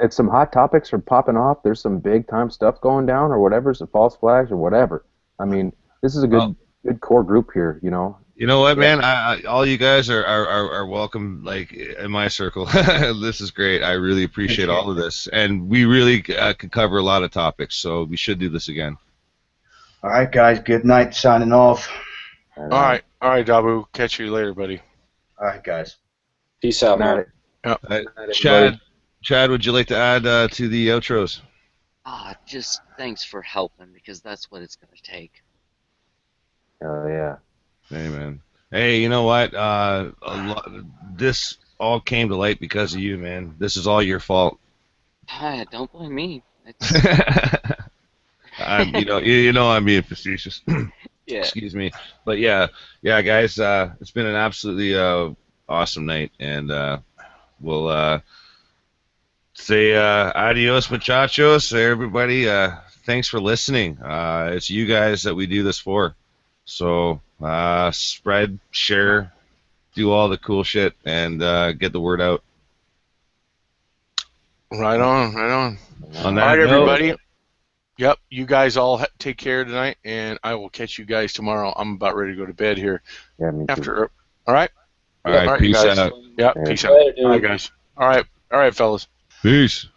if some hot topics are popping off, there's some big time stuff going down or whatever, some false flags or whatever. I mean, this is a good core group here, you know. You know what, man? All you guys are welcome, like, in my circle. This is great. I really appreciate all of this. And we really could cover a lot of topics, so we should do this again. All right, guys. Good night. Signing off. All right, Dabu. Catch you later, buddy. All right, guys. Peace out, man. Chad, would you like to add to the outros? Just thanks for helping, because that's what it's going to take. Oh, yeah. Hey, man. Hey, you know what? This all came to light because of you, man. This is all your fault. Don't blame me. You know I'm being facetious. Yeah. Excuse me. But yeah, guys, it's been an absolutely awesome night, and we'll say adios, muchachos, everybody. Thanks for listening. It's you guys that we do this for. So spread, share, do all the cool shit, and get the word out. Right on. On All right, everybody. Yep, you guys all take care tonight, and I will catch you guys tomorrow. I'm about ready to go to bed here. Yeah, me too. After, all right? All right, peace out. Yeah, peace out. All right, guys. All right, fellas. Peace.